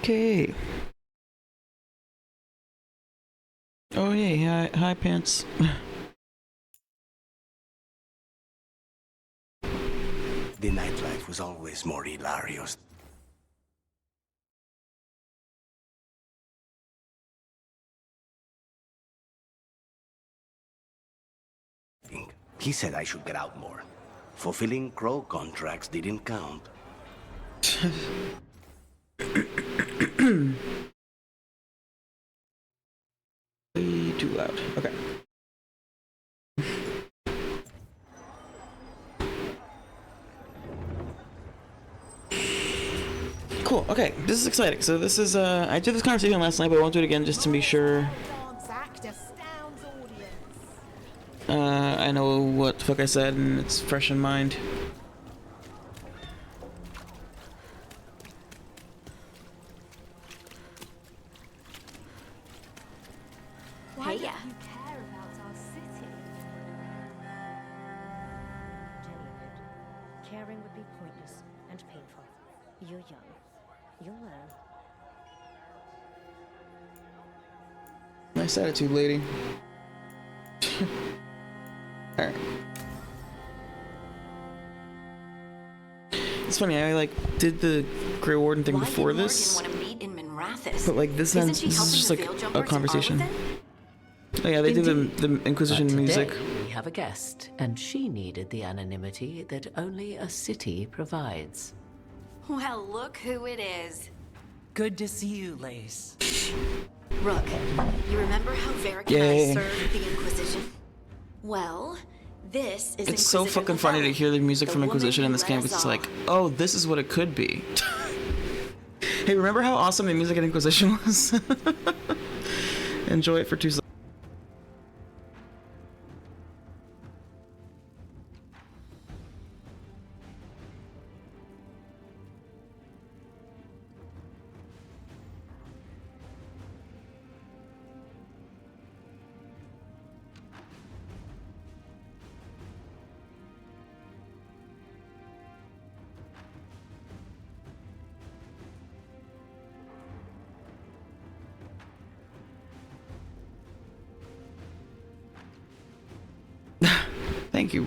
Okay. Oh yeah, hi pants. The nightlife was always more hilarious. He said I should get out more. Fulfilling crow contracts didn't count. Way too loud. Okay. Cool. Okay, this is exciting. So this is I did this conversation last night, but I won't do it again just to be sure. I know what the fuck I said and it's fresh in mind. Why don't you care about our city? Jenny, caring would be pointless and painful. You're young. You'll learn. Nice attitude, lady. Alright. It's funny, I like did the Grey Warden thing before this. But like this is just like a conversation. Oh yeah, they did the Inquisition music. We have a guest, and she needed the anonymity that only a city provides. Well, look who it is. Good to see you, Lace. Rook, you remember how Varric and I served the Inquisition? Well, this is It's so fucking funny to hear the music from Inquisition in this game because it's like, oh, this is what it could be. Hey, remember how awesome the music in Inquisition was? Enjoy it for 2 seconds. Thank you,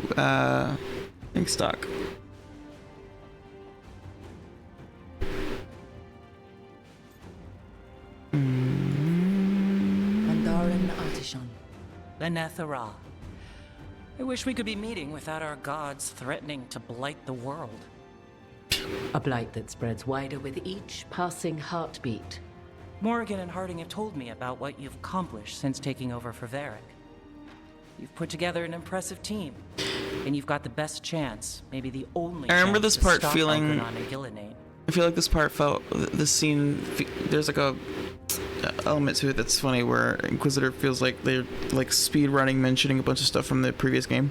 thanks, Doc. Mandarin Artisan. Lenethera. I wish we could be meeting without our gods threatening to blight the world. A blight that spreads wider with each passing heartbeat. Morrigan and Harding have told me about what you've accomplished since taking over for Varric. You've put together an impressive team, and you've got the best chance, maybe the only I remember chance this part to stop feeling. Algernon and Gillenate. I feel like this part felt this scene. There's like a element to it that's funny where Inquisitor feels like they're like speed running, mentioning a bunch of stuff from the previous game.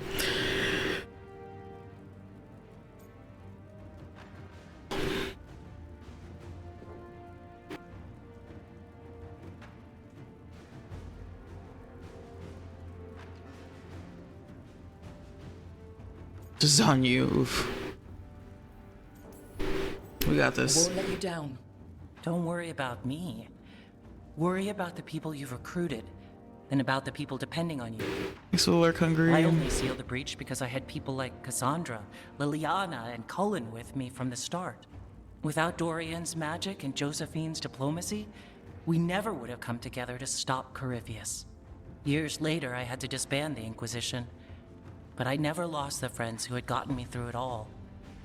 This is on you. Oof. We got this. I won't let you down. Don't worry about me. Worry about the people you've recruited, and about the people depending on you. Thanks for the lurk, hungry. I only sealed the breach because I had people like Cassandra, Liliana, and Cullen with me from the start. Without Dorian's magic and Josephine's diplomacy, we never would have come together to stop Corypheus. Years later, I had to disband the Inquisition, but I never lost the friends who had gotten me through it all.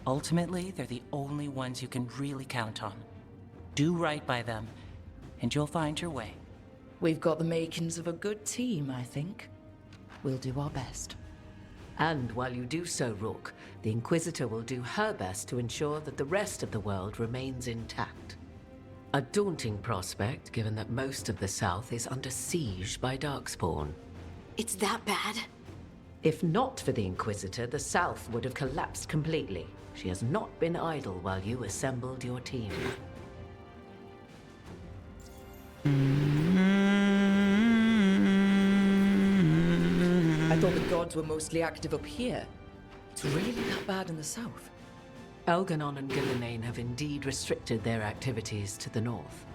Ultimately, they're the only ones you can really count on. Do right by them, and you'll find your way. We've got the makings of a good team, I think. We'll do our best. And while you do so, Rook, the Inquisitor will do her best to ensure that the rest of the world remains intact. A daunting prospect, given that most of the South is under siege by Darkspawn. It's that bad? If not for the Inquisitor, the South would have collapsed completely. She has not been idle while you assembled your team. I thought the gods were mostly active up here. It's really that bad in the south. Algernon and Gillenane have indeed restricted their activities to the north.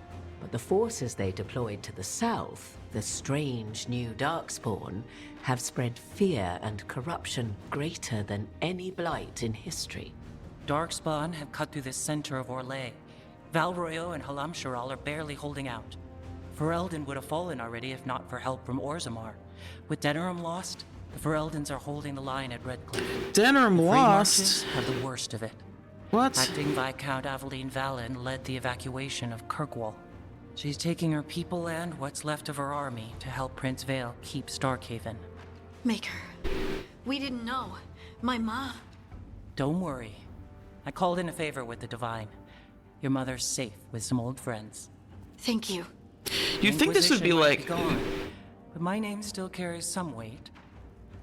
But the forces they deployed to the south, the strange new Darkspawn, have spread fear and corruption greater than any blight in history. Darkspawn have cut through the center of Orlais. Valroyo and Halamsharal are barely holding out. Ferelden would have fallen already if not for help from Orzammar. With Denerim lost, the Fereldans are holding the line at Redcliffe. Denerim The Free lost? Marches have the worst of it. What? Acting Viscount Aveline Valen led the evacuation of Kirkwall. She's taking her people and what's left of her army to help Prince Vale keep Starkhaven. Maker, we didn't know. My mom. Don't worry. I called in a favor with the Divine. Your mother's safe with some old friends. Thank you. You'd think this would be Inquisition might like... gone, but my name still carries some weight.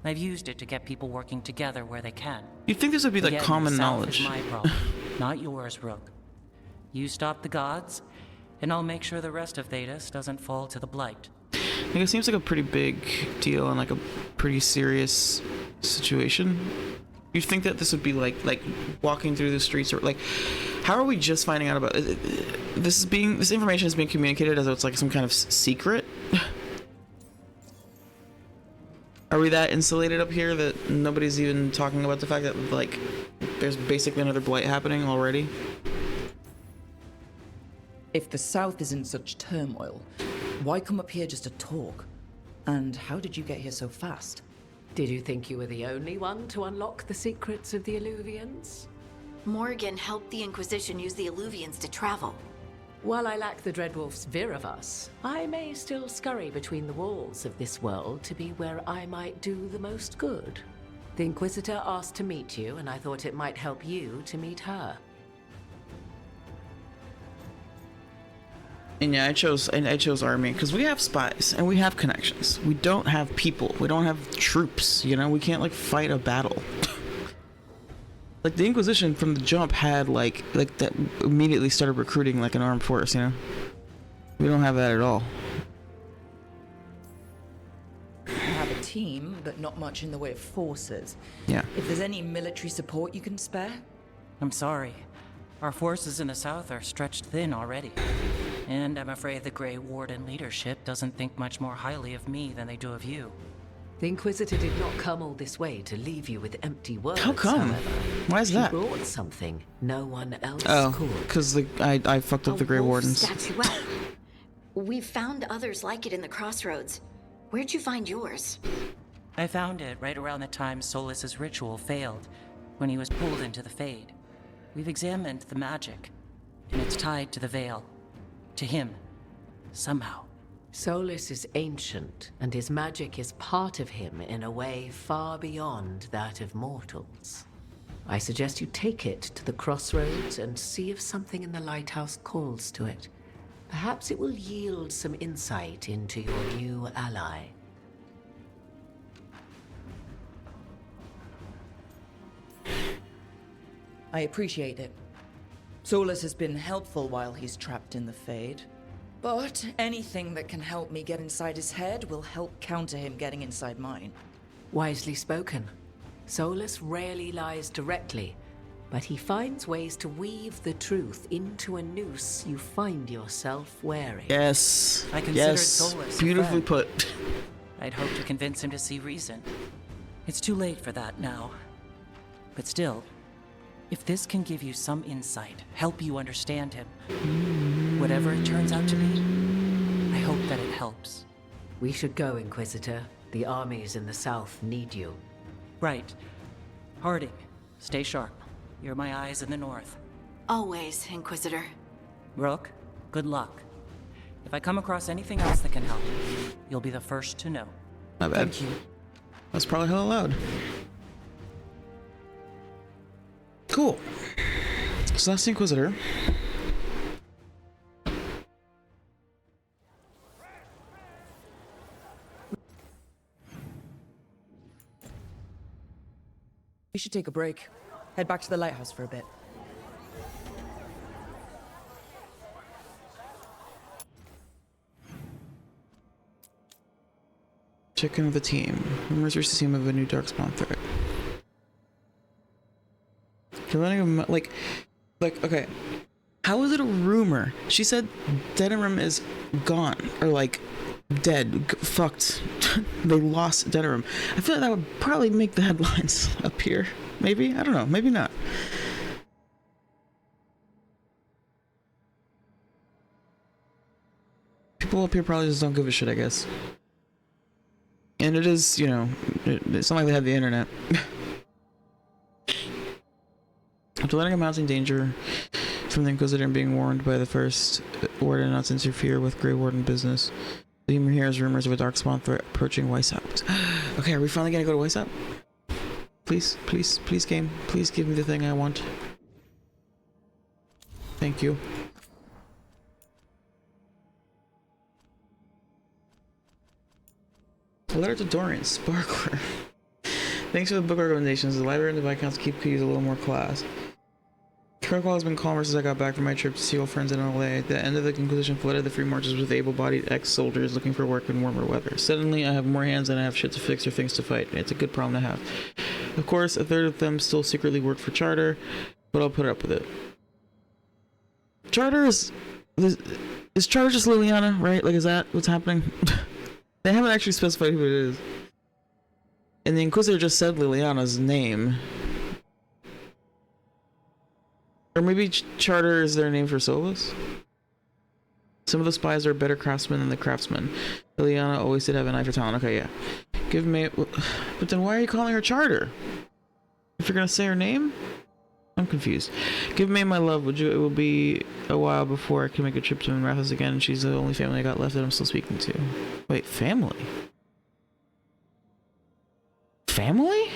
I've used it to get people working together where they can. You'd think this would be like Again, common the South knowledge. is my problem, not yours, Rook. You stop the gods, and I'll make sure the rest of Thedas doesn't fall to the Blight. Like, it seems like a pretty big deal and like a pretty serious situation. You'd think that this would be like walking through the streets, or like, how are we just finding out about it? This information is being communicated as though it's like some kind of secret. Are we that insulated up here that nobody's even talking about the fact that like there's basically another blight happening already? If the South is in such turmoil, why come up here just to talk? And how did you get here so fast? Did you think you were the only one to unlock the secrets of the Illuvians? Morgan helped the Inquisition use the Illuvians to travel. While I lack the Dreadwolf's Viravus, I may still scurry between the walls of this world to be where I might do the most good. The Inquisitor asked to meet you, and I thought it might help you to meet her. And yeah, I chose army because we have spies and we have connections. We don't have people. We don't have troops. You know, we can't like fight a battle. Like the Inquisition from the jump had like that immediately started recruiting like an armed force. You know, we don't have that at all. You have a team, but not much in the way of forces. Yeah. If there's any military support you can spare? I'm sorry. Our forces in the south are stretched thin already. And I'm afraid the Grey Warden leadership doesn't think much more highly of me than they do of you. The Inquisitor did not come all this way to leave you with empty words. How come? However. Why is that? She brought something no one else Oh, could. because I fucked up the Grey wolf Wardens. statuette. We've found others like it in the crossroads. Where'd you find yours? I found it right around the time Solus's ritual failed, when he was pulled into the Fade. We've examined the magic, and it's tied to the Veil. To him, somehow. Solus is ancient, and his magic is part of him in a way far beyond that of mortals. I suggest you take it to the crossroads and see if something in the lighthouse calls to it. Perhaps it will yield some insight into your new ally. I appreciate it. Solus has been helpful while he's trapped in the Fade. But anything that can help me get inside his head will help counter him getting inside mine. Wisely spoken. Solus rarely lies directly, but he finds ways to weave the truth into a noose you find yourself wearing. Yes. I considered Yes. Solus a Beautifully friend. put. I'd hoped to convince him to see reason. It's too late for that now. But still, if this can give you some insight, help you understand him, whatever it turns out to be, I hope that it helps. We should go, Inquisitor. The armies in the south need you. Right. Harding, stay sharp. You're my eyes in the north. Always, Inquisitor. Rook, good luck. If I come across anything else that can help, you'll be the first to know. My bad. Thank you. That's probably hella loud. Cool. So that's the Inquisitor. We should take a break. Head back to the lighthouse for a bit. Check in with the team. Rumors reach the team of a new Darkspawn threat. Preventing a like, okay. How is it a rumor? She said Denerim is gone, or like dead, fucked. They lost Denerim. I feel like that would probably make the headlines appear. Maybe? I don't know. Maybe not. People up here probably just don't give a shit, I guess. And it is, you know, it's not like they have the internet. After letting a mounting danger from the Inquisitor and being warned by the first Warden not to interfere with Grey Warden business, the human hears rumors of a darkspawn threat approaching Weishaupt. Okay, are we finally gonna go to Weishaupt? Please, please, please, game. Please give me the thing I want. Thank you. A letter to Dorian, Sparkler. Thanks for the book recommendations. The library and the Viscounts keep Peas a little more class. Kirkwall has been calmer since I got back from my trip to see old friends in LA. The end of the Inquisition flooded the free marches with able-bodied ex-soldiers looking for work in warmer weather. Suddenly, I have more hands than I have shit to fix or things to fight. It's a good problem to have. Of course, a third of them still secretly work for Charter, but I'll put up with it. Charter is Charter just Liliana, right? Like, is that what's happening? They haven't actually specified who it is. And the Inquisitor just said Liliana's name. Or maybe Charter is their name for Solus? Some of the spies are better craftsmen than the craftsmen. Liliana always did have an eye for talent. Okay, yeah. Give me... But then why are you calling her Charter? If you're gonna say her name? I'm confused. Give May my love, would you? It will be a while before I can make a trip to Minrathous again. She's the only family I got left that I'm still speaking to. Wait, family? Family?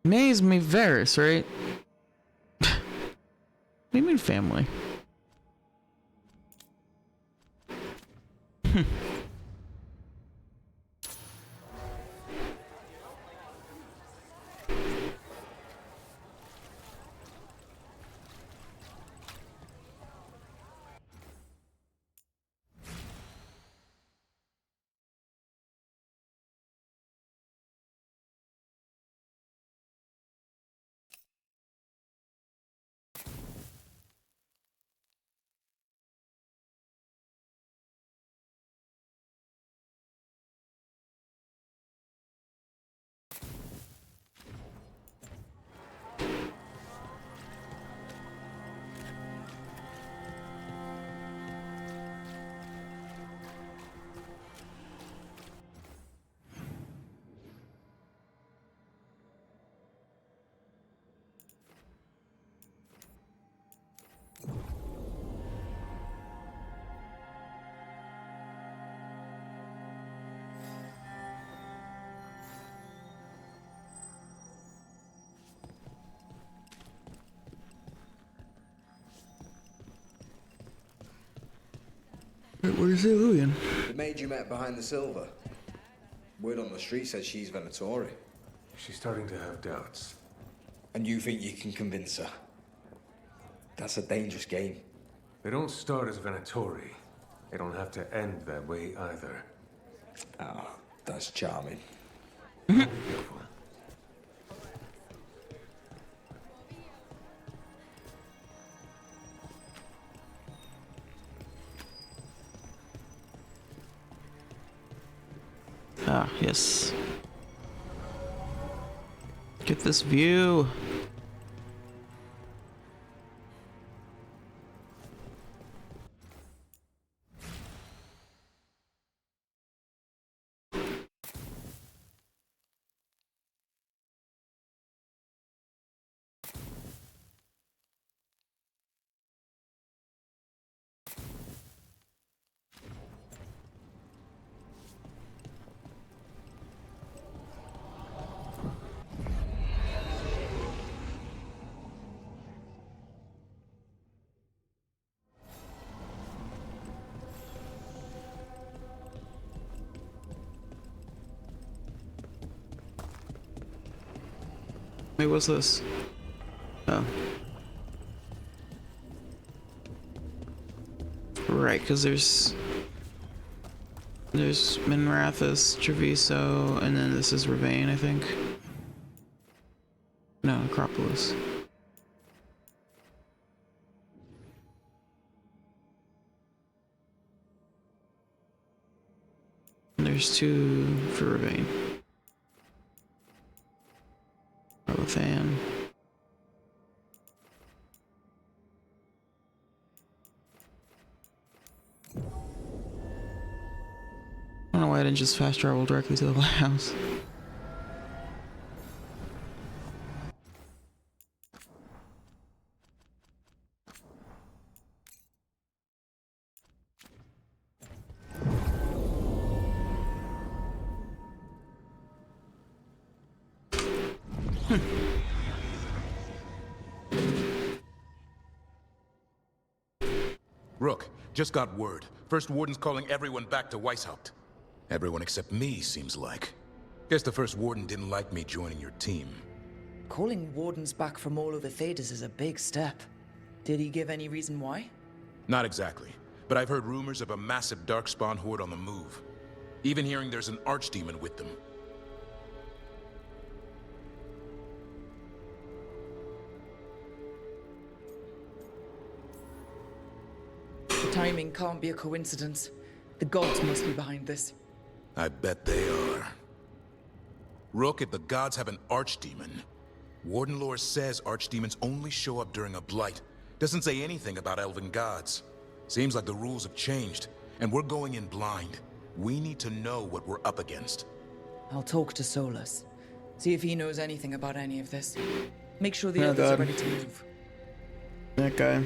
May's Mayveris, right? What do you mean family? Where's Lillian? The mage you met behind the silver. Word on the street says she's Venatori. She's starting to have doubts. And you think you can convince her? That's a dangerous game. They don't start as Venatori. They don't have to end that way either. Oh, that's charming. Be careful. Ah, yes. Get this view. Wait, what's this? Oh. Right, because there's Minrathous, Treviso, and then this is Ravane, I think. No, necropolis. And there's 2 for Ravine. Oh, fan. I don't know why I didn't just fast travel directly to the lighthouse. Rook, just got word. First Warden's calling everyone back to Weishaupt. Everyone except me, seems like. Guess the First Warden didn't like me joining your team. Calling wardens back from all over Thedas is a big step. Did he give any reason why? Not exactly, but I've heard rumors of a massive Darkspawn horde on the move. Even hearing there's an archdemon with them. The timing can't be a coincidence. The gods must be behind this. I bet they are. Rook, if the gods have an archdemon, Warden lore says archdemons only show up during a blight. Doesn't say anything about elven gods. Seems like the rules have changed, and we're going in blind. We need to know what we're up against. I'll talk to Solus. See if he knows anything about any of this. Make sure the others are ready to move. That guy.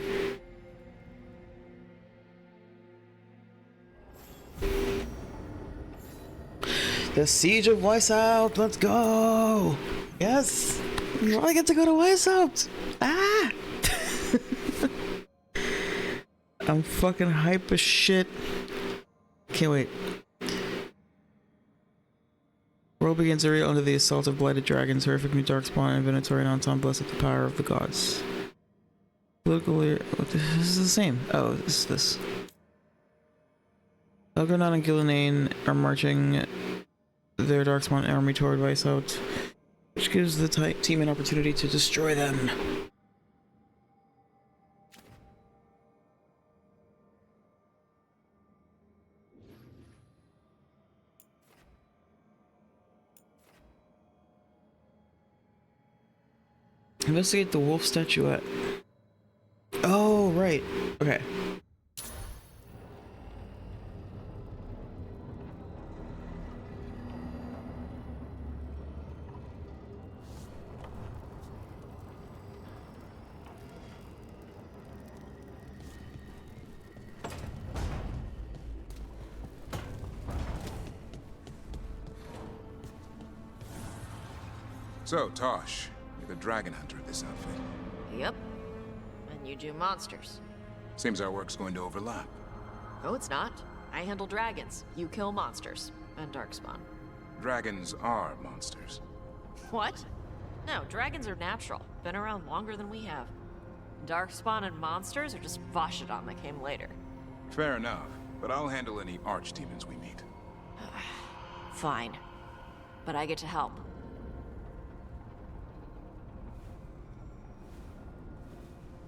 The Siege of Weishaupt, let's go! Yes! I get to go to Weishaupt! Ah! I'm fucking hype as shit. Can't wait. World begins to reel under the assault of blighted dragons, horrific new darkspawn, and Venatori and Anton blessed with the power of the gods. Political leader. This is the same. Oh, this. Elgarnon and Gillenane are marching their Darkspawn army toward Weishaupt, which gives the team an opportunity to destroy them. Investigate the wolf statuette. Oh, right. Okay. So, Tosh, you're the dragon hunter of this outfit. Yep. And you do monsters. Seems our work's going to overlap. No, it's not. I handle dragons. You kill monsters. And Darkspawn. Dragons are monsters. What? No, dragons are natural. Been around longer than we have. Darkspawn and monsters are just Vashidon that came later. Fair enough, but I'll handle any archdemons we meet. Fine. But I get to help.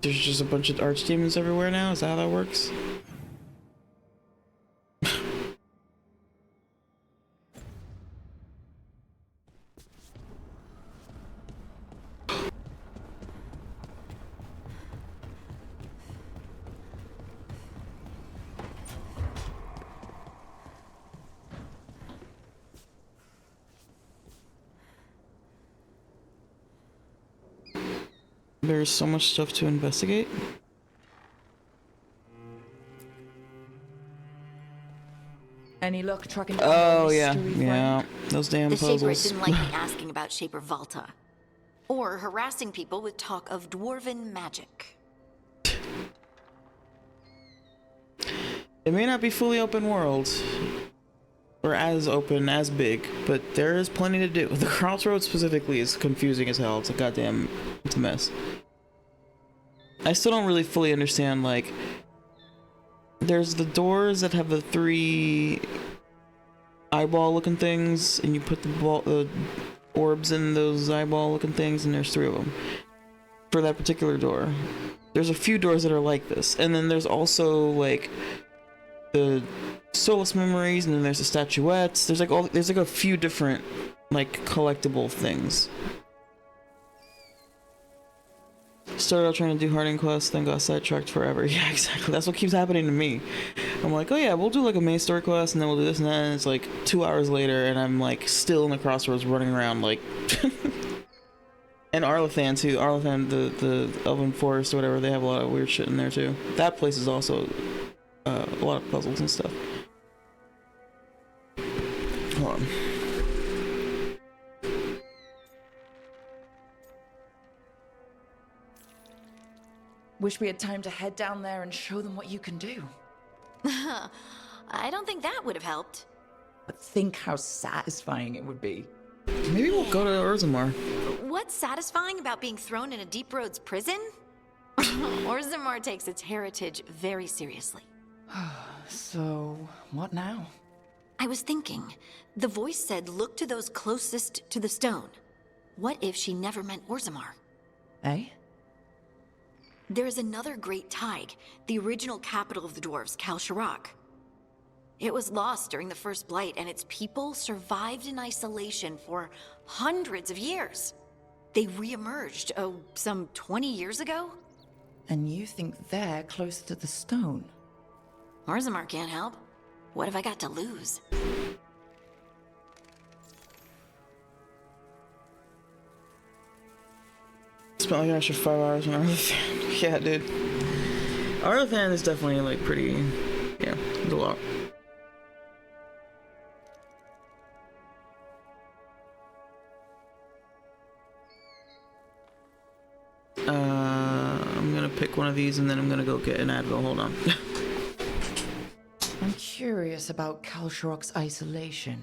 There's just a bunch of archdemons everywhere now? Is that how that works? There's so much stuff to investigate. Any luck tracking? Oh yeah. Those damn puzzles. The Shaper didn't like me asking about Shaper Valta, or harassing people with talk of dwarven magic. It may not be fully open world, or as open, as big, but there is plenty to do. The crossroads specifically is confusing as hell. It's a mess. I still don't really fully understand, like, there's the doors that have the 3 eyeball looking things, and you put the orbs in those eyeball looking things, and there's 3 of them for that particular door. There's a few doors that are like this, and then there's also like the Solus memories, and then there's the statuettes. There's like a few different like collectible things. Started out trying to do Harding quest, then got sidetracked forever. Yeah, exactly. That's what keeps happening to me. I'm like, oh yeah, we'll do like a main story quest, and then we'll do this and that, and it's like 2 hours later, and I'm like still in the crossroads running around like. And Arlathan too. Arlathan, the Elven Forest or whatever, they have a lot of weird shit in there too. That place is also a lot of puzzles and stuff. Hold on. Wish we had time to head down there and show them what you can do. I don't think that would have helped. But think how satisfying it would be. Maybe we'll go to Orzammar. What's satisfying about being thrown in a Deep Roads prison? Orzammar takes its heritage very seriously. So, what now? I was thinking, the voice said look to those closest to the stone. What if she never meant Orzammar? Eh? There is another great Tig, the original capital of the dwarves, Kalsharak. It was lost during the First Blight, and its people survived in isolation for hundreds of years. They re-emerged, some 20 years ago? And you think they're close to the stone? Orzammar can't help. What have I got to lose? Spent like an extra 5 hours on Arlathan. Yeah, dude. Arlathan is definitely like pretty, yeah, it's a lot. I'm gonna pick one of these and then I'm gonna go get an Advil. Hold on. I'm curious about Kalsharak's isolation.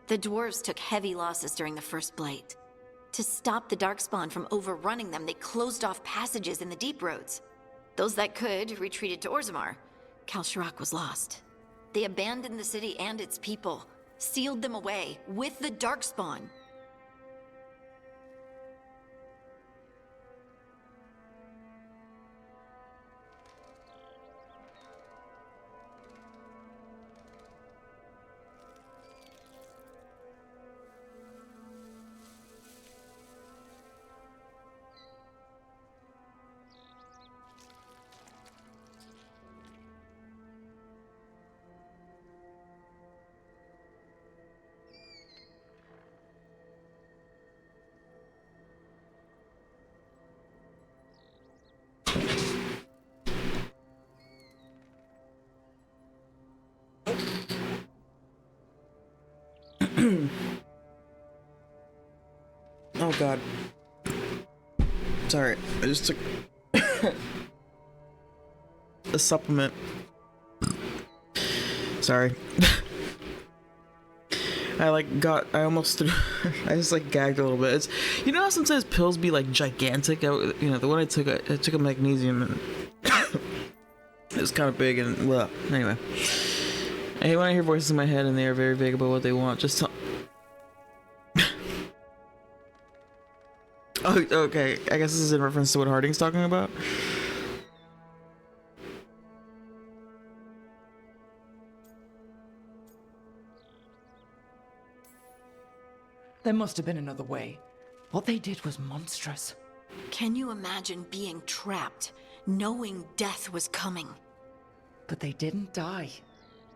The dwarves took heavy losses during the First Blight. To stop the Darkspawn from overrunning them, they closed off passages in the Deep Roads. Those that could retreated to Orzammar. Kalsharak was lost. They abandoned the city and its people, sealed them away with the Darkspawn. Oh god. Sorry, I just took a supplement. Sorry. I almost threw, I just like gagged a little bit. It's, you know how sometimes pills be like gigantic? The one I took a magnesium and it was kind of big and, well, anyway. I hate when I hear voices in my head and they are very vague about what they want. Just tell. Oh, okay. I guess this is in reference to what Harding's talking about. There must have been another way. What they did was monstrous. Can you imagine being trapped, knowing death was coming? But they didn't die.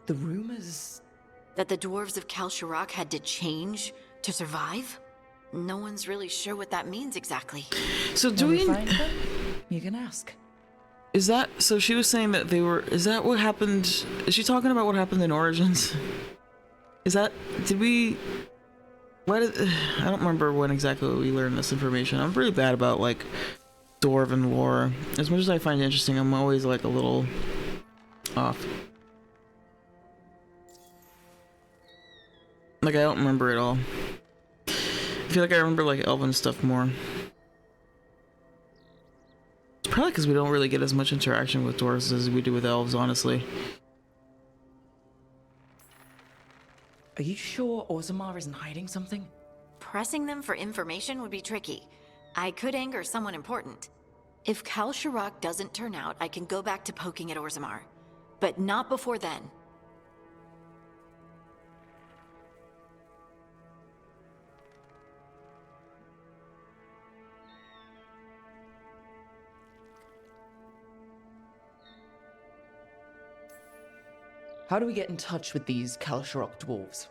The rumors... That the dwarves of Kalsharak had to change to survive? No one's really sure what that means exactly. So do we... find them? You can ask. Is that... So she was saying that they were... Is that what happened... Is she talking about what happened in Origins? Is that... Did we... Why did... I don't remember when exactly we learned this information. I'm pretty bad about, like, Dwarven lore. As much as I find it interesting, I'm always, like, a little off. Like, I don't remember it all. I feel like I remember, like, Elven stuff more. It's probably because we don't really get as much interaction with dwarves as we do with elves, honestly. Are you sure Orzammar isn't hiding something? pressing them for information would be tricky. I could anger someone important. If Kal Sharok doesn't turn out, I can go back to poking at Orzammar. But not before then. How do we get in touch with these Kal Sharok dwarves?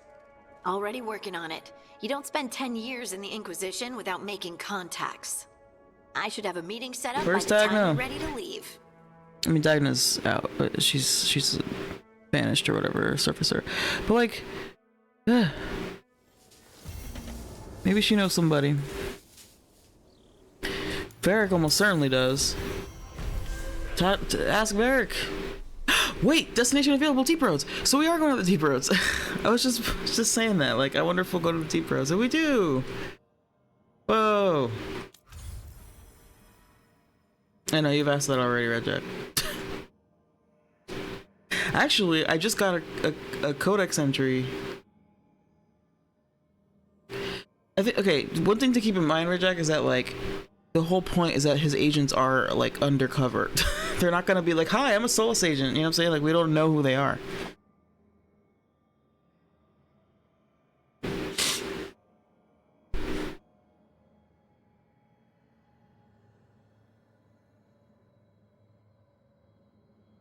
Already working on it. You don't spend 10 years in the Inquisition without making contacts. I should have a meeting set up Where's by the time Dagna? you're ready to leave. I mean, Dagna's out, but she's banished or whatever, surfacer. But like, maybe she knows somebody. Varric almost certainly does. Ask Varric. Wait, destination available, deep roads. So we are going to the deep roads. I was just saying that. Like, I wonder if we'll go to the deep roads. And we do. Whoa. I know you've asked that already, Red Jack. Actually, I just got a codex entry. I think, okay, one thing to keep in mind, Red Jack, is that like the whole point is that his agents are like undercover. They're not gonna be like, hi, I'm a Solus agent. You know what I'm saying? Like, we don't know who they are.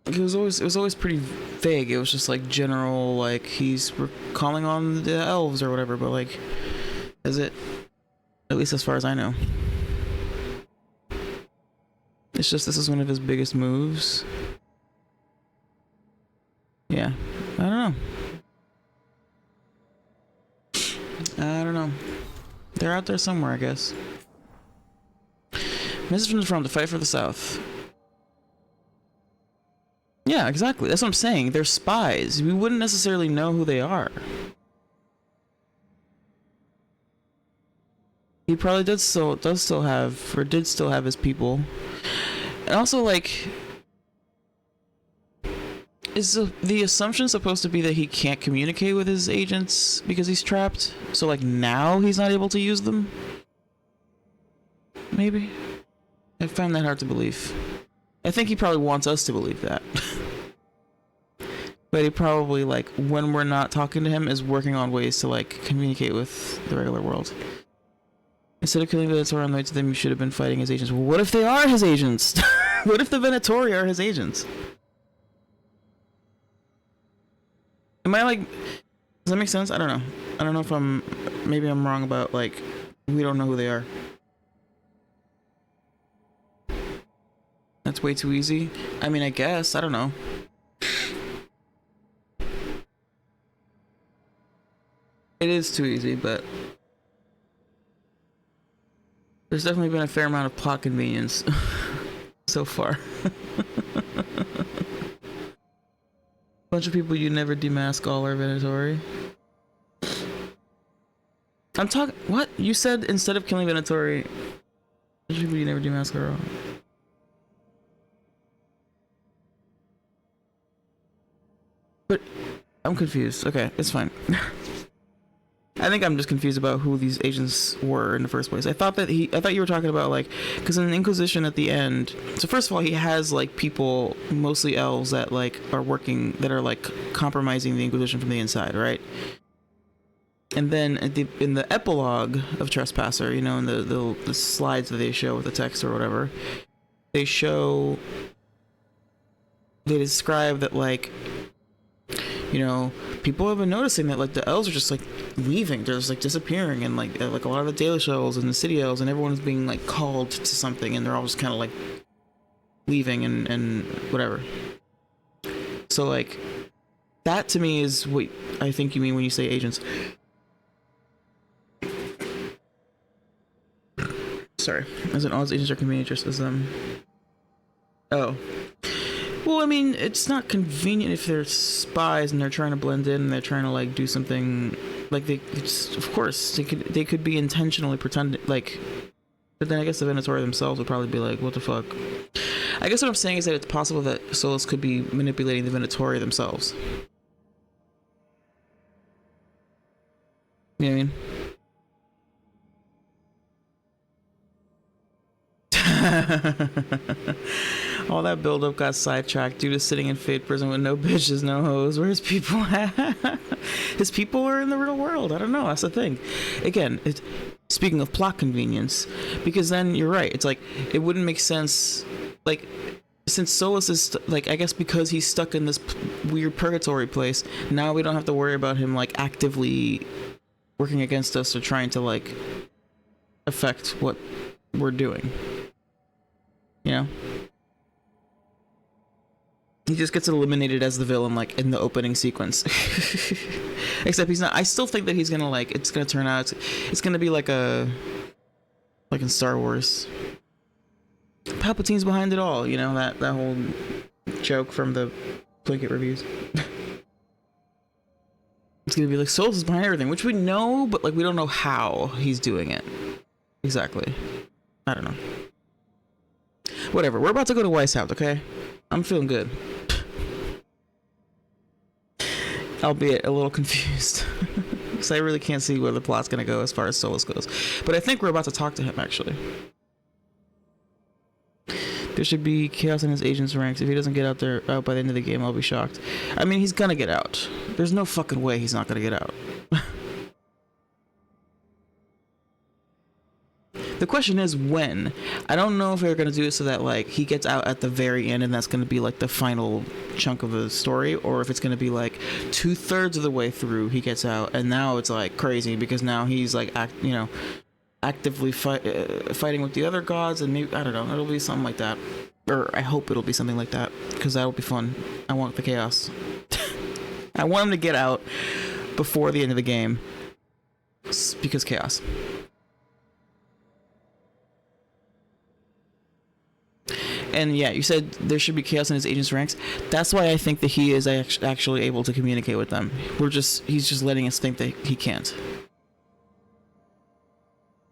It was always pretty vague. It was just like general, like he's calling on the elves or whatever. But like, is it? At least as far as I know. It's just this is one of his biggest moves. Yeah, I don't know. They're out there somewhere, I guess. Message from the front to fight for the South. Yeah, exactly. That's what I'm saying. They're spies. We wouldn't necessarily know who they are. He probably did still have his people. And also, like, is the assumption supposed to be that he can't communicate with his agents because he's trapped? So, like, now he's not able to use them? Maybe? I find that hard to believe. I think he probably wants us to believe that. But he probably, like, when we're not talking to him, is working on ways to, like, communicate with the regular world. Instead of killing the Venatori on the way to them, you should have been fighting his agents. Well, what if they are his agents? What if the Venatori are his agents? Am I like... Does that make sense? I don't know. I don't know if I'm... Maybe I'm wrong about, like, we don't know who they are. That's way too easy. I mean, I guess. I don't know. It is too easy, but... There's definitely been a fair amount of plot convenience so far. Bunch of people you never demask all are Venatori. I'm talking... What? You said instead of killing Venatori... Bunch of people you never demask are all... But... I'm confused. Okay, it's fine. I think I'm just confused about who these agents were in the first place. I thought you were talking about, like, because in the Inquisition at the end, so first of all, he has, like, people, mostly elves, that, like, are working, that are, like, compromising the Inquisition from the inside, right? And then in the epilogue of Trespasser, you know, in the slides that they show with the text or whatever, they describe that, like, you know, people have been noticing that, like, the elves are just, like, leaving. They're just, like, disappearing, and, like a lot of the Daily Shells and the City Elves, and everyone's being, like, called to something, and they're all just kind of, like, leaving and whatever. So, like, that to me is what I think you mean when you say agents. Sorry. As in, all his agents are convenient just as them. Oh. Well, I mean, it's not convenient if they're spies and they're trying to blend in and they're trying to, like, do something, like, of course, they could be intentionally pretending, like, but then I guess the Venatori themselves would probably be like, what the fuck? I guess what I'm saying is that it's possible that Solus could be manipulating the Venatori themselves. You know what I mean? All that buildup got sidetracked due to sitting in Fate prison with no bitches, no hoes. Where his people at? His people are in the real world. I don't know. That's the thing. Again, speaking of plot convenience, because then you're right. It's like, it wouldn't make sense. Like, since Solus is, like, I guess because he's stuck in this weird purgatory place, now we don't have to worry about him, like, actively working against us or trying to, like, affect what we're doing. You know? He just gets eliminated as the villain, like, in the opening sequence. Except he's not. I still think that he's gonna, like, it's gonna turn out, it's gonna be like a, like in Star Wars. Palpatine's behind it all, you know, that whole joke from the Blanket reviews. It's gonna be like, Solus is behind everything, which we know, but, like, we don't know how he's doing it. Exactly. I don't know. Whatever, we're about to go to Weishaupt, okay? I'm feeling good. Albeit a little confused. Because I really can't see where the plot's gonna go as far as Solus goes. But I think we're about to talk to him, actually. There should be chaos in his agent's ranks. If he doesn't get out by the end of the game, I'll be shocked. I mean, he's gonna get out. There's no fucking way he's not gonna get out. The question is when. I don't know if they're gonna do it so that, like, he gets out at the very end and that's gonna be like the final chunk of the story, or if it's gonna be like 2/3 of the way through he gets out and now it's like crazy because now he's like actively fighting with the other gods, and maybe, I don't know, it'll be something like that, or I hope it'll be something like that, because that'll be fun. I want the chaos. I want him to get out before the end of the game because chaos. And yeah, you said there should be chaos in his agent's ranks. That's why I think that he is actually able to communicate with them. He's just letting us think that he can't.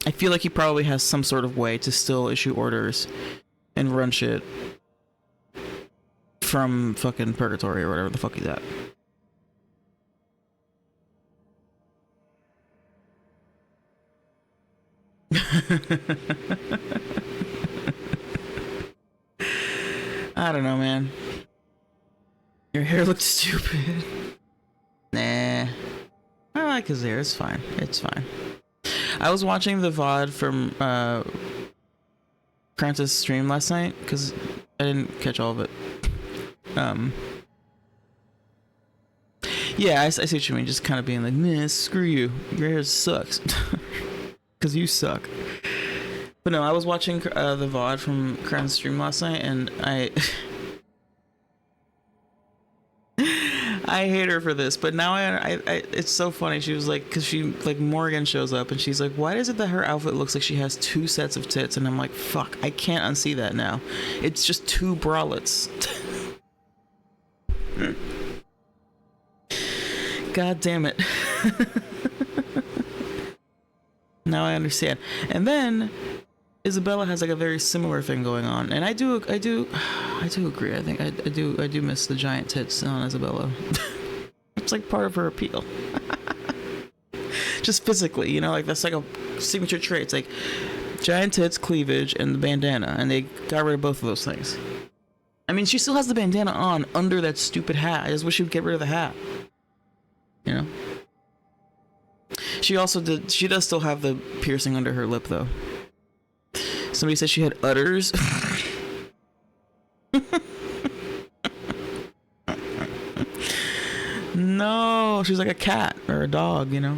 I feel like he probably has some sort of way to still issue orders and run shit from fucking Purgatory or whatever the fuck he's at. I don't know, man. Your hair looks stupid. Nah. I like his hair. It's fine. It's fine. I was watching the VOD from Kranta's stream last night because I didn't catch all of it. Yeah, I see what you mean. Just kind of being like, nah, screw you. Your hair sucks. Because you suck. But no, I was watching the VOD from Kranta's stream last night, and I hate her for this, but now I it's so funny. She was like, because she, like, Morgan shows up and she's like, why is it that her outfit looks like she has 2 sets of tits? And I'm like, fuck, I can't unsee that now. It's just 2 bralettes. God damn it. Now I understand. And then Isabella has, like, a very similar thing going on, and I do agree. I think I do miss the giant tits on Isabella. It's like part of her appeal. Just physically, you know, like that's like a signature trait. It's like giant tits, cleavage, and the bandana, and they got rid of both of those things. I mean, she still has the bandana on under that stupid hat. I just wish she would get rid of the hat. You know. She does still have the piercing under her lip, though. Somebody said she had udders. No, she's like a cat or a dog, you know.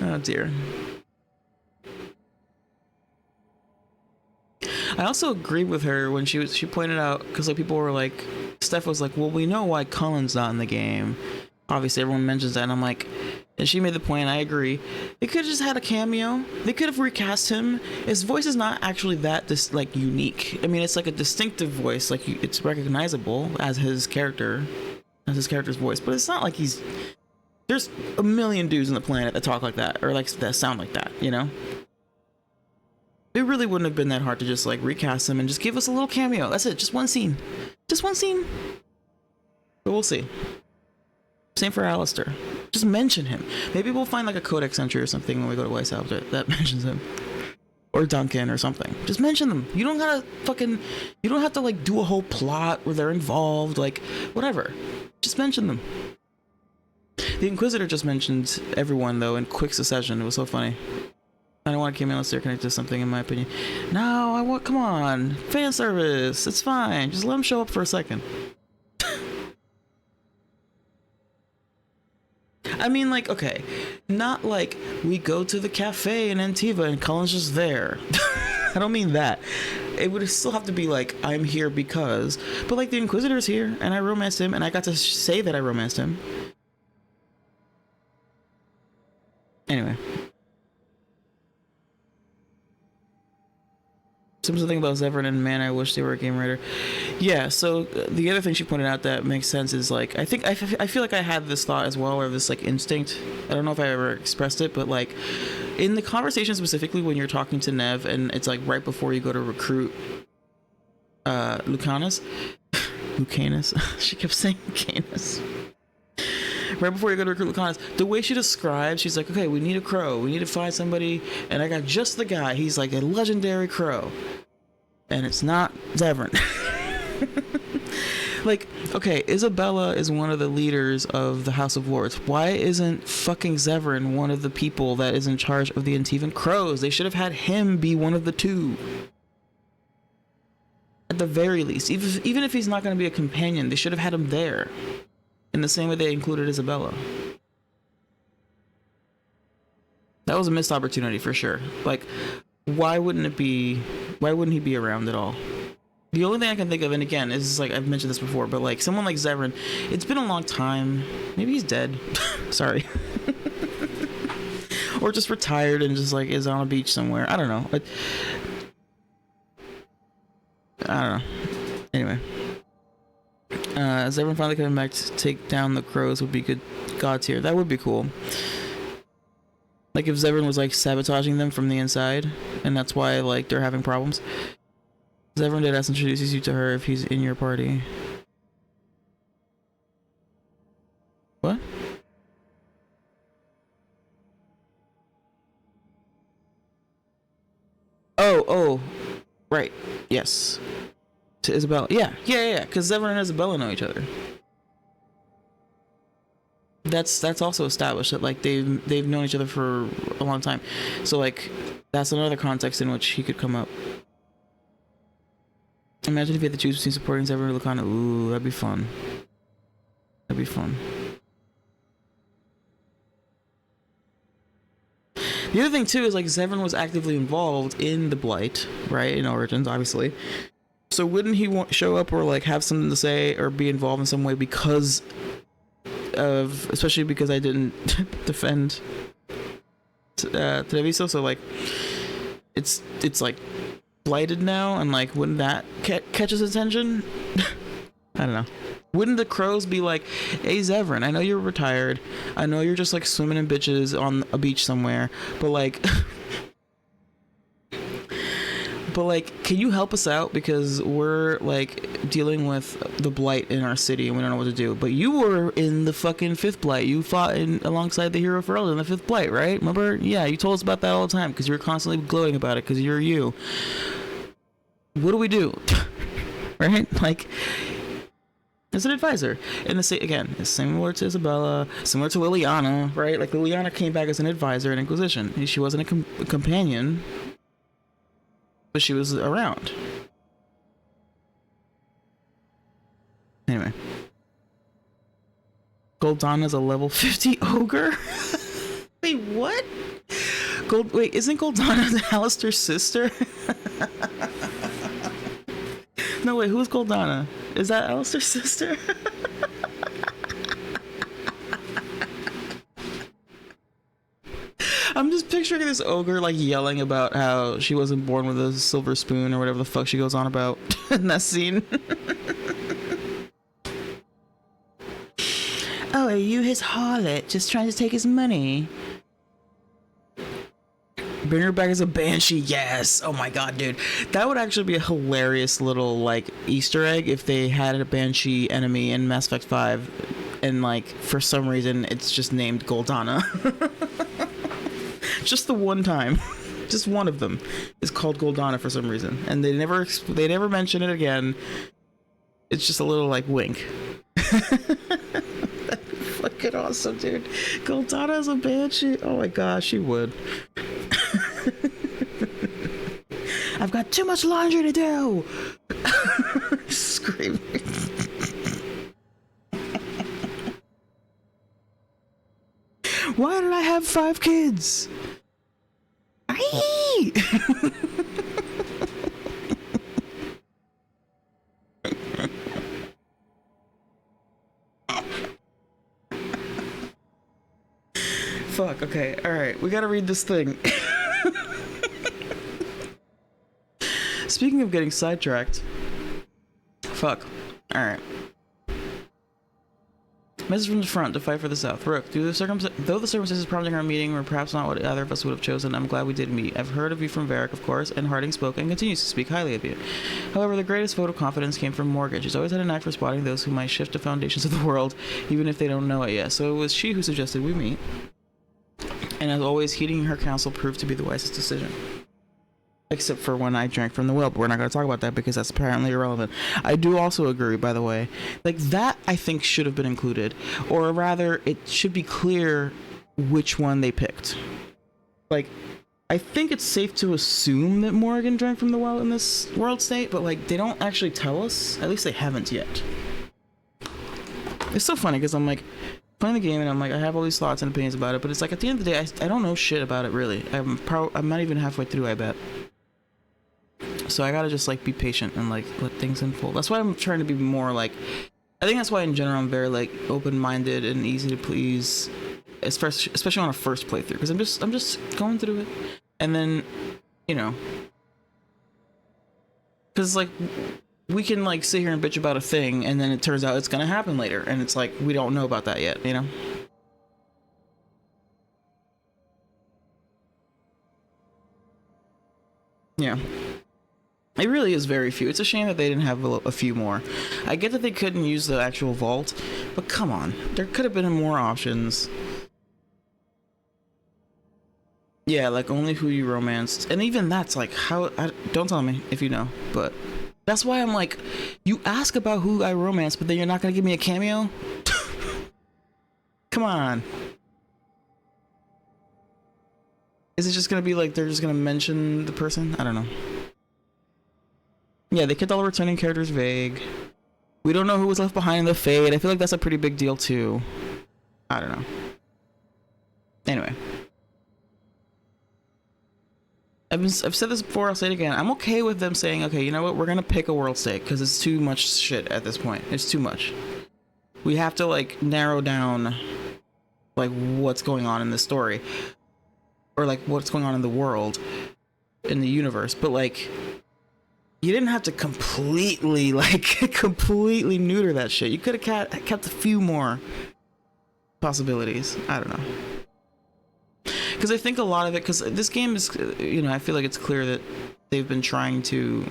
Oh dear. I also agree with her when she pointed out, because like people were like, Steph was like, well, we know why Cullen's not in the game. Obviously everyone mentions that, and I'm like, and she made the point, I agree. They could have just had a cameo. They could have recast him. His voice is not actually that like unique. I mean, it's like a distinctive voice, like it's recognizable as his character's voice, but it's not like there's a million dudes on the planet that talk like that, or like that sound like that, you know? It really wouldn't have been that hard to just like recast him and just give us a little cameo. That's it, just one scene. Just one scene. But we'll see. Same for Alistair. Just mention him. Maybe we'll find like a codex entry or something when we go to Weiss that mentions him. Or Duncan or something. Just mention them. You don't gotta you don't have to like do a whole plot where they're involved, like whatever. Just mention them. The Inquisitor just mentioned everyone though in quick succession. It was so funny. I don't want to keep unless they're connected to something, in my opinion. No, come on. Fan service. It's fine. Just let them show up for a second. I mean, like, okay, not like we go to the cafe in Antiva and Cullen's just there. I don't mean that. It would still have to be like, I'm here because, but like the Inquisitor's here and I romanced him and I got to say that I romanced him. Anyway. Something about Zevran and man, I wish they were a game writer. Yeah, so the other thing she pointed out that makes sense is like, I feel like I had this thought as well, or this like instinct. I don't know if I ever expressed it, but like in the conversation specifically when you're talking to Nev and it's like right before you go to recruit Lucanus. She kept saying Lucanus. Right before you go to recruit Lucanus, the way she describes, she's like, okay, we need a crow. We need to find somebody, and I got just the guy. He's like a legendary crow. And it's not Zevran. Like, okay, Isabella is one of the leaders of the House of Lords. Why isn't fucking Zevran one of the people that is in charge of the Antivan Crows? They should have had him be one of the two. At the very least. Even if he's not going to be a companion, they should have had him there. In the same way they included Isabella. That was a missed opportunity for sure. Like, why wouldn't he be around at all? The only thing I can think of, and again, is like I've mentioned this before, but like someone like Zevran, it's been a long time. Maybe he's dead. Sorry. Or just retired and just like is on a beach somewhere. I don't know. I don't know. Anyway. Is everyone finally coming back to take down the crows would be good god tier. That would be cool. Like if Zevran was like sabotaging them from the inside and that's why like they're having problems. Zevran did introduces you to her if he's in your party. What? Oh, right. Yes. To Isabella. Yeah. Because Zevran and Isabella know each other. That's also established that like they've known each other for a long time. So like that's another context in which he could come up. Imagine if you had to choose between supporting Zevran or Lucana. Ooh, that'd be fun. That'd be fun. The other thing too is like Zevran was actively involved in the Blight, right? In Origins, obviously. So wouldn't he show up or like have something to say or be involved in some way because of, especially because I didn't defend Treviso, so like it's like blighted now, and like wouldn't that catch his attention? I don't know. Wouldn't the crows be like, hey Zevran, I know you're retired, I know you're just like swimming in bitches on a beach somewhere, but like can you help us out because we're like dealing with the blight in our city and we don't know what to do. But you were in the fucking 5th blight. You fought alongside the hero for Elder in the 5th blight, right? Remember? Yeah, you told us about that all the time because you were constantly gloating about it because you're you. What do we do? Right? Like, as an advisor. And again, it's similar to Isabella, similar to Liliana, right? Like Liliana came back as an advisor in Inquisition. She wasn't a companion, but she was around. Anyway. Goldana's a level 50 ogre? Wait, what? Wait, isn't Goldana Alistair's sister? No, wait, who's Goldana? Is that Alistair's sister? I'm just picturing this ogre like yelling about how she wasn't born with a silver spoon or whatever the fuck she goes on about in that scene. Oh, are you his harlot just trying to take his money? Bring her back as a banshee, yes. Oh my god, dude. That would actually be a hilarious little like Easter egg if they had a banshee enemy in Mass Effect 5 and like for some reason it's just named Goldana. Just the one time. Just one of them is called Goldana for some reason, and they never mention it again. It's just a little like wink. Fucking awesome, dude. Goldana is a banshee. Oh my gosh, she would. I've got too much laundry to do. Screaming. Why did I have 5 kids? Aye! Fuck, okay, alright, we gotta read this thing. Speaking of getting sidetracked. Fuck. Alright. Message from the front to fight for the South. Rook, though the circumstances prompting our meeting were perhaps not what either of us would have chosen, I'm glad we did meet. I've heard of you from Varric, of course, and Harding spoke and continues to speak highly of you. However, the greatest vote of confidence came from Morgan. She's always had a knack for spotting those who might shift the foundations of the world, even if they don't know it yet. So it was she who suggested we meet. And as always, heeding her counsel proved to be the wisest decision. Except for when I drank from the well, but we're not going to talk about that because that's apparently irrelevant. I do also agree, by the way, like that I think should have been included, or rather it should be clear which one they picked. Like, I think it's safe to assume that Morgan drank from the well in this world state, but like they don't actually tell us. At least they haven't yet. It's so funny because I'm like playing the game and I'm like I have all these thoughts and opinions about it, but it's like at the end of the day I don't know shit about it really. I'm not even halfway through, I bet. So I gotta just like be patient and like let things unfold. That's why I'm trying to be more like, I think that's why in general I'm very like open-minded and easy to please, especially on a first playthrough, because I'm just going through it, and then you know, because like we can like sit here and bitch about a thing and then it turns out it's gonna happen later, and it's like we don't know about that yet, you know. Yeah. It really is very few. It's a shame that they didn't have a few more. I get that they couldn't use the actual vault, but come on. There could have been more options. Yeah, like only who you romanced. And even that's like, how... don't tell me if you know, but... That's why I'm like, you ask about who I romanced, but then you're not going to give me a cameo? Come on. Is it just going to be like, they're just going to mention the person? I don't know. Yeah, they kept all the returning characters vague. We don't know who was left behind in the Fade. I feel like that's a pretty big deal too. I don't know. Anyway. I've said this before, I'll say it again. I'm okay with them saying, okay, you know what, we're gonna pick a world state, because it's too much shit at this point. It's too much. We have to like narrow down like what's going on in the story. Or like what's going on in the world. In the universe. But like, you didn't have to completely, like, completely neuter that shit. You could have kept a few more possibilities. I don't know. Because I think a lot of it, because this game is, you know, I feel like it's clear that they've been trying to,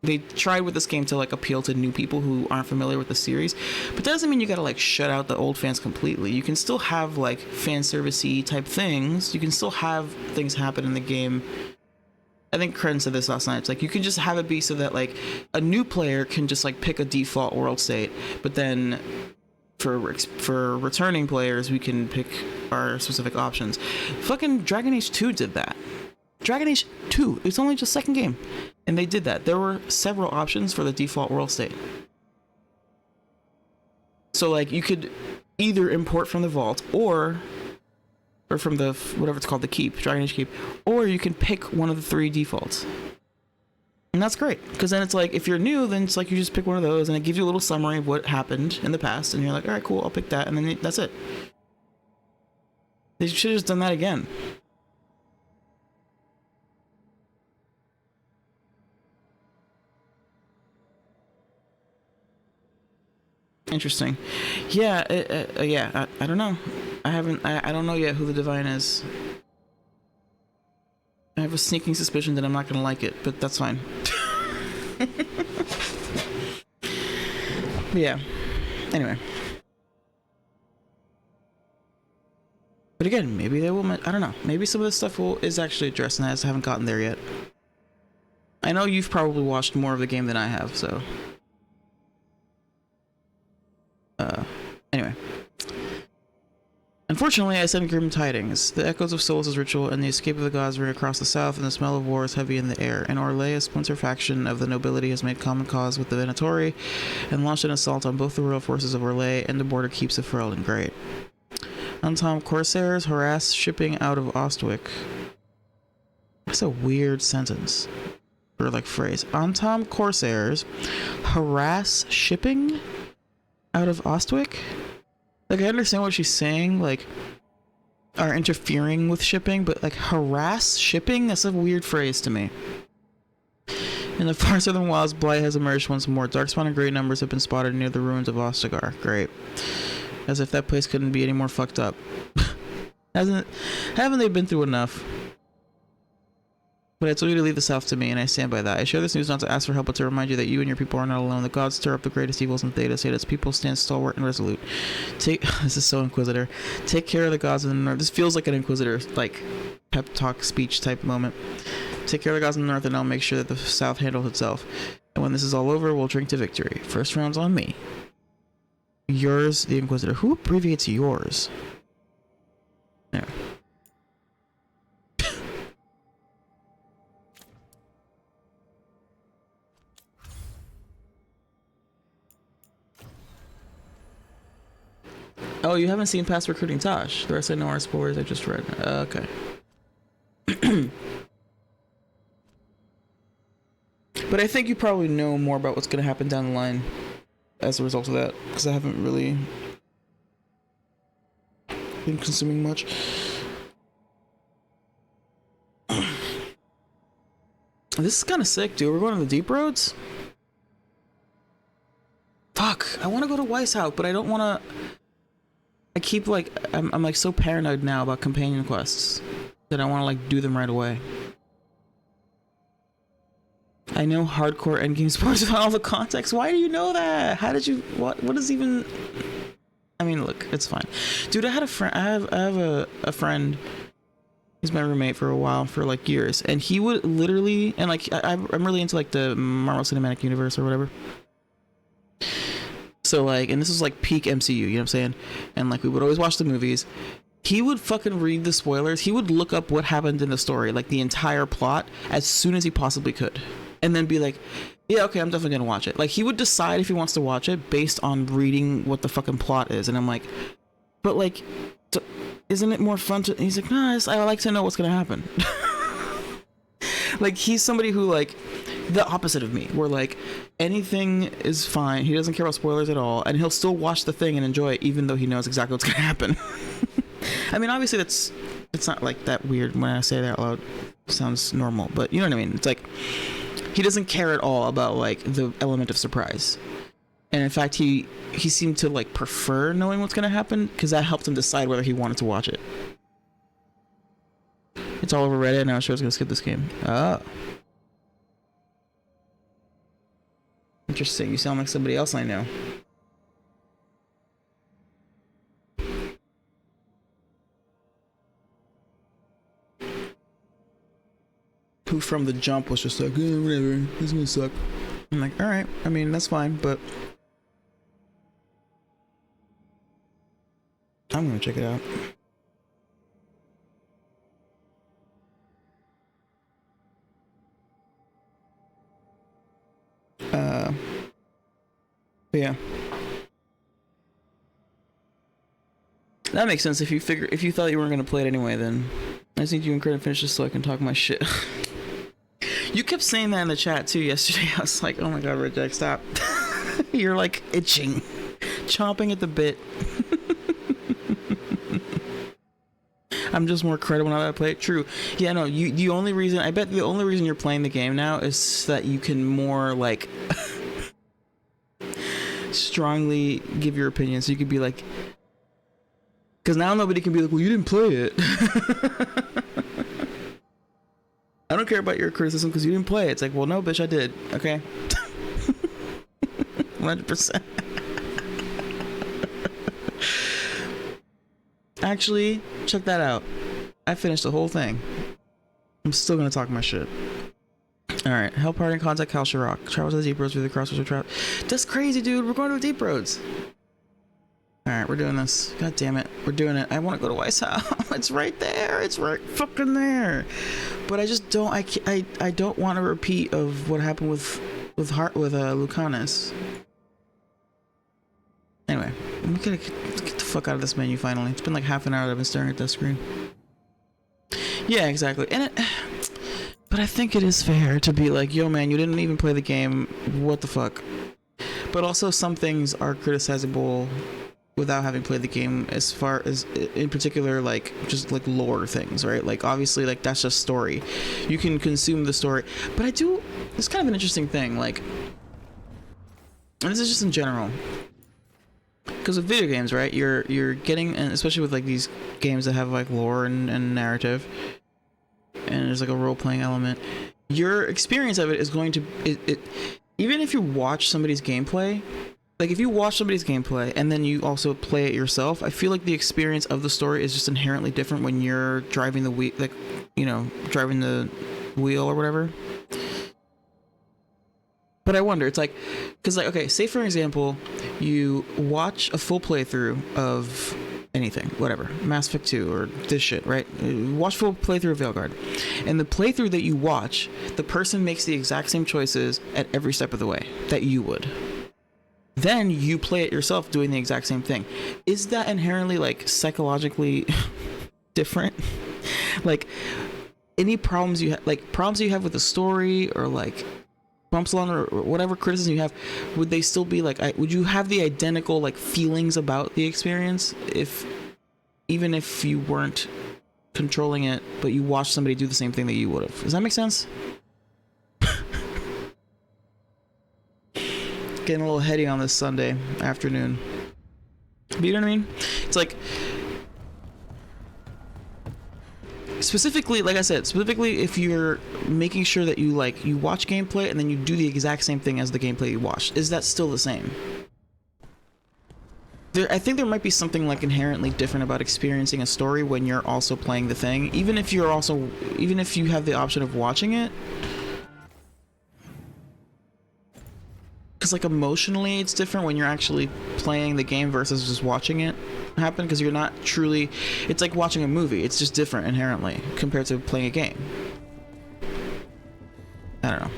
they tried with this game to, like, appeal to new people who aren't familiar with the series. But that doesn't mean you gotta, like, shut out the old fans completely. You can still have, like, fan service-y type things. You can still have things happen in the game. I think Kren said this last night. It's like you can just have it be so that like a new player can just like pick a default world state, but then for returning players we can pick our specific options. Fucking Dragon Age 2 did that. Dragon Age 2, it's only just second game, and they did that. There were several options for the default world state. So like you could either import from the vault or from the, whatever it's called, the keep, Dragon Age keep, or you can pick one of the 3 defaults. And that's great, because then it's like, if you're new, then it's like you just pick one of those, and it gives you a little summary of what happened in the past, and you're like, alright, cool, I'll pick that, and then that's it. They should have just done that again. Interesting. Yeah, yeah, I don't know. I don't know yet who the Divine is. I have a sneaking suspicion that I'm not gonna like it, but that's fine. Yeah. Anyway. But again, maybe they will. I don't know. Maybe some of this stuff is actually addressed, and I just haven't gotten there yet. I know you've probably watched more of the game than I have, so. Anyway. Unfortunately, I send grim tidings. The echoes of Solus' ritual and the escape of the gods ring across the south, and the smell of war is heavy in the air. An Orlais, a splinter faction of the nobility, has made common cause with the Venatori and launched an assault on both the royal forces of Orlais and the border keeps of Ferelden Great. Untom Corsairs harass shipping out of Ostwick. That's a weird sentence. Or like phrase. Untom Corsairs harass shipping out of Ostwick? Like, I understand what she's saying, like, are interfering with shipping, but, like, harass shipping? That's a weird phrase to me. In the far southern wilds, blight has emerged once more. Darkspawn in great numbers have been spotted near the ruins of Ostagar. Great. As if that place couldn't be any more fucked up. Haven't they been through enough? But I told you to leave the south to me, and I stand by that. I share this news not to ask for help, but to remind you that you and your people are not alone. The gods stir up the greatest evils in Theta. Theta's people stand stalwart and resolute. This is so Inquisitor. Take care of the gods in the north. This feels like an Inquisitor, like, pep talk speech type moment. Take care of the gods in the north, and I'll make sure that the south handles itself. And when this is all over, we'll drink to victory. First round's on me. Yours, the Inquisitor. Who abbreviates yours? Yeah. Oh, you haven't seen past recruiting Tosh. The rest I know are spoilers I just read. Okay. But I think you probably know more about what's going to happen down the line as a result of that, because I haven't really been consuming much. This is kind of sick, dude. We're going to the deep roads? Fuck. I want to go to Weishaupt, but I don't want to... I keep like I'm like so paranoid now about companion quests that I want to like do them right away. I know hardcore endgame spoilers without all the context. Why do you know that? How did you? What is even? I mean, look, it's fine, dude. I had a friend. I have a friend. He's my roommate for a while, for like years, and he would literally, and like I'm really into like the Marvel Cinematic Universe or whatever. So like, and this is like peak MCU, you know what I'm saying? And like, we would always watch the movies. He would fucking read the spoilers. He would look up what happened in the story, like the entire plot, as soon as he possibly could. And then be like, yeah, okay, I'm definitely gonna watch it. Like, he would decide if he wants to watch it based on reading what the fucking plot is. And I'm like, but like, isn't it more fun to... He's like, no, I like to know what's gonna happen. Like, he's somebody who like... the opposite of me, where like anything is fine, he doesn't care about spoilers at all, and he'll still watch the thing and enjoy it even though he knows exactly what's gonna happen. I mean, obviously it's not like that weird when I say that out loud. It sounds normal, but you know what I mean. It's like he doesn't care at all about like the element of surprise, and in fact he seemed to like prefer knowing what's gonna happen because that helped him decide whether he wanted to watch it. It's all over Reddit, and I was sure I was gonna skip this game. Oh. Interesting. You sound like somebody else I know. Who from the jump was just like, whatever, this is gonna suck. I'm like, alright, I mean, that's fine, but I'm gonna check it out. But yeah, that makes sense. If you thought you weren't gonna play it anyway, then I just need you and Credit finish this so I can talk my shit. You kept saying that in the chat too yesterday. I was like, oh my god, Red Jack, stop. You're like itching, chomping at the bit. I'm just more credible now that I play it. True. Yeah, no, the only reason you're playing the game now is so that you can more like strongly give your opinion, so you could be like, because now nobody can be like, well, you didn't play it. I don't care about your criticism because you didn't play it. It's like, well, no, bitch, I did. Okay. 100%. I Actually, check that out. I finished the whole thing. I'm still gonna talk my shit. Alright, help party and contact Cal Shirok. Travel to the deep roads through the crossroads of trap. That's crazy, dude. We're going to the deep roads. Alright, we're doing this. God damn it. We're doing it. I want to go to Weiss House. It's right there. It's right fucking there. But I just don't, I don't want a repeat of what happened with Lucanus. Anyway, I'm gonna get the fuck out of this menu finally. It's been like half an hour that I've been staring at this screen. Yeah, exactly. But I think it is fair to be like, yo man, you didn't even play the game, what the fuck? But also some things are criticizable without having played the game, as far as, in particular, like, just like lore things, right? Like, obviously, like, that's just story. You can consume the story. But it's kind of an interesting thing, like, and this is just in general. Because with video games, right, you're getting, and especially with like these games that have like lore and narrative, and there's like a role-playing element, your experience of it is going to even if you watch somebody's gameplay, like if you watch somebody's gameplay and then you also play it yourself, I feel like the experience of the story is just inherently different when you're driving the wheel, like, you know, driving the wheel or whatever. But I wonder, it's like, because like, okay, say for example, you watch a full playthrough of anything, whatever, Mass Effect 2 or this shit, right? You watch full playthrough of Veilguard, and the playthrough that you watch, the person makes the exact same choices at every step of the way that you would. Then you play it yourself doing the exact same thing. Is that inherently like psychologically different? Like any problems you have, like problems you have with the story or like bumps along or whatever criticism you have, would they still be like, would you have the identical like feelings about the experience even if you weren't controlling it, but you watched somebody do the same thing that you would have? Does that make sense? Getting a little heady on this Sunday afternoon. But you know what I mean? It's like, specifically, like I said, specifically if you're making sure that you watch gameplay and then you do the exact same thing as the gameplay you watched, is that still the same? I think there might be something like inherently different about experiencing a story when you're also playing the thing, even if you have the option of watching it. Because like emotionally it's different when you're actually playing the game versus just watching it happen, because you're not truly, it's like watching a movie, it's just different inherently compared to playing a game. I don't know.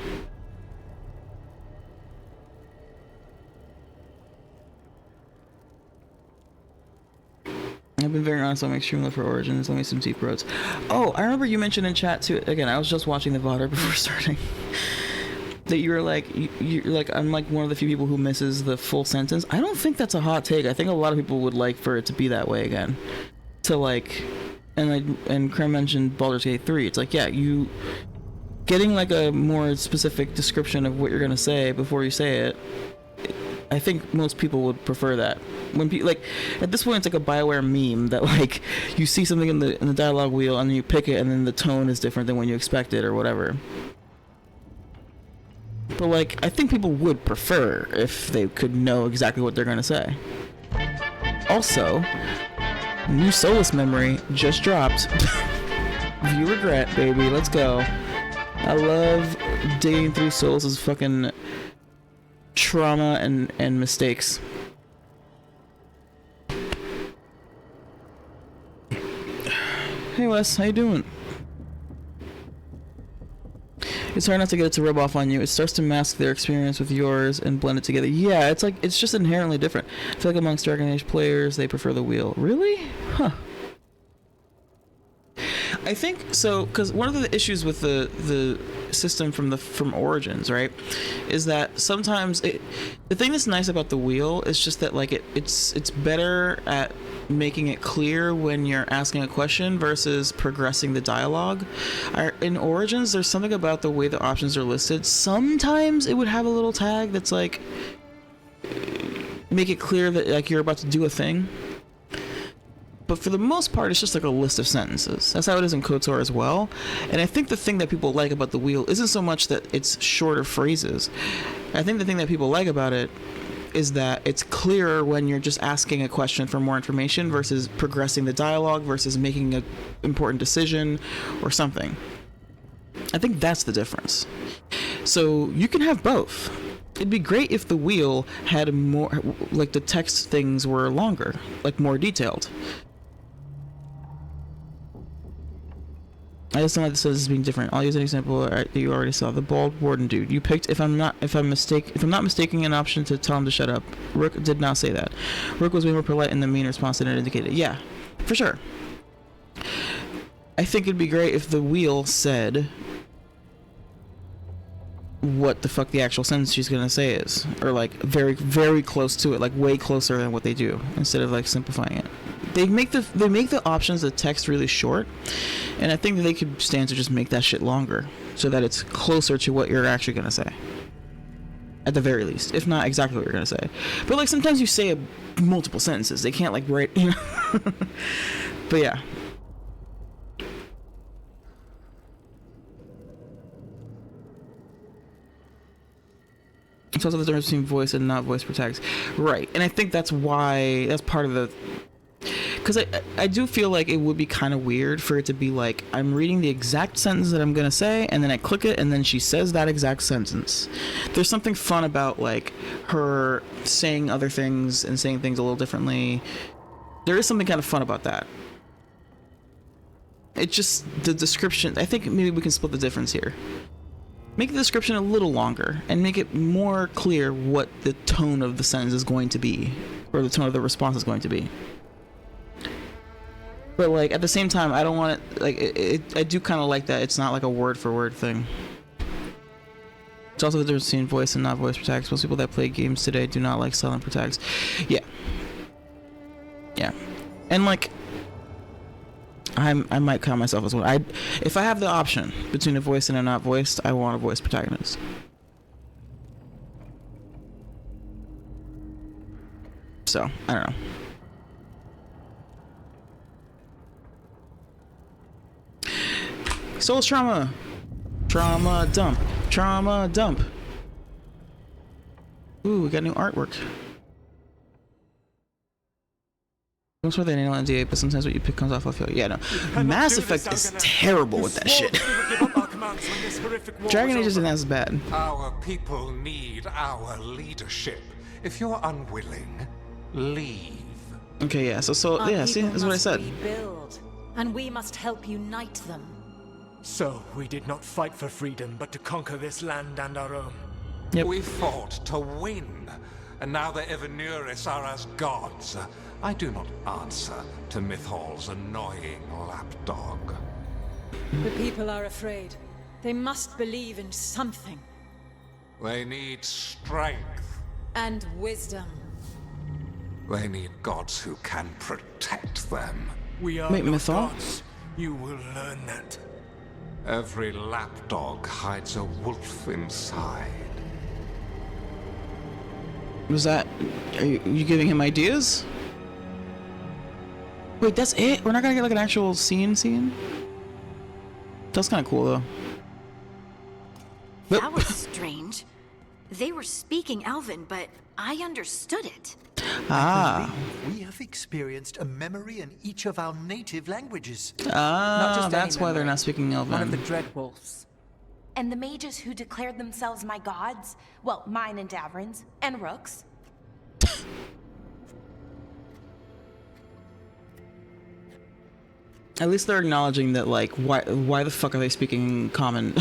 I've been very honest on my extreme love for Origins, let me some deep roads. Oh, I remember you mentioned in chat too, again, I was just watching the VOD before starting, that you're like, I'm like one of the few people who misses the full sentence. I don't think that's a hot take. I think a lot of people would like for it to be that way again. To like, and Krem mentioned Baldur's Gate 3. It's like, yeah, you getting like a more specific description of what you're gonna say before you say it. I think most people would prefer that. When people, like, at this point it's like a BioWare meme that like you see something in the dialogue wheel and then you pick it and then the tone is different than when you expect it or whatever. But like, I think people would prefer if they could know exactly what they're gonna say. Also, new Solus memory just dropped. View regret, baby. Let's go. I love digging through Solus's fucking trauma and mistakes. Hey Wes, how you doing? It's hard not to get it to rub off on you. It starts to mask their experience with yours and blend it together. Yeah, it's like, it's just inherently different. I feel like amongst Dragon Age players, they prefer the wheel. Really? Huh. I think so, because one of the issues with the system from Origins, right, is that sometimes the thing that's nice about the wheel is just that like it's better at making it clear when you're asking a question versus progressing the dialogue. In Origins, there's something about the way the options are listed. Sometimes it would have a little tag that's like make it clear that like you're about to do a thing. But for the most part, it's just like a list of sentences. That's how it is in KOTOR as well. And I think the thing that people like about the wheel isn't so much that it's shorter phrases. I think the thing that people like about it is that it's clearer when you're just asking a question for more information versus progressing the dialogue versus making an important decision or something. I think that's the difference. So you can have both. It'd be great if the wheel had more, like the text things were longer, like more detailed. I just don't like the sentences being different. I'll use an example that you already saw. The bald warden dude. You picked, if I'm not mistaking an option to tell him to shut up. Rook did not say that. Rook was way more polite in the mean response than it indicated. Yeah, for sure. I think it'd be great if the wheel said what the fuck the actual sentence she's gonna say is, or like very, very close to it, like way closer than what they do, instead of like simplifying it. They make the options of text really short, and I think that they could stand to just make that shit longer so that it's closer to what you're actually gonna say, at the very least, if not exactly what you're gonna say. But like sometimes you say multiple sentences, they can't like write, you know. But yeah. It's also the difference between voice and not voice protects. Right, and I think that's why, that's part of the, because I do feel like it would be kind of weird for it to be like, I'm reading the exact sentence that I'm going to say, and then I click it, and then she says that exact sentence. There's something fun about like her saying other things and saying things a little differently. There is something kind of fun about that. It just, the description, I think maybe we can split the difference here. Make the description a little longer and make it more clear what the tone of the sentence is going to be, or the tone of the response is going to be. But like at the same time, I don't want it, like I do kind of like that it's not like a word for word thing. It's also the difference between voice and not voice protects. Most people that play games today do not like silent protects. Yeah. And like I might count myself as one. If I have the option between a voiced and a not voiced, I want a voiced protagonist. So, I don't know. Souls trauma. Trauma dump. Trauma dump. Ooh, we got new artwork. Most of the nail NDA, but sometimes what you pick comes off of you. Yeah, no. Mass Effect is terrible with that shit. Dragon Age isn't as bad. Our people need our leadership. If you're unwilling, leave. Okay, yeah. So yeah. See, that's what I said. Rebuild, and we must help unite them. So we did not fight for freedom, but to conquer this land and our own. Yep. We fought to win, and now the Evanuris are as gods. I do not answer to Mythal's annoying lapdog. The people are afraid. They must believe in something. They need strength. And wisdom. They need gods who can protect them. We are Wait, not Mythal? gods. You will learn that. Every lapdog hides a wolf inside. Was that... Are you giving him ideas? Wait, that's it? We're not gonna get like an actual scene? That's kind of cool though. That was strange. They were speaking Elven, but I understood it. Ah. We have experienced a memory in each of our native languages. Ah, that's why they're not speaking Elven. One of the Dreadwolves. And the mages who declared themselves my gods, well, mine and Davrin's, and Rook's. At least they're acknowledging that, like, why the fuck are they speaking common?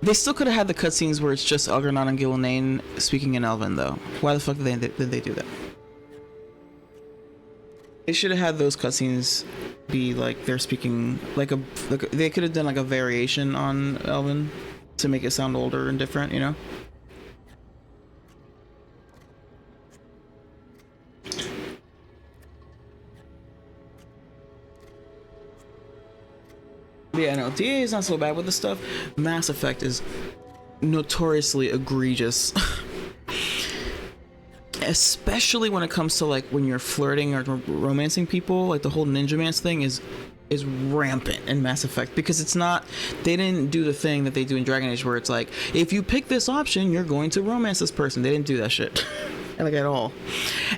They still could have had the cutscenes where it's just Elgar'nan and Gillenane speaking in Elven, though. Why the fuck did they do that? They should have had those cutscenes be like they're speaking like they could have done like a variation on Elven to make it sound older and different, you know? Yeah, no, DA is not so bad with this stuff. Mass Effect is notoriously egregious. Especially when it comes to like when you're flirting or romancing people, like the whole ninja mance thing is is rampant in Mass Effect because it's not, they didn't do the thing that they do in Dragon Age where it's like, if you pick this option, you're going to romance this person. They didn't do that shit. Like at all.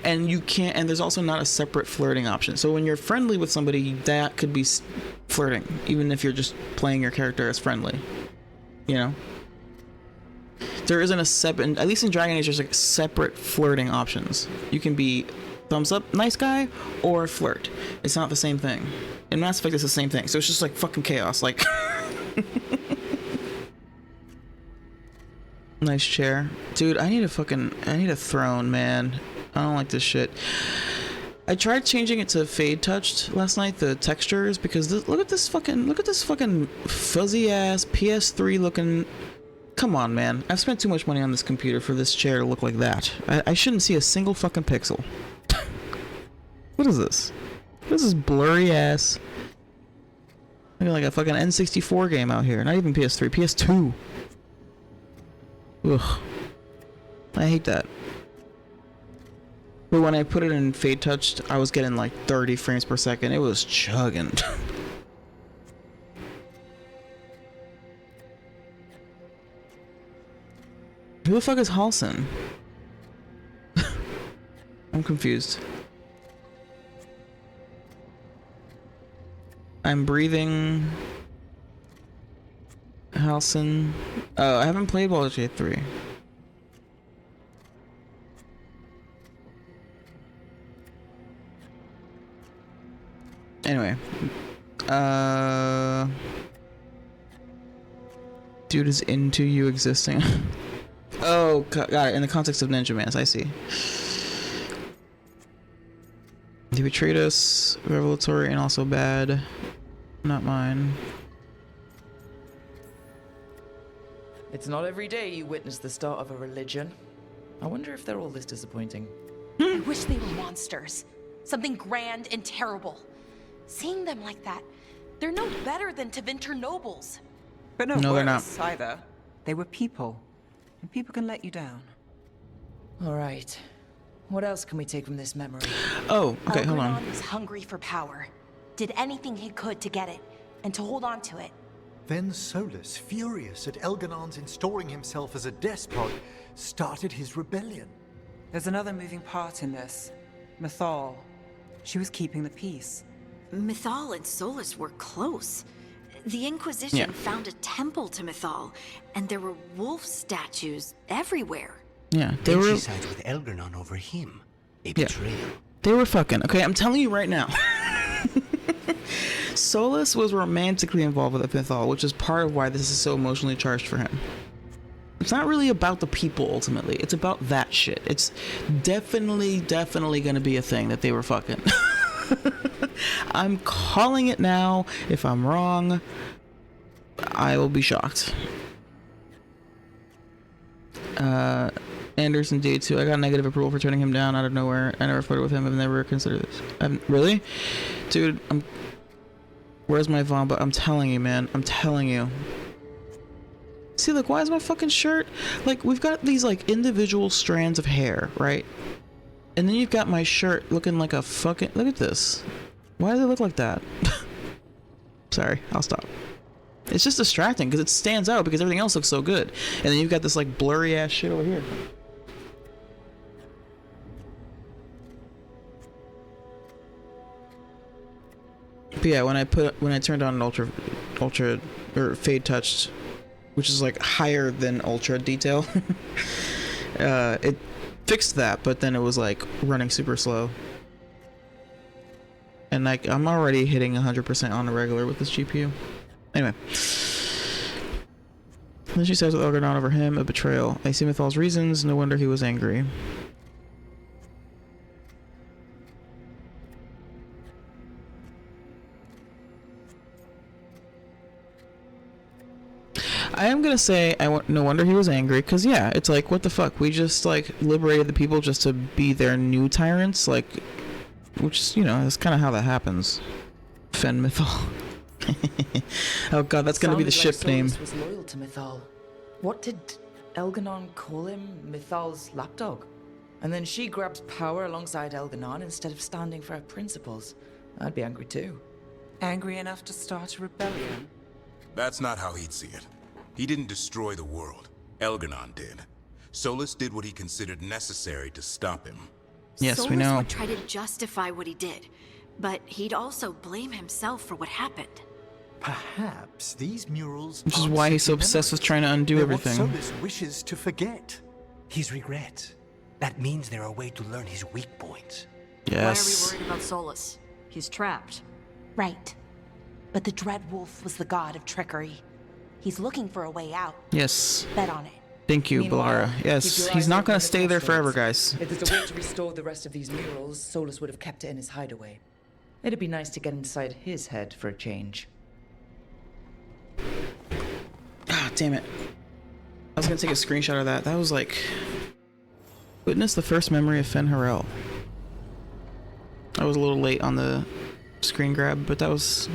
And you can't, and there's also not a separate flirting option. So when you're friendly with somebody, that could be flirting, even if you're just playing your character as friendly. You know? There isn't a separate, at least in Dragon Age, there's like separate flirting options. You can be thumbs up, nice guy, or flirt. It's not the same thing. In Mass Effect, it's the same thing. So it's just like fucking chaos. Like, nice chair. Dude, I need a throne, man. I don't like this shit. I tried changing it to fade touched last night, the textures, because look at this fucking fuzzy ass PS3 looking. Come on, man. I've spent too much money on this computer for this chair to look like that. I shouldn't see a single fucking pixel. What is this? This is blurry ass. Looking like a fucking N64 game out here. Not even PS3, PS2. Ugh. I hate that. But when I put it in fade touched, I was getting like 30 frames per second. It was chugging. Who the fuck is Halson? I'm confused. I'm breathing. Halson. Oh, I haven't played Baldur's Gate 3. Anyway. Dude is into you existing. Oh, got it. In the context of Ninja Mans, I see. He betrayed us, revelatory and also bad. Not mine. It's not every day you witness the start of a religion. I wonder if they're all this disappointing. I wish they were monsters. Something grand and terrible. Seeing them like that, they're no better than Tevinter nobles. But no, they're not either. They were people. And people can let you down. All right. What else can we take from this memory? Oh, okay, hold on. Algernon was hungry for power. Did anything he could to get it, and to hold on to it. Then Solus, furious at Elganon's installing himself as a despot, started his rebellion. There's another moving part in this. Mythal. She was keeping the peace. Mythal and Solus were close. The Inquisition found a temple to Mythal, and there were wolf statues everywhere. Yeah, they were. She sides with Elganon over him. A betrayal. They were fucking. Okay, I'm telling you right now. Solus was romantically involved with Mythal, which is part of why this is so emotionally charged for him. It's not really about the people ultimately. It's about that shit. It's definitely gonna be a thing that they were fucking. I'm calling it now. If I'm wrong, I will be shocked. Anderson D2. I got negative approval for turning him down out of nowhere. I never flirted with him. I've never considered this. Really? Dude, where's my Vomba? I'm telling you, man. I'm telling you. See, look, why is my fucking shirt? Like, we've got these, like, individual strands of hair, right? And then you've got my shirt looking like a fucking... Look at this. Why does it look like that? Sorry, I'll stop. It's just distracting because it stands out because everything else looks so good. And then you've got this, like, blurry ass shit over here. But yeah, when I turned on ultra or fade touched, which is like higher than ultra detail, it fixed that, but then it was like running super slow. And like I'm already hitting 100% on the regular with this GPU. Anyway. Then she says with Elganon over him, a betrayal. I see Mythal's reasons, no wonder he was angry. I am gonna say no wonder he was angry, because yeah, it's like, what the fuck, we just like liberated the people just to be their new tyrants, like, which is, you know, that's kind of how that happens. Fen Mythal. Oh god, that's gonna be the ship name. Was loyal to Mythal. What did Elganon call him? Mythal's lapdog. And then she grabs power alongside Elganon instead of standing for her principles. I'd be angry too. Angry enough to start a rebellion? That's not how he'd see it. He didn't destroy the world. Elganon did. Solus did what he considered necessary to stop him. Yes, Solus we know. would try to justify what he did, but he'd also blame himself for what happened. Perhaps these murals. Which is why he's so obsessed with trying to undo They're everything. What Solus wishes to forget. His regrets. That means there are a way to learn his weak points. Yes. Why are we worried about Solus? He's trapped. Right. But the Dread Wolf was the god of trickery. He's looking for a way out. Yes. Bet on it. Thank you, Meanwhile, Balara. keep Yes, your he's eyes not open gonna at stay there forever, crossroads. guys. If there's a way to restore the rest of these murals, Solus would have kept it in his hideaway. It'd be nice to get inside his head for a change. Ah, damn it. I was gonna take a screenshot of that. That was like... Witness the first memory of Fen Harel. I was a little late on the screen grab, but that was...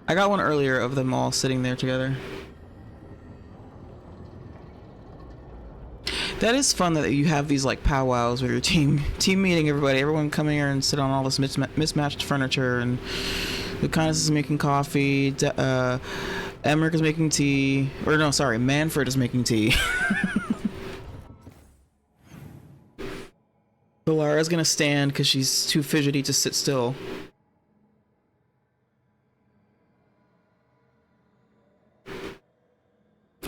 I got one earlier of them all sitting there together. That is fun that you have these like powwows with your team meeting everyone come here and sit on all this mismatched furniture, and Lucanus is making coffee, Emmerich is making tea, or no, sorry, Manfred is making tea. Balara's gonna stand because she's too fidgety to sit still.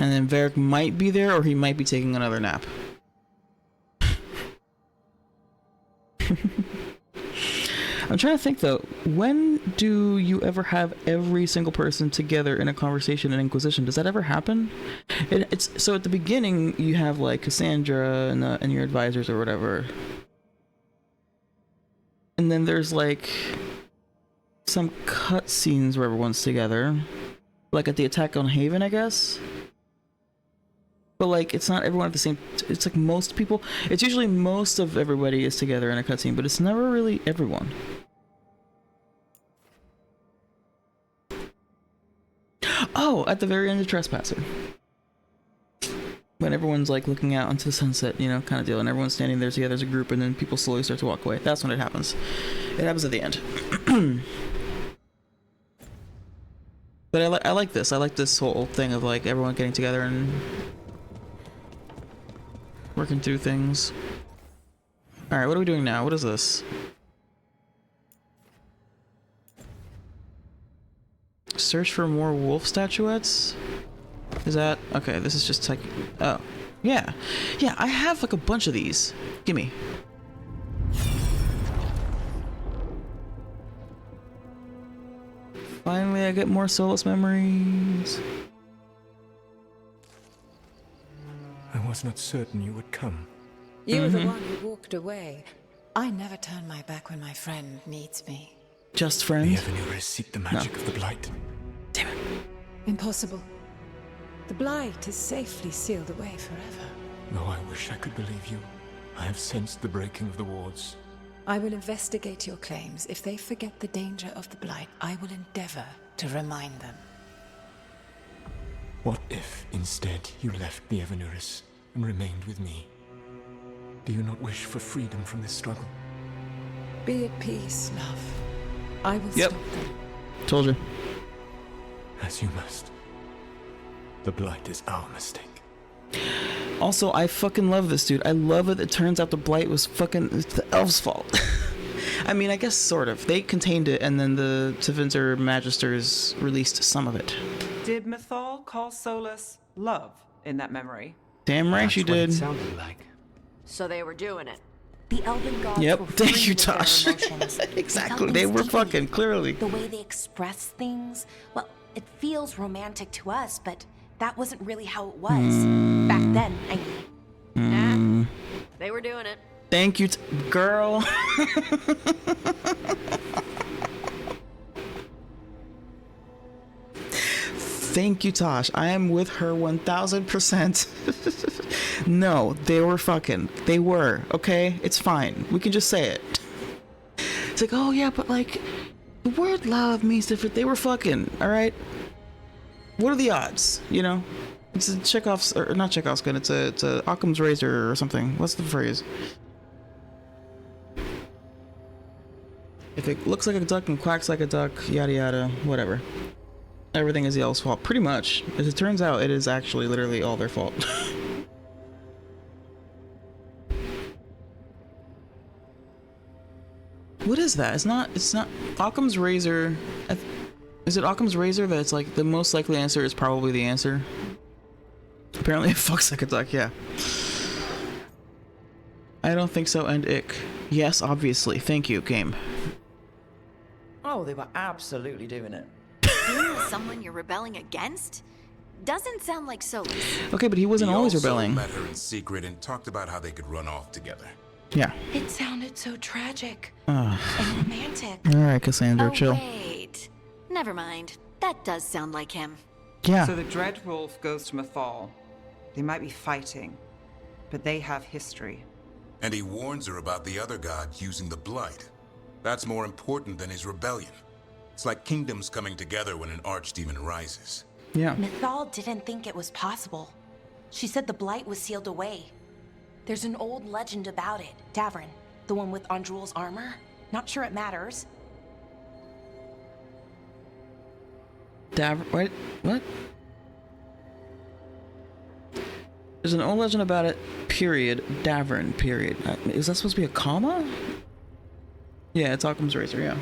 And then Varric might be there, or he might be taking another nap. I'm trying to think though, when do you ever have every single person together in a conversation in Inquisition? Does that ever happen? It's so at the beginning you have like Cassandra and your advisors or whatever. And then there's like some cutscenes where everyone's together. Like at the attack on Haven, I guess. But like, it's not everyone at the same... It's like most people... It's usually most of everybody is together in a cutscene, but it's never really everyone. Oh, at the very end of Trespasser. When everyone's like looking out onto the sunset, you know, kind of deal, and everyone's standing there together as a group, and then people slowly start to walk away. That's when it happens. It happens at the end. But I like this. I like this whole thing of like everyone getting together and working through things. Alright, what are we doing now? What is this? Search for more wolf statuettes? Is that... Okay, this is just like... Oh. Yeah. Yeah, I have like a bunch of these. Gimme. Finally, I get more Solus memories. I was not certain you would come. You were the one who walked away. I never turn my back when my friend needs me. Just friends? The Evanures seek the magic of the Blight. Damn it. Impossible. The Blight is safely sealed away forever. Though I wish I could believe you, I have sensed the breaking of the wards. I will investigate your claims. If they forget the danger of the Blight, I will endeavor to remind them. What if, instead, you left the Evanures and remained with me? Do you not wish for freedom from this struggle? Be at peace, love. I will Yep. stop them. Told you. As you must. The Blight is our mistake. Also, I fucking love this, dude. I love it. It turns out the Blight was fucking... It's the elves' fault. I mean, I guess sort of. They contained it, and then the Tevinter Magisters released some of it. Did Mythal call Solus love in that memory? Damn right she did. It sounded like. So they were doing it. The Elven gods Yep, were thank free you, with their Tosh. emotions. Exactly, felt they were instinctively. fucking, clearly. The way they express things, well, it feels romantic to us, but that wasn't really how it was. Back then, I mean. They were doing it. Thank you, girl. Thank you, Tosh. I am with her 1000%. No, they were fucking. They were, okay? It's fine. We can just say it. It's like, oh yeah, but like, the word love means different. They were fucking, alright? What are the odds, you know? It's a Chekhov's, or not Chekhov's gun, it's a Occam's razor or something. What's the phrase? If it looks like a duck and quacks like a duck, yada yada, whatever. Everything is Yellow's fault, pretty much. As it turns out, it is actually literally all their fault. What is that? It's not Occam's razor. Is it Occam's razor that it's like the most likely answer is probably the answer? Apparently it fucks like a duck, yeah. I don't think so, and ick. Yes, obviously. Thank you, game. Oh, they were absolutely doing it. Being with someone you're rebelling against? Doesn't sound like Solus. Okay, but he wasn't always rebelling. Met her in secret and talked about how they could run off together. Yeah. It sounded so tragic and romantic. Alright, Cassandra, chill. Wait. Never mind. That does sound like him. Yeah. So the Dread Wolf goes to Mythal. They might be fighting, but they have history. And he warns her about the other god using the Blight. That's more important than his rebellion. It's like kingdoms coming together when an archdemon rises. Yeah. Mythal didn't think it was possible. She said the Blight was sealed away. There's an old legend about it. Davrin, the one with Andrul's armor. Not sure it matters. Davrin, what? There's an old legend about it, period. Davrin, period. Is that supposed to be a comma? Yeah, it's Occam's razor, yeah.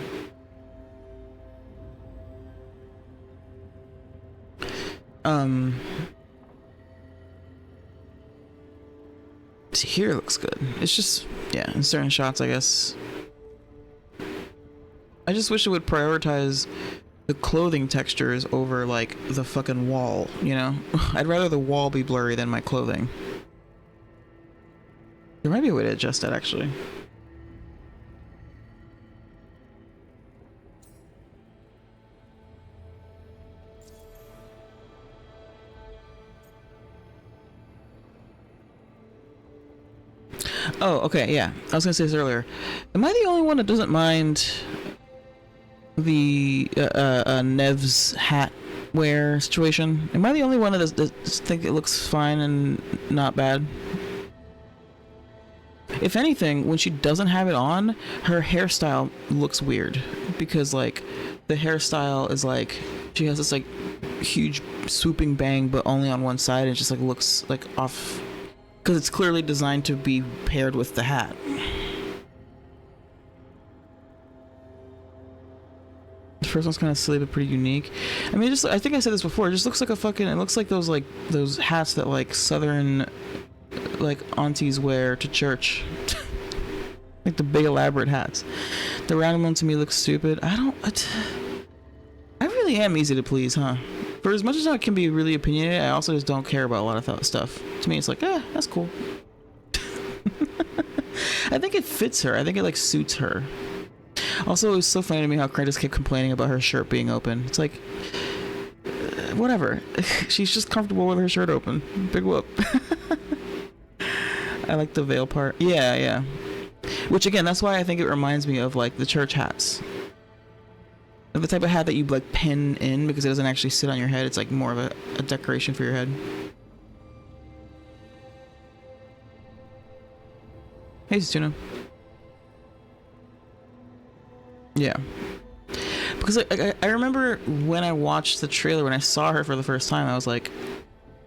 See, here it looks good. It's just, yeah, in certain shots, I guess. I just wish it would prioritize the clothing textures over, like, the fucking wall, you know? I'd rather the wall be blurry than my clothing. There might be a way to adjust that, actually. Oh, okay, yeah. I was gonna say this earlier. Am I the only one that doesn't mind the Nev's hat wear situation? Am I the only one that does think it looks fine and not bad? If anything, when she doesn't have it on, her hairstyle looks weird. Because, like, the hairstyle is like, she has this, like, huge swooping bang, but only on one side, and it just, like, looks, like, off. Because it's clearly designed to be paired with the hat. The first one's kind of silly but pretty unique. I mean, I think I said this before. It just looks like a fucking. It looks like those hats that like southern, like aunties wear to church. Like the big elaborate hats. The round one to me looks stupid. I really am easy to please, huh? For as much as I can be really opinionated, I also just don't care about a lot of stuff. To me, it's like, that's cool. I think it fits her. I think it, like, suits her. Also, it was so funny to me how Kratos kept complaining about her shirt being open. It's like, whatever. She's just comfortable with her shirt open. Big whoop. I like the veil part. Yeah. Which, again, that's why I think it reminds me of, like, the church hats. The type of hat that you like pin in because it doesn't actually sit on your head. It's like more of a decoration for your head. Hey, Tuna. Yeah. Because I remember when I watched the trailer, when I saw her for the first time, I was like,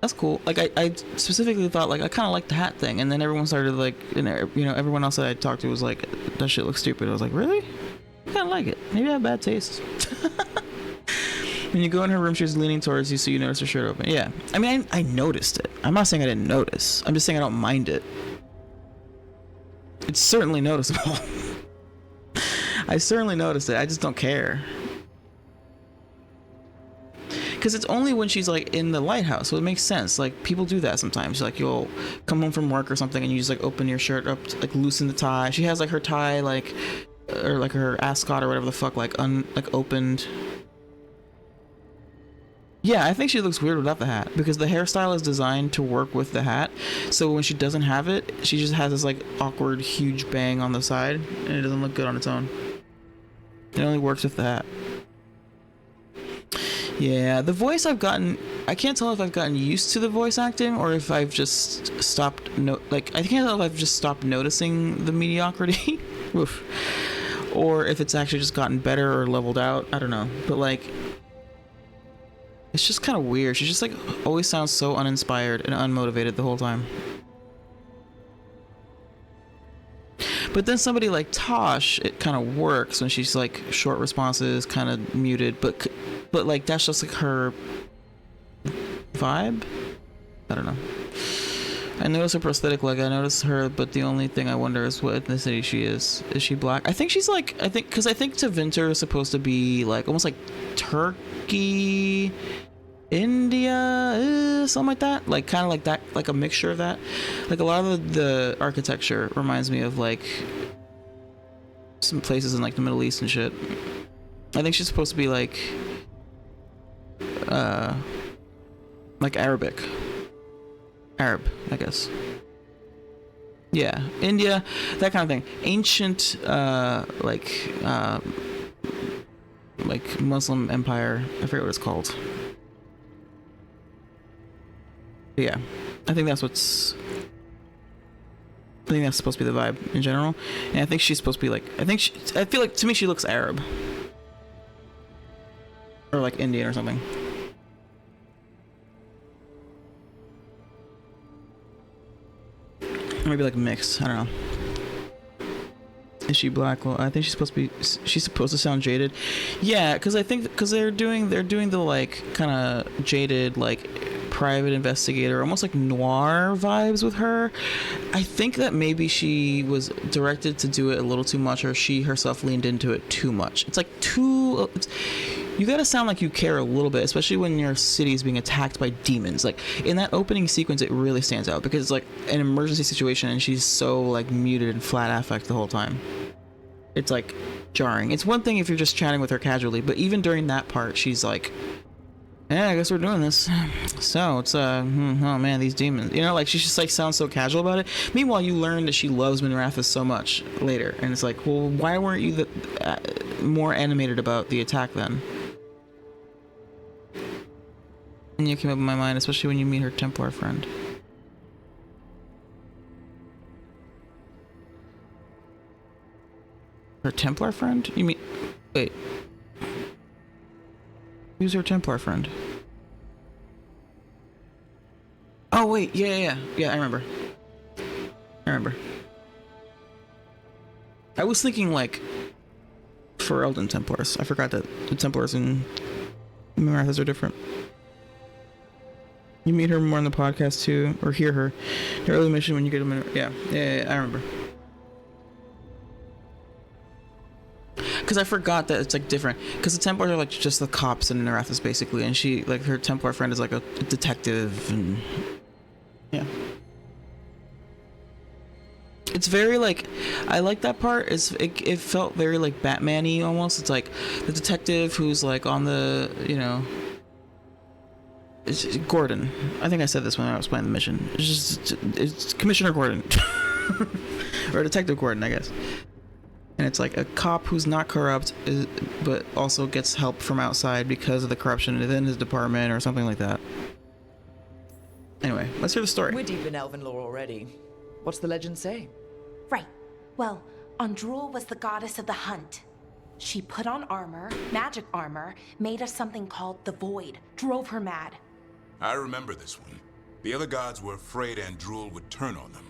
that's cool. Like, I specifically thought, like, I kind of like the hat thing. And then everyone started, like, you know, everyone else that I talked to was like, that shit looks stupid. I was like, really? I kind of like it. Maybe I have bad taste. When you go in her room, she's leaning towards you, so you notice her shirt open. Yeah. I mean, I noticed it. I'm not saying I didn't notice. I'm just saying I don't mind it. It's certainly noticeable. I certainly noticed it. I just don't care. Because it's only when she's, like, in the lighthouse, so it makes sense. Like, people do that sometimes. Like, you'll come home from work or something, and you just, like, open your shirt up, to, like, loosen the tie. She has, like, her tie, like... or like her ascot or whatever the fuck, like opened. Yeah, I think she looks weird without the hat because the hairstyle is designed to work with the hat. So when she doesn't have it, she just has this like awkward huge bang on the side and it doesn't look good on its own. It only works with the hat. Yeah, the voice I can't tell if I've gotten used to the voice acting or if I've just stopped I can't tell if I've just stopped noticing the mediocrity. Oof. or if it's actually just gotten better or leveled out. I don't know, but like, it's just kind of weird. She just like always sounds so uninspired and unmotivated the whole time. But then somebody like Tosh, it kind of works when she's like short responses, kind of muted, but like that's just like her vibe. I don't know. I notice her prosthetic leg. I notice her, but the only thing I wonder is what ethnicity she is. Is she black? I think she's like, because I think Tevinter is supposed to be like almost like Turkey, India, something like that. Like kind of like that, like a mixture of that. Like a lot of the architecture reminds me of like some places in like the Middle East and shit. I think she's supposed to be like Arabic. Arab, I guess. Yeah, India, that kind of thing. Ancient, like Muslim empire. I forget what it's called. But yeah, I think that's supposed to be the vibe in general. And I think she's supposed to be like, I feel like to me she looks Arab. Or like Indian or something. Maybe like mixed. I don't know. Is she black? Well, I think she's supposed to sound jaded. Yeah, because they're doing the like kind of jaded like private investigator, almost like noir vibes with her. I think that maybe she was directed to do it a little too much, or she herself leaned into it too much. It's like you gotta sound like you care a little bit, especially when your city is being attacked by demons. Like in that opening sequence, it really stands out because it's like an emergency situation and she's so like muted and flat affect the whole time. It's like jarring. It's one thing if you're just chatting with her casually, but even during that part, she's like, yeah, I guess we're doing this. So it's oh man, these demons. You know, like she just like sounds so casual about it. Meanwhile, you learn that she loves Minrathous so much later, and it's like, well, why weren't you more animated about the attack then? And you came up in my mind, especially when you meet her Templar friend. Her Templar friend? You mean... Wait. Who's her Templar friend? Oh, wait. Yeah, I remember. I was thinking, like, Ferelden Templars. I forgot that the Templars in Minrathous are different. You meet her more in the podcast too, or hear her. The early mission when you get a minute. Yeah, I remember. Because I forgot that it's like different. Because the Templars are like just the cops in Minrathous basically, and she, like her Templar friend is like a detective, and yeah. It's very like, I like that part. It felt very like Batman-y almost. It's like the detective who's like on the, you know. It's Gordon. I think I said this when I was playing the mission. It's Commissioner Gordon. Or Detective Gordon, I guess. And it's like a cop who's not corrupt, but also gets help from outside because of the corruption within his department or something like that. Anyway, let's hear the story. We're deep in elven lore already. What's the legend say? Right. Well, Andrul was the goddess of the hunt. She put on armor, magic armor, made us something called the Void, drove her mad. I remember this one. The other gods were afraid Andrul would turn on them.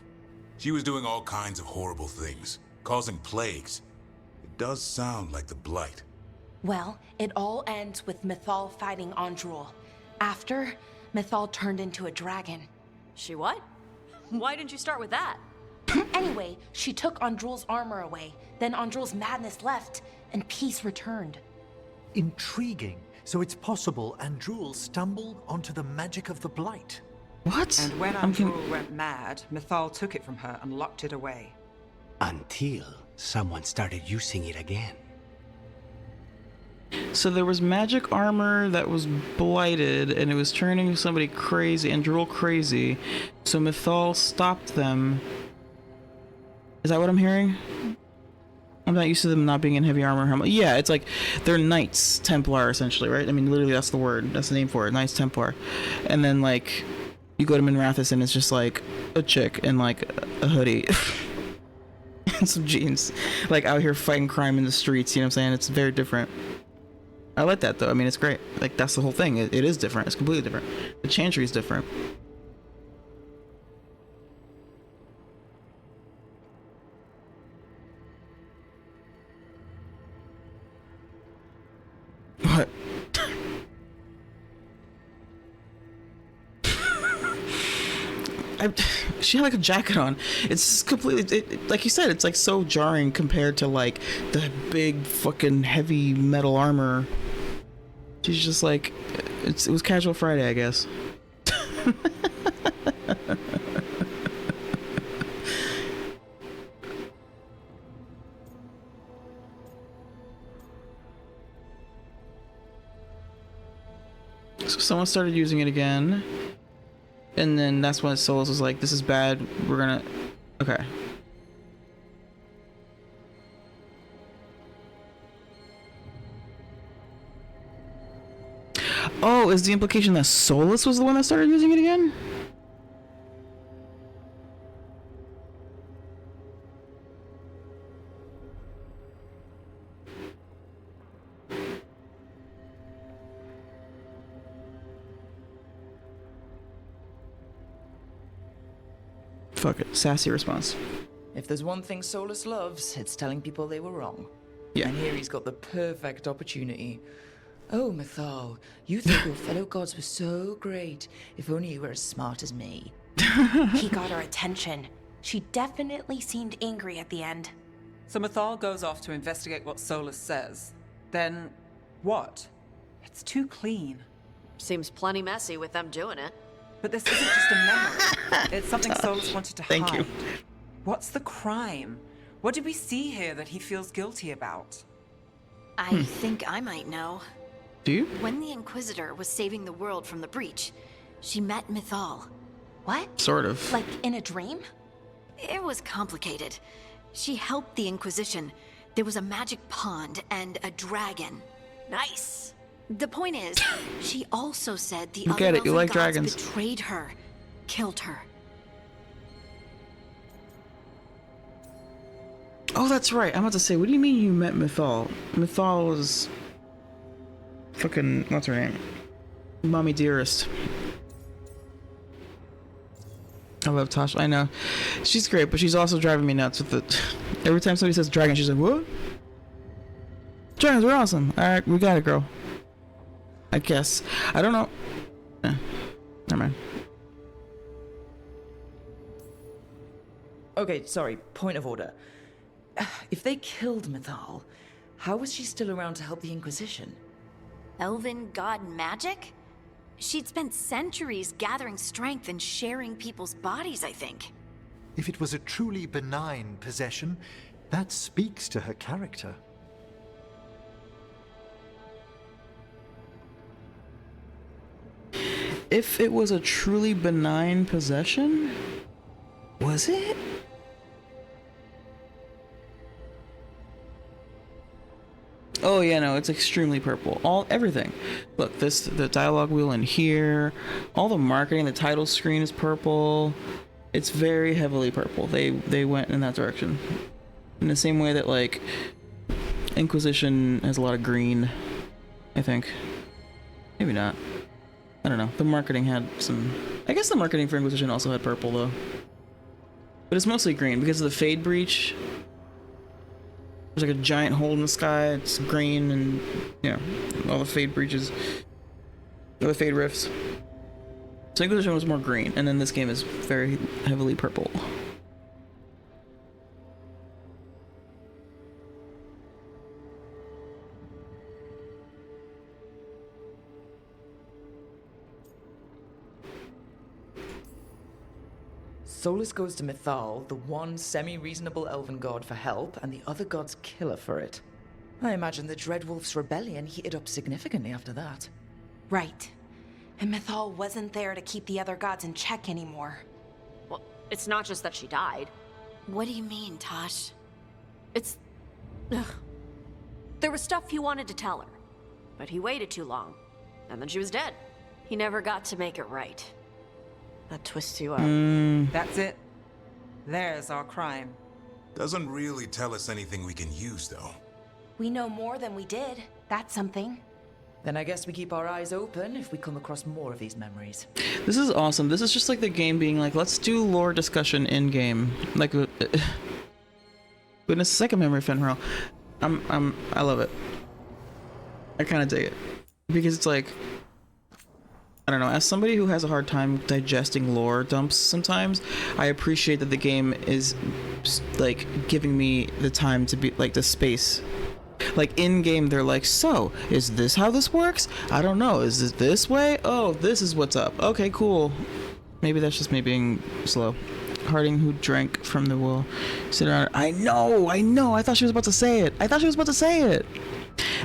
She was doing all kinds of horrible things, causing plagues. It does sound like the Blight. Well, it all ends with Mythal fighting Andrul. After, Mythal turned into a dragon. She what? Why didn't you start with that? Anyway, she took Andrul's armor away, then Andrul's madness left, and peace returned. Intriguing. So it's possible Andrul stumbled onto the magic of the Blight. What? And when Andrul went mad, Mythal took it from her and locked it away. Until someone started using it again. So there was magic armor that was blighted, and it was turning somebody crazy, Andrul crazy. So Mythal stopped them. Is that what I'm hearing? I'm not used to them not being in heavy armor. Yeah, it's like they're Knights Templar essentially, right? I mean, literally that's the word. That's the name for it, Knights Templar. And then like you go to Minrathous and it's just like a chick in like a hoodie. and some jeans, like out here fighting crime in the streets. You know what I'm saying? It's very different. I like that though. I mean, it's great. Like that's the whole thing. It is different. It's completely different. The Chantry is different. What? She had like a jacket on. It's just completely, like you said, it's like so jarring compared to like the big fucking heavy metal armor. She's just like, it was casual Friday, I guess. So someone started using it again. And then that's when Solus was like, this is bad, we're gonna... Okay. Oh, is the implication that Solus was the one that started using it again? Fuck it. Sassy response. If there's one thing Solus loves, it's telling people they were wrong. Yeah. And here he's got the perfect opportunity. Oh, Mythal, you thought your fellow gods were so great. If only you were as smart as me. He got her attention. She definitely seemed angry at the end. So Mythal goes off to investigate what Solus says. Then, what? It's too clean. Seems plenty messy with them doing it. But this isn't just a memory. It's something Solus wanted to hide. Thank you. What's the crime? What did we see here that he feels guilty about? I think I might know. Do you? When the Inquisitor was saving the world from the breach, she met Mythal. What? Sort of. Like in a dream? It was complicated. She helped the Inquisition. There was a magic pond and a dragon. Nice. The point is, she also said the You other get it, you elven like gods dragons. betrayed her, killed her. Oh, that's right. I'm about to say, what do you mean you met Mythal? Mythal was... fucking... what's her name? Mommy Dearest. I love Tasha. I know. She's great, but she's also driving me nuts with the... Every time somebody says dragon, she's like, what? Dragons are awesome. Alright, we got it, girl. I guess. I don't know. Never mind. Okay, sorry, point of order. If they killed Mythal, how was she still around to help the Inquisition? Elven god magic? She'd spent centuries gathering strength and sharing people's bodies, I think. If it was a truly benign possession, that speaks to her character. If it was a truly benign possession? Was it? Oh yeah, no, it's extremely purple. Everything. Look, the dialogue wheel in here, all the marketing, the title screen is purple. It's very heavily purple. They went in that direction. In the same way that like Inquisition has a lot of green, I think. Maybe not. I don't know. The marketing had some... I guess the marketing for Inquisition also had purple, though. But it's mostly green because of the Fade Breach. There's like a giant hole in the sky. It's green and, you know, all the Fade Breaches. Or the Fade Rifts. So Inquisition was more green, and then this game is very heavily purple. Solus goes to Mythal, the one semi-reasonable elven god, for help, and the other gods kill her for it. I imagine the Dreadwolf's rebellion heated up significantly after that. Right. And Mythal wasn't there to keep the other gods in check anymore. Well, it's not just that she died. What do you mean, Tosh? It's... Ugh. There was stuff he wanted to tell her, but he waited too long, and then she was dead. He never got to make it right. That twists you up. That's it. There's our crime. Doesn't really tell us anything we can use, though. We know more than we did. That's something. Then I guess we keep our eyes open if we come across more of these memories. This is awesome. This is just like the game being like, let's do lore discussion in game. Like, but it's a second memory Fenrir. I love it. I kind of dig it because it's like, I don't know. As somebody who has a hard time digesting lore dumps sometimes, I appreciate that the game is like giving me the time to be like the space. Like in game, they're like, so is this how this works? I don't know. Is this this way? Oh, this is what's up. Okay, cool. Maybe that's just me being slow. Harding, who drank from the well, sit around. I know. I thought she was about to say it.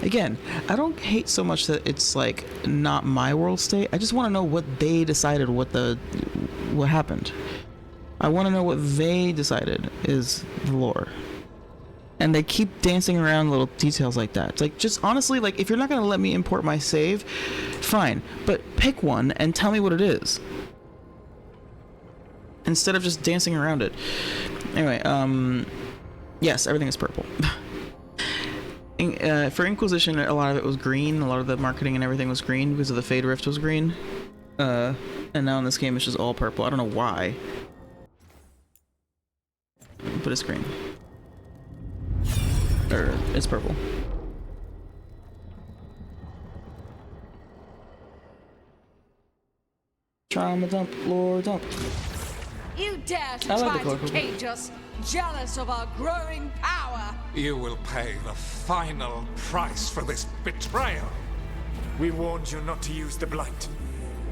Again, I don't hate so much that it's like not my world state. I just want to know what they decided, what happened. I want to know what they decided is the lore. And they keep dancing around little details like that. It's like, just honestly, like, if you're not going to let me import my save, fine. But pick one and tell me what it is. Instead of just dancing around it. Anyway, yes, everything is purple. For Inquisition, a lot of it was green. A lot of the marketing and everything was green because of the Fade Rift was green. And now in this game, it's just all purple. I don't know why. But it's green. Or it's purple. Trauma dump, lore dump. You dare to I like try the to colorful. cage us, jealous of our growing power. You will pay the final price for this betrayal. We warned you not to use the Blight.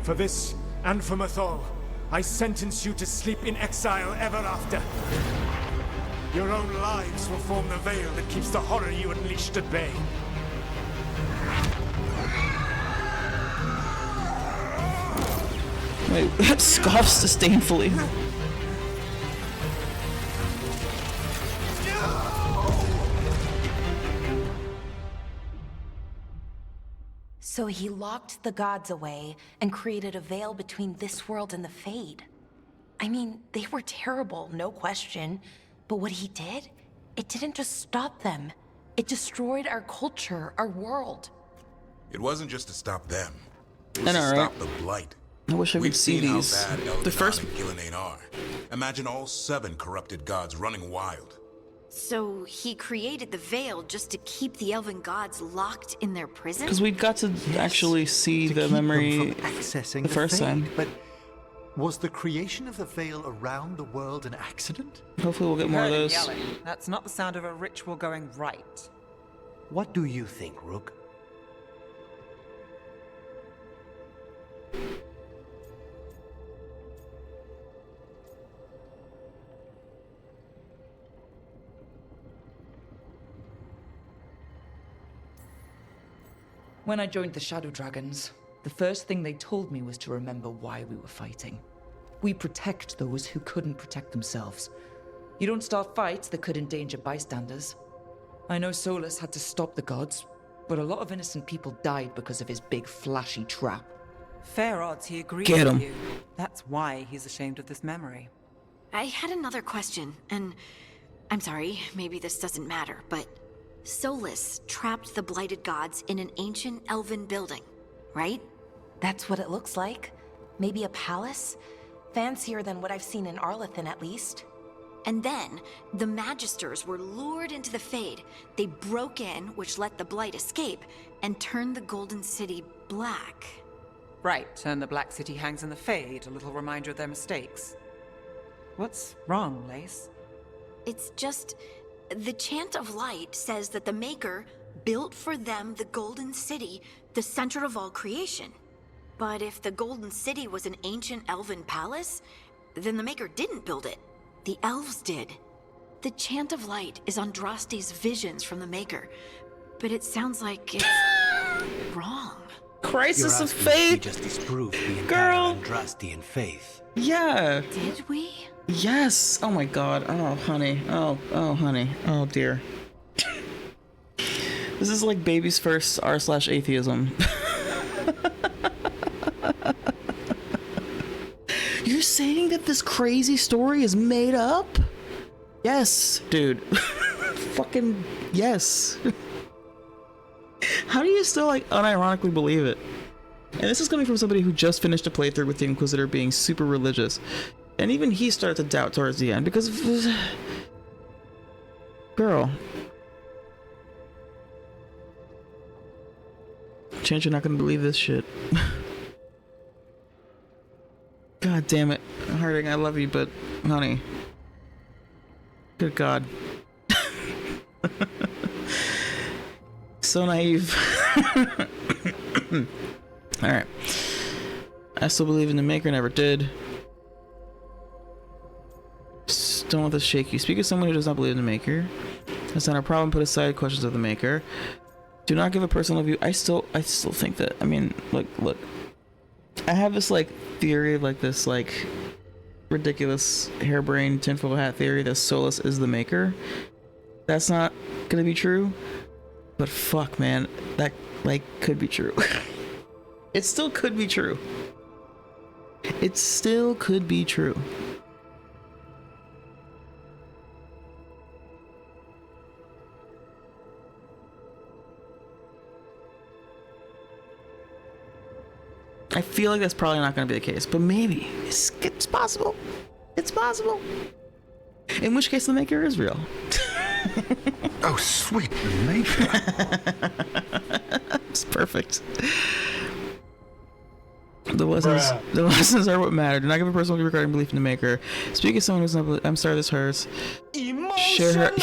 For this, and for Mythal, I sentence you to sleep in exile ever after. Your own lives will form the veil that keeps the horror you unleashed at bay. Wait, scoffs disdainfully. So he locked the gods away and created a veil between this world and the Fade. I mean, they were terrible, no question. But what he did, it didn't just stop them. It destroyed our culture, our world. It wasn't just to stop them. It I was know, to right? stop the Blight. I wish I We've could see seen these. how bad The Elgadon first. and Gillenane are. Imagine all 7 corrupted gods running wild. So he created the veil just to keep the elven gods locked in their prison? Because we got to actually see the memory accessing the first Fade. time. But was the creation of the veil around the world an accident? Hopefully we'll get You more of heard him those. yelling. That's not the sound of a ritual going right. What do you think, Rook? When I joined the Shadow Dragons, the first thing they told me was to remember why we were fighting. We protect those who couldn't protect themselves. You don't start fights that could endanger bystanders. I know Solus had to stop the gods, but a lot of innocent people died because of his big flashy trap. Fair odds he agrees Get with him. you. That's why he's ashamed of this memory. I had another question, and I'm sorry, maybe this doesn't matter, but Solus trapped the blighted gods in an ancient elven building, right? That's what it looks like. Maybe a palace? Fancier than what I've seen in Arlethan, at least. And then, the Magisters were lured into the Fade. They broke in, which let the Blight escape, and turned the Golden City black. Right, and the Black City hangs in the Fade, a little reminder of their mistakes. What's wrong, Lace? It's just... the Chant of Light says that the Maker built for them the Golden City, the center of all creation. But if the Golden City was an ancient elven palace, then the Maker didn't build it. The elves did. The Chant of Light is Andraste's visions from the Maker, but it sounds like it's wrong. Crisis You're of asking if we faith. just disproved the entire Girl. Andrastian faith. Yeah. Did we? Yes. Oh my god. Oh honey. Oh honey. Oh dear. This is like baby's first r/atheism. You're saying that this crazy story is made up? Yes, dude. Fucking yes. How do you still like unironically believe it? And this is coming from somebody who just finished a playthrough with the Inquisitor being super religious. And even he started to doubt towards the end because of... Girl. Chance, you're not gonna believe this shit. God damn it. Harding, I love you, but honey. Good God. So naive. Alright. I still believe in the Maker, never did. Just don't let this shake you. Speak as someone who does not believe in the Maker. That's not a problem. Put aside questions of the Maker. Do not give a personal view. I still think that, I mean, look. I have this like theory, like this like ridiculous harebrained tinfoil hat theory that Solus is the Maker. That's not gonna be true, but fuck, man, that like could be true. It still could be true. It still could be true. I feel like that's probably not going to be the case, but maybe. It's possible. It's possible. In which case, the Maker is real. Oh, sweet Maker. It's perfect. The lessons are what matter. Do not give a personal view regarding belief in the Maker. Speak as someone who's not. I'm sorry, this hurts. Share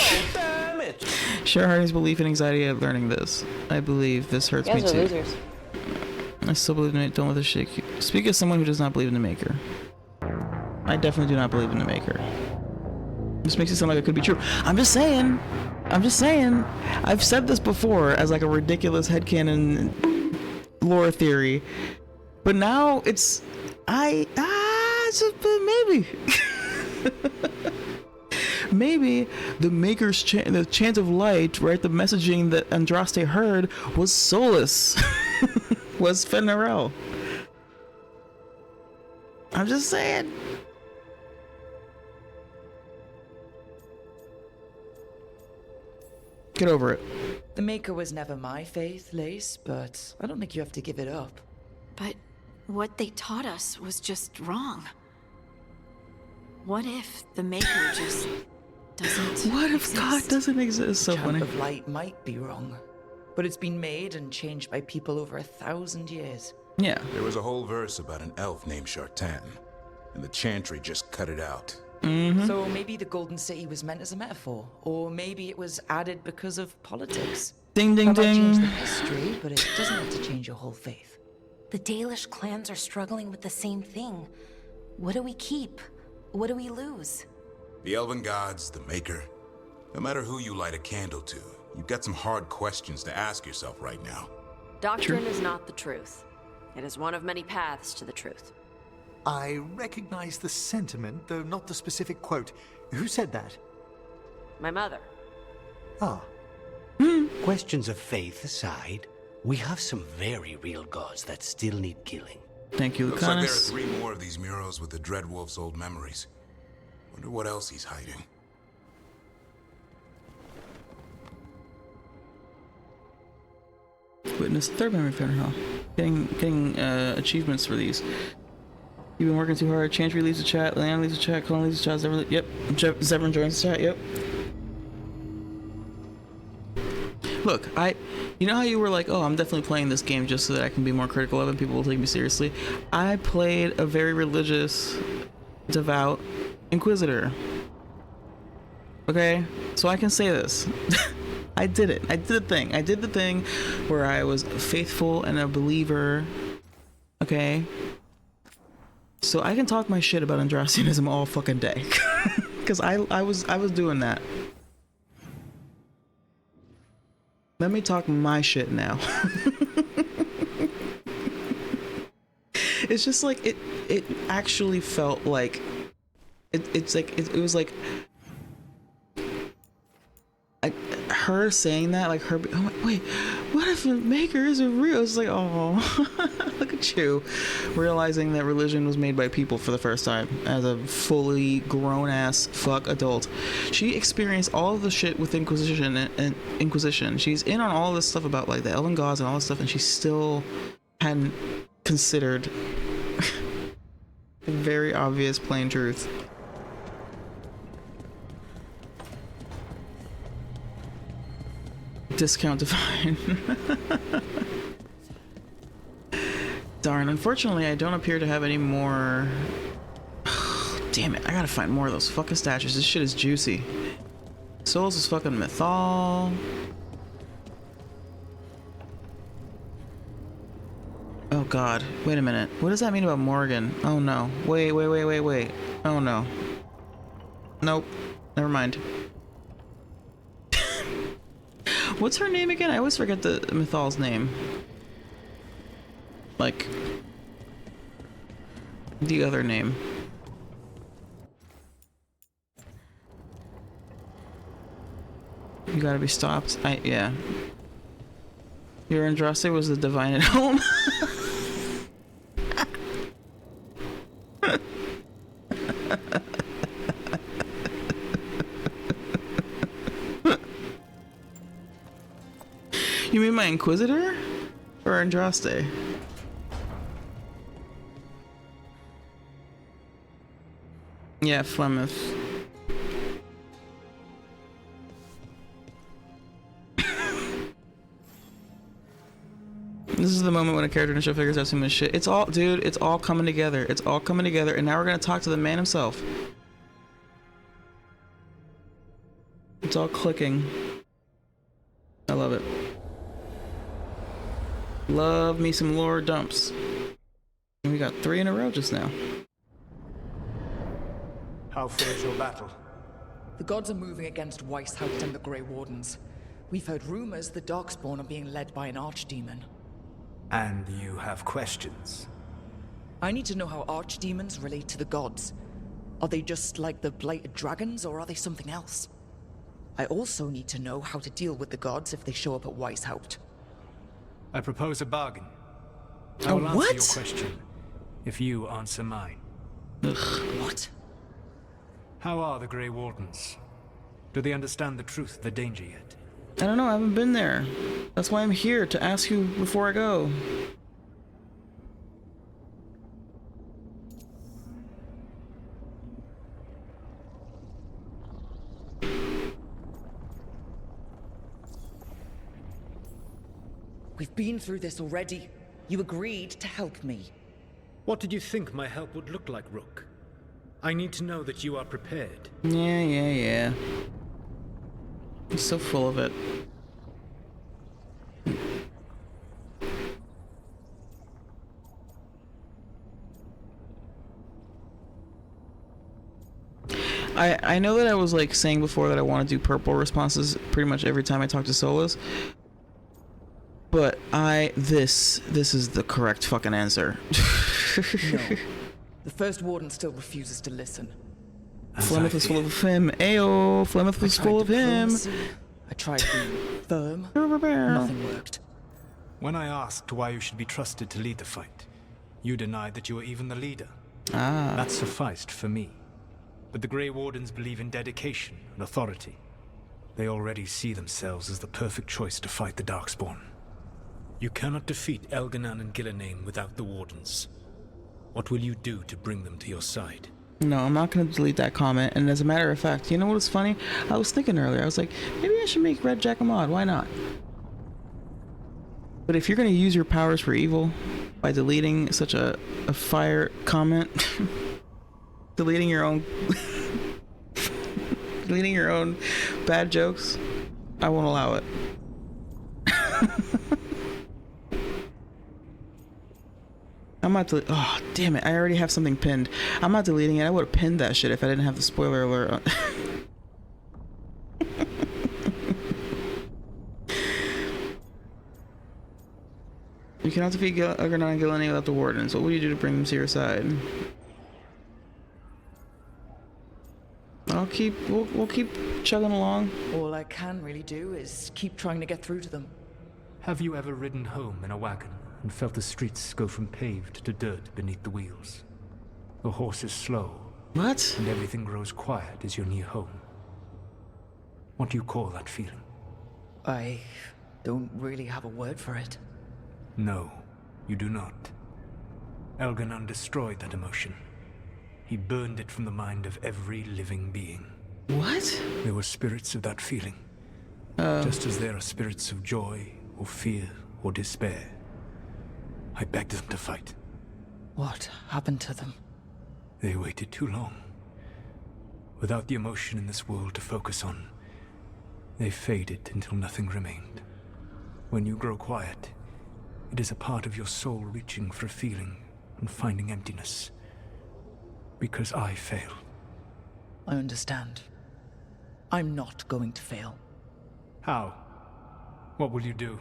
Harding's belief and anxiety at learning this. I believe this hurts me too. Losers. I still believe in it. Don't let this shake you. Speak as someone who does not believe in the Maker. I definitely do not believe in the Maker. This makes it sound like it could be true. I'm just saying. I've said this before as like a ridiculous headcanon lore theory, but now it's maybe. Maybe the Maker's the chant of light, right? The messaging that Andraste heard was Solus. Was Fenarel. I'm just saying. Get over it. The Maker was never my faith, Lace, but I don't think you have to give it up. But what they taught us was just wrong. What if the Maker just doesn't What if exist? God doesn't exist? So funny. The Chant of Light might be wrong, but it's been made and changed by people over 1,000 years. Yeah. There was a whole verse about an elf named Shartan, and the chantry just cut it out. So maybe the Golden City was meant as a metaphor, or maybe it was added because of politics. Ding, ding, That might ding. change the history, but it doesn't have to change your whole faith. The Dalish clans are struggling with the same thing. What do we keep? What do we lose? The elven gods, the Maker. No matter who you light a candle to, you've got some hard questions to ask yourself right now. Doctrine is not the truth. It is one of many paths to the truth. I recognize the sentiment, though not the specific quote. Who said that? My mother. Ah. Questions of faith aside, we have some very real gods that still need killing. Thank you, Looks like there are Lucanus. 3 more of these murals with the Dreadwolf's old memories. Wonder what else he's hiding. Witness the third memory fountain hall. Getting achievements for these. You've been working too hard. Chantry leaves the chat. Leanne leaves the chat. Colin leaves the chat. Zevran, yep. Zevran joins the chat. Yep. Look, you know how you were like, oh, I'm definitely playing this game just so that I can be more critical of it and people will take me seriously. I played a very religious, devout Inquisitor. Okay? So I can say this. I did it. I did the thing. I did the thing where I was faithful and a believer. Okay? So I can talk my shit about Andrastianism all fucking day. Because I was doing that. Let me talk my shit now. It's just like it actually felt like it was like her saying that, like her, oh wait, what if the Maker isn't real? It's like, oh, look at you, realizing that religion was made by people for the first time as a fully grown-ass fuck adult. She experienced all of the shit with Inquisition and Inquisition. She's in on all this stuff about like the Elven Gods and all this stuff, and she still hadn't considered the very obvious plain truth. Discount divine. Darn, unfortunately I don't appear to have any more. Damn it, I gotta find more of those fucking statues. This shit is juicy. Souls is fucking mythol. Oh god, wait a minute. What does that mean about Morgan? Oh no. Wait. Oh no. Nope. Never mind. What's her name again? I always forget the Mythal's name. Like the other name. You gotta be stopped. Yeah. Your Andraste was the divine at home. You mean my Inquisitor? Or Andraste? Yeah, Flemeth. This is the moment when a character in a show figures out too much shit. It's all, dude, it's all coming together. It's all coming together, and now we're gonna talk to the man himself. It's all clicking. I love it. Love me some lore dumps. We got 3 in a row just now. How fares your battle? The gods are moving against Weishaupt and the Grey Wardens. We've heard rumors the Darkspawn are being led by an archdemon. And you have questions? I need to know how archdemons relate to the gods. Are they just like the blighted dragons, or are they something else? I also need to know how to deal with the gods if they show up at Weishaupt. I propose a bargain. I will answer your question if you answer mine. What? How are the Grey Wardens? Do they understand the truth of the danger yet? I don't know, I haven't been there. That's why I'm here, to ask you before I go. We've been through this already. You agreed to help me. What did you think my help would look like, Rook? I need to know that you are prepared. Yeah. He's so full of it. I know that I was like saying before that I want to do purple responses pretty much every time I talk to Solas. But this is the correct fucking answer. No. The First Warden still refuses to listen. Flemeth was full of him. Ayo, Flemeth was full of him. I tried being firm. Nothing worked. When I asked why you should be trusted to lead the fight, you denied that you were even the leader. Ah. That sufficed for me. But the Grey Wardens believe in dedication and authority. They already see themselves as the perfect choice to fight the Darkspawn. You cannot defeat Elganan and Gillenane without the Wardens. What will you do to bring them to your side? No, I'm not going to delete that comment. And as a matter of fact, you know what was funny? I was thinking earlier, I was like, maybe I should make Red Jack a mod. Why not? But if you're going to use your powers for evil by deleting such a fire comment, deleting your own deleting your own bad jokes, I won't allow it. I'm not oh damn it, I already have something pinned. I'm not deleting it. I would have pinned that shit if I didn't have the spoiler alert on. You cannot defeat Elganan and Gillenane without the Wardens. What will you do to bring them to your side? We'll keep chugging along. All I can really do is keep trying to get through to them. Have you ever ridden home in a wagon and felt the streets go from paved to dirt beneath the wheels? The horse is slow. What? And everything grows quiet as you're near home. What do you call that feeling? I don't really have a word for it. No, you do not. Elganon destroyed that emotion. He burned it from the mind of every living being. What? There were spirits of that feeling. Just as there are spirits of joy, or fear, or despair. I begged them to fight. What happened to them? They waited too long. Without the emotion in this world to focus on, they faded until nothing remained. When you grow quiet, it is a part of your soul reaching for a feeling and finding emptiness. Because I failed. I understand. I'm not going to fail. How? What will you do?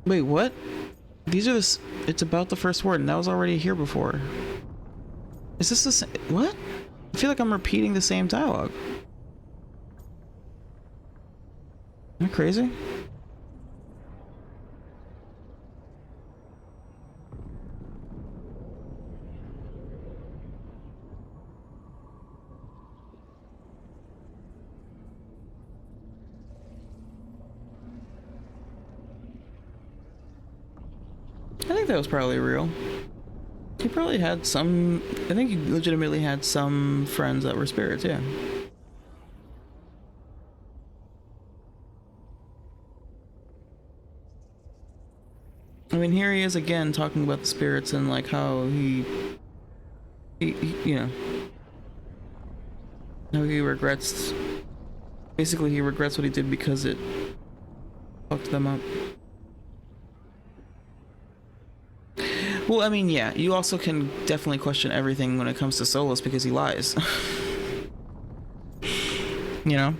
Wait, what? These are the... It's about the first word, and that was already here before. Is this the same... What? I feel like I'm repeating the same dialogue. Am I crazy? I think that was probably real. He probably had some... I think he legitimately had some friends that were spirits, yeah. I mean, here he is again talking about the spirits and like how he you know, how he regrets... Basically, he regrets what he did because it fucked them up. Well, I mean, yeah, you also can definitely question everything when it comes to Solus because he lies. You know?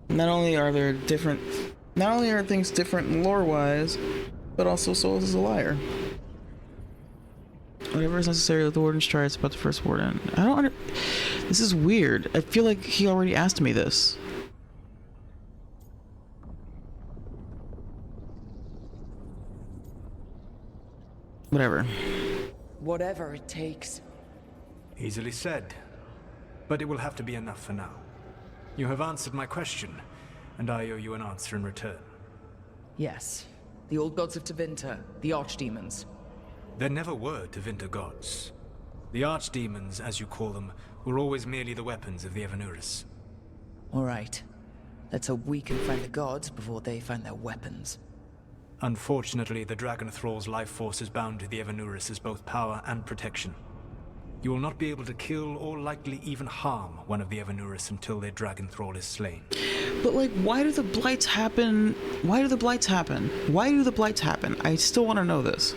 Not only are things different lore-wise, but also Solus is a liar. Whatever is necessary, let the Wardens try. It's about the first Warden. This is weird. I feel like he already asked me this. Whatever. Whatever it takes. Easily said. But it will have to be enough for now. You have answered my question, and I owe you an answer in return. Yes. The old gods of Tevinter, the archdemons. There never were Tevinter gods. The archdemons, as you call them, were always merely the weapons of the Evanuris. All right. Let's hope we can find the gods before they find their weapons. Unfortunately, the Dragon Thrall's life force is bound to the Evanuris as both power and protection. You will not be able to kill or likely even harm one of the Evanuris until their Dragon Thrall is slain. But like, why do the blights happen? Why do the blights happen? Why do the blights happen? I still want to know this.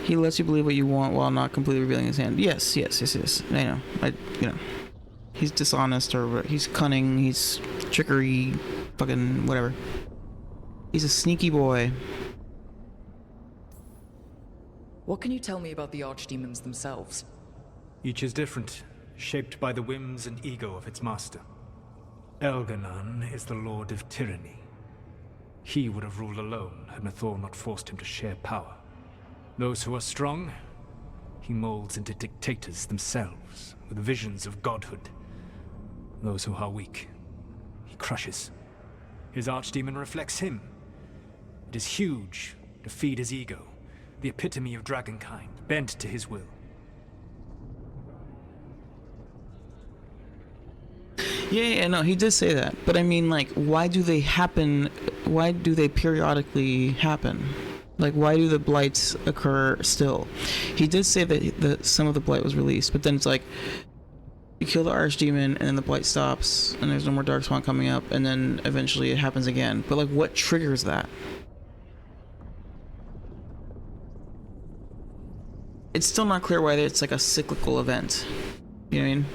He lets you believe what you want while not completely revealing his hand. Yes. I know. You know. He's dishonest, or he's cunning, he's trickery, fucking whatever. He's a sneaky boy. What can you tell me about the archdemons themselves? Each is different, shaped by the whims and ego of its master. Elganon is the Lord of Tyranny. He would have ruled alone had Mythal not forced him to share power. Those who are strong, he molds into dictators themselves, with visions of godhood. Those who are weak, he crushes. His archdemon reflects him. It is huge, to feed his ego, the epitome of dragonkind, bent to his will. Yeah, no, he did say that. But I mean, like, why do they happen? Why do they periodically happen? Like, why do the blights occur still? He did say that some of the blight was released, but then it's like, you kill the archdemon, and then the blight stops, and there's no more darkspawn coming up, and then eventually it happens again. But like, what triggers that? it's still not clear why it's like a cyclical event. You know what I mean?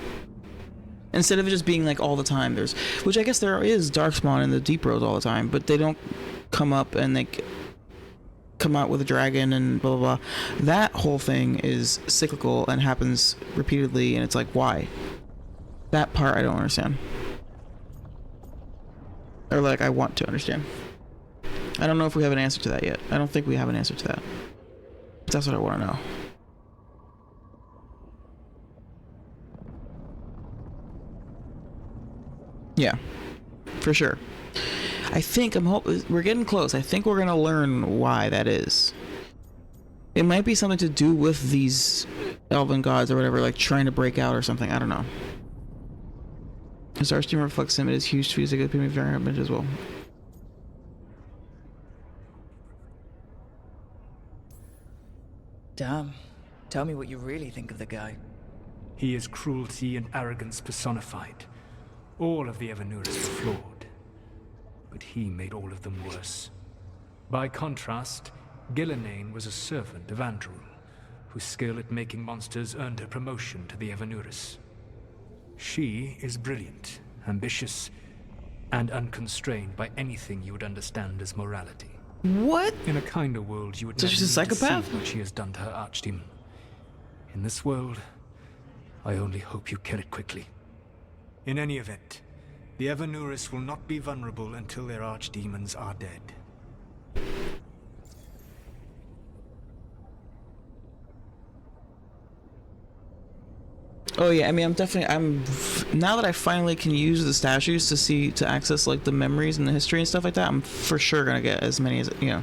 Instead of it just being like all the time, which I guess there is Darkspawn in the Deep Roads all the time, but they don't come up and they come out with a dragon and blah blah blah. That whole thing is cyclical and happens repeatedly, and it's like, why? That part I don't understand. Or like, I want to understand. I don't know if we have an answer to that yet. I don't think we have an answer to that. That's what I want to know. Yeah, for sure. We're getting close. I think we're gonna learn why that is. It might be something to do with these elven gods or whatever, like trying to break out or something. I don't know. His Archdeacon reflects him. It is huge to use a good opinion of image as well. Damn. Tell me what you really think of the guy. He is cruelty and arrogance personified. All of the Evanuris were flawed, but he made all of them worse. By contrast, Gillenane was a servant of Andrew, whose skill at making monsters earned her promotion to the Evanuris. She is brilliant, ambitious, and unconstrained by anything you would understand as morality. What? In a kinder world, you would So never she's a need to psychopath? see what she has done to her archdemon. In this world, I only hope you kill it quickly. In any event, the Evanuris will not be vulnerable until their archdemons are dead. Oh yeah, I mean, now that I finally can use the statues to access like the memories and the history and stuff like that, I'm for sure gonna get as many as, you know.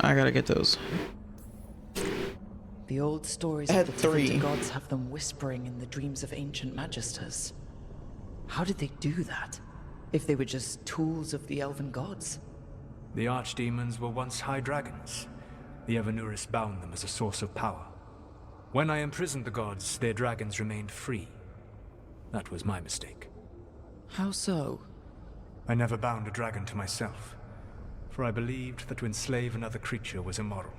I gotta get those. The old stories I had of the defeated 3. gods have them whispering in the dreams of ancient magisters. How did they do that? If they were just tools of the elven gods? The archdemons were once high dragons. The Evanuris bound them as a source of power. When I imprisoned the gods, their dragons remained free. That was my mistake. How so? I never bound a dragon to myself, for I believed that to enslave another creature was immoral.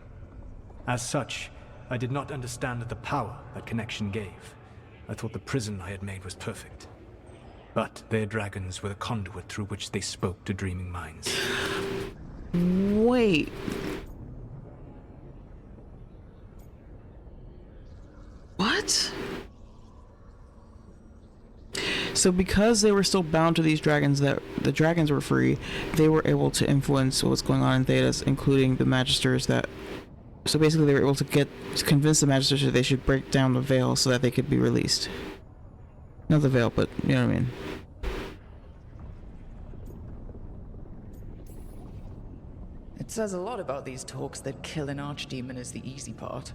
As such, I did not understand the power that connection gave. I thought the prison I had made was perfect. But their dragons were the conduit through which they spoke to dreaming minds. Wait. What? So because they were still bound to these dragons, that the dragons were free, they were able to influence what was going on in Thedas, including the Magisters that... So basically they were able to convince the Magisters that they should break down the veil so that they could be released. Not the veil, but you know what I mean. It says a lot about these talks that kill an archdemon is the easy part.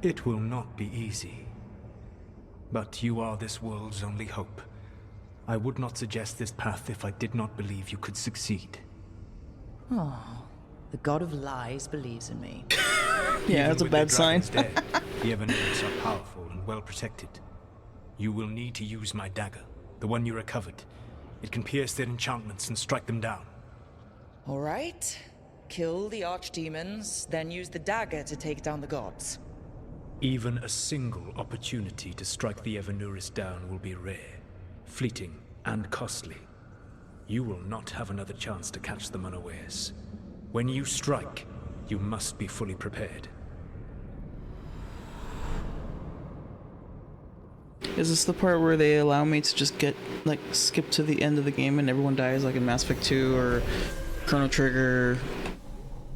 It will not be easy. But you are this world's only hope. I would not suggest this path if I did not believe you could succeed. Oh, the god of lies believes in me. Yeah, that's a bad sign. Dead, the Evanuris are powerful and well protected. You will need to use my dagger, the one you recovered. It can pierce their enchantments and strike them down. All right. Kill the archdemons, then use the dagger to take down the gods. Even a single opportunity to strike the Evanuris down will be rare, fleeting, and costly. You will not have another chance to catch them unawares. When you strike, you must be fully prepared. Is this the part where they allow me to just skip to the end of the game and everyone dies like in Mass Effect 2 or Chrono Trigger?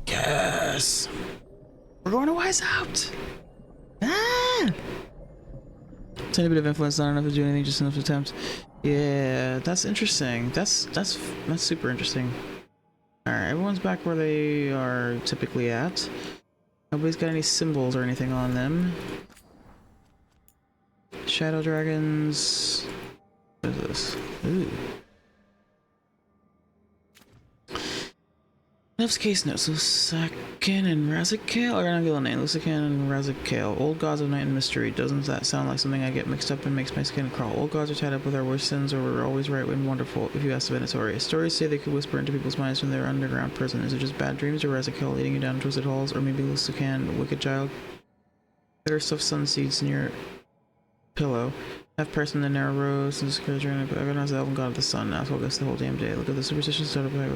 Yes! We're going to Wise Out! Ah! Tiny bit of influence, not enough to do anything, just enough to attempt. Yeah, that's interesting. That's super interesting. Alright, everyone's back where they are typically at. Nobody's got any symbols or anything on them. Shadow dragons. What is this? Ooh. Love's case notes. Lusakan and Razikale are not Gillian. Lusakan and Razikale. Old gods of night and mystery. Doesn't that sound like something I get mixed up and makes my skin crawl? Old gods are tied up with our worst sins, or we're always right and wonderful, if you ask the Venatori. Stories say they could whisper into people's minds from their underground prison. Is it just bad dreams, or Razikale leading you down twisted halls, or maybe Lusakan, a wicked child? Better stuff sun seeds in your pillow. Half person in the narrow rows and scourge and recognize the elven god of the sun. Now so this the whole damn day. Look at the superstition started by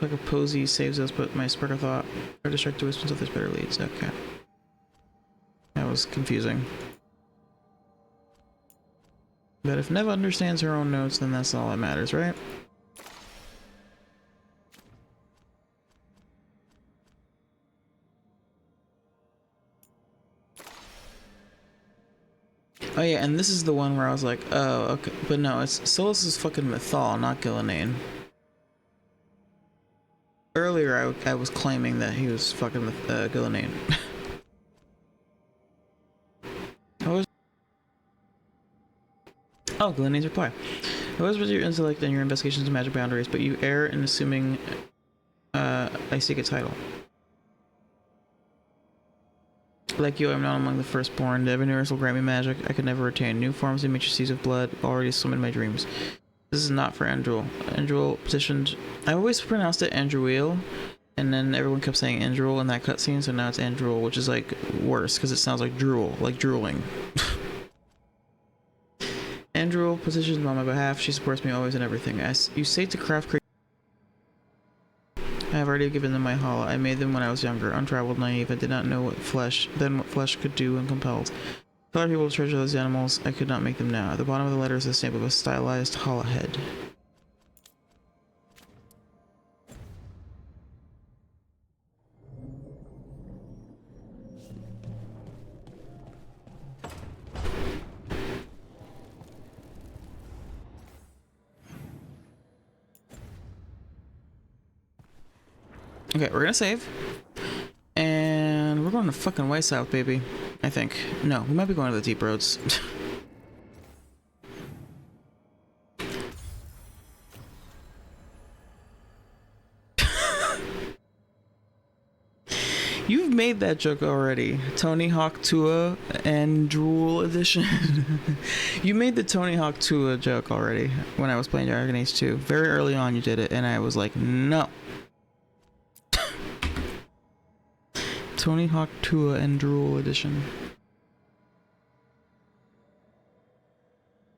like a posy saves us, but my spark of thought or distract the wisps until there's better leads. Okay. That was confusing. But if Neva understands her own notes, then that's all that matters, right? Oh yeah, and this is the one where I was like, oh, okay. But no, it's Solus is fucking Mythal, not Gillian. Earlier, I was claiming that he was fucking with Gillian. Oh, Gillian's reply. I was with your intellect and your investigations of magic boundaries, but you err in assuming I seek a title. Like you, I'm not among the firstborn. The Evanurus will grant me magic I could never attain. New forms and matrices of blood already swim in my dreams. This is not for Andrul. Andrul petitioned. I always pronounced it Andruil, and then everyone kept saying Andrul in that cutscene, so now it's Andrul, which is like worse because it sounds like drool, like drooling. Andrul petitions on my behalf. She supports me always in everything. As you say to craft creatures, I have already given them my hala. I made them when I was younger, untraveled, naive. I did not know what flesh could do when compelled. A lot of people treasure those animals. I could not make them now. At the bottom of the letter is the stamp of a stylized hala head. Okay, we're gonna save. And we're going to fucking way south, baby. I think. No, we might be going to the deep roads. You've made that joke already. Tony Hawk Tua and Drool edition. You made the Tony Hawk Tua joke already when I was playing Dragon Age 2. Very early on you did it, and I was like, no. Tony Hawk Tua and Drool edition.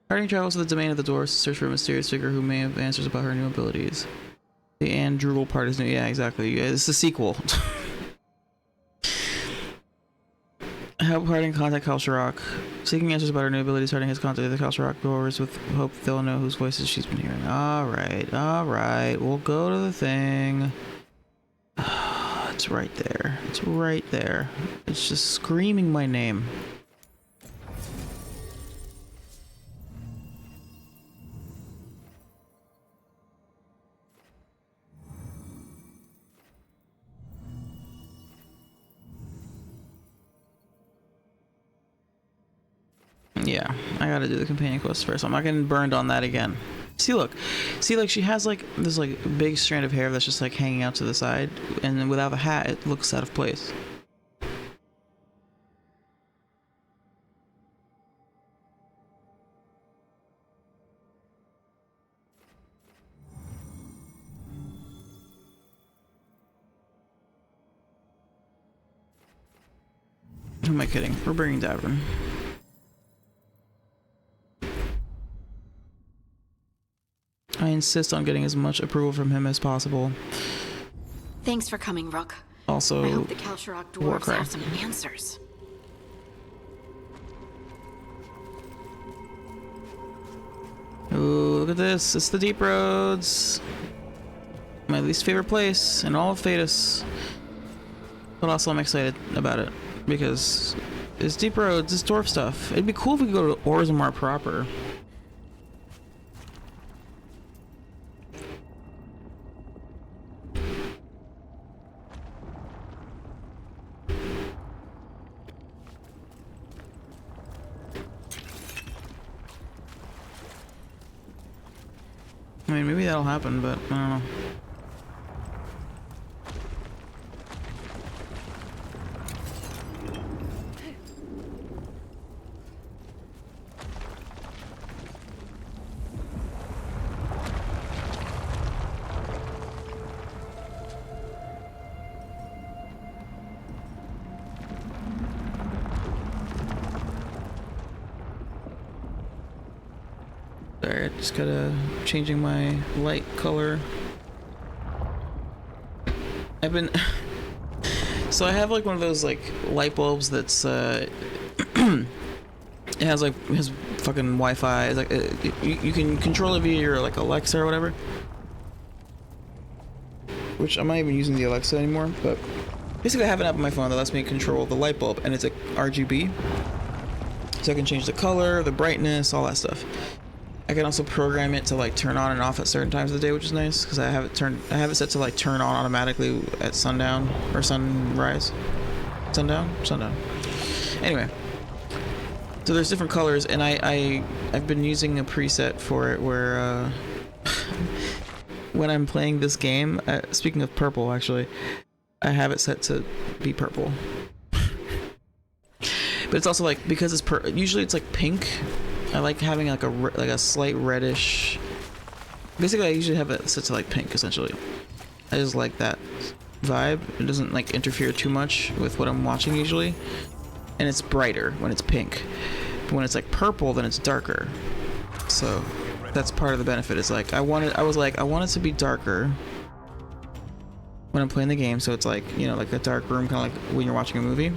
Harding travels to the domain of the dwarves to search for a mysterious figure who may have answers about her new abilities. The and Drool part is new. Yeah, exactly. It's the sequel. Help Harding contact Kalsharok. Seeking answers about her new abilities, Harding has contacted the Kalsharok dwarves with hope they'll know whose voices she's been hearing. Alright. We'll go to the thing. It's right there. It's right there. It's just screaming my name. Yeah, I gotta do the companion quest first. I'm not getting burned on that again. See, look. See, like, she has, like, this, like, big strand of hair that's just, like, hanging out to the side. And then without the hat, it looks out of place. Who am I kidding? We're bringing Davin. I insist on getting as much approval from him as possible. Thanks for coming, Rook. Also, I hope the Kalsharok dwarves have some answers. Ooh, look at this. It's the Deep Roads. My least favorite place in all of Thedas. But also I'm excited about it. Because it's Deep Roads, it's dwarf stuff. It'd be cool if we could go to Orzammar proper. I mean, maybe that'll happen, but I don't know. Alright, just gotta changing my light color. I've been so I have like one of those like light bulbs that's it has fucking Wi-Fi. It's like you can control it via your like Alexa or whatever. Which I'm not even using the Alexa anymore, but basically I have an app on my phone that lets me control the light bulb, and it's like RGB. So I can change the color, the brightness, all that stuff. I can also program it to like turn on and off at certain times of the day, which is nice because I have it set to like turn on automatically at sundown or sunrise. Sundown? Sundown. Anyway. So there's different colors, and I've been using a preset for it where when I'm playing this game, speaking of purple actually, I have it set to be purple. But it's also like, because it's usually it's like pink. I like having like a slight reddish. Basically, I usually have it set to like pink essentially. I just like that vibe. It doesn't like interfere too much with what I'm watching usually, and it's brighter when it's pink. But when it's like purple, then it's darker. So that's part of the benefit. Is like I want it to be darker when I'm playing the game, so it's like, you know, like a dark room, kind of like when you're watching a movie.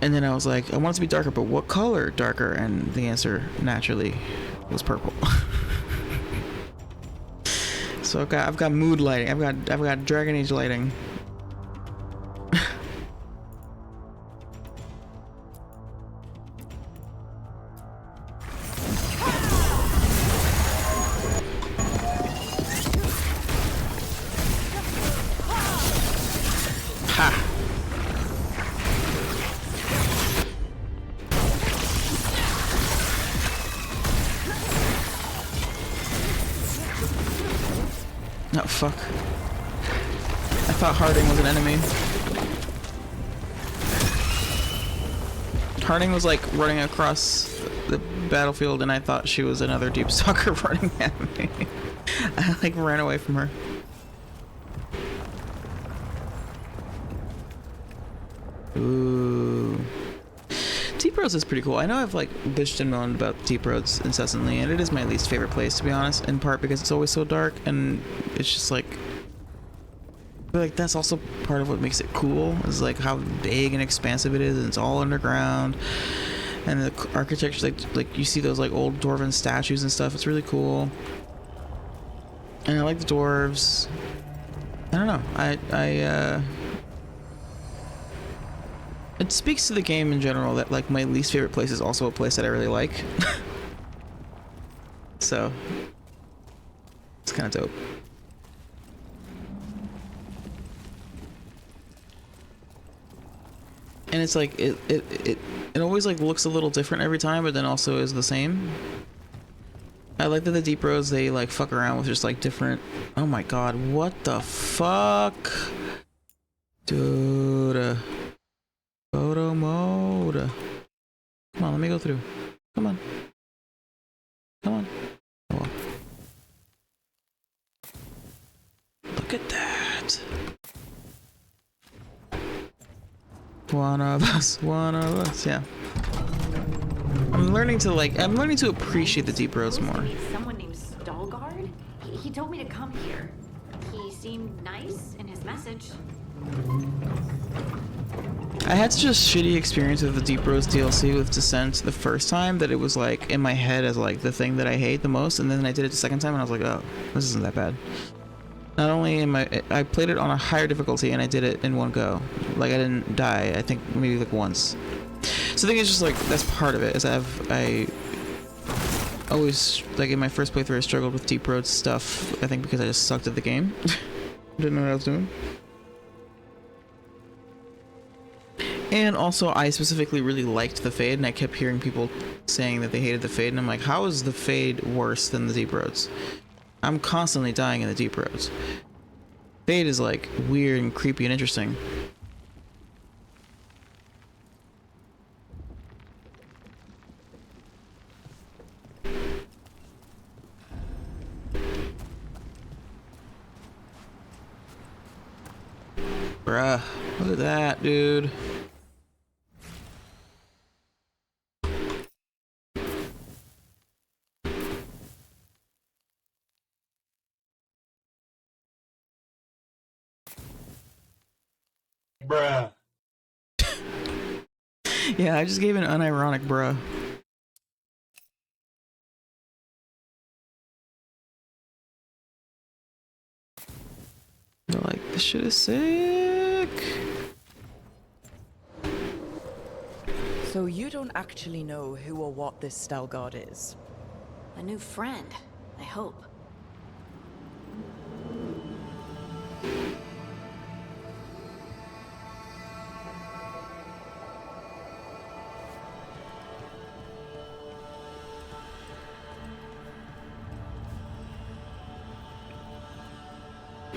And then I was like, I want it to be darker, but what color darker? And the answer naturally was purple. So I've got mood lighting. I've got Dragon Age lighting. Oh, fuck. I thought Harding was an enemy. Harding was like running across the battlefield and I thought she was another Deep Stalker running at me. I like ran away from her. Ooh. Deep Roads is pretty cool. I know I've like bitched and moaned about Deep Roads incessantly, and it is my least favorite place, to be honest, in part because it's always so dark, and it's just like, but like that's also part of what makes it cool, is like how big and expansive it is, and it's all underground, and the architecture, like you see those like old dwarven statues and stuff. It's really cool, and I like the dwarves. I don't know. It speaks to the game in general that like my least favorite place is also a place that I really like. So it's kind of dope. And it's like it always like looks a little different every time, but then also is the same. I like that the Deep Roads, they like fuck around with just like different. Oh my god, what the fuck, dude. Photo mode. Come on, let me go through. Come on. Come on. Oh. Look at that. One of us, yeah. I'm learning to appreciate the Deep Roads more. Someone named Stalguard? He told me to come here. He seemed nice in his message. I had such a shitty experience with the Deep Roads DLC with Descent the first time that it was like in my head as like the thing that I hate the most, and then I did it the second time and I was like, oh, this isn't that bad. Not only I played it on a higher difficulty and I did it in one go. Like I didn't die, I think maybe like once. So the thing is just like, that's part of it, is I always, like in my first playthrough I struggled with Deep Roads stuff, I think because I just sucked at the game. Didn't know what I was doing. And also, I specifically really liked the Fade, and I kept hearing people saying that they hated the Fade, and I'm like, how is the Fade worse than the Deep Roads? I'm constantly dying in the Deep Roads. Fade is like weird and creepy and interesting. Bruh, look at that, dude. Bruh. Yeah, I just gave an unironic bruh. They're like, this shit is sick. So you don't actually know who or what this Veilguard is? A new friend, I hope.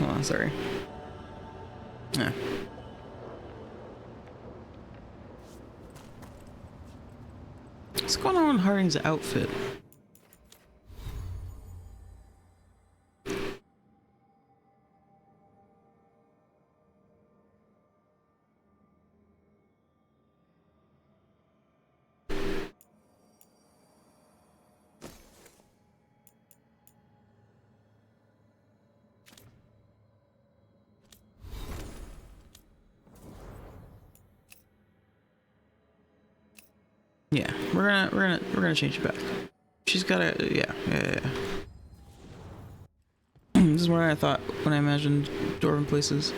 Oh, sorry. Yeah. What's going on with Harding's outfit? Yeah, we're gonna change it back. She's gotta, yeah. This is what I thought when I imagined dwarven places.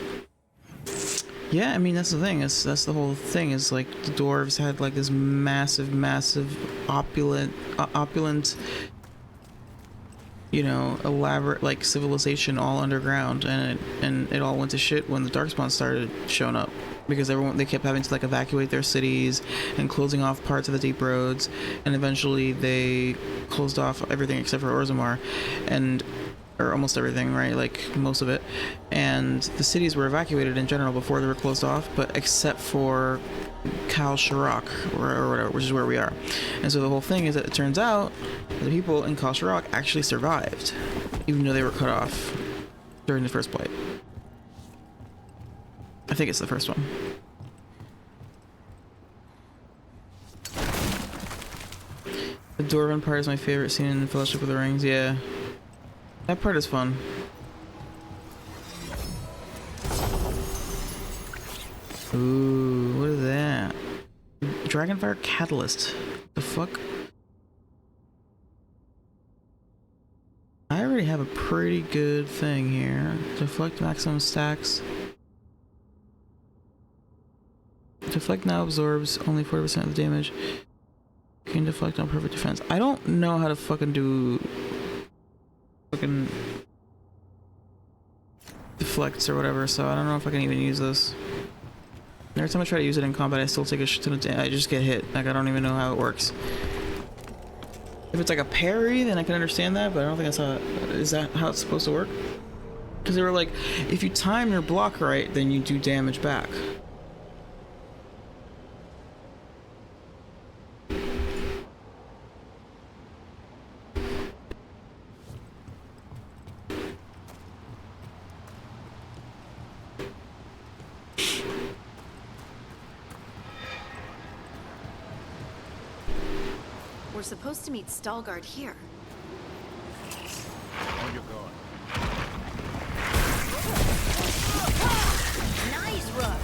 Yeah, I mean that's the thing. That's the whole thing. Is like the dwarves had like this massive, opulent, you know, elaborate like civilization all underground, and it all went to shit when the darkspawn started showing up. Because they kept having to like evacuate their cities and closing off parts of the deep roads, and eventually they closed off everything except for Orzammar, or almost everything, right? Like most of it. And the cities were evacuated in general before they were closed off, but except for Kal Shirak or whatever, which is where we are. And so the whole thing is that it turns out the people in Kal Shirak actually survived, even though they were cut off during the first blight. I think it's the first one. The Dwarven part is my favorite scene in Fellowship of the Rings, yeah. That part is fun. Ooh, what is that? Dragonfire Catalyst. The fuck? I already have a pretty good thing here. Deflect maximum stacks. Deflect now absorbs only 40% of the damage. You can deflect on perfect defense. I don't know how to fucking do fucking deflects or whatever, so I don't know if I can even use this. Every time I try to use it in combat, I still take a shit ton of damage. I just get hit. Like, I don't even know how it works. If it's like a parry, then I can understand that, but I don't think that's how... Is that how it's supposed to work? Because they were like, if you time your block right, then you do damage back. We're supposed to meet Stalgard here. On your guard. Nice run!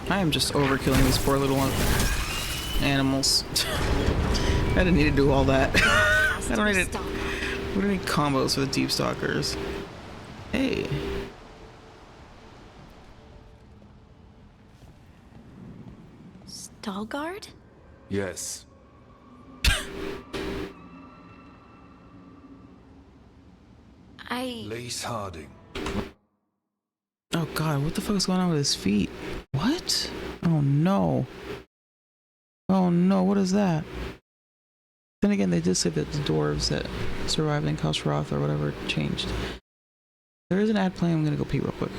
I am just overkilling these poor little animals. I didn't need to do all that. I don't need it. We don't need combos for the deep stalkers. Hey. Stalgard? Yes. Lace Harding. Oh god, what the fuck is going on with his feet? What? Oh no. Oh no, what is that? Then again, they did say that the dwarves that survived in Khosroth or whatever changed. There is an ad playing, I'm gonna go pee real quick.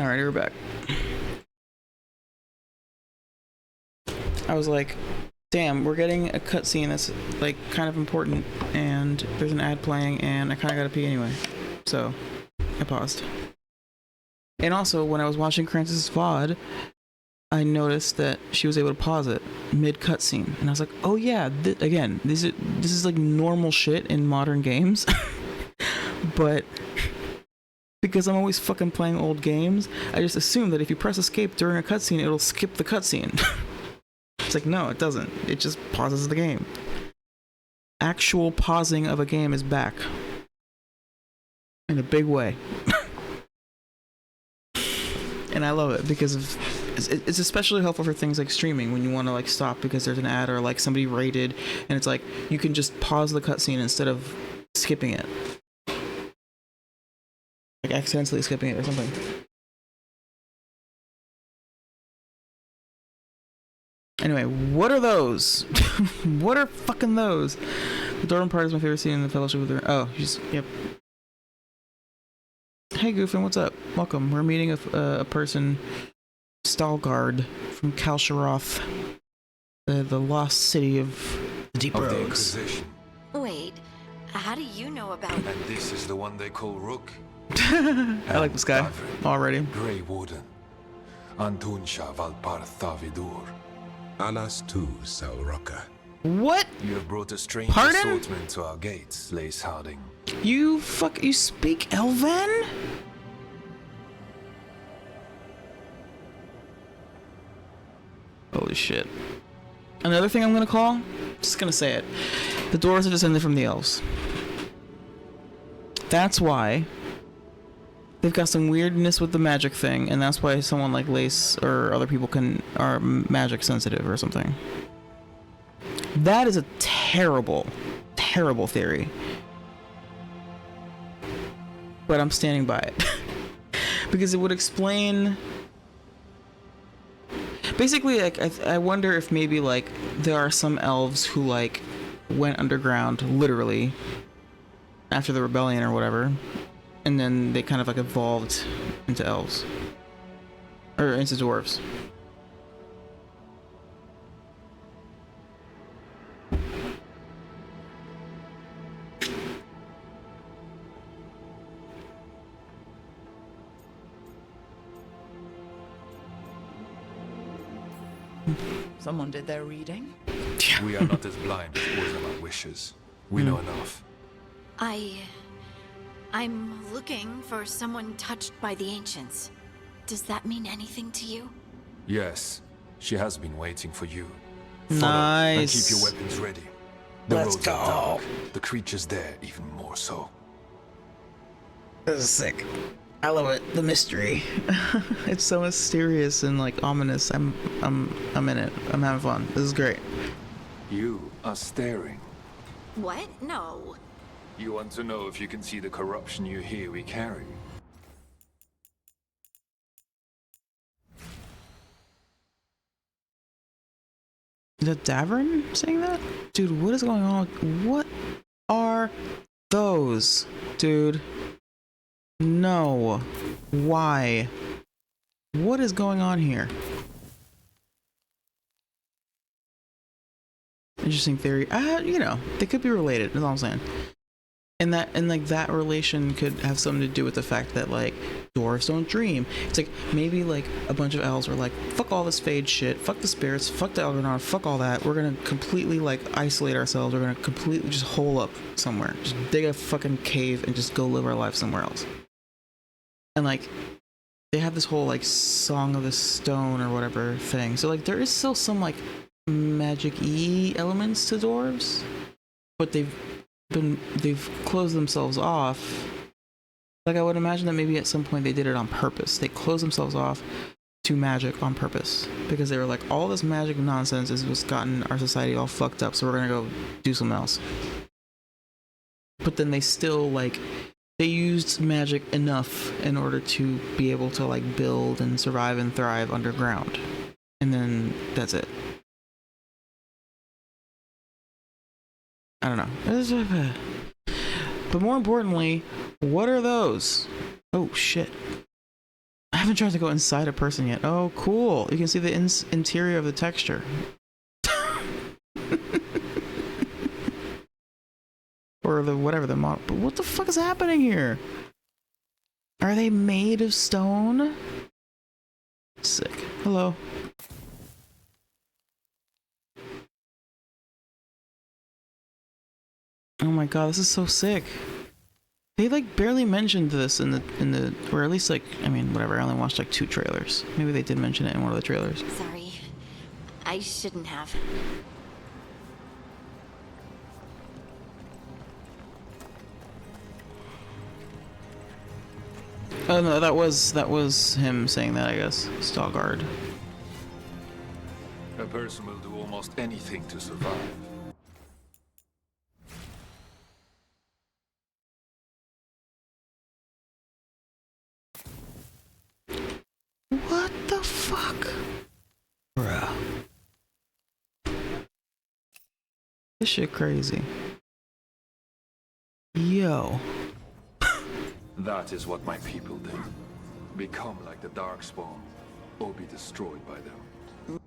Alrighty, we're back. I was like, damn, we're getting a cutscene that's like kind of important, and there's an ad playing, and I kind of gotta pee anyway. So I paused. And also, when I was watching Crance's VOD, I noticed that she was able to pause it mid cutscene, and I was like, "Oh yeah, again, this is like normal shit in modern games." But because I'm always fucking playing old games, I just assume that if you press escape during a cutscene, it'll skip the cutscene. It's like, no, it doesn't. It just pauses the game. Actual pausing of a game is back in a big way. And I love it because of it's especially helpful for things like streaming when you want to like stop because there's an ad or like somebody raided, and it's like you can just pause the cutscene instead of skipping it, like accidentally skipping it or something. Anyway, what are those? What are fucking those? The Dorman part is my favorite scene in the Fellowship of the... Oh, she's... Yep. Hey, Goofin, what's up? Welcome. We're meeting a person, Stalgard, from Kalsharoth, the lost city of the Deep Roads. The Inquisition. Wait, how do you know about... And this is the one they call Rook? I like this guy already. Grey Warden. Antunsha Valpartha Vidur. Alas tu, Salroka. What? You have brought a strange assortment to our gates, Lace Harding. You speak Elven? Holy shit. Another thing I'm gonna call, just gonna say it. The dwarves are descended from the elves. That's why they've got some weirdness with the magic thing, and that's why someone like Lace or other people are magic sensitive or something. That is a terrible, terrible theory. But I'm standing by it. Because it would explain... Basically, like, I wonder if maybe, like, there are some elves who, like, went underground, literally, after the rebellion or whatever, and then they kind of, like, evolved into elves. Or into dwarves. Someone did their reading. We are not as blind as Orzammar wishes. We know enough. I'm looking for someone touched by the ancients. Does that mean anything to you? Yes, she has been waiting for you. Nice. Follow and keep your weapons ready. The Let's roads go. are dark. The creatures there even more so. This is sick. I love it. The mystery. It's so mysterious and like ominous. I'm in it. I'm having fun. This is great. You are staring. What? No. You want to know if you can see the corruption you hear we carry? Is that Davern saying that? Dude, what is going on? What are those? Dude. No. Why? What is going on here? Interesting theory. You know, they could be related, that's all I'm saying. And that relation could have something to do with the fact that like dwarves don't dream. It's like maybe like a bunch of elves are like, fuck all this fade shit, fuck the spirits, fuck the Elganon, fuck all that. We're gonna completely like isolate ourselves. We're gonna completely just hole up somewhere, just dig a fucking cave and just go live our life somewhere else. And like they have this whole like Song of the Stone or whatever thing. So like there is still some like magic-y elements to dwarves, but they've closed themselves off. Like I would imagine that maybe at some point they did it on purpose. They closed themselves off to magic on purpose because they were like, all this magic nonsense is what's gotten our society all fucked up, so we're gonna go do something else. But then they still like they used magic enough in order to be able to like build and survive and thrive underground, and then that's it. I don't know. But more importantly, what are those? Oh shit. haven't tried to go inside a person yet. Oh, cool. You can see the interior of the texture. Or the whatever the model. But what the fuck is happening here? Are they made of stone? Sick. Hello. Oh my god, this is so sick. They like barely mentioned this in the or at least like, I mean, whatever, I only watched like 2 trailers. Maybe they did mention it in one of the trailers. Sorry. I shouldn't have. Oh no, that was him saying that, I guess. Stalguard. A person will do almost anything to survive. What the fuck? Bruh. This shit crazy. Yo. That is what my people do. Become like the Darkspawn, or be destroyed by them.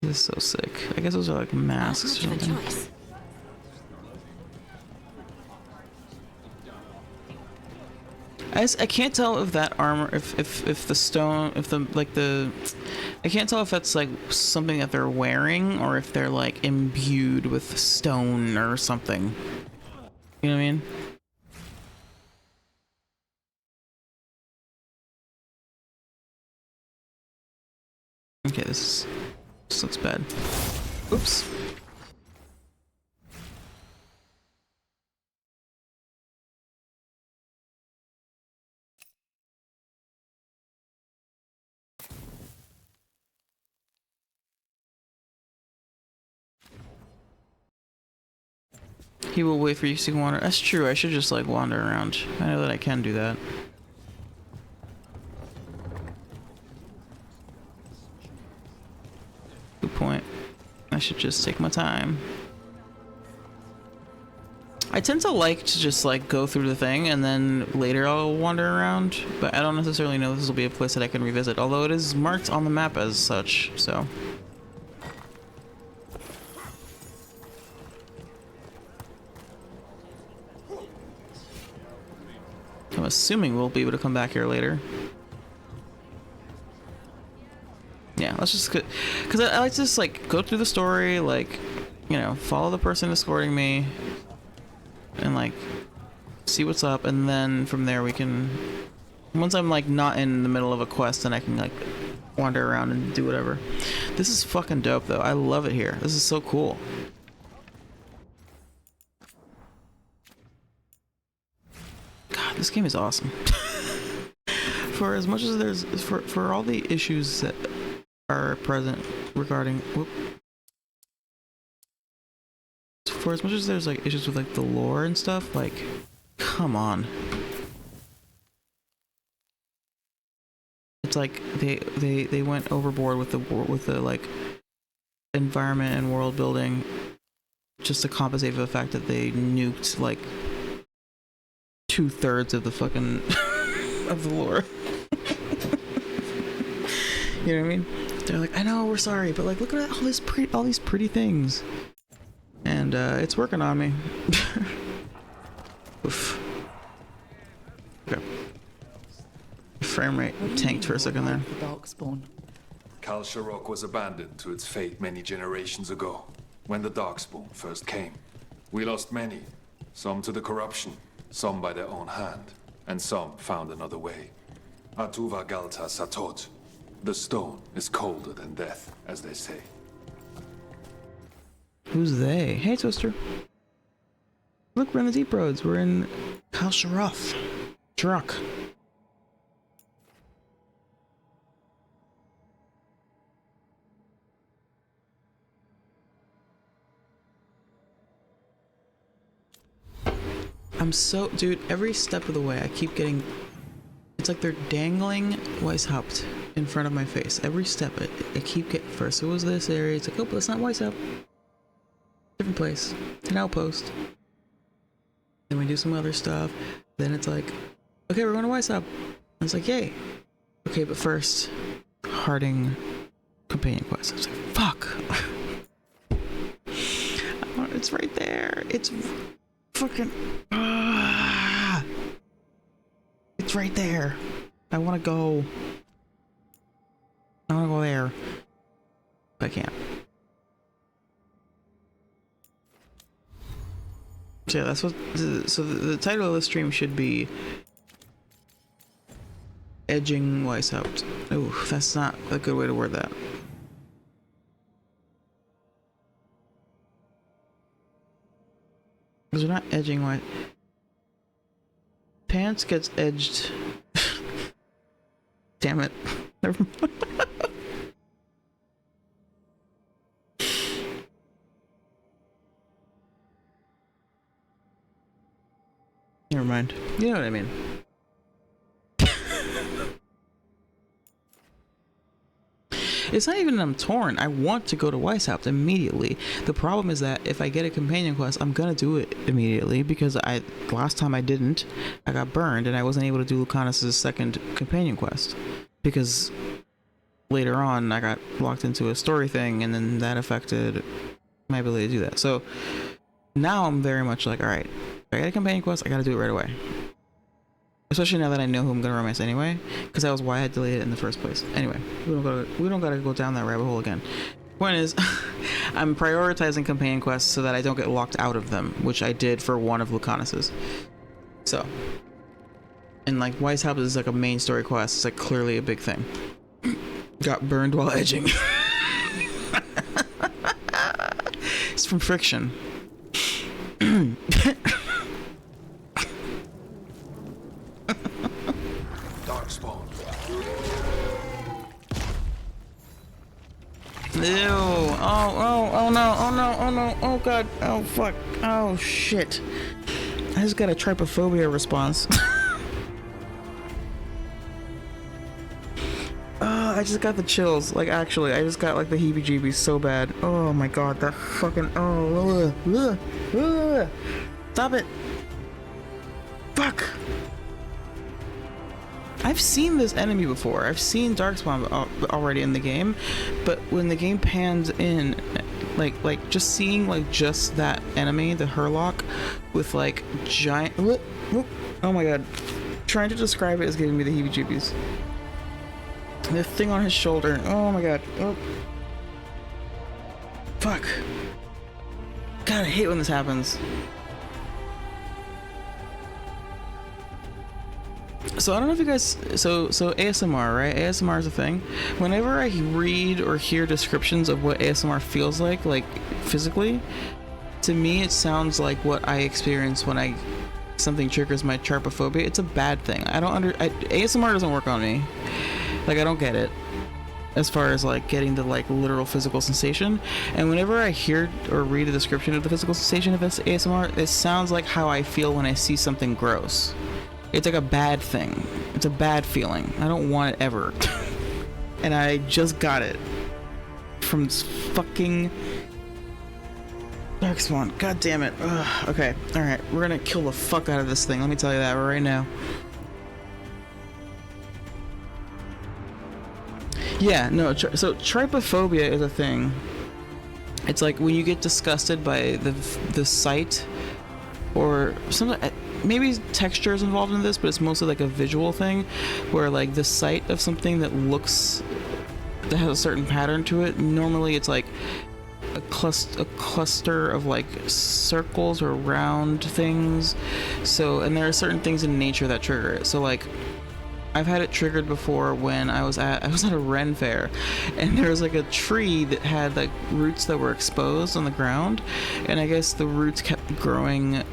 This is so sick. I guess those are like masks or something. I can't tell if that armor, if the stone, if the, like the, I can't tell if that's like something that they're wearing or if they're like imbued with stone or something. You know what I mean? Okay, this looks bad. Oops. He will wait for you to wander. That's true. I should just like wander around. I know that I can do that. Good point. I should just take my time. I tend to like to just like go through the thing and then later I'll wander around, but I don't necessarily know this will be a place that I can revisit, although it is marked on the map as such, so. I'm assuming we'll be able to come back here later. Yeah, let's just, because I like to just like go through the story, like, you know, follow the person escorting me and like see what's up, and then from there we can, once I'm like not in the middle of a quest, then I can like wander around and do whatever. This is fucking dope though. I love it here. This is so cool. God, this game is awesome. For as much as there's, for all the issues that are present regarding, for as much as there's like issues with like the lore and stuff, like, come on. It's like they went overboard with the like environment and world building just to compensate for the fact that they nuked like 2/3 of the fucking of the lore. You know what I mean? They're like, I know, we're sorry, but like, look at all these pretty things, and it's working on me. Oof. Okay. Frame rate tanked for a second there. The Darkspawn. Kal Sharok was abandoned to its fate many generations ago, when the Darkspawn first came. We lost many, some to the corruption, some by their own hand, and some found another way. Atuva Galta Satot. The stone is colder than death, as they say. Who's they? Hey, Twister. Look, we're in the deep roads. We're in Kal Sharok. I'm so, dude, every step of the way I keep getting, it's like they're dangling Weishaupt in front of my face. Every step, I keep getting. First it was this area. It's like, oh, but it's not White's up. Different place. It's an outpost. Then we do some other stuff. Then it's like, okay, we're going to White's up. It's like, yay. Okay, but first, Harding companion quest. I was like, fuck. Oh, it's right there. It's fucking. It's right there. I want to go. I want to go there. But I can't. So yeah, that's what. So the title of the stream should be Edging Weiss Out. Oh, that's not a good way to word that. Because we're not edging Weiss. Pants gets edged. Damn it. Never mind. Never mind. You know what I mean. It's not even that I'm torn. I want to go to Weishaupt immediately. The problem is that if I get a companion quest, I'm gonna do it immediately because last time I didn't, I got burned and I wasn't able to do Lucanus' second companion quest because later on I got locked into a story thing and then that affected my ability to do that. So now I'm very much like, all right, if I get a companion quest, I gotta do it right away. Especially now that I know who I'm gonna romance anyway, because that was why I had delayed it in the first place. Anyway, we don't gotta go down that rabbit hole again. Point is, I'm prioritizing companion quests so that I don't get locked out of them, which I did for one of Lucanus's. So, and like Weishaupt is like a main story quest. It's like clearly a big thing. Got burned while edging. It's from friction. Darkspawn. Ew. Oh no. Oh god. Oh fuck. Oh shit. I just got a trypophobia response. I just got the chills. Like actually, I just got like the heebie-jeebies so bad. Oh my god, that fucking Stop it. Fuck. I've seen this enemy before. I've seen Darkspawn already in the game, but when the game pans in, like just seeing like just that enemy, the Herlock, with like giant. Oh my god, trying to describe it is giving me the heebie-jeebies. The thing on his shoulder. Oh my god. Oh. Fuck. God, I hate when this happens. So I don't know if you guys, so ASMR, right? ASMR is a thing. Whenever I read or hear descriptions of what ASMR feels like physically, to me it sounds like what I experience when something triggers my trypophobia. It's a bad thing. ASMR doesn't work on me. Like I don't get it as far as like getting the like literal physical sensation. And whenever I hear or read a description of the physical sensation of this ASMR, it sounds like how I feel when I see something gross. It's like a bad thing. It's a bad feeling. I don't want it ever. And I just got it from this fucking Darkspawn. God damn it. Ugh. Okay. All right. We're gonna kill the fuck out of this thing. Let me tell you that right now. Yeah. No. So trypophobia is a thing. It's like when you get disgusted by the sight or something. Maybe texture is involved in this, but it's mostly like a visual thing where like the sight of something that has a certain pattern to it. Normally it's like a cluster of like circles or round things. So, and there are certain things in nature that trigger it. So like I've had it triggered before when I was at a Ren fair, and there was like a tree that had like roots that were exposed on the ground, and I guess the roots kept growing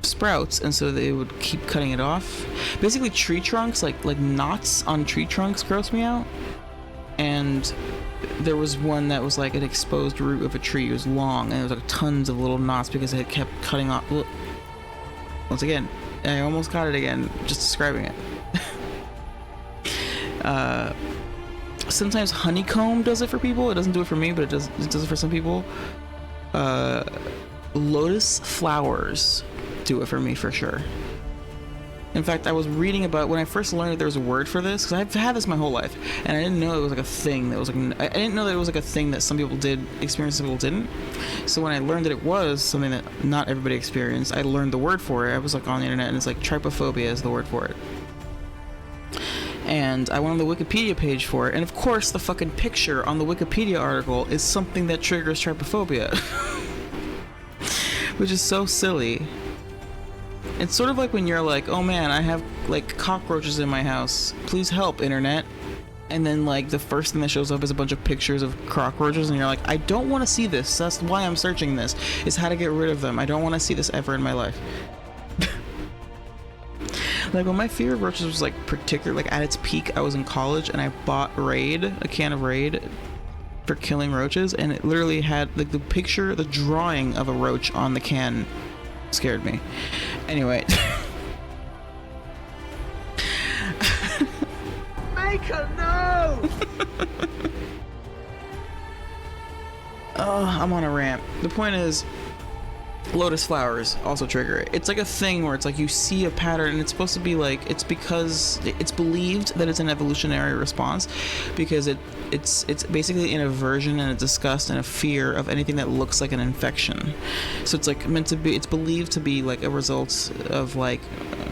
sprouts, and so they would keep cutting it off. Basically tree trunks, like knots on tree trunks gross me out. And there was one that was like an exposed root of a tree. It was long and there was like tons of little knots because it kept cutting off. Once again, I almost got it again just describing it. Sometimes honeycomb does it for people. It doesn't do it for me, but it does it for some people. Lotus flowers do it for me for sure. In fact, I was reading about when I first learned that there was a word for this, because I've had this my whole life, and I didn't know it was like a thing that was like, I didn't know that it was like a thing that some people did experience, some people didn't. So when I learned that it was something that not everybody experienced, I learned the word for it. I was like on the internet, and it's like trypophobia is the word for it. And I went on the Wikipedia page for it, and of course the fucking picture on the Wikipedia article is something that triggers trypophobia. Which is so silly. It's sort of like when you're like, oh man, I have like cockroaches in my house, please help, internet. And then like the first thing that shows up is a bunch of pictures of cockroaches, and you're like, I don't want to see this. That's why I'm searching this, is how to get rid of them. I don't want to see this ever in my life. Like when my fear of roaches was like like at its peak, I was in college and I bought Raid, a can of Raid for killing roaches, and it literally had like the picture, the drawing of a roach on the can. Scared me. Anyway. Maker, no! Oh, I'm on a rant. The point is, lotus flowers also trigger it. It's like a thing where it's like you see a pattern, and it's supposed to be like, it's because it's believed that it's an evolutionary response, because it's basically an aversion and a disgust and a fear of anything that looks like an infection. So it's like meant to be, it's believed to be like a result of like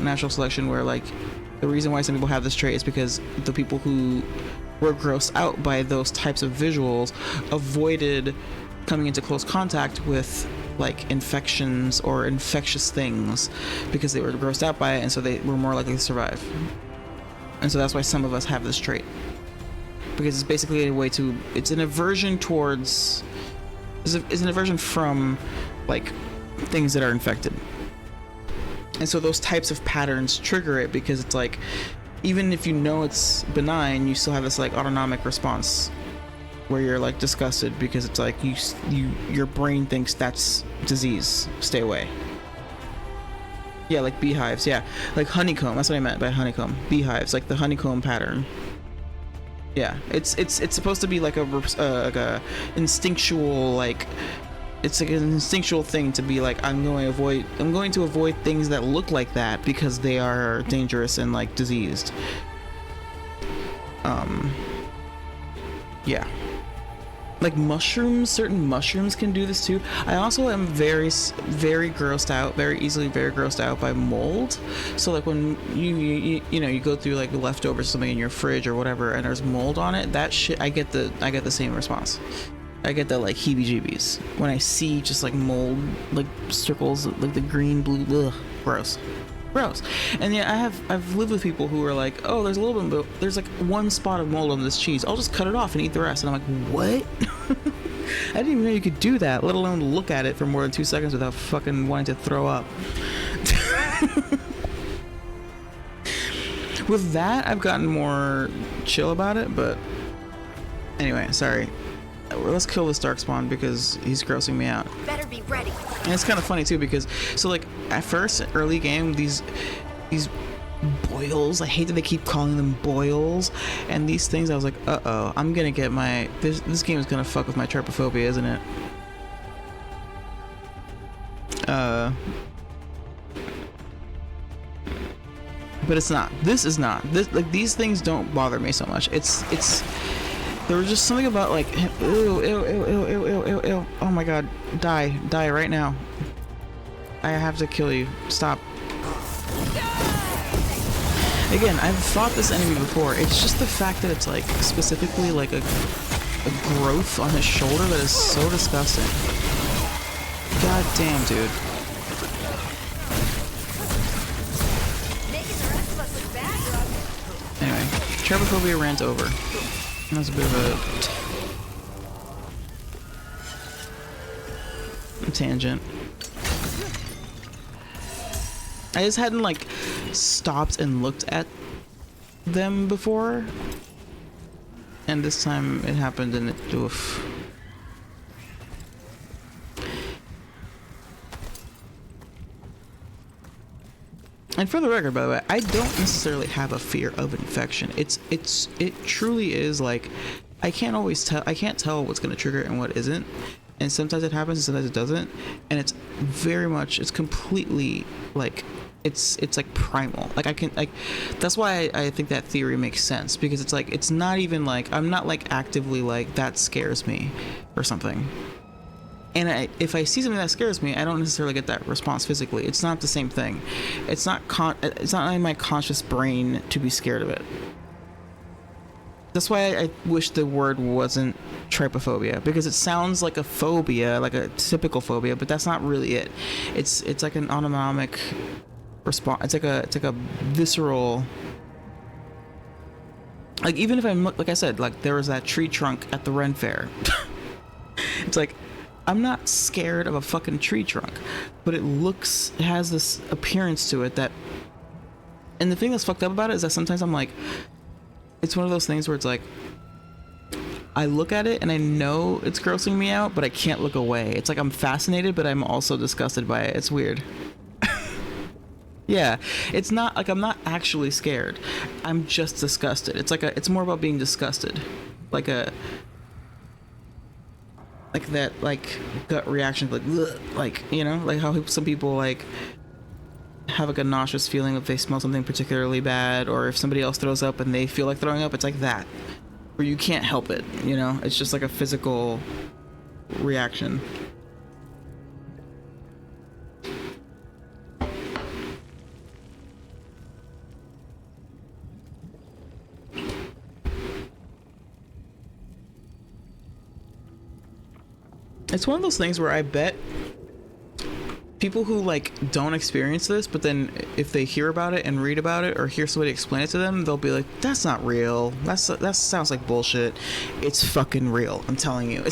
natural selection, where like the reason why some people have this trait is because the people who were grossed out by those types of visuals avoided coming into close contact with like infections or infectious things because they were grossed out by it, and so they were more likely to survive. And so that's why some of us have this trait, because it's basically a way to, it's an aversion towards, it's an aversion from like things that are infected. And so those types of patterns trigger it, because it's like, even if you know it's benign, you still have this like autonomic response where you're like disgusted, because it's like your brain thinks that's disease, stay away. Yeah, like beehives, yeah, like honeycomb, that's what I meant by honeycomb. Beehives, like the honeycomb pattern. Yeah, it's supposed to be like a instinctual, like it's like an instinctual thing to be like, I'm going to avoid things that look like that because they are dangerous and like diseased. Yeah. Like mushrooms, certain mushrooms can do this too. I also am very grossed out, very easily grossed out by mold. So like when you know, you go through like leftovers, something in your fridge or whatever, and there's mold on it, that shit, I get the same response. I get the like heebie-jeebies when I see just like mold, like circles, like the green, blue, ugh, gross. And yeah, I've lived with people who are like, oh, there's a little bit, there's like one spot of mold on this cheese, I'll just cut it off and eat the rest. And I'm like, what? I didn't even know you could do that, let alone look at it for more than 2 seconds without fucking wanting to throw up. With that, I've gotten more chill about it, but anyway, sorry. Let's kill this darkspawn because he's grossing me out. Better be ready. And it's kind of funny too, because so like at first, early game, these boils, I hate that they keep calling them boils, and these things, I was like, uh-oh, I'm gonna get my, this game is gonna fuck with my trypophobia, isn't it? But it's not. This is not. This, like, these things don't bother me so much. It's there was just something about like, ew, oh my god, die right now. I have to kill you. Stop. Again, I've fought this enemy before. It's just the fact that it's like specifically like a growth on his shoulder that is so disgusting. God damn, dude. Anyway, trypophobia rant over. That was a bit of a tangent. I just hadn't like stopped and looked at them before, and this time it happened, and it, oof. And for the record, by the way, I don't necessarily have a fear of infection. It truly is like, I can't tell what's going to trigger it and what isn't. And sometimes it happens and sometimes it doesn't. And it's completely like, it's like primal. Like that's why I think that theory makes sense, because it's like, it's not even like, I'm not like actively like, that scares me or something. And if I see something that scares me, I don't necessarily get that response physically. It's not the same thing. It's not in my conscious brain to be scared of it. That's why I wish the word wasn't trypophobia, because it sounds like a phobia, like a typical phobia, but that's not really it. It's like an autonomic response. It's like a visceral. Like, even if I'm, like I said, like there was that tree trunk at the Ren Fair. It's like, I'm not scared of a fucking tree trunk, but it has this appearance to it that, and the thing that's fucked up about it is that sometimes I'm like, it's one of those things where it's like, I look at it and I know it's grossing me out, but I can't look away. It's like I'm fascinated, but I'm also disgusted by it. It's weird. Yeah, it's not like I'm not actually scared. I'm just disgusted. It's more about being disgusted. Like that gut reaction, like ugh, like, you know, like how some people like have like a nauseous feeling if they smell something particularly bad, or if somebody else throws up and they feel like throwing up. It's like that, where you can't help it, you know. It's just like a physical reaction. It's one of those things where I bet people who like don't experience this, but then if they hear about it and read about it or hear somebody explain it to them, they'll be like, that's not real. That sounds like bullshit. It's fucking real. I'm telling you.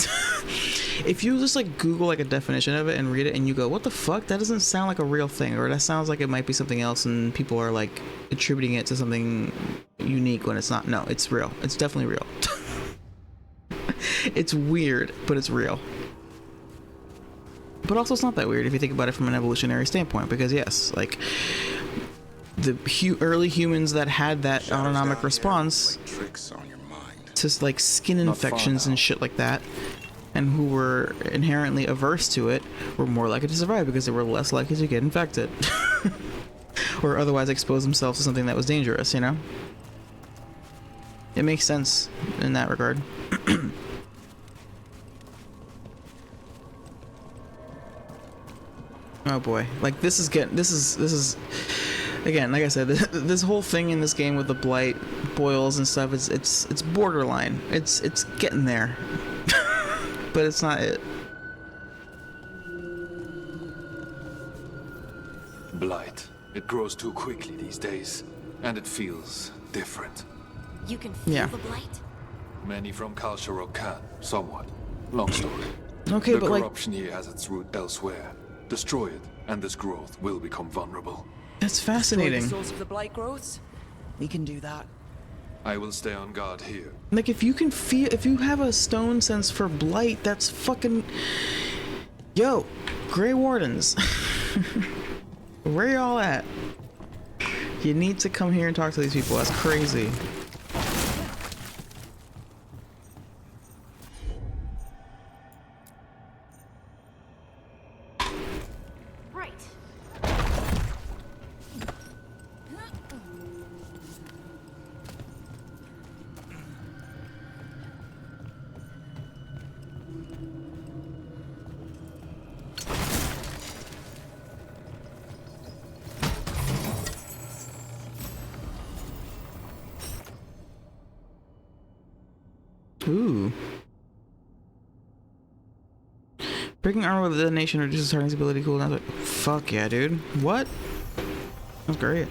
If you just like Google like a definition of it and read it and you go, what the fuck? That doesn't sound like a real thing, or that sounds like it might be something else and people are like attributing it to something unique when it's not. No, it's real. It's definitely real. It's weird, but it's real. But also, it's not that weird if you think about it from an evolutionary standpoint, because yes, like the early humans that had that autonomic response to like skin infections and shit like that, and who were inherently averse to it, were more likely to survive because they were less likely to get infected or otherwise expose themselves to something that was dangerous, you know? It makes sense in that regard. Oh boy, like this is again, like I said, this whole thing in this game with the blight boils and stuff, it's borderline. It's getting there. But it's not it. Blight. It grows too quickly these days, and it feels different. You can feel the blight? Many from Kalsharok can, somewhat. Long story. Okay, but the corruption here has its root elsewhere. Destroy it, and this growth will become vulnerable. That's fascinating. Destroy the source of the blight growths? We can do that. I will stay on guard here. Like, if you have a stone sense for blight, that's fucking... Yo, Grey Wardens. Where y'all at? You need to come here and talk to these people. That's crazy. Ooh. Breaking armor with a detonation reduces target's ability cooldown. Fuck yeah, dude. What? That's great.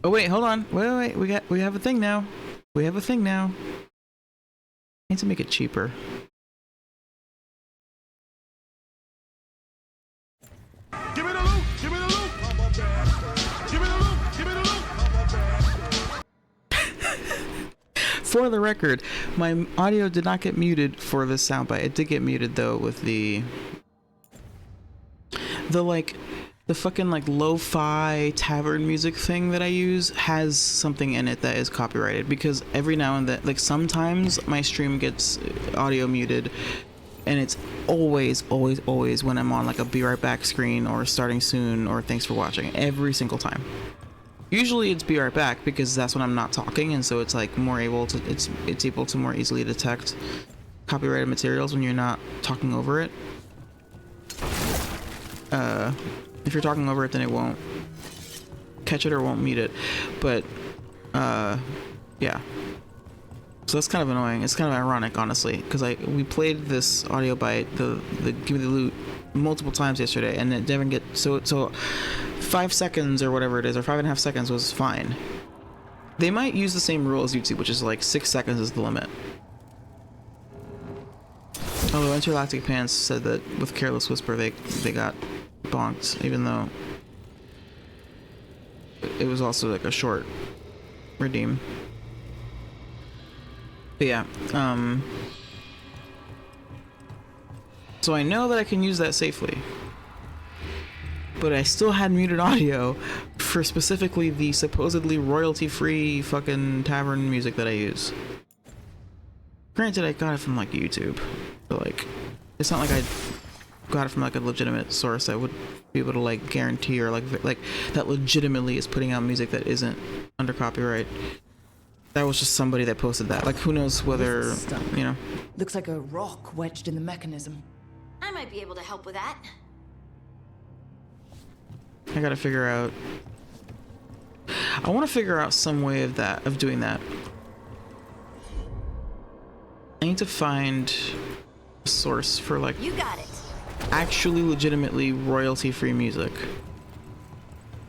Oh wait, hold on. Wait. We have a thing now. We have a thing now. I need to make it cheaper. Give me the loot! Give me the loot! Give me the loot! Give me the loot! For the record, my audio did not get muted for this soundbite. It did get muted though with the The fucking like lo-fi tavern music thing that I use has something in it that is copyrighted, because every now and then, like sometimes my stream gets audio muted, and it's always when I'm on like a be right back screen or starting soon or thanks for watching, every single time. Usually it's be right back because that's when I'm not talking, and so it's like more able to it's able to more easily detect copyrighted materials when you're not talking over it. If you're talking over it, then it won't catch it or won't mute it. But yeah. So that's kind of annoying. It's kind of ironic, honestly, because we played this audio bite, the Give Me the Loot, multiple times yesterday, and it didn't get so 5 seconds or whatever it is, or 5.5 seconds was fine. They might use the same rule as YouTube, which is like 6 seconds is the limit. Although Interlactic Pants said that with Careless Whisper they got bonked, even though it was also like a short redeem. But yeah, so I know that I can use that safely, but I still had muted audio for specifically the supposedly royalty-free fucking tavern music that I use. Granted, I got it from like YouTube, but like, it's not like I got it from like a legitimate source I would be able to like guarantee, or like that legitimately is putting out music that isn't under copyright. That was just somebody that posted that. Like, who knows whether, you know. Looks like a rock wedged in the mechanism. I might be able to help with that. I gotta figure out. I want to figure out some way of doing that. I need to find a source for like. You got it. Actually, legitimately royalty-free music.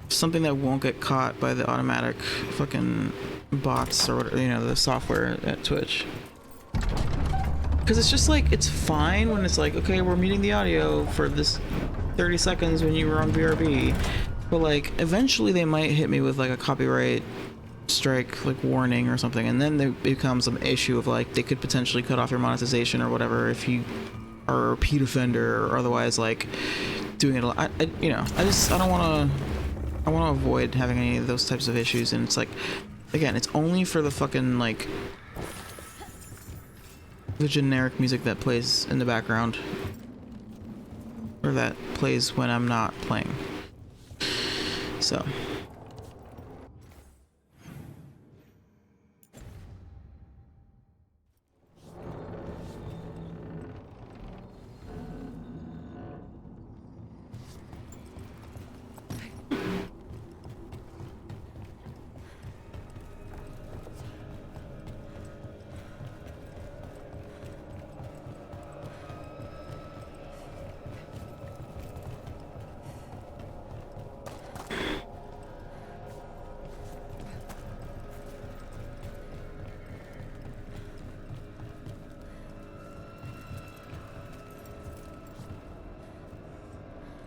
Something that won't get caught by the automatic fucking bots or whatever, you know, the software at Twitch. Because it's just like, it's fine when it's like, okay, we're muting the audio for this 30 seconds when you were on BRB, but like eventually they might hit me with like a copyright strike like warning or something, and then it becomes an issue of like they could potentially cut off your monetization or whatever if you are a repeat offender or otherwise like doing it a lot. You know, I don't want to avoid having any of those types of issues, and it's like, again, it's only for the fucking like the generic music that plays in the background, or that plays when I'm not playing. So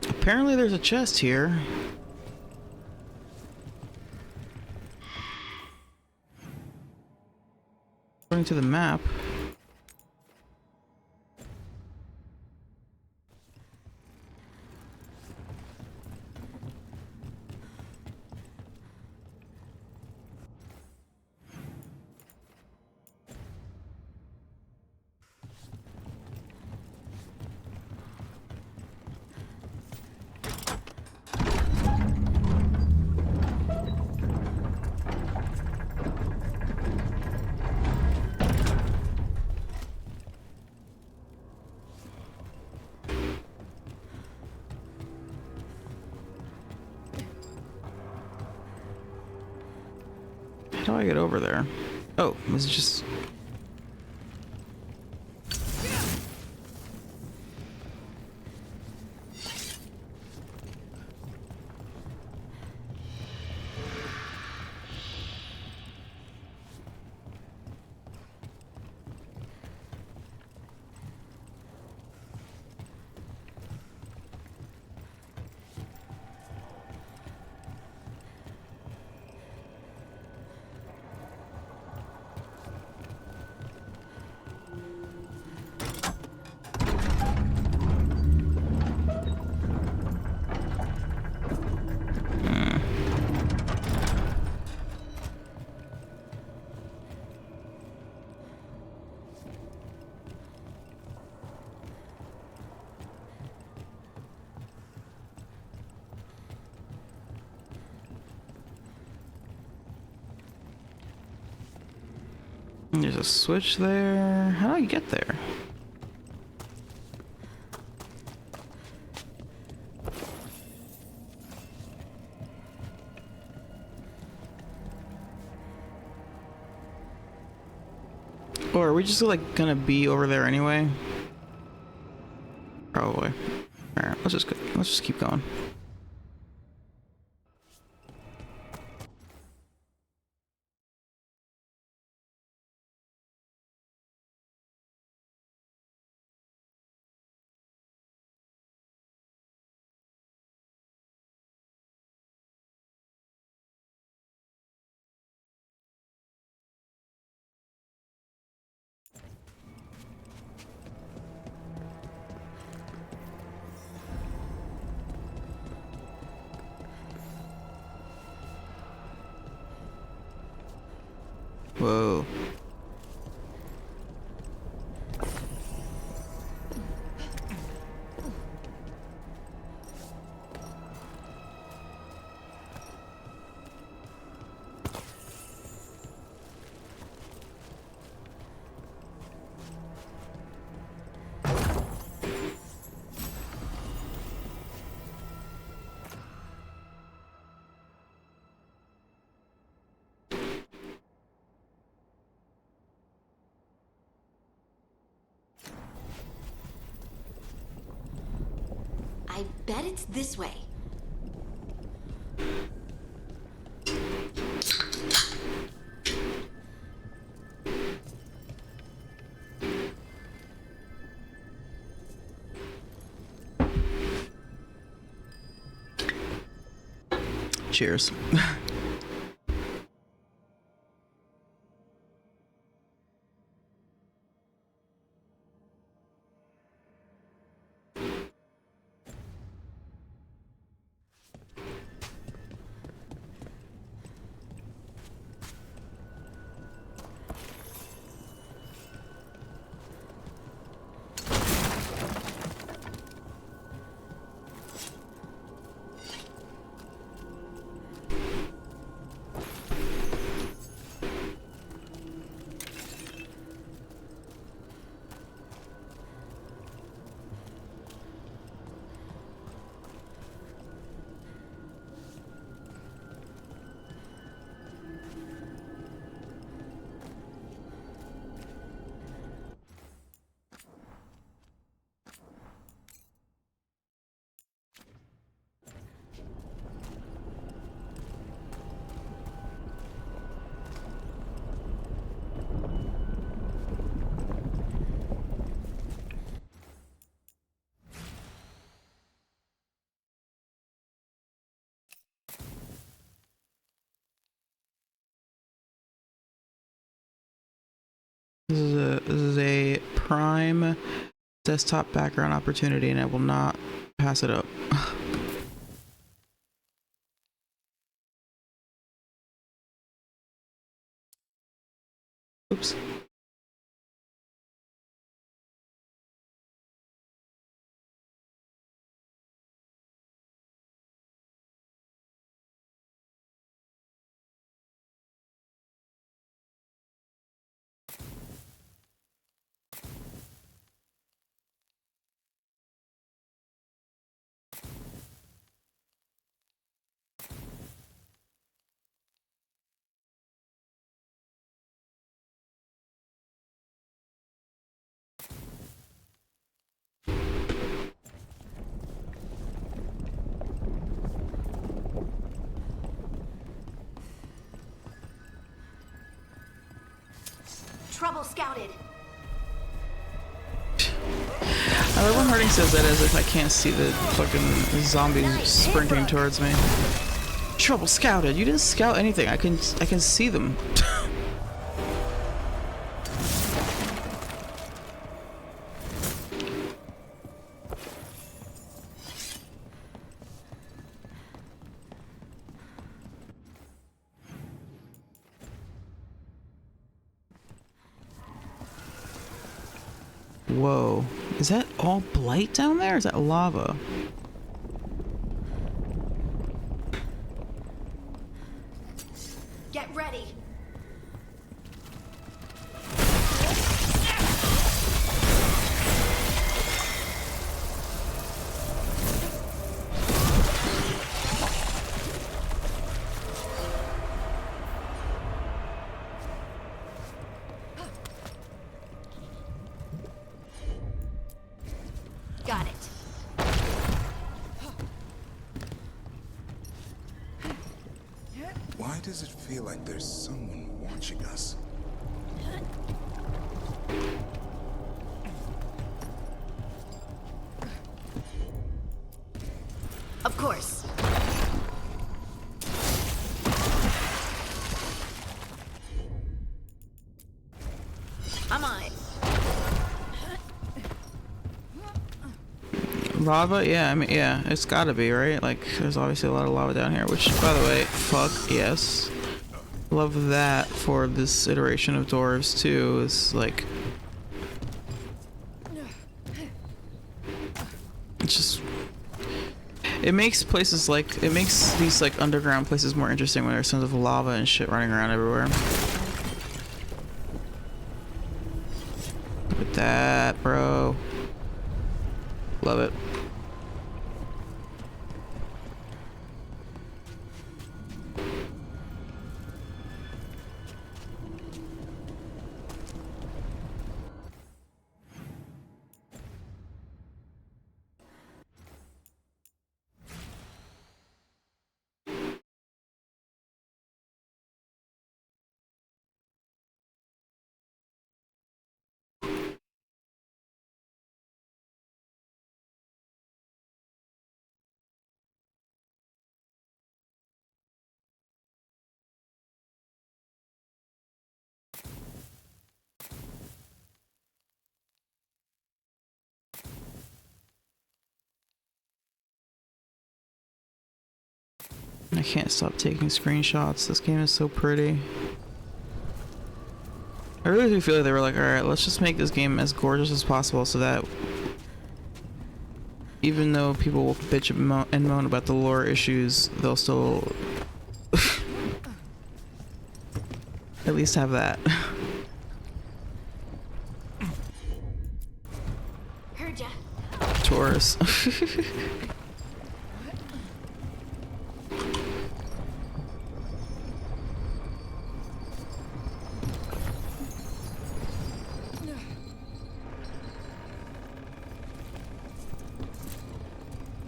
apparently there's a chest here. According to the map. How do I get over there? Oh, this is just... There's a switch there. How do I get there? Or are we just like gonna be over there anyway? Probably. Alright, let's just keep going. Whoa. I bet it's this way. Cheers. This is a prime desktop background opportunity, and I will not pass it up. Oops. Trouble scouted. I love when Harding says that as if I can't see the fucking zombies sprinting towards me. Trouble scouted. You didn't scout anything. I can see them. Whoa. Is that all blight down there? Or is that lava? Get ready. Why does it feel like there's someone watching us? Of course. I'm on it. Lava? Yeah, I mean, yeah, it's gotta be, right? Like, there's obviously a lot of lava down here, which, by the way, fuck yes. Love that for this iteration of dwarves, too, is like... It's just... It makes places like... It makes these, like, underground places more interesting when there's tons of lava and shit running around everywhere. Look at that, bro. Love it. I can't stop taking screenshots. This game is so pretty. I really do feel like they were like, alright, let's just make this game as gorgeous as possible so that even though people will bitch and moan about the lore issues, they'll still at least have that. Heard ya. Taurus.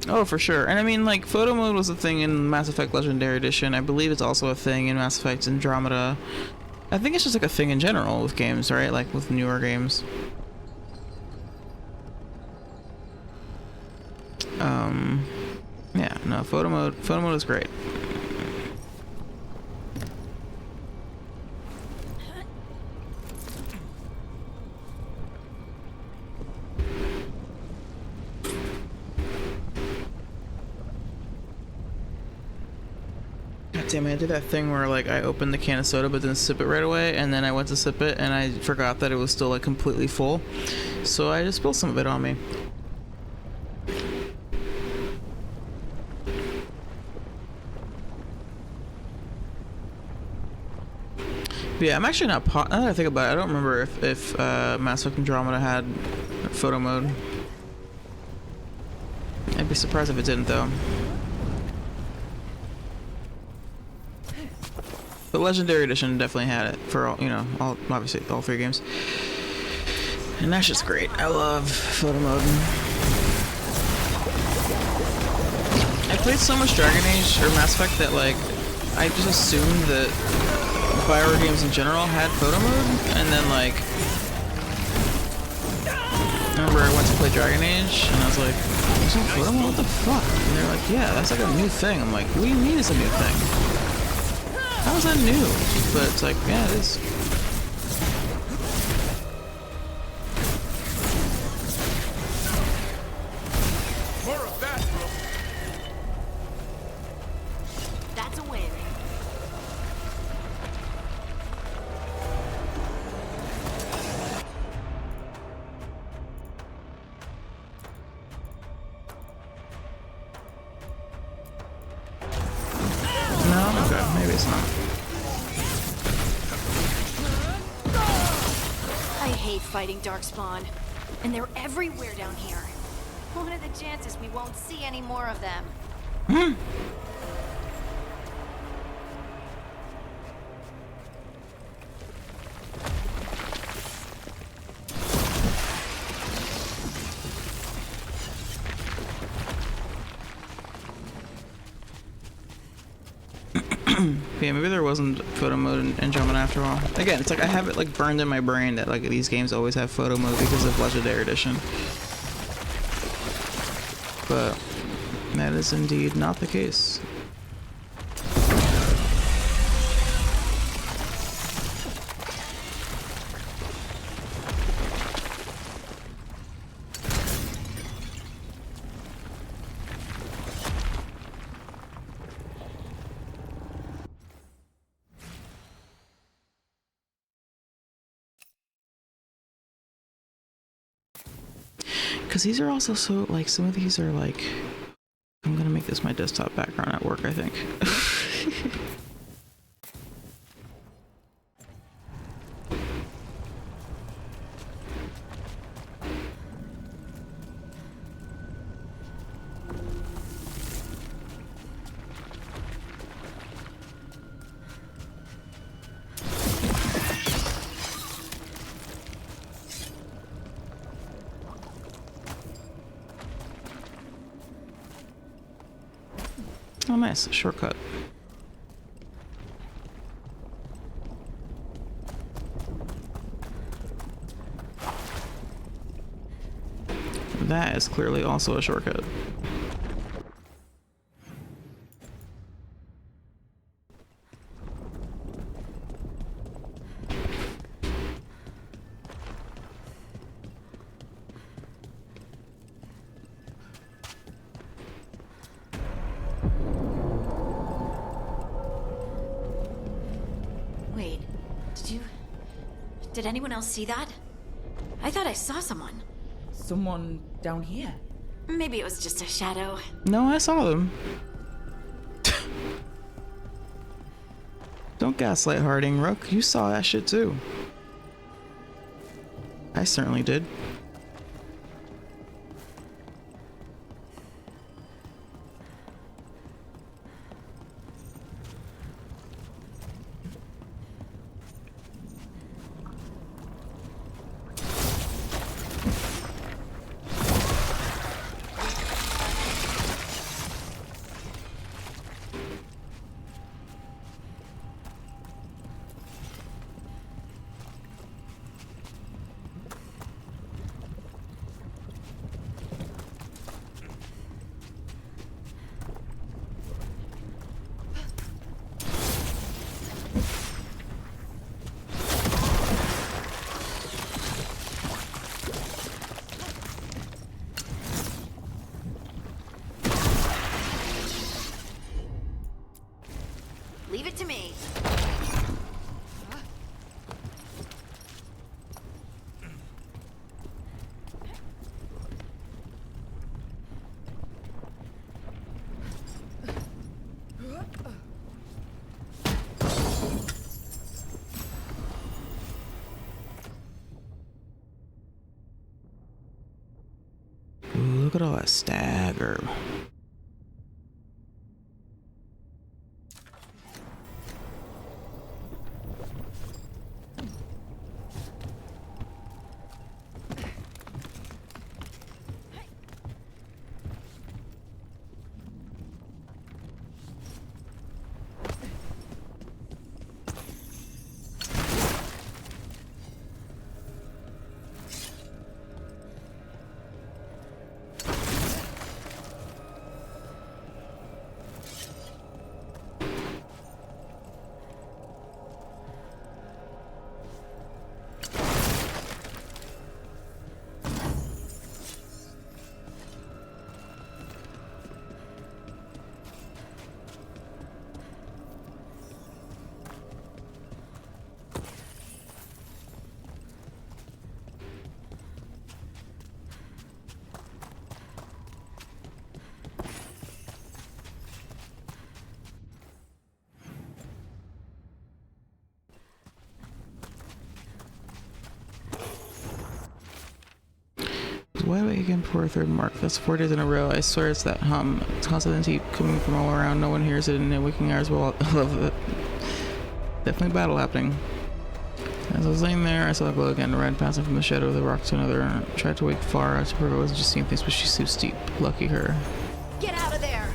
Oh, for sure. And I mean, like, photo mode was a thing in Mass Effect Legendary Edition. I believe it's also a thing in Mass Effect Andromeda. I think it's just like a thing in general with games, right? Like with newer games. Yeah, no, photo mode is great. Damn it, I did that thing where like I opened the can of soda but didn't sip it right away, and then I went to sip it and I forgot that it was still like completely full. So I just spilled some of it on me. But yeah, I'm actually not now that I think about it, I don't remember if Mass Effect Andromeda had photo mode. I'd be surprised if it didn't though. The Legendary Edition definitely had it for all, you know, obviously all 3 games. And that's just great. I love photo mode. I played so much Dragon Age or Mass Effect that like I just assumed that BioWare games in general had photo mode, and then like I remember I went to play Dragon Age and I was like, there's no photo mode? What the fuck? And they're like, yeah, that's like a new thing. I'm like, what do you mean it's a new thing? How is that new? But it's like, yeah, it is. More of that, bro. That's a win. No? Okay, maybe it's not. I hate fighting Darkspawn. And they're everywhere down here. What are the chances we won't see any more of them? Yeah, maybe there wasn't photo mode in Jumping after all. Again, it's like I have it like burned in my brain that like these games always have photo mode because of Legendary Edition. But that is indeed not the case. Because these are also so, like, some of these are like, I'm gonna make this my desktop background at work, I think. Oh, nice. Shortcut. That is clearly also a shortcut. Did anyone else see that? I thought I saw someone. Someone down here? Maybe it was just a shadow. No, I saw them. Don't gaslight Harding, Rook. You saw that shit too. I certainly did. Leave it to me. Look at all that stagger. Why wait again before a third mark? That's 4 days in a row. I swear it's that hum. It's constant heat coming from all around. No one hears it in the waking hours. Well, I love it. Definitely battle happening. As I was laying there, I saw the glow again. Red passing from the shadow of the rock to another. Tried to wake far out to prove I wasn't just seeing things, but she's too steep. Lucky her. Get out of there!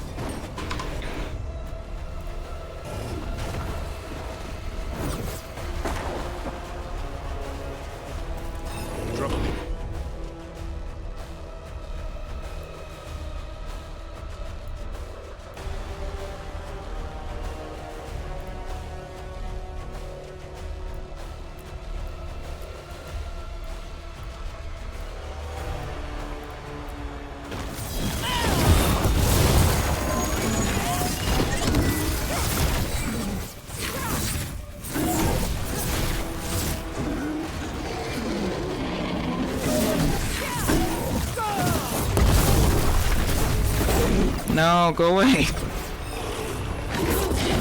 No, go away.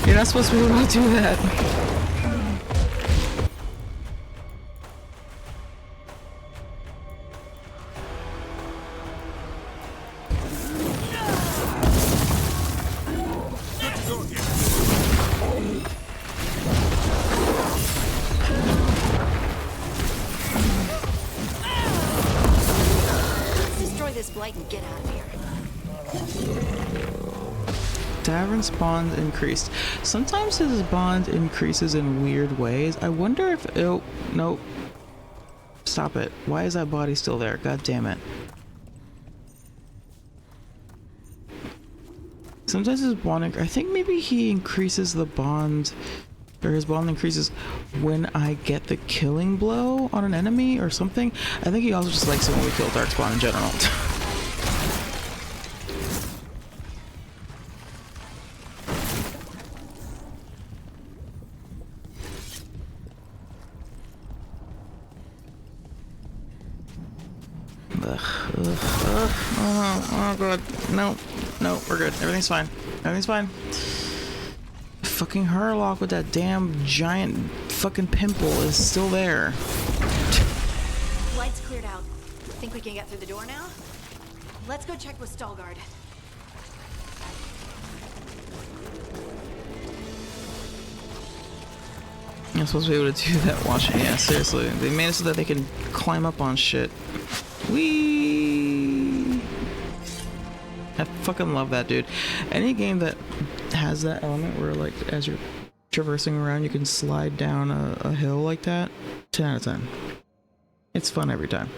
You're not supposed to be able to do that. And get out of here. Davern's bond increased. Sometimes his bond increases in weird ways. I wonder if oh nope. Stop it. Why is that body still there? God damn it. Sometimes his bond I think maybe he increases the bond, or his bond increases when I get the killing blow on an enemy or something. I think he also just likes it when we kill Darkspawn in general. Oh god, no, we're good. Everything's fine. Everything's fine. Fucking Hurlock with that damn giant fucking pimple is still there. Lights cleared out. Think we can get through the door now? Let's go check with Veilguard. I'm supposed to be able to do that watching. Yeah, seriously. They made it so that they can climb up on shit. Whee! I fucking love that, dude. Any game that has that element where, like, as you're traversing around, you can slide down a hill like that, 10 out of 10. It's fun every time.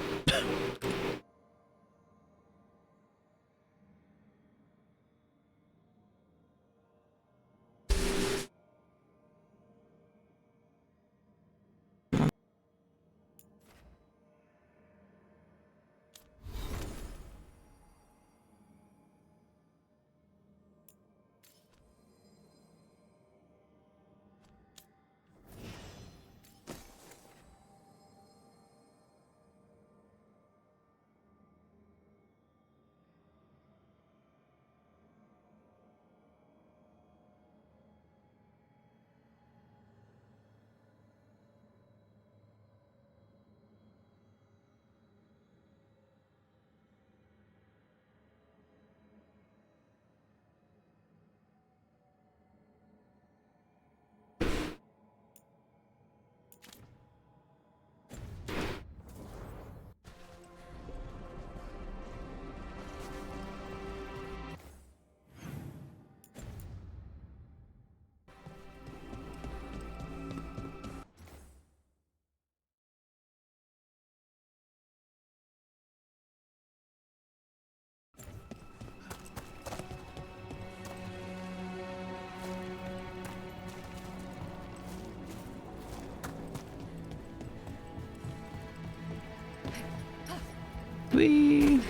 Whee!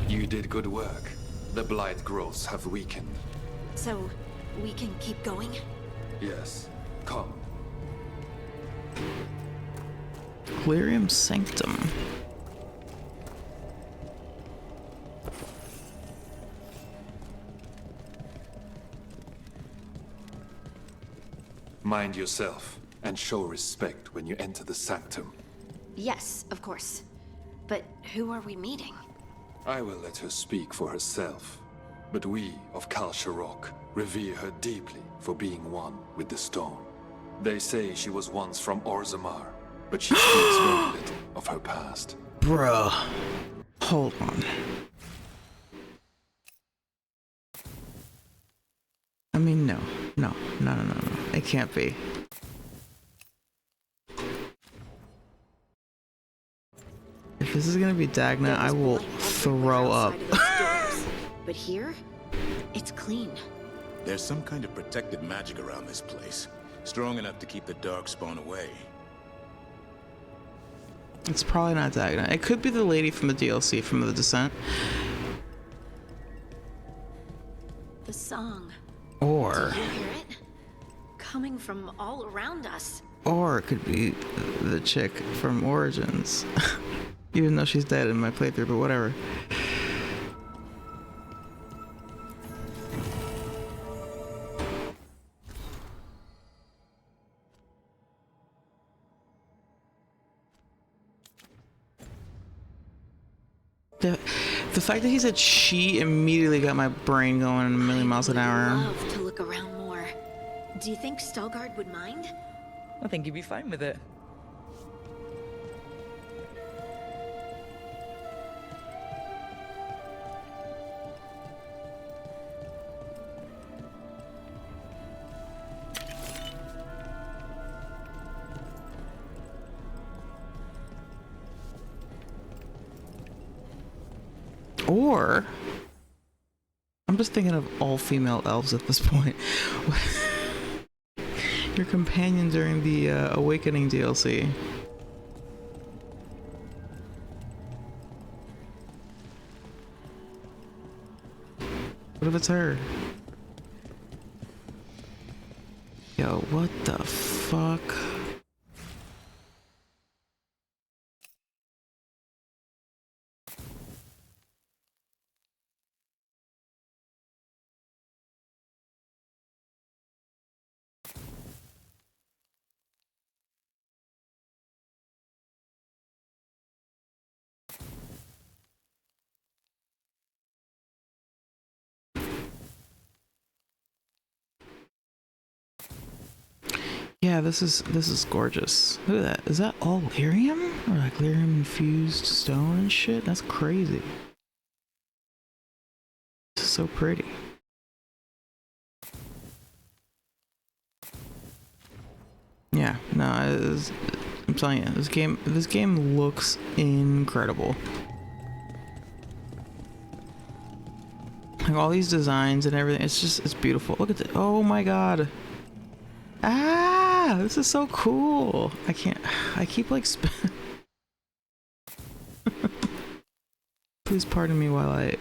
You did good work. The blight growths have weakened. So, we can keep going? Yes. Come. Aquarium Sanctum. Mind yourself, and show respect when you enter the sanctum. Yes, of course. But who are we meeting? I will let her speak for herself. But we of Kal Sharok revere her deeply for being one with the stone. They say she was once from Orzammar, but she speaks very little of her past. Bruh. Hold on. I mean, no. It can't be. If this is gonna be Dagna, I will throw up. But here, it's clean. There's some kind of protected magic around this place. Strong enough to keep the Darkspawn away. It's probably not Dagna. It could be the lady from the DLC from the Descent. The song. Or... Did you hear it? Coming from all around us. Or it could be the chick from Origins. Even though she's dead in my playthrough, but whatever. The fact that he said she immediately got my brain going a million miles an hour. I'd love to look around more. Do you think Stalgard would mind? I think he'd be fine with it. Or I'm just thinking of all female elves at this point. Your companion during the Awakening DLC. What if it's her? Yo, what the fuck? Yeah, this is gorgeous. Look at that. Is that all lyrium? Or like lyrium infused stone and shit? That's crazy. This is so pretty. Yeah, no, I'm telling you, this game looks incredible. Like all these designs and everything, it's beautiful. Look at it. Oh my god. Ah, this is so cool. I keep like please pardon me while I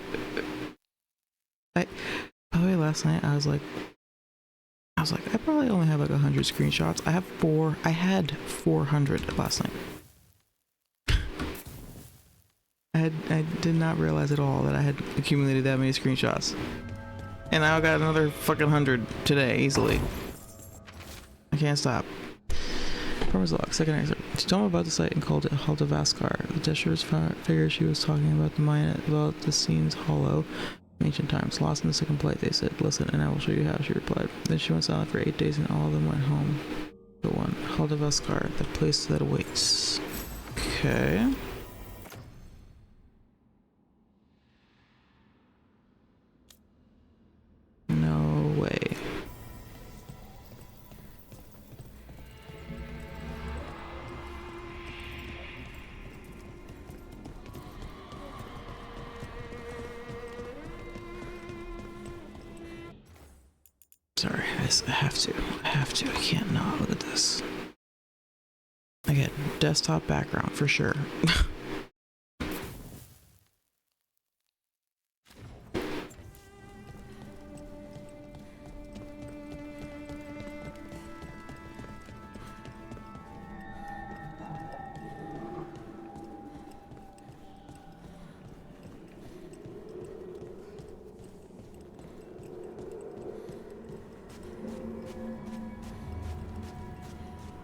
by the way, last night I was like I probably only have like 100 screenshots. I had 400 last night. I did not realize at all that I had accumulated that many screenshots. And I got another fucking 100 today, easily. I can't stop. Promise log, second excerpt. She told me about the site and called it Halt of Vaskar. The Deshers figured she was talking about the mine about the scenes hollow. Ancient times, lost in the second plate, they said. Listen, and I will show you how, she replied. Then she went silent for 8 days and all of them went home. The one, Halt of Vaskar, the place that awaits. Okay. No way. Sorry, I have to. I can't not look at this. I get desktop background for sure.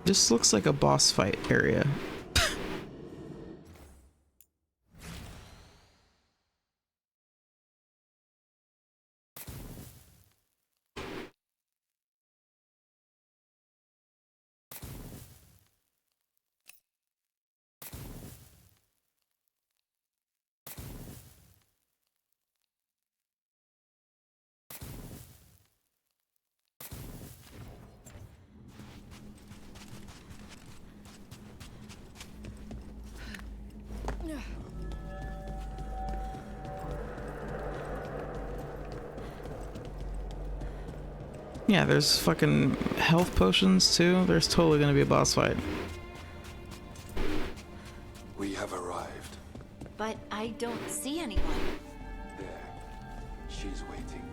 This looks like a boss fight area. Yeah, there's fucking health potions too. There's totally gonna be a boss fight. She's waiting.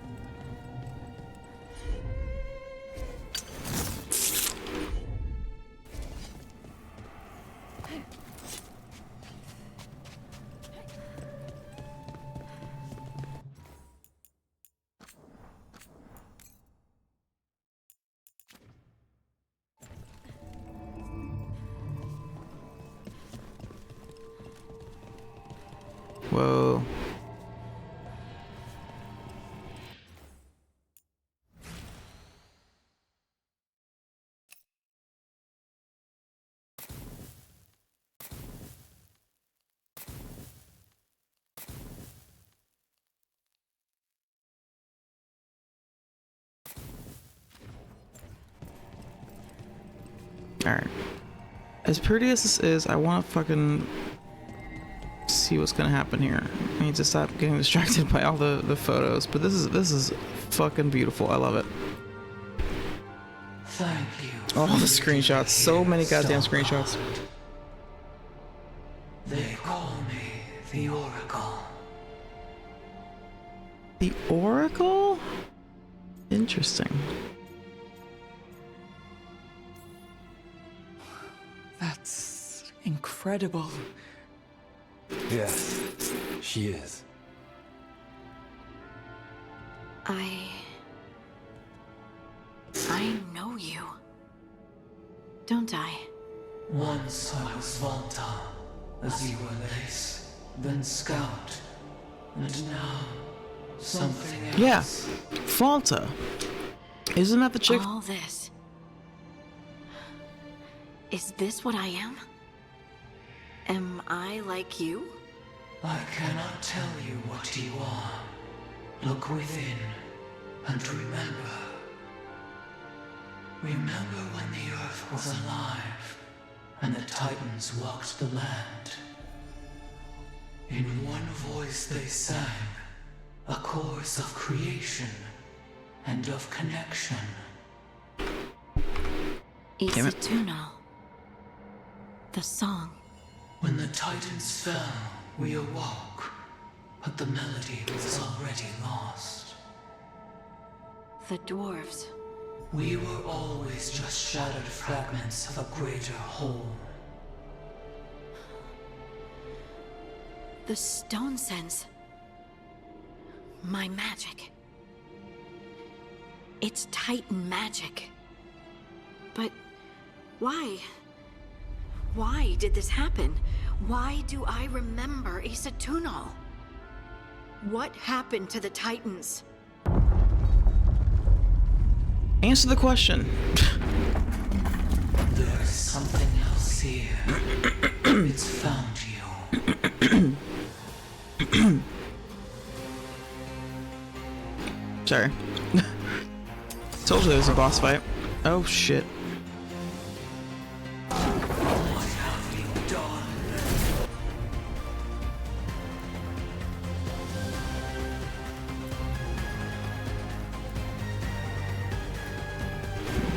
Whoa. Alright. As pretty as this is, I want to fucking see what's gonna happen here. I need to stop getting distracted by all the photos, but this is fucking beautiful. I love it. Thank you. All the screenshots. So many goddamn screenshots. They call me the Oracle. The Oracle? Interesting. That's incredible. Yes, she is. I know you. Don't I? Once I was Volta, as you were Lace, then Scout, and now something else. Yeah, Falta. Isn't that the chick? All this. Is this what I am? Am I like you? I cannot tell you what you are. Look within, and remember. Remember when the Earth was alive, and the Titans walked the land. In one voice they sang, a chorus of creation and of connection. Isatuno. The song. When the Titans fell, we awoke, but the melody was already lost. The dwarves. We were always just shattered fragments of a greater whole. The stone sense. My magic. It's Titan magic. But why? Why did this happen? Why do I remember Isatuno? What happened to the Titans? Answer the question. There's something else here. It's found you. Sorry. Told you there was a boss fight. Oh shit. What have you done?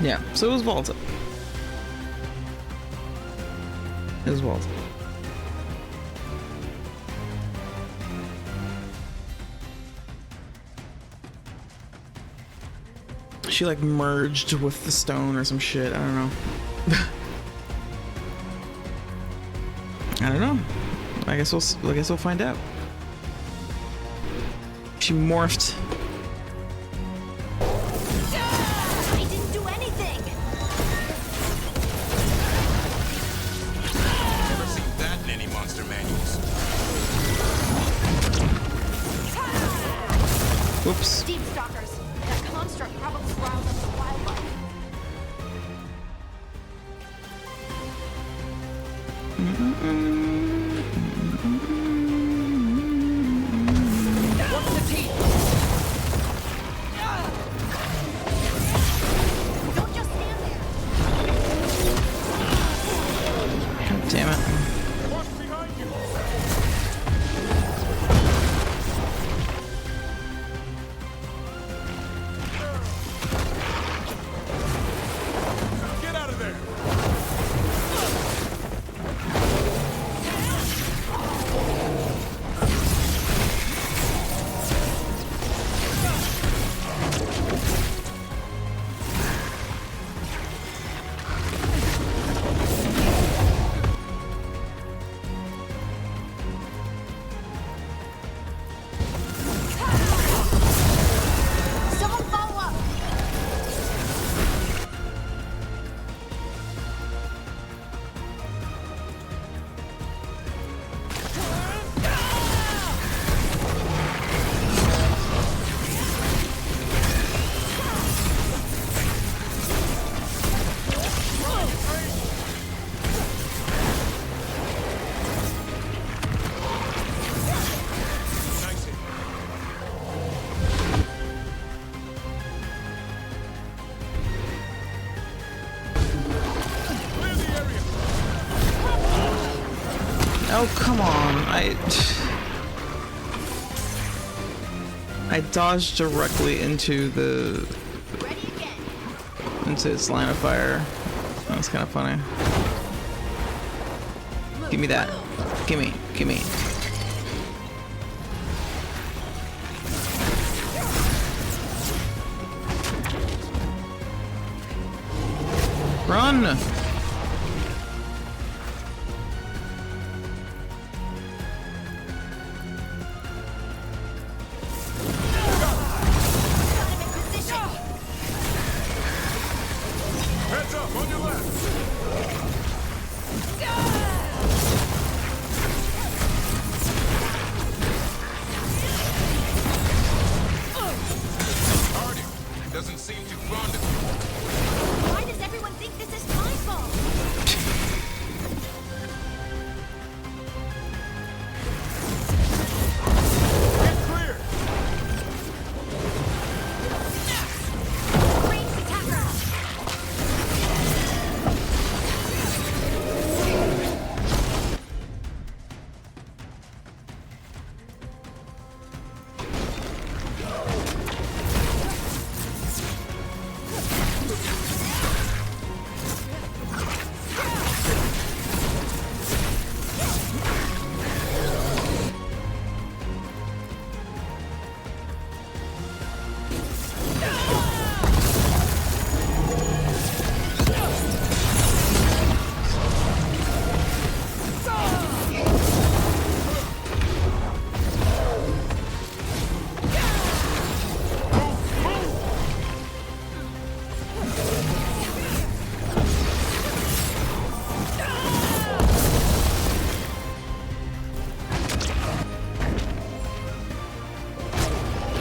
Yeah, so it was Volta. It was Volta. She like merged with the stone or some shit. I don't know. I don't know. I guess we'll find out. She morphed. I didn't do anything! Never seen that in any monster manuals. Whoops. Deep stalkers. That construct probably riled up the wildlife. What's the teeth? Don't just stand there. God damn it. What's behind you? Get out of there! I dodged directly into its line of fire. That was kind of funny. Give me that. Gimme. Run! Heads up, on your left! Hardy, doesn't seem too fond of you. Why does everyone think this is my fault? Get clear! Ranged attacker!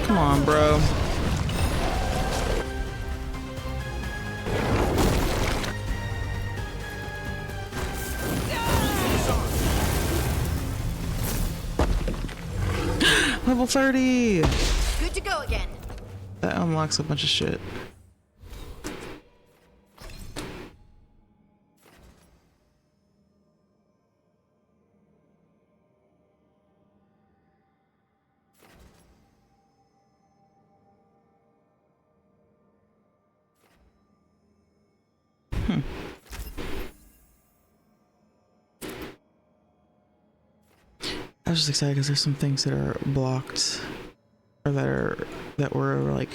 Come on, bro. Level 30! Good to go again. That unlocks a bunch of shit. I was just excited because there's some things that are blocked, or that were like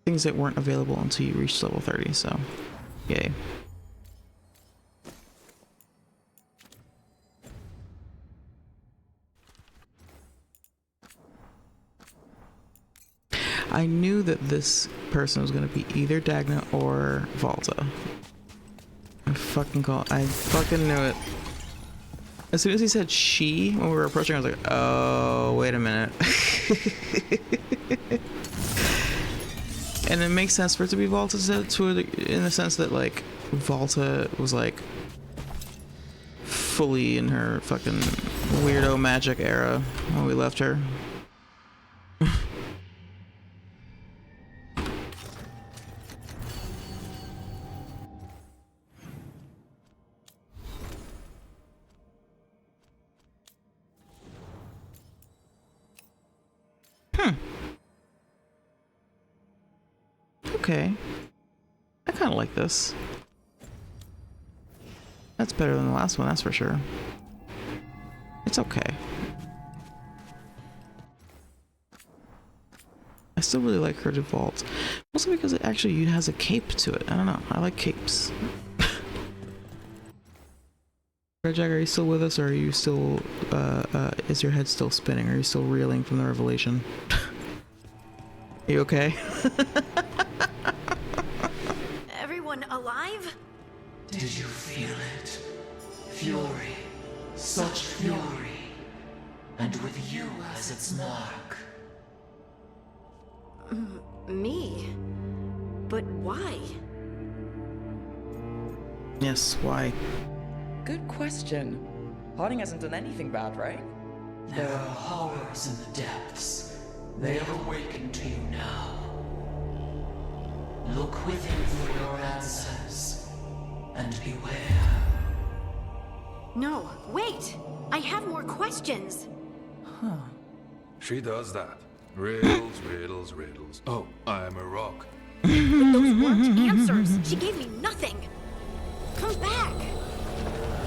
things that weren't available until you reached level 30. So, yay! I knew that this person was going to be either Dagna or Volta. I fucking knew it. As soon as he said she when we were approaching, I was like, oh, wait a minute. And it makes sense for it to be Volta in the sense that, like, Volta was, like, fully in her fucking weirdo magic era when we left her. Okay. I kind of like this. That's better than the last one, that's for sure. It's okay. I still really like her default. Also because it actually has a cape to it. I don't know. I like capes. Red Jack, are you still with us, or are you still, is your head still spinning? Are you still reeling from the revelation? Are you okay? Everyone alive? Did you feel it? Fury. Such fury. And with you as its mark. Me? But why? Yes, why? Good question. Harding hasn't done anything bad, right? There are horrors in the depths. They have awakened to you now. Look within for your answers, and beware. No, wait! I have more questions! Huh. She does that. Riddles, riddles, riddles. Oh, I'm a rock. But those weren't answers! She gave me nothing! Come back!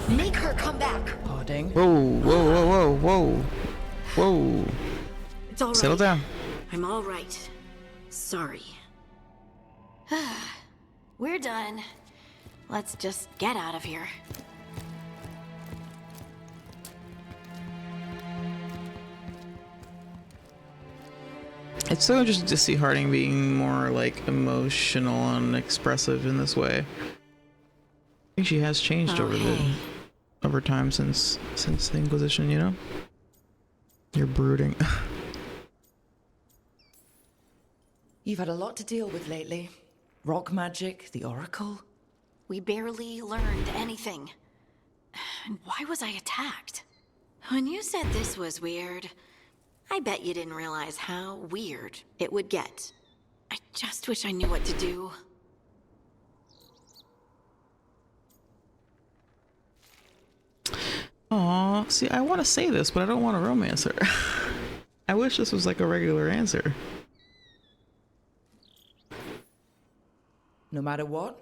Make her come back! Pudding. Whoa, whoa, whoa, whoa, whoa. Whoa. It's alright. Settle down. I'm alright. Sorry. We're done. Let's just get out of here. It's so interesting to see Harding being more like emotional and expressive in this way. I think she has changed over time since the Inquisition, you know? You're brooding. You've had a lot to deal with lately. Rock magic, the Oracle. We barely learned anything. And why was I attacked? When you said this was weird, I bet you didn't realize how weird it would get. I just wish I knew what to do. Aw, see, I want to say this, but I don't want to romance her. I wish this was like a regular answer. No matter what,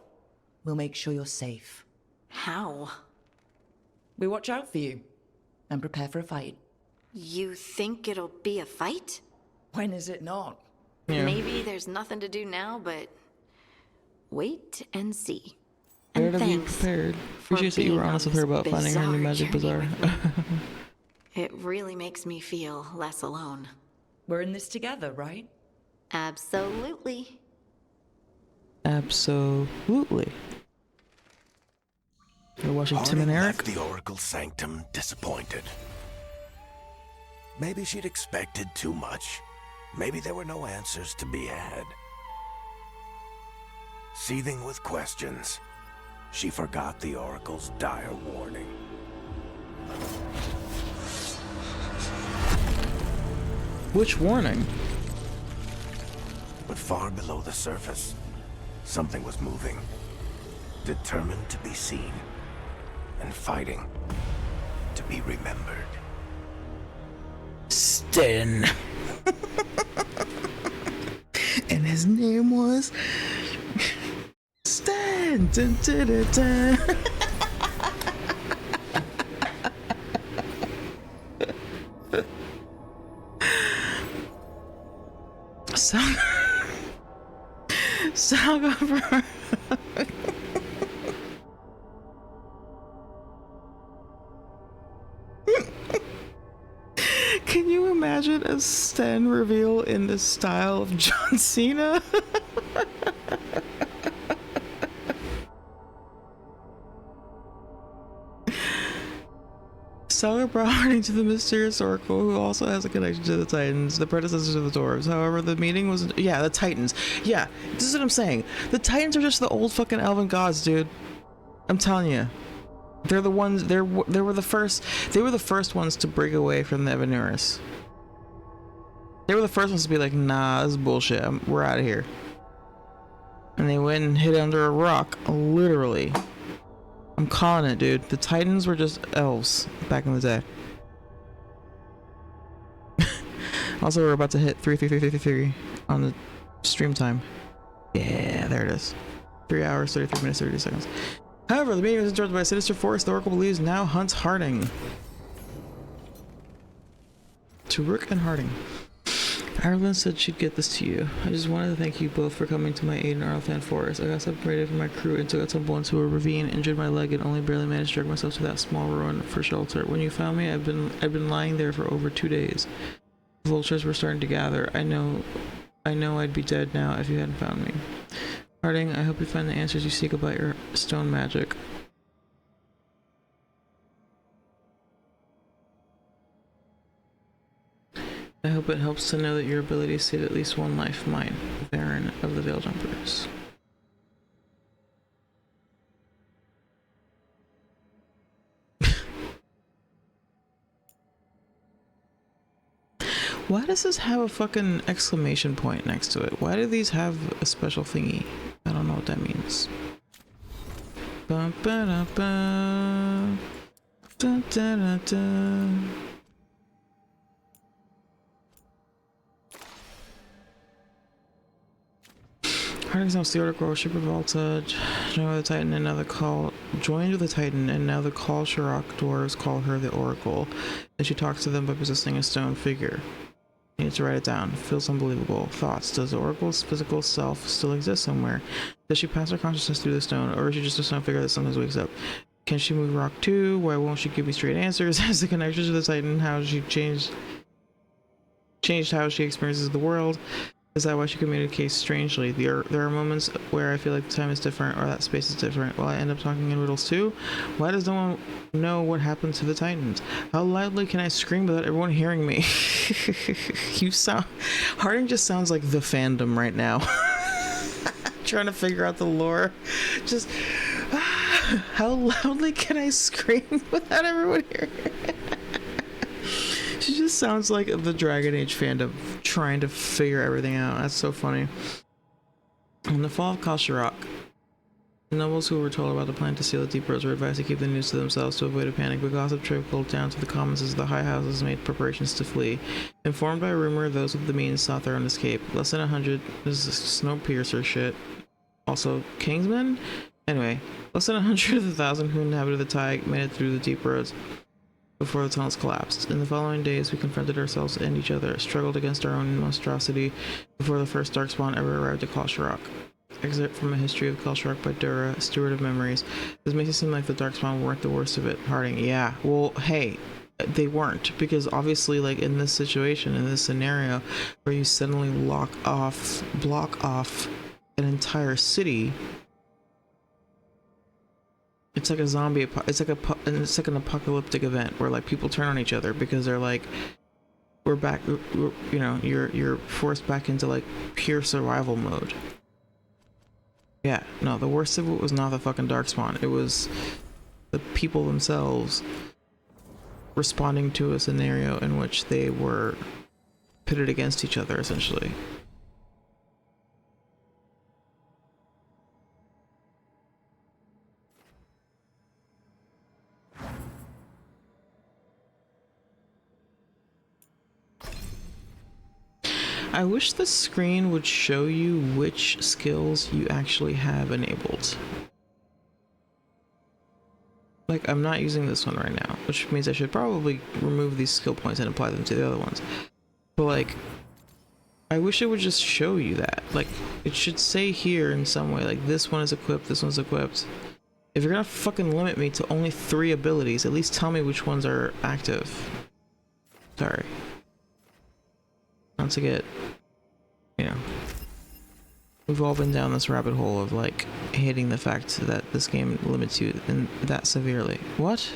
we'll make sure you're safe. How? We watch out for you and prepare for a fight. You think it'll be a fight? When is it not? Yeah. Maybe there's nothing to do now, but wait and see. Better And to be thanks prepared. for Appreciate that you being were on honest with her this about finding her new magic bizarre bazaar. It really makes me feel less alone. We're in this together, right? Absolutely. Absolutely. You're watching Tim and Harding Eric? left the Oracle Sanctum disappointed. Maybe she'd expected too much. Maybe there were no answers to be had. Seething with questions, she forgot the Oracle's dire warning. Which warning? But far below the surface, something was moving. Determined to be seen, and fighting to be remembered. Sten. And his name was Stan. Dun, dun, dun, dun. Saga for Can you imagine a Sten reveal in the style of John Cena? Saga brought Harding to the mysterious Oracle, who also has a connection to the Titans, the predecessors of the Dwarves. However, the meeting was... Yeah, the Titans. Yeah, this is what I'm saying. The Titans are just the old fucking elven gods, dude. I'm telling you. They're the ones... They were the first ones to break away from the Evanuris. They were the first ones to be like, nah, this is bullshit. We're out of here. And they went and hid under a rock, literally. I'm calling it, dude. The Titans were just elves back in the day. Also, we're about to hit 3 on the stream time. Yeah, there it is. 3 hours, 33 minutes, 30 seconds. However, the meeting was interrupted by a sinister force the Oracle believes now hunts Harding. To Rook and Harding. Ireland said she'd get this to you. I just wanted to thank you both for coming to my aid in Arlfan Forest. I got separated from my crew and took a tumble into a ravine, injured my leg, and only barely managed to drag myself to that small ruin for shelter. When you found me, I've been lying there for over 2 days. The vultures were starting to gather. I know I'd be dead now if you hadn't found me. Harding, I hope you find the answers you seek about your stone magic. I hope it helps to know that your ability saved at least one life. Mine, Baron of the Veil Jumpers. Why does this have a fucking exclamation point next to it? Why do these have a special thingy? I don't know what that means. Ba, ba, da, ba. Dun, dun, dun, dun. Harding's now the Oracle, ship of Volta, joined with the Titan, and now the Call Shirok dwarves call her the Oracle. And she talks to them by possessing a stone figure. You need to write it down. It feels unbelievable. Thoughts. Does the Oracle's physical self still exist somewhere? Does she pass her consciousness through the stone, or is she just a stone figure that sometimes wakes up? Can she move rock too? Why won't she give me straight answers? Has the connection to the Titan, how she changed how she experiences the world? Is that why she communicates strangely? There are moments where I feel like time is different or that space is different. Will I end up talking in riddles too? Why does no one know what happened to the Titans? How loudly can I scream without everyone hearing me? Harding just sounds like the fandom right now. Trying to figure out the lore. Just, how loudly can I scream without everyone hearing me? She just sounds like the Dragon Age fandom trying to figure everything out. That's so funny. In the fall of Kal Shirok, the nobles who were told about the plan to steal the Deep Roads were advised to keep the news to themselves to avoid a panic, but gossip trickled down to the commons as the high houses made preparations to flee. Informed by rumor, those with the means sought their own escape. Less than 100... This is Snowpiercer shit. Also, Kingsmen? Anyway, less than 100 of the 1,000 who inhabited the Tig made it through the Deep Roads before the tunnels collapsed. In the following days, we confronted ourselves and each other, struggled against our own monstrosity before the first Darkspawn ever arrived at Kal Shirok. Excerpt from A History of Kal Shirok by Dura, Steward of Memories. This makes it seem like the Darkspawn weren't the worst of it. Harding, yeah. Well, hey, they weren't, because obviously, like, in this situation, in this scenario, where you suddenly block off an entire city, it's like a zombie, it's like an apocalyptic event where like people turn on each other because they're like, we're back, you know, you're forced back into like pure survival mode. Yeah, no, the worst of it was not the fucking Darkspawn. It was the people themselves responding to a scenario in which they were pitted against each other, essentially. I wish the screen would show you which skills you actually have enabled. Like, I'm not using this one right now, which means I should probably remove these skill points and apply them to the other ones. But like, I wish it would just show you that. Like, it should say here in some way, like, this one is equipped, this one's equipped. If you're gonna fucking limit me to only 3 abilities, at least tell me which ones are active. Sorry. Not to get, you know, we've all been down this rabbit hole of like hating the fact that this game limits you in that severely. What?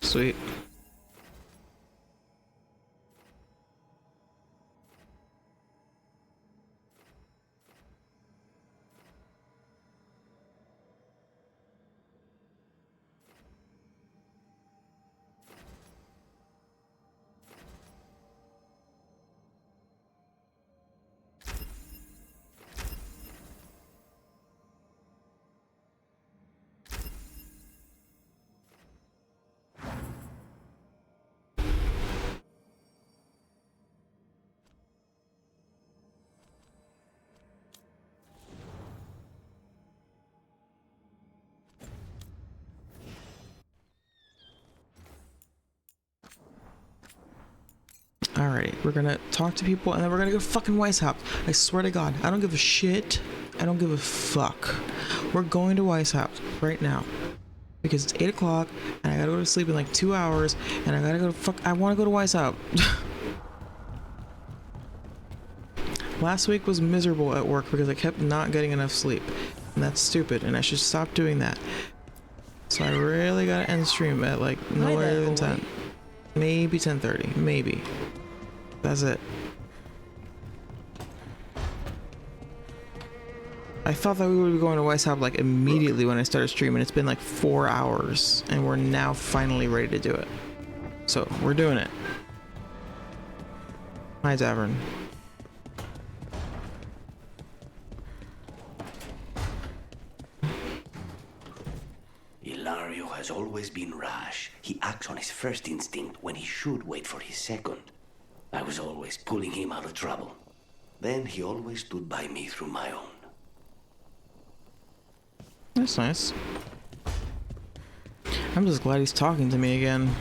Sweet. Alright, we're gonna talk to people and then we're gonna go fucking Weishaupt. I swear to God, I don't give a shit. I don't give a fuck. We're going to Weishaupt right now. Because it's 8 o'clock and I gotta go to sleep in like 2 hours and I gotta go to I wanna go to Weishaupt. Last week was miserable at work because I kept not getting enough sleep. And that's stupid and I should stop doing that. So I really gotta end stream at like no later than 10. Maybe 10:30, maybe. That's it. I thought that we would be going to Weiss Hub like immediately when I started streaming. It's been like 4 hours and we're now finally ready to do it. So we're doing it. Hi, Tavern. Ilario has always been rash. He acts on his first instinct when he should wait for his second. I was always pulling him out of trouble. Then he always stood by me through my own. That's nice. I'm just glad he's talking to me again.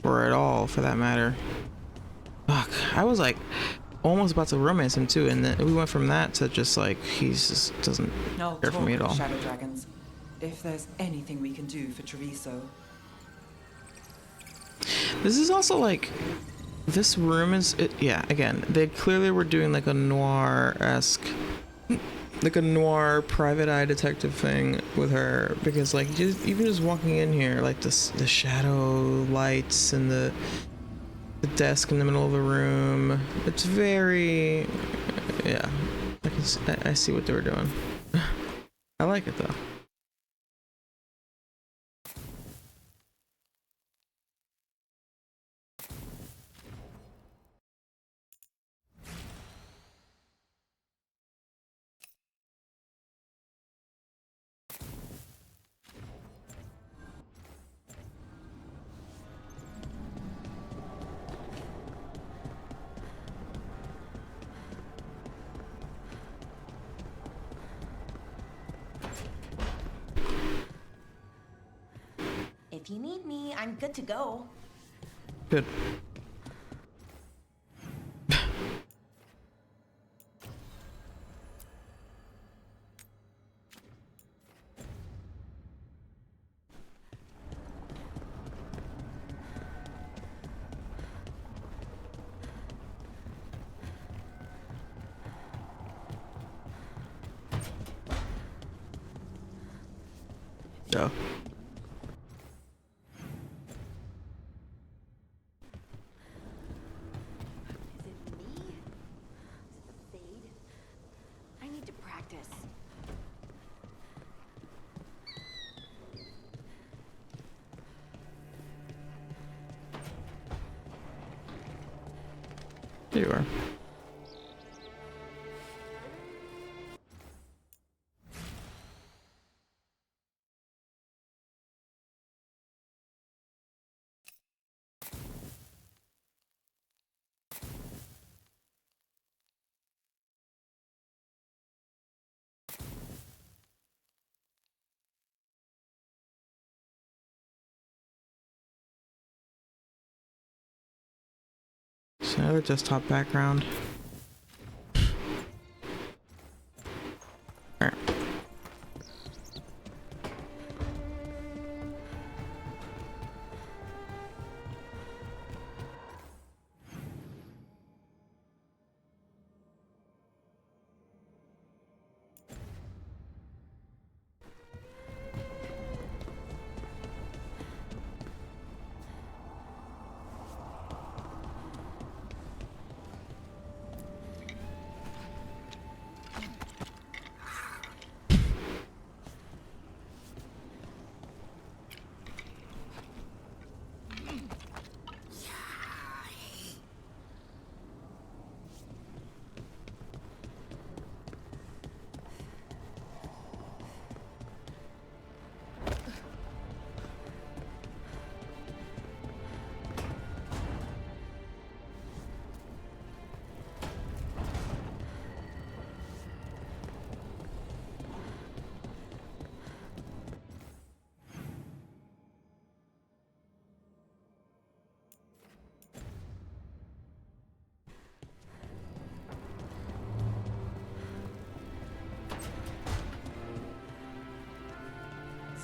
Or at all, for that matter. Fuck, I was like almost about to romance him too, and then we went from that to just like he's just doesn't care for me at all. Shadow Dragons. If there's anything we can do for Treviso. This is also like, this room is, yeah, again, they clearly were doing like a noir-esque, like a noir private eye detective thing with her, because like even just walking in here, like the shadow lights and the desk in the middle of the room, it's very, yeah, I see what they were doing. I like it though. If you need me, I'm good to go. Good. Yeah. There you are. So another desktop background. Alright.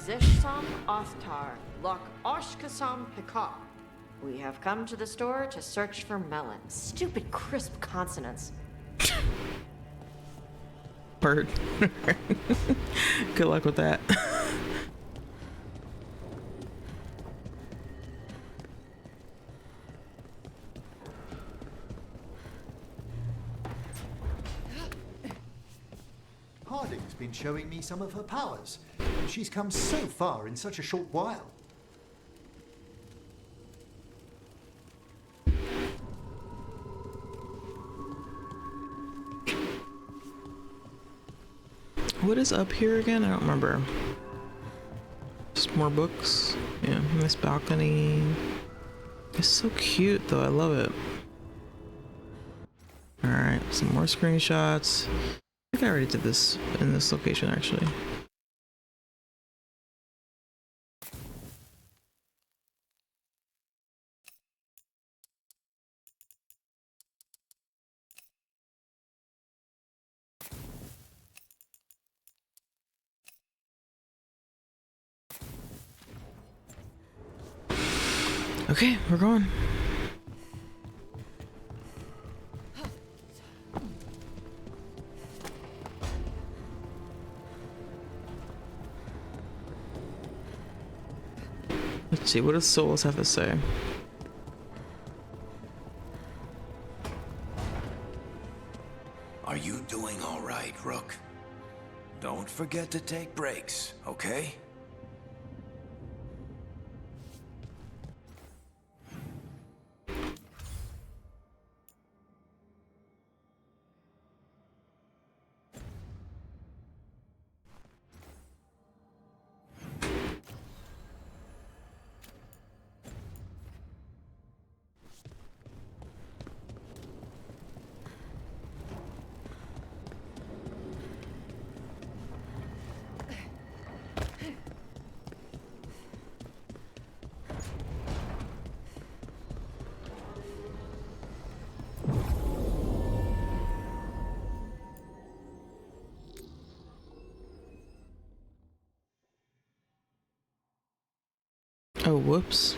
Zishsam Othtar, Lok Oshkasam Pikar. We have come to the store to search for melons. Stupid crisp consonants. Bird. Good luck with that. Hardy, been showing me some of her powers. She's come so far in such a short while. What is up here again? I don't remember. Just more books. Yeah, this balcony. It's so cute though, I love it. Alright, some more screenshots. I think I already did this in this location actually. Okay, we're going. Let's see, what does Solus have to say? Are you doing all right, Rook? Don't forget to take breaks, okay? Oh, whoops.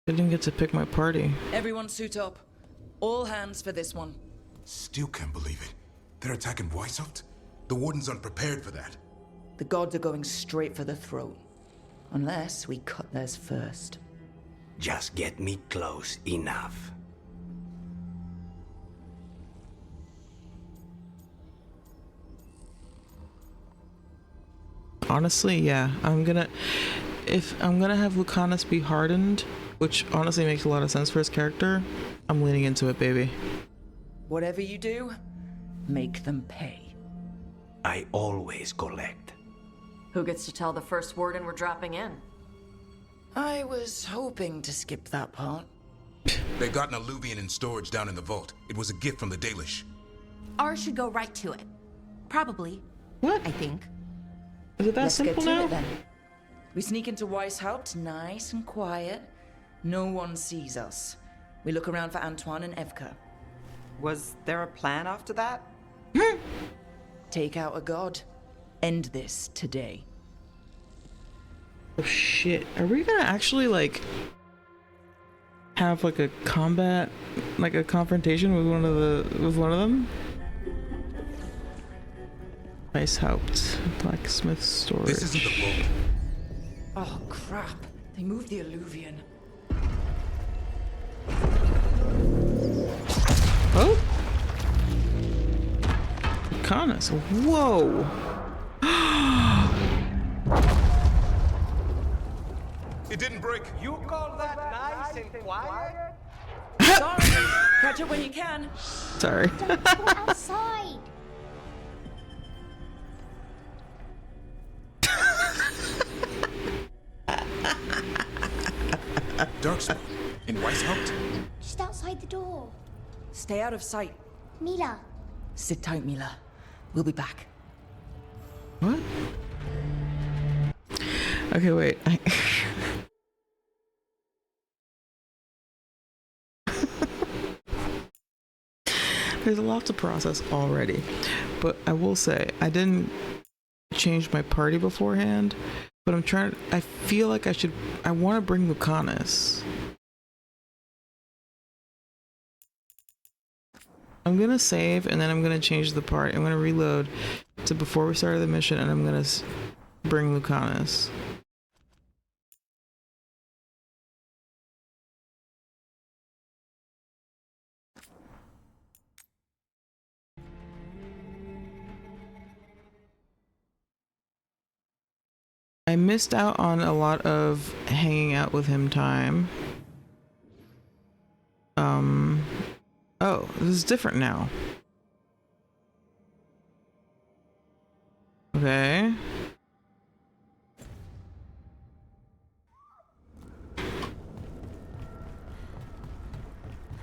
I didn't get to pick my party. Everyone suit up. All hands for this one. Still can't believe it. They're attacking Weishaupt? The Wardens aren't prepared for that. The gods are going straight for the throat. Unless we cut theirs first. Just get me close enough. Honestly, yeah. If I'm gonna have Lucanus be hardened, which honestly makes a lot of sense for his character, I'm leaning into it, baby. Whatever you do, make them pay. I always collect. Who gets to tell the first warden we're dropping in? I was hoping to skip that part. They got an alluvian in storage down in the vault. It was a gift from the Dalish. Ours should go right to it. Probably. What? I think. Is it that Let's simple get to now? it then. We sneak into Weishaupt, nice and quiet. No one sees us. We look around for Antoine and Evka. Was there a plan after that? Take out a god. End this today. Oh shit. Are we gonna actually like have like a combat, like a confrontation with one of them? Weishaupt, blacksmith storage. This isn't the vault. Oh crap. They moved the alluvian. Oh! Lucanus, whoa! It didn't break. You call that nice and quiet? Sorry. Catch it when you can. Sorry. Don't go outside. Darkspawn. In Weishaupt? Just outside the door. Stay out of sight. Mila. Sit tight, Mila. We'll be back. What? Okay, wait. There's a lot to process already, but I will say I didn't change my party beforehand, but I feel like I want to bring Lucanus. I'm gonna save and then I'm gonna change the part. I'm gonna reload to before we started the mission and I'm gonna bring Lucanus. I missed out on a lot of hanging out with him time. Oh, this is different now. Okay.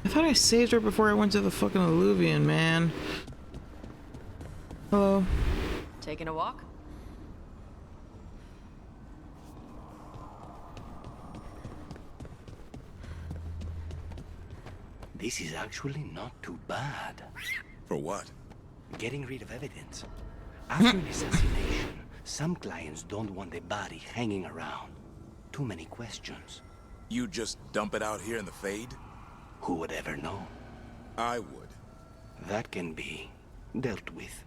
I thought I saved her before I went to the fucking Alluvian, man. Hello. Taking a walk? This is actually not too bad. For what? Getting rid of evidence. After an assassination, some clients don't want a body hanging around. Too many questions. You just dump it out here in the Fade? Who would ever know? I would. That can be dealt with.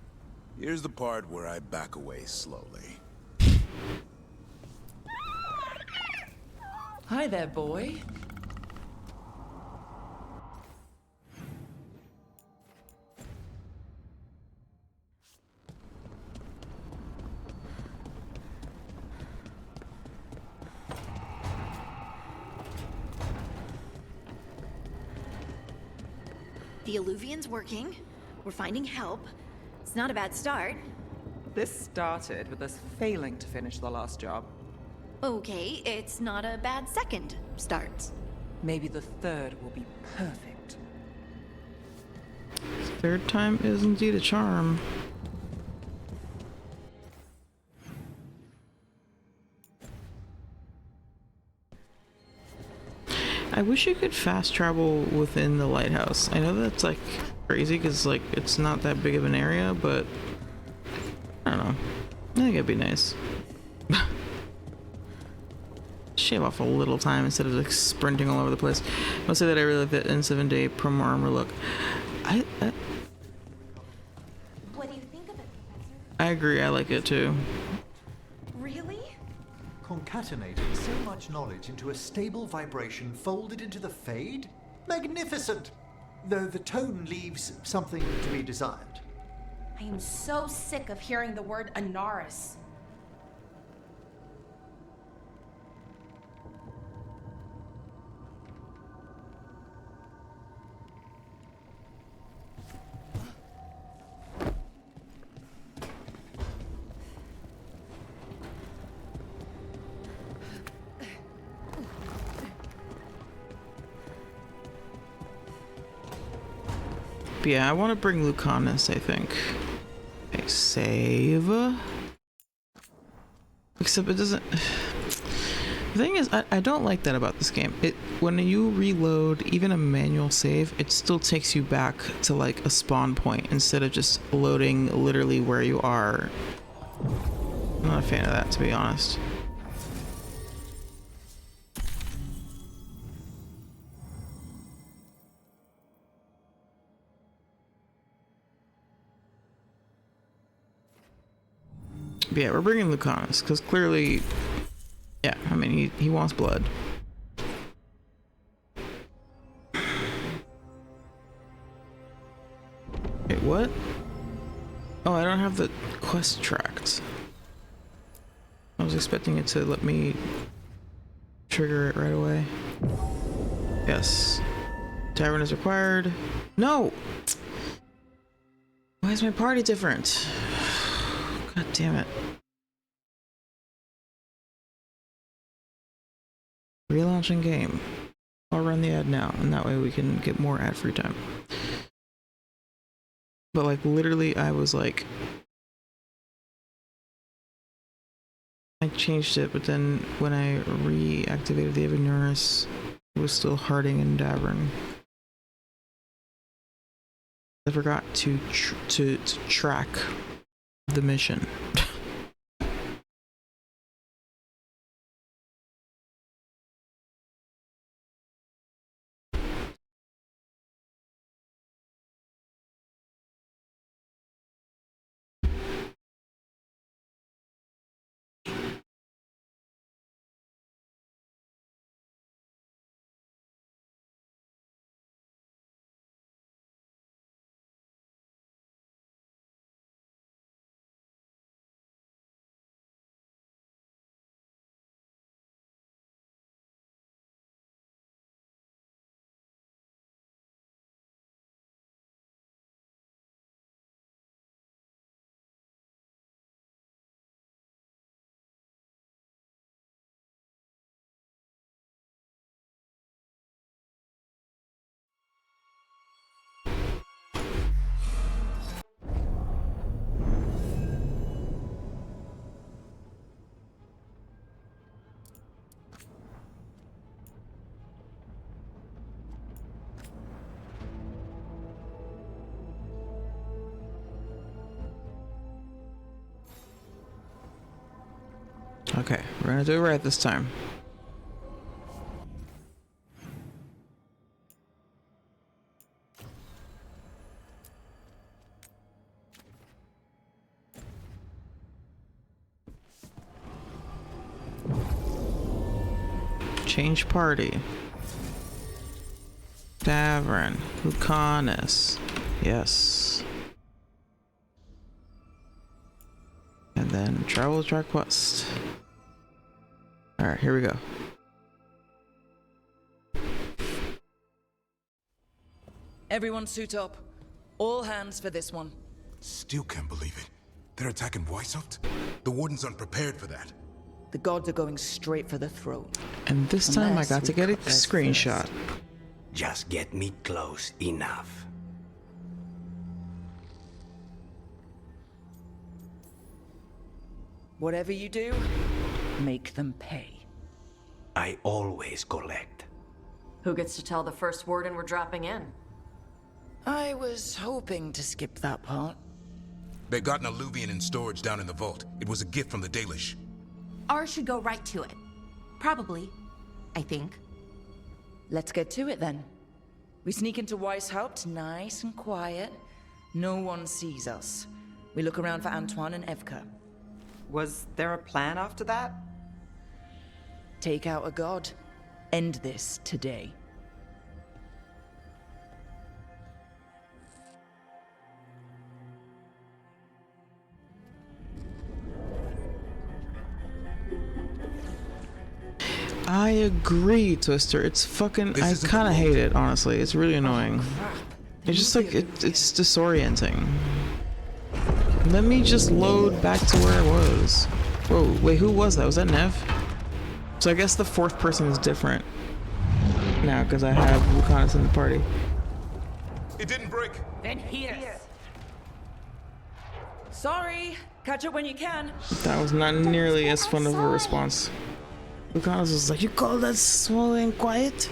Here's the part where I back away slowly. Hi there, boy. The Alluvian's working. We're finding help. It's not a bad start. This started with us failing to finish the last job. Okay, it's not a bad second start. Maybe the third will be perfect. Third time is indeed a charm. I wish you could fast travel within the lighthouse. I know that's like crazy because like it's not that big of an area, but I don't know. I think it'd be nice. Shave off a little time instead of like sprinting all over the place. I'll say that I really like the N7-day promo armor look. What do you think of it, Professor? I agree, I like it too. Really? Concatenating so much knowledge into a stable vibration folded into the Fade? Magnificent! Though the tone leaves something to be desired. I am so sick of hearing the word Anaris. But yeah, I want to bring Lucanus, I think. Okay, save. Except it doesn't... The thing is, I don't like that about this game. When you reload even a manual save, it still takes you back to like a spawn point instead of just loading literally where you are. I'm not a fan of that, to be honest. But yeah, we're bringing Lucanus, because clearly, yeah, I mean, he wants blood. Wait, what? Oh, I don't have the quest tracked. I was expecting it to let me trigger it right away. Yes. Tavern is required. No! Why is my party different? God damn it. Relaunching game. I'll run the ad now, and that way we can get more ad-free time. But like literally I was like, I changed it, but then when I reactivated the Evanuris, it was still Harding and Davern. I forgot to track the mission. Okay, we're gonna do it right this time. Change party. Tavern. Lucanus. Yes. And then travel to track quest. Alright, here we go. Everyone suit up. All hands for this one. Still can't believe it. They're attacking Weishaupt? The Warden's unprepared for that. The gods are going straight for the throne. And this time I got to get a screenshot. Just get me close enough. Whatever you do, make them pay. I always collect. Who gets to tell the first warden we're dropping in? I was hoping to skip that part. They got an alluvian in storage down in the vault. It was a gift from the Dalish. Ours should go right to it. Probably. I think. Let's get to it then. We sneak into Weishaupt, nice and quiet. No one sees us. We look around for Antoine and Evka. Was there a plan after that? Take out a god. End this today. I agree, Twister. It's fucking. I kind of hate it, honestly. It's really annoying. It's just like it's disorienting. Let me just load back to where I was. Whoa, wait, who was that? Was that Nev? So I guess the fourth person is different now because I have Lucanus in the party. It didn't break. Then here. Sorry. Catch up when you can. That was not nearly as fun of a response. Lucanus was like, "You call that small and quiet?"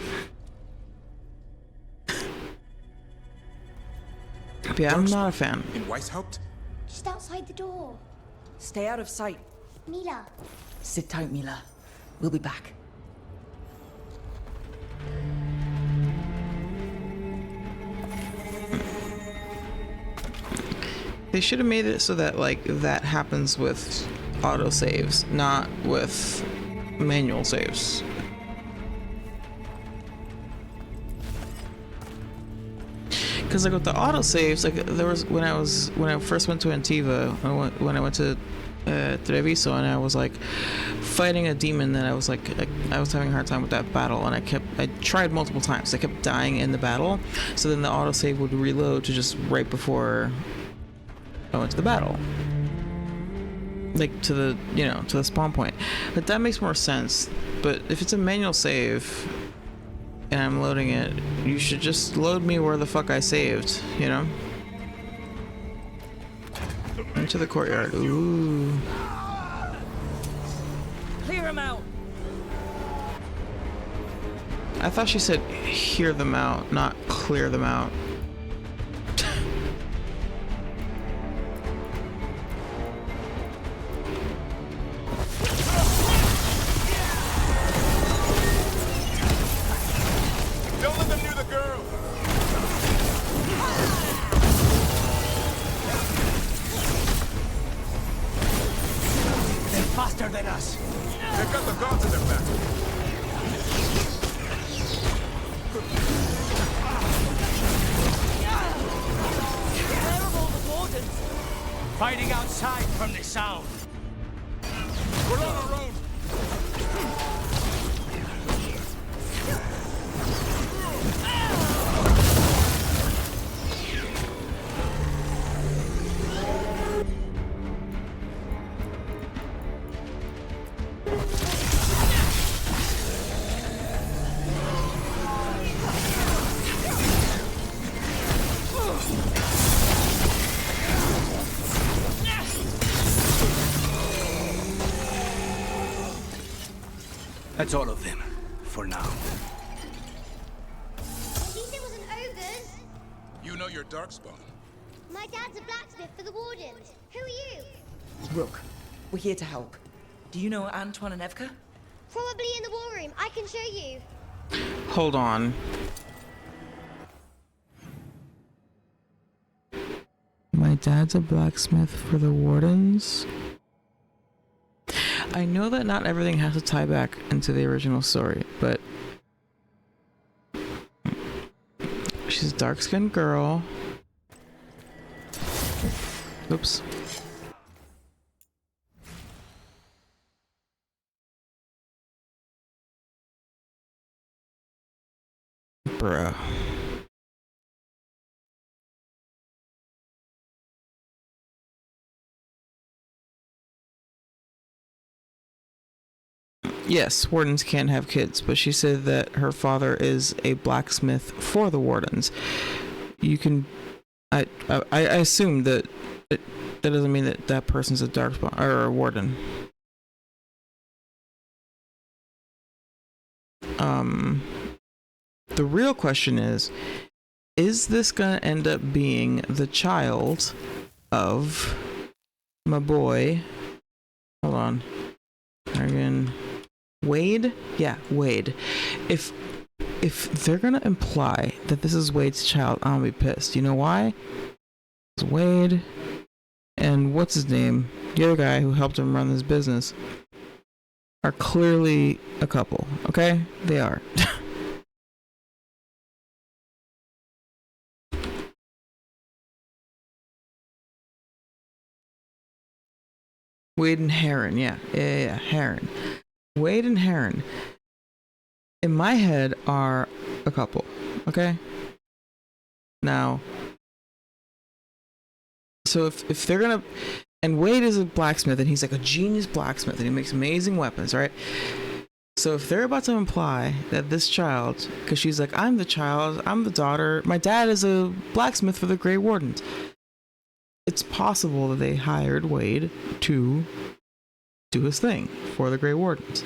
Yeah, I'm not a fan. In Weishaupt? Just outside the door. Stay out of sight. Mila. Sit tight, Mila. We'll be back. They should have made it so that like that happens with auto saves, not with manual saves. Because like with the auto saves, like there was when I first went to Antiva, when I went to Treviso, and I was like fighting a demon that I was having a hard time with that battle, and I tried multiple times. I kept dying in the battle, so then the autosave would reload to just right before I went to the battle, like to the to the spawn point. But that makes more sense. But if it's a manual save and I'm loading it, you should just load me where the fuck I saved, you know? Into the courtyard. Ooh. Clear them out. I thought she said hear them out, not clear them out. Don't let them near the girl! They're faster than us. They've got the gods in their back. Fighting outside from the sound. We're on our own. That's all of them, for now. At least it wasn't ogres. You know your darkspawn. My dad's a blacksmith for the Wardens. Who are you? Rook, we're here to help. Do you know Antoine and Evka? Probably in the war room. I can show you. Hold on. My dad's a blacksmith for the Wardens. I know that not everything has to tie back into the original story, but she's a dark-skinned girl. Oops. Bruh. Yes, wardens can't have kids, but she said that her father is a blacksmith for the wardens. You can, I assume that that doesn't mean that that person's a darkspawn or a warden. The real question is this gonna end up being the child of my boy? Hold on, again. Wade? Yeah, Wade. If they're gonna imply that this is Wade's child, I'm gonna be pissed. You know why? It's Wade and what's his name? The other guy who helped him run this business are clearly a couple, okay? They are. Wade and Heron, yeah, Heron. Wade and Heron, in my head, are a couple, okay? Now, so if they're gonna, and Wade is a blacksmith, and he's like a genius blacksmith, and he makes amazing weapons, right? So if they're about to imply that this child, because she's like, I'm the child, I'm the daughter, my dad is a blacksmith for the Grey Wardens, it's possible that they hired Wade to do his thing for the Grey Wardens.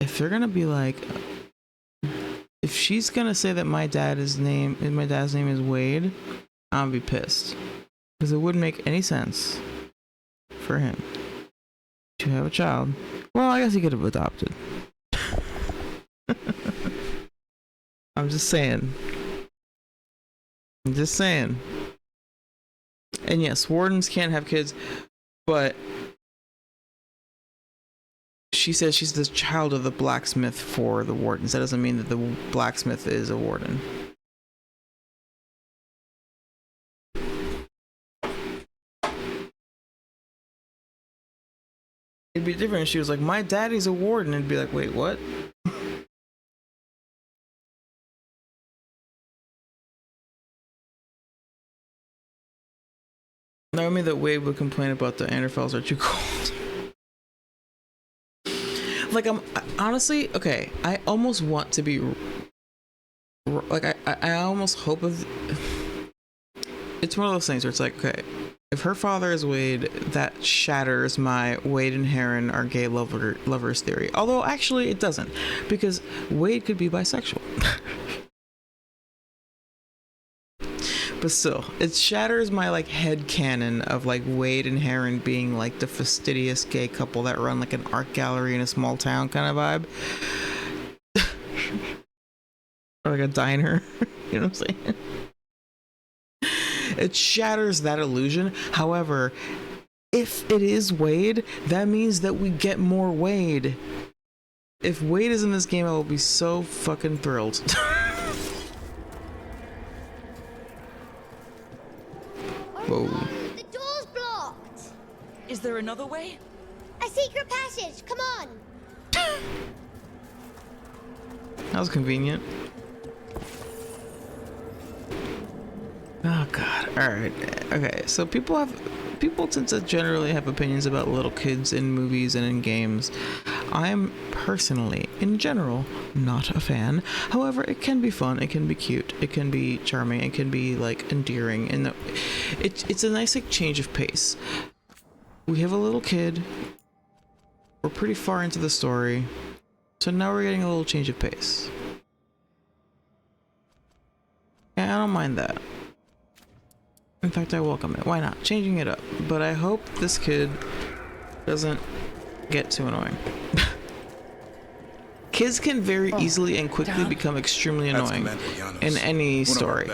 If they're gonna be like, if she's gonna say that my dad's name is Wade, I'm gonna be pissed, because it wouldn't make any sense for him to have a child. Well, I guess he could have adopted. I'm just saying. And yes, wardens can't have kids, but she says she's the child of the blacksmith for the wardens. That doesn't mean that the blacksmith is a warden. It'd be different if she was like, my daddy's a warden, and it'd be like, wait, what? That would mean that Wade would complain about the Anderfells are too cold. Like, honestly, okay, I almost want to be, like, I almost hope of, it's one of those things where it's like, okay, if her father is Wade, that shatters my Wade and Heron are gay lovers theory. Although, actually, it doesn't, because Wade could be bisexual. But still, it shatters my, like, head canon of, like, Wade and Heron being, like, the fastidious gay couple that run, like, an art gallery in a small town kind of vibe. Or, like, a diner. You know what I'm saying? It shatters that illusion. However, if it is Wade, that means that we get more Wade. If Wade is in this game, I will be so fucking thrilled. Whoa. The door's blocked. Is there another way? A secret passage. Come on. That was convenient. Oh god. Alright. Okay, so people tend to generally have opinions about little kids in movies and in games. I'm personally, in general, not a fan. However, it can be fun, it can be cute, it can be charming, it can be, like, endearing, and it's a nice, like, change of pace. We have a little kid, we're pretty far into the story, so now we're getting a little change of pace. Yeah, I don't mind that. In fact, I welcome it. Why not? Changing it up. But I hope this kid doesn't get too annoying. Kids can very easily and quickly become extremely annoying in any story.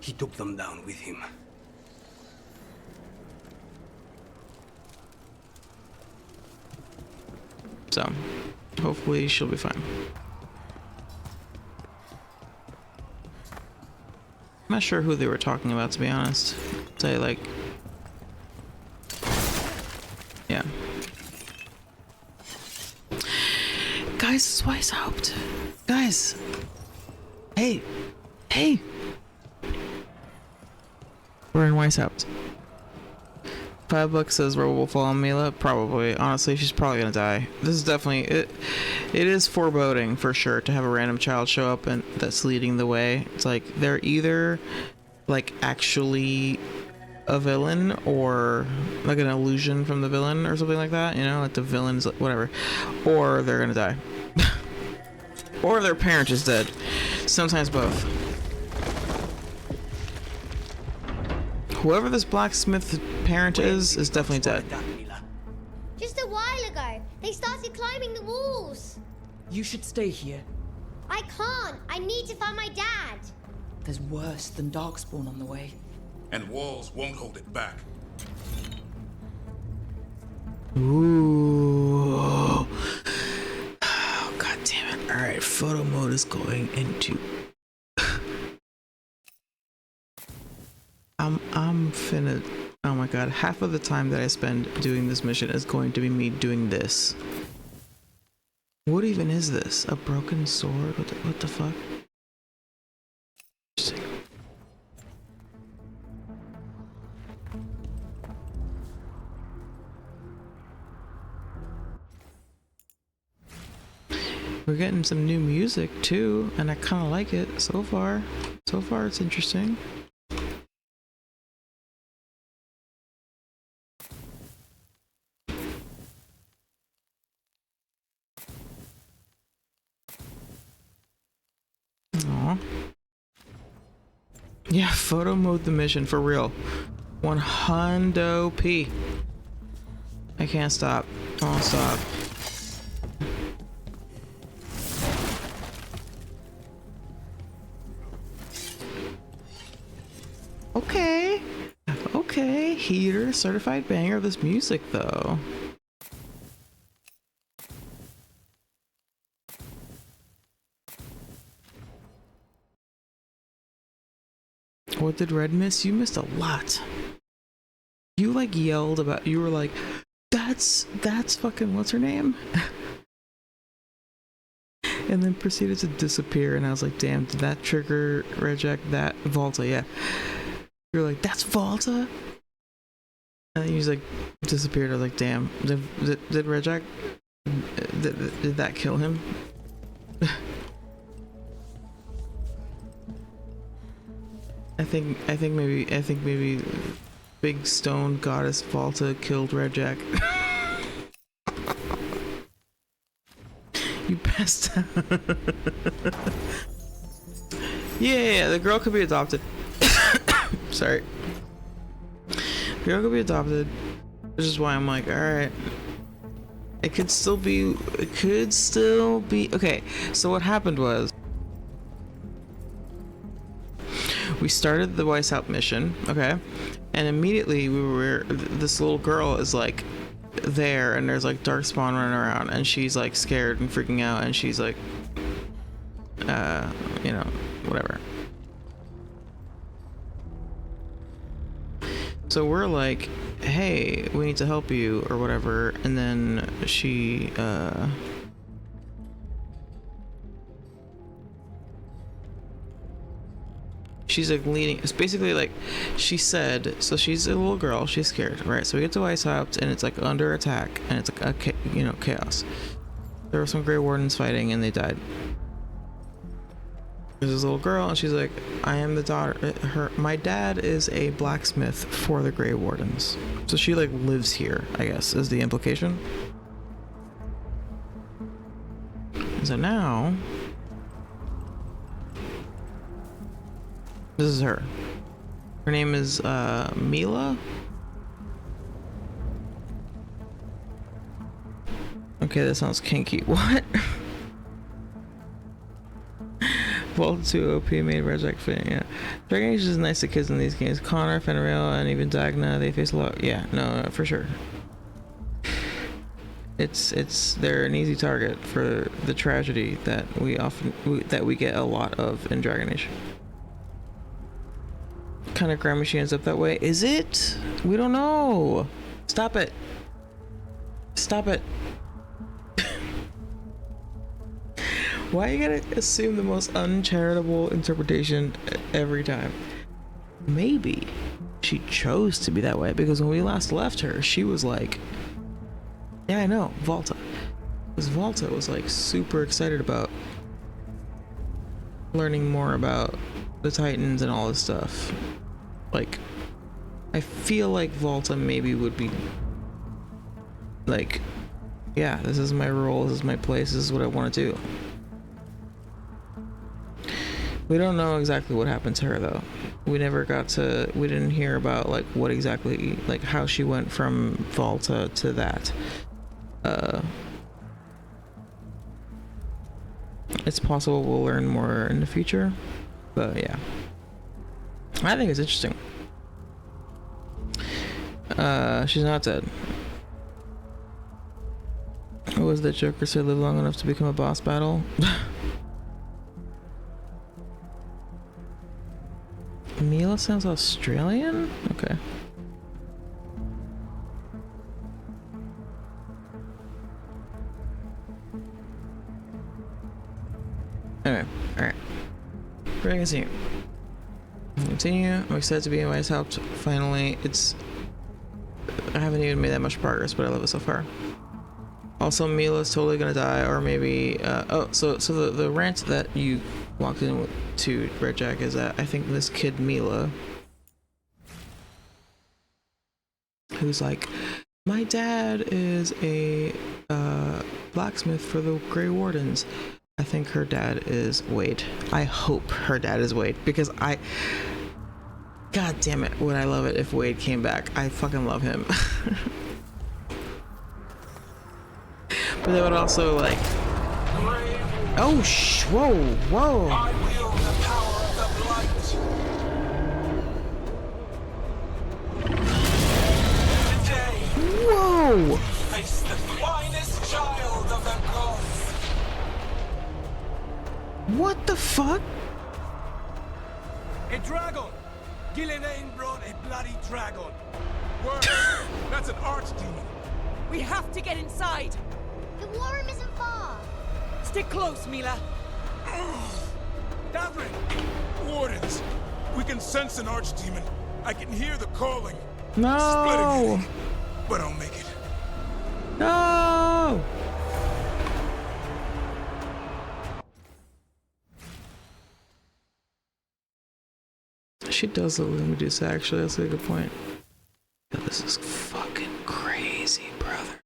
He took them down with him. So, hopefully she'll be fine. I'm not sure who they were talking about, to be honest. Say, like... Yeah. Guys, it's Weishaupt. Guys! Hey! Hey! We're in Weishaupt. $5 says where will fall on Mila. Probably. Honestly, she's probably gonna die. This is definitely it. It is foreboding for sure to have a random child show up and that's leading the way. It's like they're either like actually a villain or like an illusion from the villain or something like that. You know, like the villain's like whatever, or they're gonna die, or their parent is dead. Sometimes both. Whoever this blacksmith parent is definitely dead. Just a while ago, they started climbing the walls. You should stay here. I can't. I need to find my dad. There's worse than Darkspawn on the way. And walls won't hold it back. Ooh. Oh, god damn it. Alright, photo mode is going into... I'm finna... Oh my god, half of the time that I spend doing this mission is going to be me doing this. What even is this? A broken sword? What the fuck? Interesting. We're getting some new music too, and I kind of like it so far. So far, it's interesting. Aww. Yeah, photo mode the mission for real. 100p. I can't stop. I won't stop. Okay. Okay. Heater, certified banger of this music though. What did Red miss? You missed a lot. You like yelled about, you were like, that's fucking what's her name? And then proceeded to disappear, and I was like, damn, did that trigger reject that? Volta, yeah. You're like, that's Volta? And then he was like, disappeared. I was like, damn, did reject? Did that kill him? I think maybe Big Stone Goddess Volta killed Redjack. You passed out. Yeah, the girl could be adopted. Sorry. The girl could be adopted. Which is why I'm like, alright. It could still be okay, so what happened was we started the Weishaupt mission, okay? And immediately this little girl is like there, and there's like Darkspawn running around, and she's like scared and freaking out, and she's like, you know, whatever. So we're like, hey, we need to help you or whatever, and then she's like leaning, it's basically like she said, so she's a little girl, she's scared, right? So we get to Weishaupt and it's like under attack, and it's like a, you know, chaos. There were some Grey Wardens fighting and they died. There's this little girl and she's like, I am the daughter, my dad is a blacksmith for the Grey Wardens. So she like lives here, I guess, is the implication. And so now this is her. Her name is Mila. Okay, that sounds kinky. What? Vault 2 OP made Reject fit, yeah. Dragon Age is nice to kids in these games. Connor, Fenrir, and even Dagna, they face a lot. Yeah, no, for sure. They're an easy target for the tragedy that we get a lot of in Dragon Age. Kind of Grand Machine ends up that way. Is it? We don't know. Stop it. Stop it. Why you gotta assume the most uncharitable interpretation every time? Maybe she chose to be that way because when we last left her, she was like, yeah, I know, Volta. Because Volta was like super excited about learning more about the Titans and all this stuff. Like, I feel like Volta maybe would be like, yeah, this is my role, this is my place, this is what I want to do. We don't know exactly what happened to her though. We didn't hear about like what exactly, like how she went from Volta to that. It's possible we'll learn more in the future, but yeah. I think it's interesting. She's not dead. What was that Joker said, live long enough to become a boss battle? Mila sounds Australian? Okay. Anyway, alright. We're gonna continue. I'm excited to be in my helped. Finally, I haven't even made that much progress, but I love it so far. Also, Mila's totally gonna die, or maybe so the rant that you walked in to Red Jack is that I think this kid Mila, who's like, my dad is a blacksmith for the Grey Wardens. I think her dad is Wade. I hope her dad is Wade because God damn it, would I love it if Wade came back. I fucking love him. But they would also like, oh whoa. I wield the power of the blight. Today, whoa, we face the finest child of the gods. What the fuck? A dragon. Gillian brought a bloody dragon. Word. That's an archdemon. We have to get inside. The war room isn't far. Stick close, Mila. Davrin! Wardens, we can sense an archdemon. I can hear the calling. No. Splitting it, but I'll make it. No. She does look like Medusa, actually. That's a good point. Yo, this is fucking crazy, brother.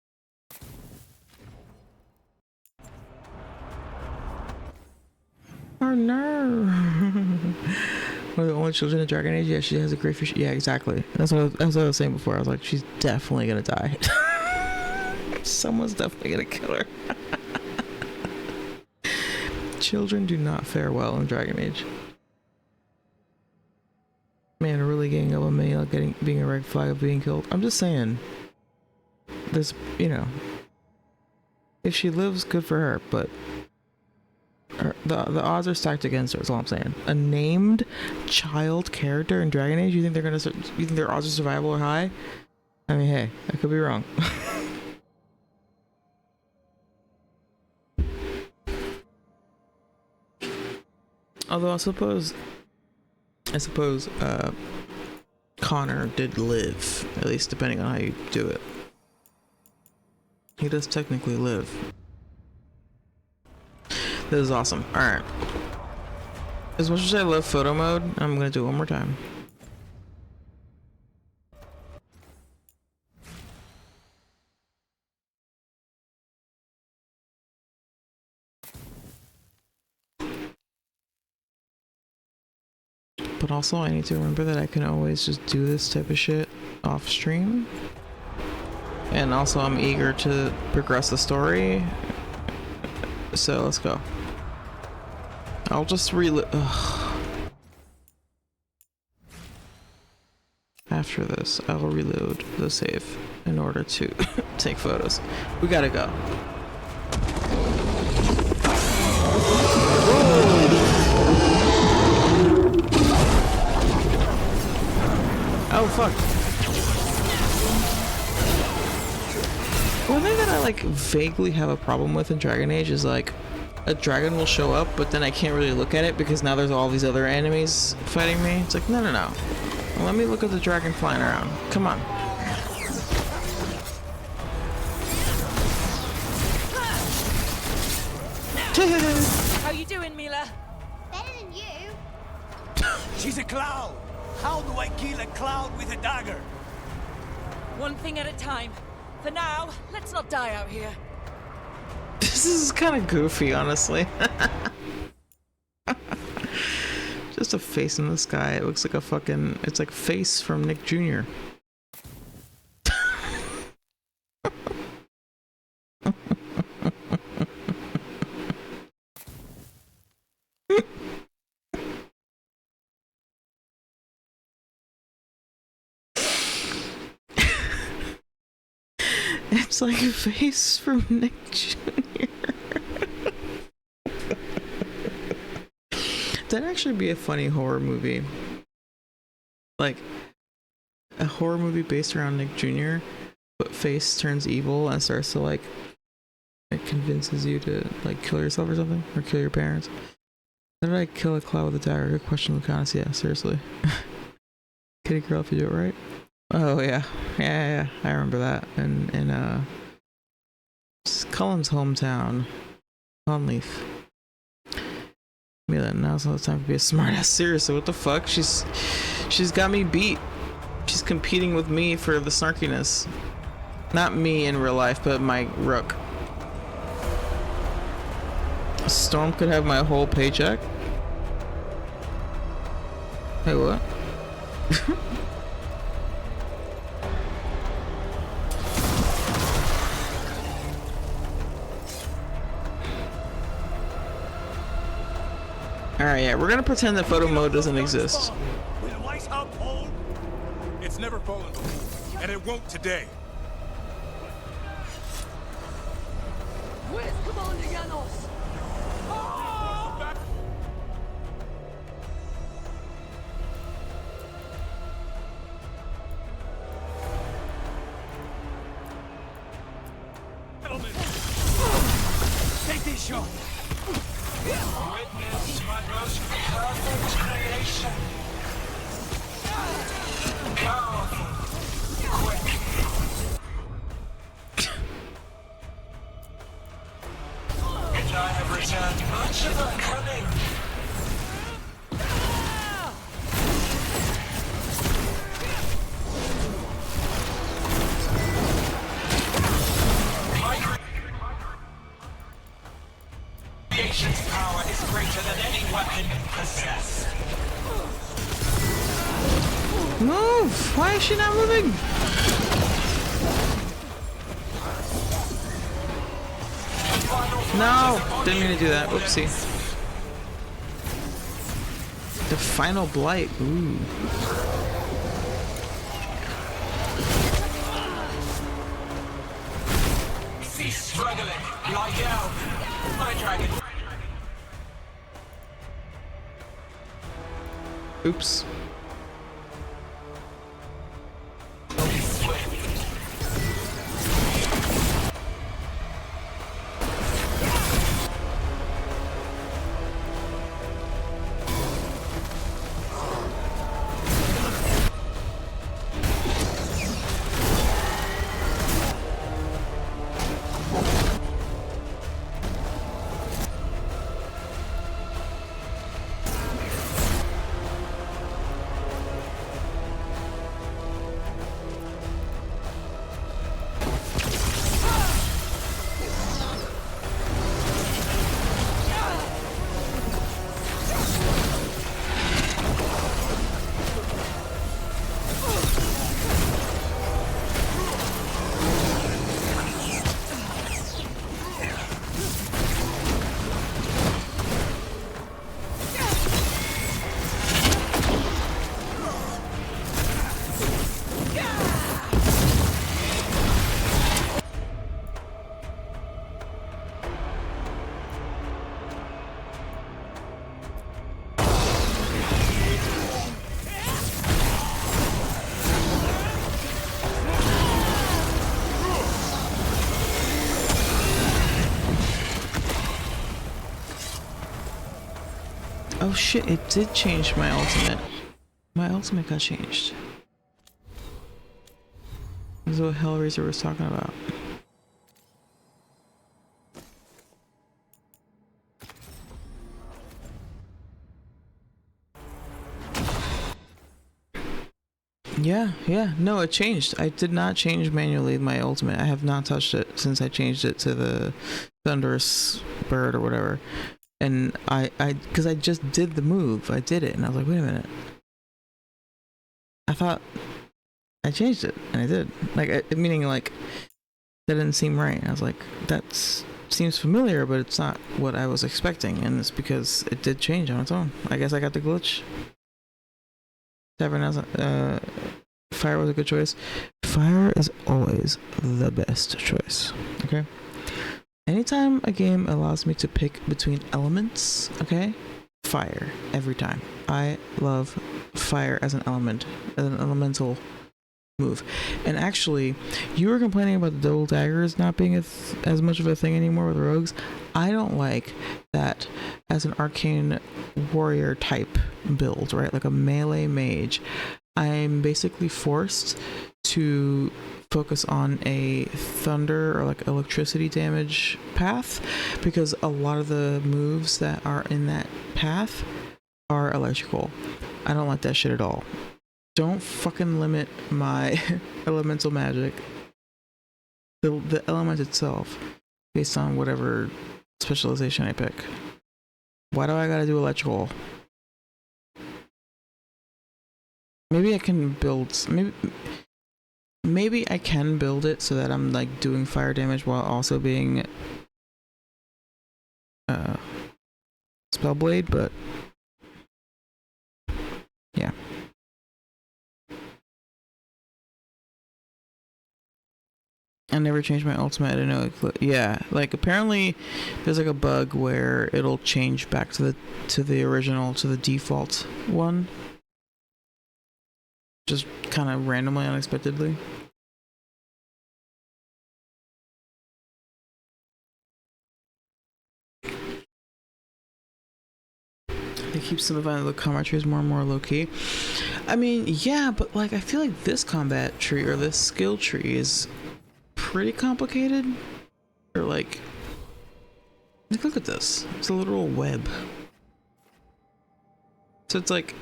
Oh no. One of the only children in Dragon Age? Yeah, she has a great fish. Yeah, exactly. That's what I was saying before. I was like, she's definitely gonna die. Someone's definitely gonna kill her. Children do not fare well in Dragon Age. Man, really getting up on me, like being a red flag of being killed. I'm just saying, there's, you know, if she lives, good for her, but the odds are stacked against her, is all I'm saying. A named child character in Dragon Age, you think their odds of survival are high? I mean, hey, I could be wrong. Although I suppose Connor did live, at least depending on how you do it. He does technically live. This is awesome. Alright. As much as I love photo mode, I'm gonna do it one more time. But also I need to remember that I can always just do this type of shit off stream. And also I'm eager to progress the story. So let's go. I'll just reload. After this, I will reload the save in order to take photos. We gotta go. Oh fuck. One thing that I like vaguely have a problem with in Dragon Age is like a dragon will show up, but then I can't really look at it because now there's all these other enemies fighting me. It's like, no, no, no. Let me look at the dragon flying around. Come on. How you doing, Mila? Better than you. She's a cloud. How do I kill a cloud with a dagger? One thing at a time. For now, let's not die out here. This is kind of goofy, honestly. Just a face in the sky. It looks like a fucking... It's like Face from Nick Jr. It's like a face from Nick Jr. That'd actually be a funny horror movie. Like, a horror movie based around Nick Jr., but Face turns evil and starts to, like, it convinces you to, like, kill yourself or something? Or kill your parents? How did I kill a cloud with a dagger? Good question, Lucanus. Yeah, seriously. Kitty girl if you do it right. Oh, yeah. Yeah. I remember that. In Cullen's hometown. Conleaf. Mila, now's not the time to be a smartass. Seriously, what the fuck? She's got me beat. She's competing with me for the snarkiness. Not me in real life, but my rook. Storm could have my whole paycheck. Hey, what? Alright, yeah, we're gonna pretend that photo mode doesn't exist. It's never fallen before, and it won't today. Where's Commander Janos? Take this shot. Witness my most perfect creation. Powerful, quick. And I have returned much of her cunning. Creation's power is greater than any weapon possessed. Move! Why is she not moving? No! Didn't mean to do that. Oopsie. The final blight. Ooh. Cease struggling. Lie down. My dragon. Oops. Oh shit, it did change my ultimate. My ultimate got changed. This is what Hellraiser was talking about. Yeah, no, it changed. I did not change manually my ultimate. I have not touched it since I changed it to the Thunderous Bird or whatever. And because I just did the move. I did it, and I was like, wait a minute. I thought I changed it, and I did. Like, meaning, like, that didn't seem right. I was like, seems familiar, but it's not what I was expecting, and it's because it did change on its own. I guess I got the glitch. Fire was a good choice. Fire is always the best choice. Okay? Anytime a game allows me to pick between elements, okay? Fire. Every time. I love fire as an element, as an elemental move. And actually, you were complaining about the double daggers not being as much of a thing anymore with rogues. I don't like that as an arcane warrior type build, right? Like a melee mage. I'm basically forced to focus on a thunder or like electricity damage path because a lot of the moves that are in that path are electrical. I don't like that shit at all. Don't fucking limit my elemental magic, the element itself, based on whatever specialization I pick. Why do I gotta do electrical? Maybe I can build, maybe I can build it so that I'm like doing fire damage while also being Spellblade, but yeah. I never changed my ultimate. I didn't know. Yeah, like apparently there's like a bug where it'll change back to the original, to the default one, just kind of randomly, unexpectedly. They keep simplifying the combat trees more and more low key. I mean, yeah, but like I feel like this combat tree or this skill tree is pretty complicated. Or like look at this. It's a literal web. So it's like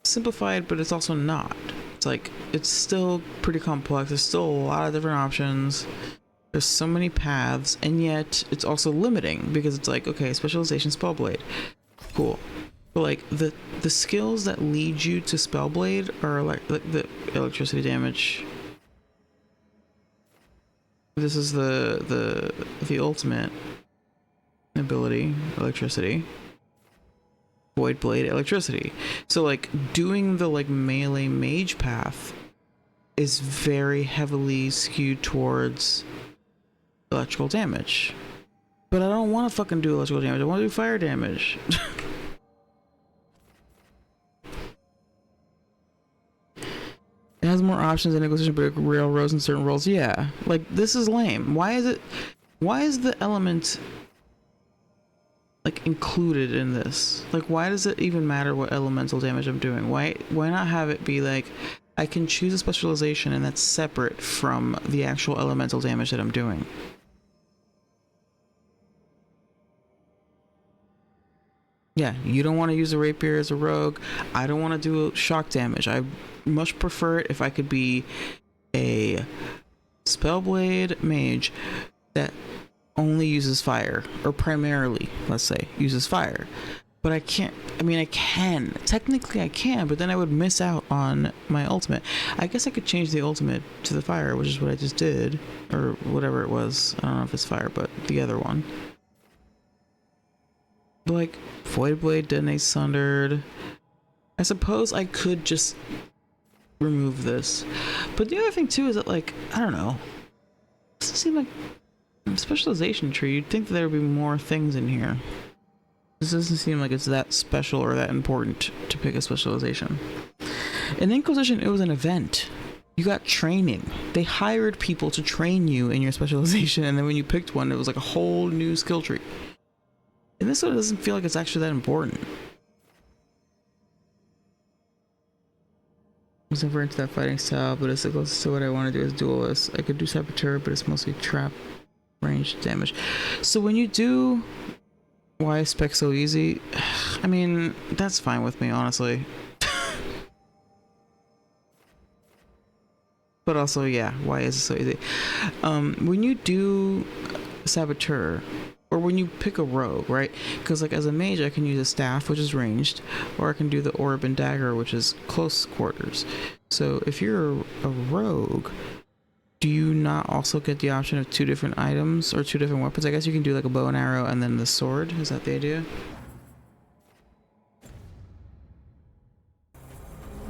simplified, but it's also not. It's like it's still pretty complex. There's still a lot of different options. There's so many paths, and yet it's also limiting because it's like, okay, specialization Spellblade. Cool. But like the skills that lead you to Spellblade are like the electricity damage. This is the ultimate ability, electricity. Void Blade, electricity. So like doing the like melee mage path is very heavily skewed towards electrical damage. But I don't want to fucking do electrical damage. I want to do fire damage. It has more options in Inquisition, but it railroads in certain roles. Yeah, like this is lame. Why is the element like included in this? Like, why does it even matter what elemental damage I'm doing? Why not have it be like I can choose a specialization and that's separate from the actual elemental damage that I'm doing? Yeah, you don't want to use a rapier as a rogue. I don't want to do shock damage. I much prefer it if I could be a Spellblade mage that only uses fire, or primarily, let's say, uses fire. But I can't, I mean, I can. Technically I can, but then I would miss out on my ultimate. I guess I could change the ultimate to the fire, which is what I just did, or whatever it was. I don't know if it's fire, but the other one. But like, Void Blade detonates Sundered. I suppose I could just remove this. But the other thing too is that, like, I don't know. It doesn't seem like a specialization tree. You'd think that there would be more things in here. This doesn't seem like it's that special or that important to pick a specialization. In Inquisition, it was an event. You got training. They hired people to train you in your specialization, and then when you picked one, it was like a whole new skill tree. And this one doesn't feel like it's actually that important. was never into that fighting style, but it's the closest to what I want to do as duelist. I could do Saboteur, but it's mostly trap range damage. So when you do why is spec so easy? I mean, that's fine with me, honestly. But also, yeah, why is it so easy? When you do Saboteur, or when you pick a rogue, right? Because like as a mage, I can use a staff, which is ranged, or I can do the orb and dagger, which is close quarters. So if you're a rogue, do you not also get the option of 2 different items or 2 different weapons? I guess you can do like a bow and arrow and then the sword. Is that the idea?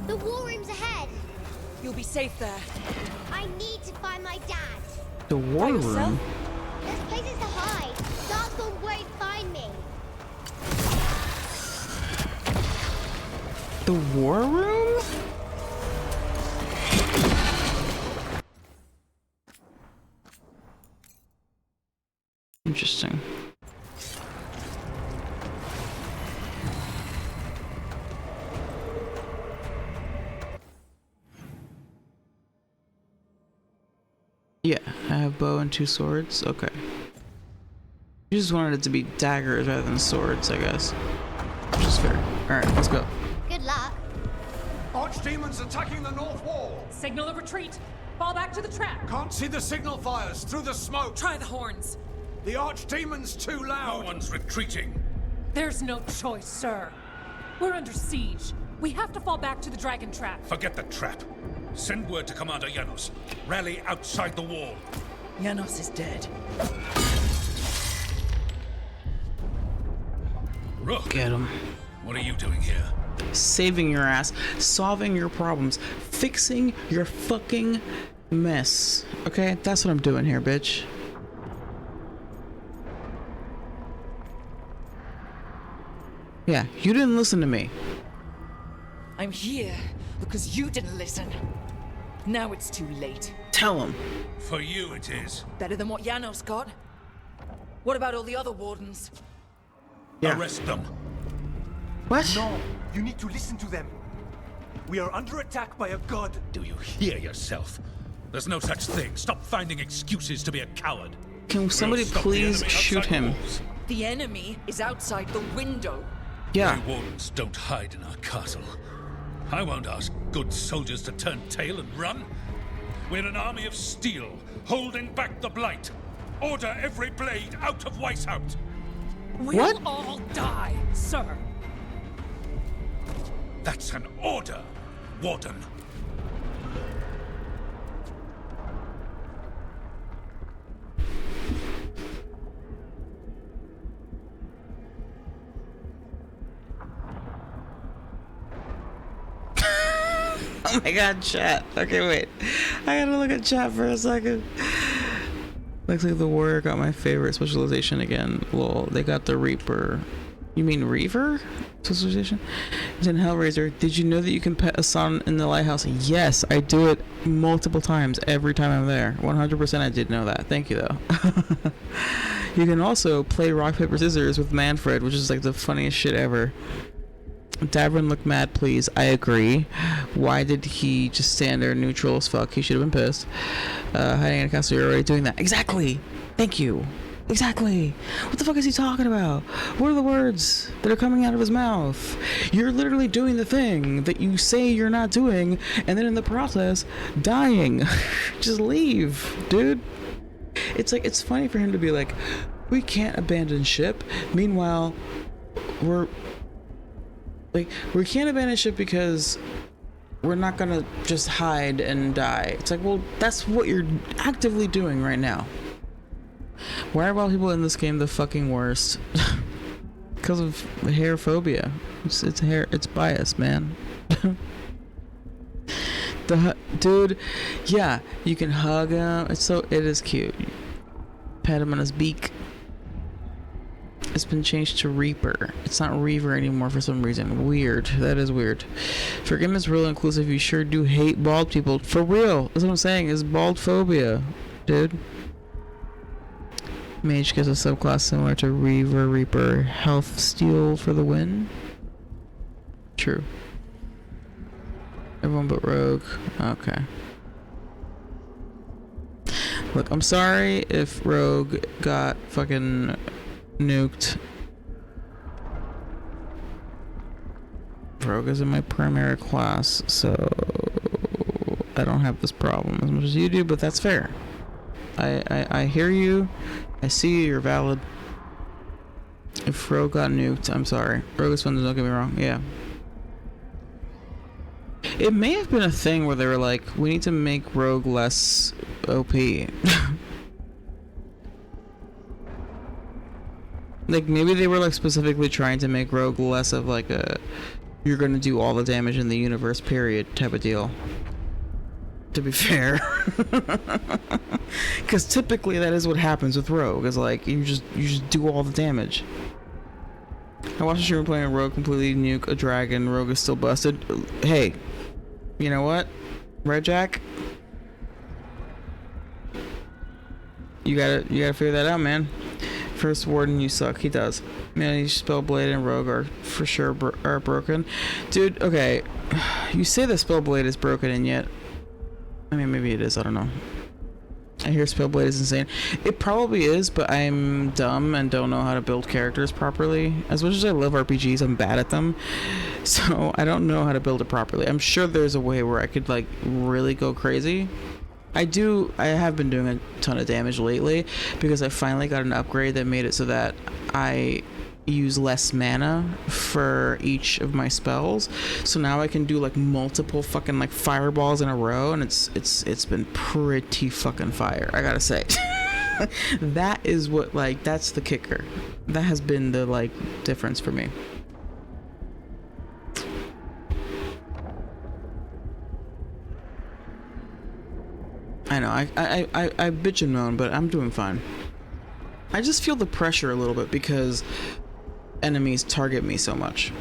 The war room's ahead. You'll be safe there. I need to find my dad. The war room? There's places to hide. Darkspawn won't find me. The war room? Interesting. Yeah, I have bow and 2 swords. Okay. You just wanted it to be daggers rather than swords, I guess. Which is fair. Alright, let's go. Good luck. Archdemons attacking the north wall. Signal of retreat. Fall back to the trap. Can't see the signal fires through the smoke. Try the horns. The Archdemon's too loud. No one's retreating. There's no choice, sir. We're under siege. We have to fall back to the dragon trap. Forget the trap. Send word to Commander Janos. Rally outside the wall. Janos is dead. Rook. Get him. What are you doing here? Saving your ass, solving your problems, fixing your fucking mess. Okay, that's what I'm doing here, bitch. Yeah, you didn't listen to me. I'm here because you didn't listen. Now it's too late. Tell him. For you it is. Better than what Janos got? What about all the other wardens? Yeah. Arrest them. What? No, you need to listen to them. We are under attack by a god. Do you hear yourself? There's no such thing. Stop finding excuses to be a coward. Can somebody please shoot him? The enemy is outside the window. Yeah. We wardens don't hide in our castle. I won't ask good soldiers to turn tail and run. We're an army of steel, holding back the blight. Order every blade out of Weishaupt. We'll all die, sir. That's an order, Warden. Oh my god, chat. Okay, wait. I gotta look at chat for a second. Looks like the warrior got my favorite specialization again. Lol, they got the Reaper. You mean Reaver? Specialization? It's in Hellraiser. Did you know that you can pet a son in the lighthouse? Yes, I do it multiple times every time I'm there. 100% I did know that. Thank you, though. You can also play rock, paper, scissors with Manfred, which is like the funniest shit ever. Davin, look mad, please. I agree. Why did he just stand there neutral as fuck? He should have been pissed. Hiding in a castle, you're already doing that. Exactly. Thank you. Exactly. What the fuck is he talking about? What are the words that are coming out of his mouth? You're literally doing the thing that you say you're not doing, and then in the process, dying. Just leave, dude. It's like, it's funny for him to be like, we can't abandon ship. Meanwhile, we can't abandon ship because we're not gonna just hide and die. It's like, well, that's what you're actively doing right now. Why are all people in this game the fucking worst? Because of hair phobia. It's bias, man. Dude, yeah, you can hug him. It is cute. Pat him on his beak. It's been changed to Reaper. It's not Reaver anymore for some reason. Weird. That is weird. For game is real inclusive, you sure do hate bald people. For real. That's what I'm saying. It's bald phobia, dude. Mage gives a subclass similar to Reaper. Health steal for the win. True. Everyone but Rogue. Okay. Look, I'm sorry if Rogue got fucking nuked. Rogue isn't my primary class, so I don't have this problem as much as you do, but that's fair. I hear you. I see you. You're valid. If Rogue got nuked, I'm sorry. Rogue is fun, don't get me wrong. Yeah. It may have been a thing where they were like, we need to make Rogue less OP. Like, maybe they were like specifically trying to make Rogue less of like a you're gonna do all the damage in the universe, period, type of deal. To be fair. Because typically that is what happens with Rogue, is like you just do all the damage. I watched a streamer playing a Rogue completely nuke a dragon. Rogue is still busted. Hey, you know what, Red Jack? You gotta figure that out, man. First Warden, you suck. He does. Man, Spellblade and Rogue are for sure are broken. Dude, okay. You say the Spellblade is broken, and yet... I mean, maybe it is. I don't know. I hear Spellblade is insane. It probably is, but I'm dumb and don't know how to build characters properly. As much as I love RPGs, I'm bad at them. So, I don't know how to build it properly. I'm sure there's a way where I could, like, really go crazy. I have been doing a ton of damage lately because I finally got an upgrade that made it so that I use less mana for each of my spells. So now I can do like multiple fucking like fireballs in a row, and it's been pretty fucking fire, I gotta say. That is what, like, that's the kicker. That has been the like difference for me. I know, I bitch and moan, but I'm doing fine. I just feel the pressure a little bit because enemies target me so much.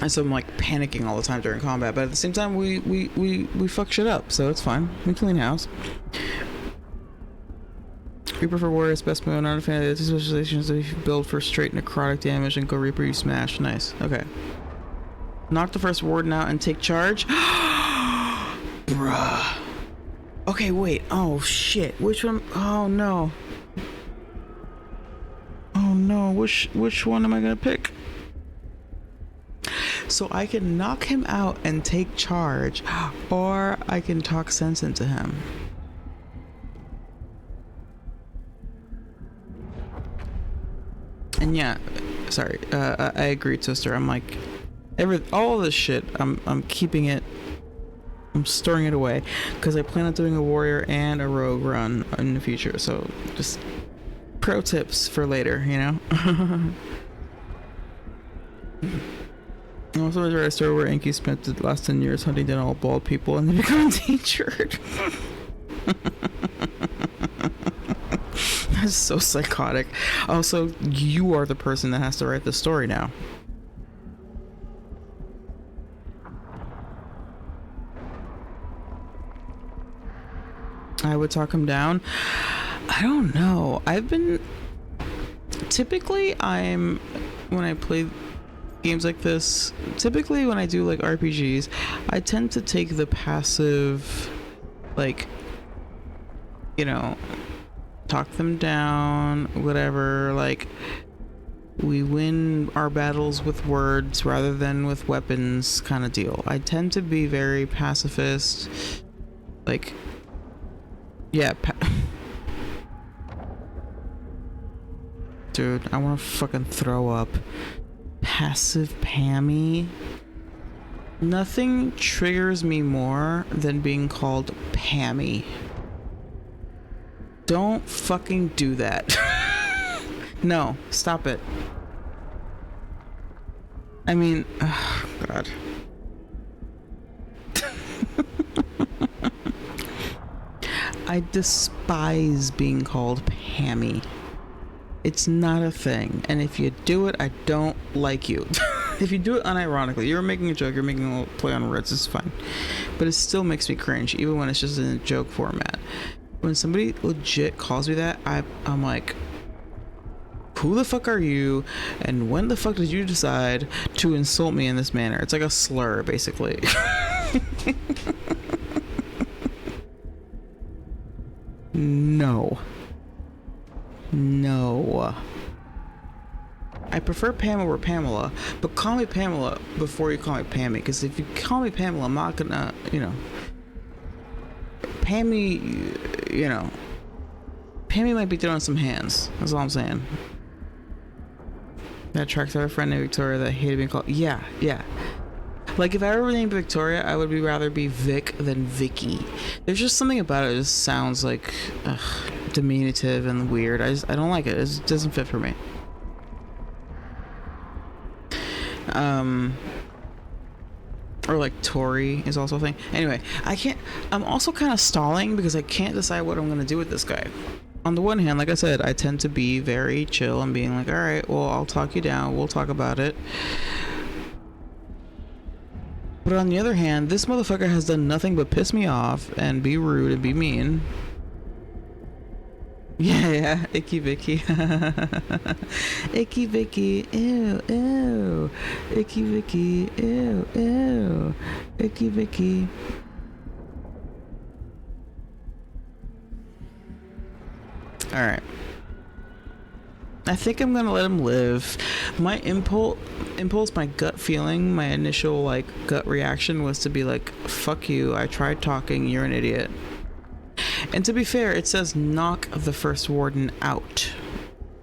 And so I'm like panicking all the time during combat, but at the same time we fuck shit up, so it's fine. We clean house. Reaper for Warriors, best move, not a fan of the two specializations that you build for straight necrotic damage, and go Reaper, you smash. Nice. Okay. Knock the first warden out and take charge. Bruh. Okay, wait. Oh, shit. Which one? Oh, no. Oh, no. Which one am I gonna pick? So I can knock him out and take charge, or I can talk sense into him. And yeah, sorry. I agree, sister. I'm like, all this shit. I'm keeping it. I'm storing it away because I plan on doing a warrior and a rogue run in the future. So just pro tips for later, you know. Also, I read a story where Enki spent the last 10 years hunting down all bald people and they become endangered. That's so psychotic. Also, you are the person that has to write the story now. I would talk him down. I don't know. Typically, when I play games like this, typically when I do like RPGs, I tend to take the passive, like, you know, talk them down, whatever, like, we win our battles with words rather than with weapons kind of deal. I tend to be very pacifist, like, yeah, dude, I want to fucking throw up. Passive Pammy. Nothing triggers me more than being called Pammy. Don't fucking do that. No, stop it. I mean, oh God. I despise being called Pammy. It's not a thing, and if you do it, I don't like you. If you do it unironically, you're making a joke, you're making a play on words, it's fine. But it still makes me cringe, even when it's just in a joke format. When somebody legit calls me that, I'm like, who the fuck are you, and when the fuck did you decide to insult me in this manner? It's like a slur, basically. No. No. I prefer Pam over Pamela, but call me Pamela before you call me Pammy, because if you call me Pamela, I'm not gonna, you know. Pammy, you know. Pammy might be throwing some hands. That's all I'm saying. That tracks our friend named Victoria that hated being called. Yeah, yeah. Like, if I were named Victoria, I would rather be Vic than Vicky. There's just something about it that just sounds like diminutive and weird. I don't like it. It doesn't fit for me. Or like Tori is also a thing. Anyway, I'm also kind of stalling because I can't decide what I'm going to do with this guy. On the one hand, like I said, I tend to be very chill and being like, all right, well, I'll talk you down. We'll talk about it. But on the other hand, this motherfucker has done nothing but piss me off and be rude and be mean. Yeah, Icky Vicky. Icky Vicky, ew, ew. Icky Vicky, ew, ew. Icky Vicky. Alright. I think I'm gonna let him live. My impulse, my gut feeling, my initial like gut reaction was to be like, fuck you, I tried talking, you're an idiot. And to be fair, it says knock the first warden out.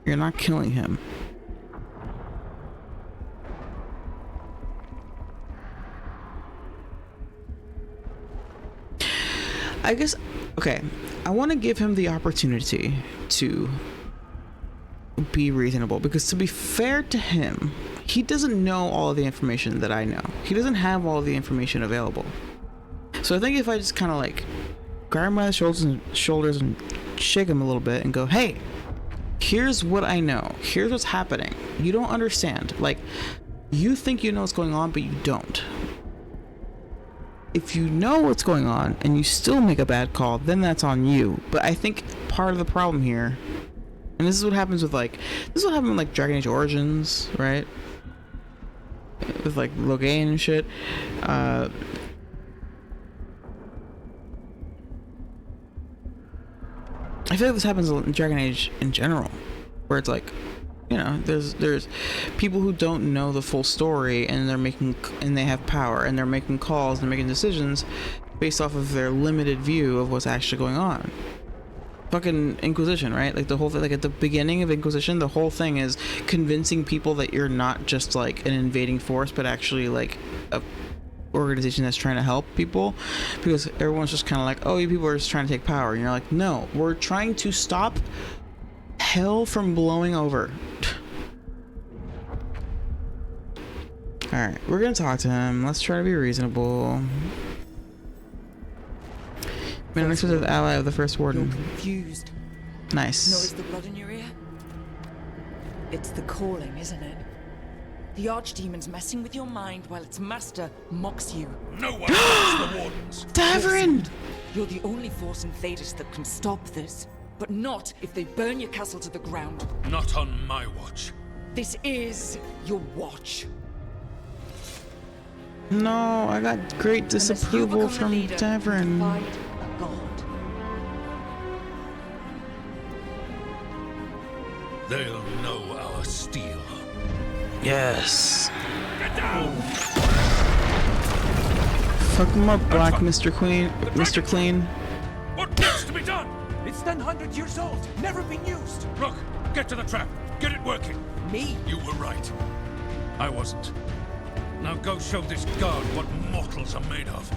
You're not killing him. I guess, okay, I want to give him the opportunity to be reasonable, because to be fair to him, he doesn't know all of the information that I know. He doesn't have all of the information available. So I think if I just kind of like grab him by the shoulders and shake him a little bit and go, hey, here's what I know. Here's what's happening. You don't understand. Like, you think you know what's going on, but you don't. If you know what's going on and you still make a bad call, then that's on you. But I think part of the problem here, and this is what happens with like, this is what happened with like Dragon Age Origins, right? With like Logain and shit. I feel like this happens in Dragon Age in general, where it's like, you know, there's people who don't know the full story, and they have power, and they're making calls, and they're making decisions based off of their limited view of what's actually going on. Fucking Inquisition, right? Like the whole thing, like at the beginning of Inquisition, the whole thing is convincing people that you're not just like an invading force, but actually like a organization that's trying to help people, because everyone's just kind of like, oh, you people are just trying to take power, and you're like, no, we're trying to stop hell from blowing over. All right, we're gonna talk to him. Let's try to be reasonable. An unexpected ally of the first warden. You're confused. Nice. Notice the blood in your ear? It's the calling, isn't it? The Archdemon's messing with your mind while its master mocks you. No one mocks the wardens. Davrin! You're the only force in Thedas that can stop this. But not if they burn your castle to the ground. Not on my watch. This is your watch. No, I got great disapproval from Davrin. They'll know our steel. Yes. Get down! Fuck him up, Black Mr. Queen. Mr. Clean. What needs to be done? It's 100 years old, never been used. Look, get to the trap. Get it working. Me? You were right. I wasn't. Now go show this guard what mortals are made of.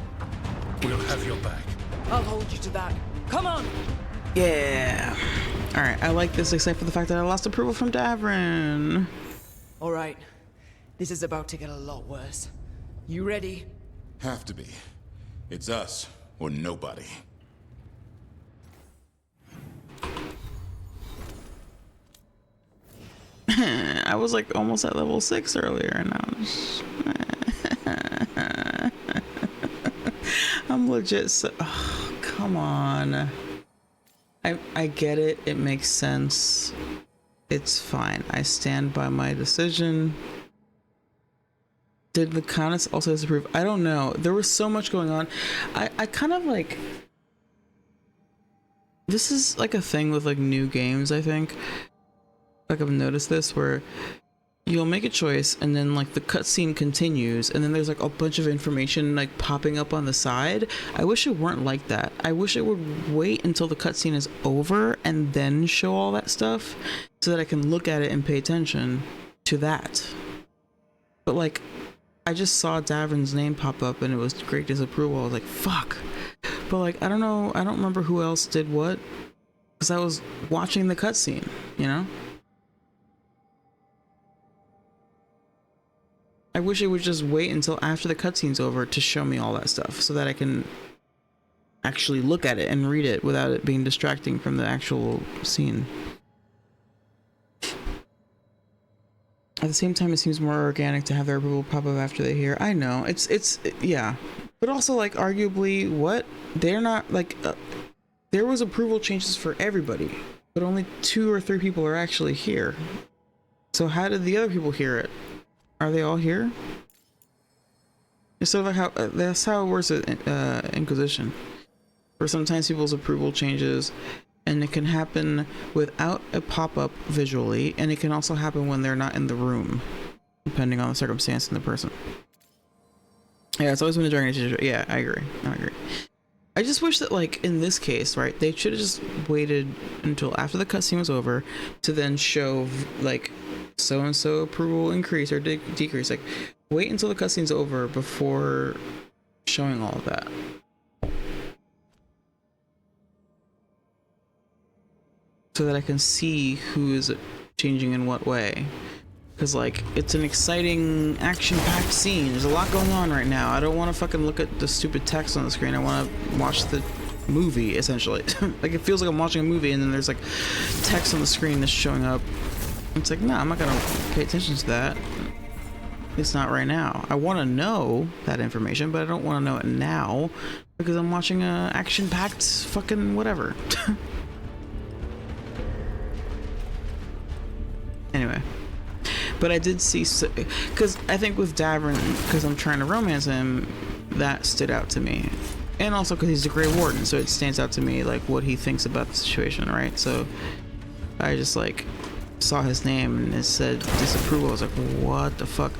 We'll have your back. I'll hold you to that. Come on! Yeah. Alright, I like this except for the fact that I lost approval from Davrin. Alright. This is about to get a lot worse. You ready? Have to be. It's us, or nobody. I was like almost at level 6 earlier, and I'm legit so... Oh, come on. I get it. It makes sense. It's fine. I stand by my decision. Did the Countess also disapprove? I don't know. There was so much going on. I kind of like... This is like a thing with like new games, I think. Like I've noticed this where you'll make a choice and then like the cutscene continues and then there's like a bunch of information like popping up on the side. I wish it weren't like that. I wish it would wait until the cutscene is over and then show all that stuff so that I can look at it and pay attention to that. But like, I just saw Davrin's name pop up and it was great disapproval. I was like, fuck. But like, I don't know. I don't remember who else did what because I was watching the cutscene, you know? I wish it would just wait until after the cutscene's over to show me all that stuff so that I can actually look at it and read it without it being distracting from the actual scene. At the same time, it seems more organic to have their approval pop up after they hear. I know, it's yeah. But also, like, arguably, what? They're not, like, there was approval changes for everybody, but only 2 or 3 people are actually here. So how did the other people hear it? Are they all here? It's sort of like how, that's how it works at Inquisition. Where sometimes people's approval changes, and it can happen without a pop-up visually, and it can also happen when they're not in the room, depending on the circumstance and the person. Yeah, it's always been a Dragon Age. Yeah, I agree. I just wish that, like, in this case, right, they should have just waited until after the cutscene was over to then show, like, so-and-so approval increase or decrease. Like, wait until the cutscene's over before showing all of that. So that I can see who is changing in what way. Because, like, it's an exciting, action-packed scene. There's a lot going on right now. I don't want to fucking look at the stupid text on the screen. I want to watch the movie, essentially. Like, it feels like I'm watching a movie, and then there's, like, text on the screen that's showing up. It's like, nah, I'm not going to pay attention to that. It's not right now. I want to know that information, but I don't want to know it now. Because I'm watching a action-packed fucking whatever. Anyway. But I did see, because I think with Davrin, because I'm trying to romance him, that stood out to me. And also because he's a Grey Warden, so it stands out to me, like, what he thinks about the situation, right? So I just, like, saw his name and it said disapproval. I was like, what the fuck?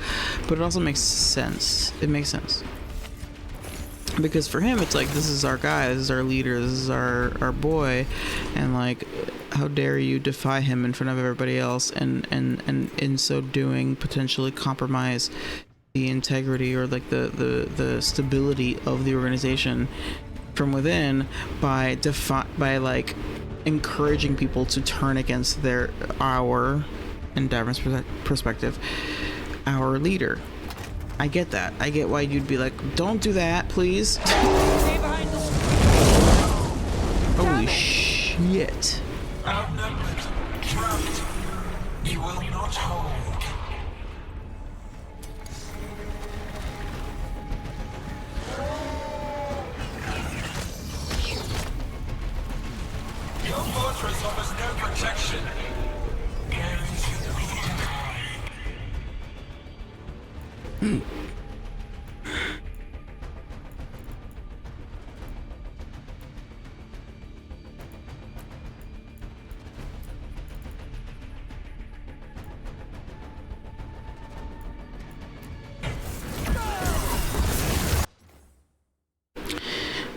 But it also makes sense. It makes sense. Because for him, it's like, this is our guy, this is our leader, this is our boy, and, like, how dare you defy him in front of everybody else, and in so doing potentially compromise the integrity or like the stability of the organization from within by like encouraging people to turn against our, in Davrin's perspective, our leader. I get that. I get why you'd be like, don't do that, please. Holy shit. Outnumbered, trapped, you will not hold. Your fortress offers no protection.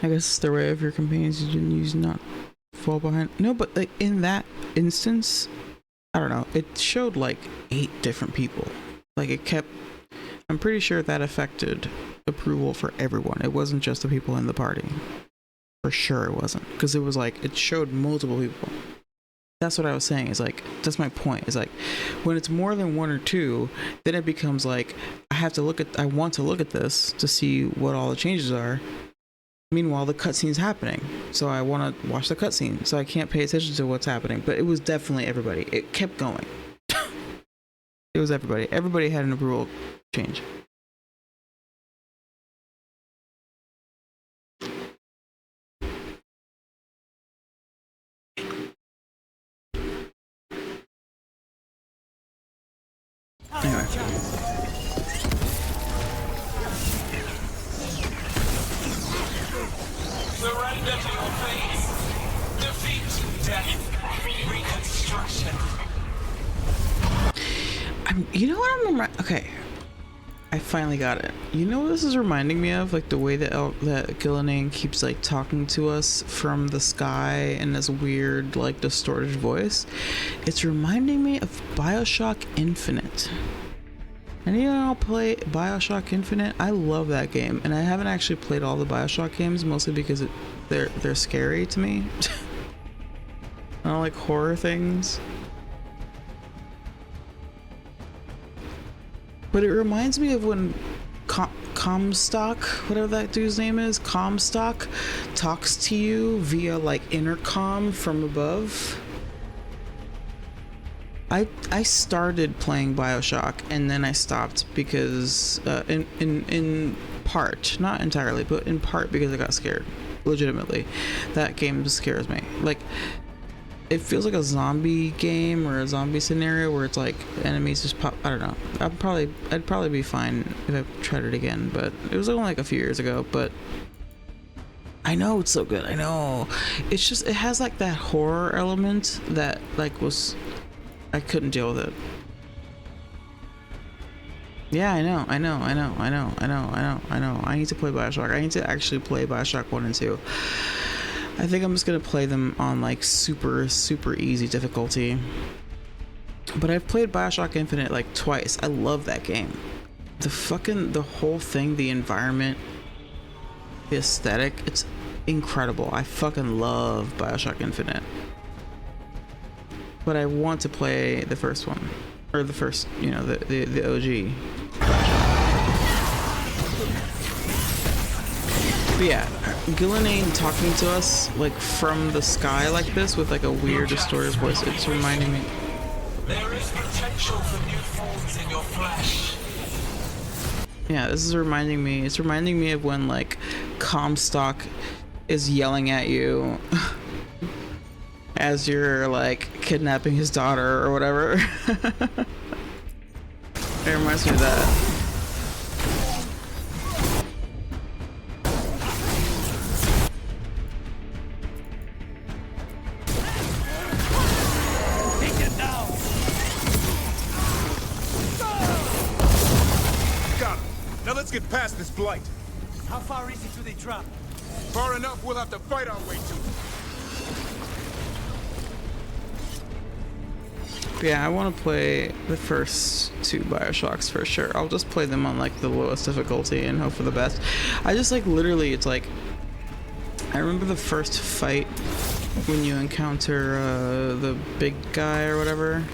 I guess the way of your companions you didn't use not fall behind. No, but like in that instance, I don't know. It showed like 8 different people. Like it kept. I'm pretty sure that affected approval for everyone. It wasn't just the people in the party. For sure it wasn't, because it was like it showed multiple people. That's what I was saying. Is like that's my point. Is like when it's more than 1 or 2, then it becomes like I want to look at this to see what all the changes are. Meanwhile, the cutscene's happening, so I want to watch the cutscene, so I can't pay attention to what's happening. But it was definitely everybody. It kept going. It was everybody. Everybody had an approval change. Anyway. Surrender to your fate. Defeat, death, reconstruction. You know what okay. I finally got it. You know what this is reminding me of? Like the way that Gillinan keeps like talking to us from the sky in this weird like distorted voice. It's reminding me of BioShock Infinite. Any of y'all play BioShock Infinite? I love that game, and I haven't actually played all the BioShock games, mostly because they're scary to me. I don't like horror things. But it reminds me of when Comstock, whatever that dude's name is, Comstock, talks to you via like intercom from above. I started playing BioShock and then I stopped because in part, not entirely, but in part because I got scared. Legitimately, that game scares me. Like, it feels like a zombie game or a zombie scenario where it's like enemies just pop. I don't know. I'd probably be fine if I tried it again, but it was only like a few years ago. But I know it's so good. I know. It's just, it has like that horror element that like I couldn't deal with it. Yeah, I know. I need to play BioShock. I need to actually play BioShock 1 and 2. I think I'm just gonna play them on like super easy difficulty. But I've played BioShock Infinite like twice. I love that game. The whole thing, the environment, the aesthetic, it's incredible. I fucking love BioShock Infinite. But I want to play the first one. Or the first, you know, the OG. But yeah, Gillinan talking to us like from the sky like this with like a weird distorted voice. It's reminding me. There is potential for new forms in your flesh. Yeah, this is reminding me. It's reminding me of when like Comstock is yelling at you as you're like kidnapping his daughter or whatever. It reminds me of that. Let's get past this blight. How far is it to the trap? Far enough, we'll have to fight our way to. Yeah, I want to play the first two BioShocks for sure. I'll just play them on like the lowest difficulty and hope for the best. I just like literally, it's like, I remember the first fight when you encounter the big guy or whatever,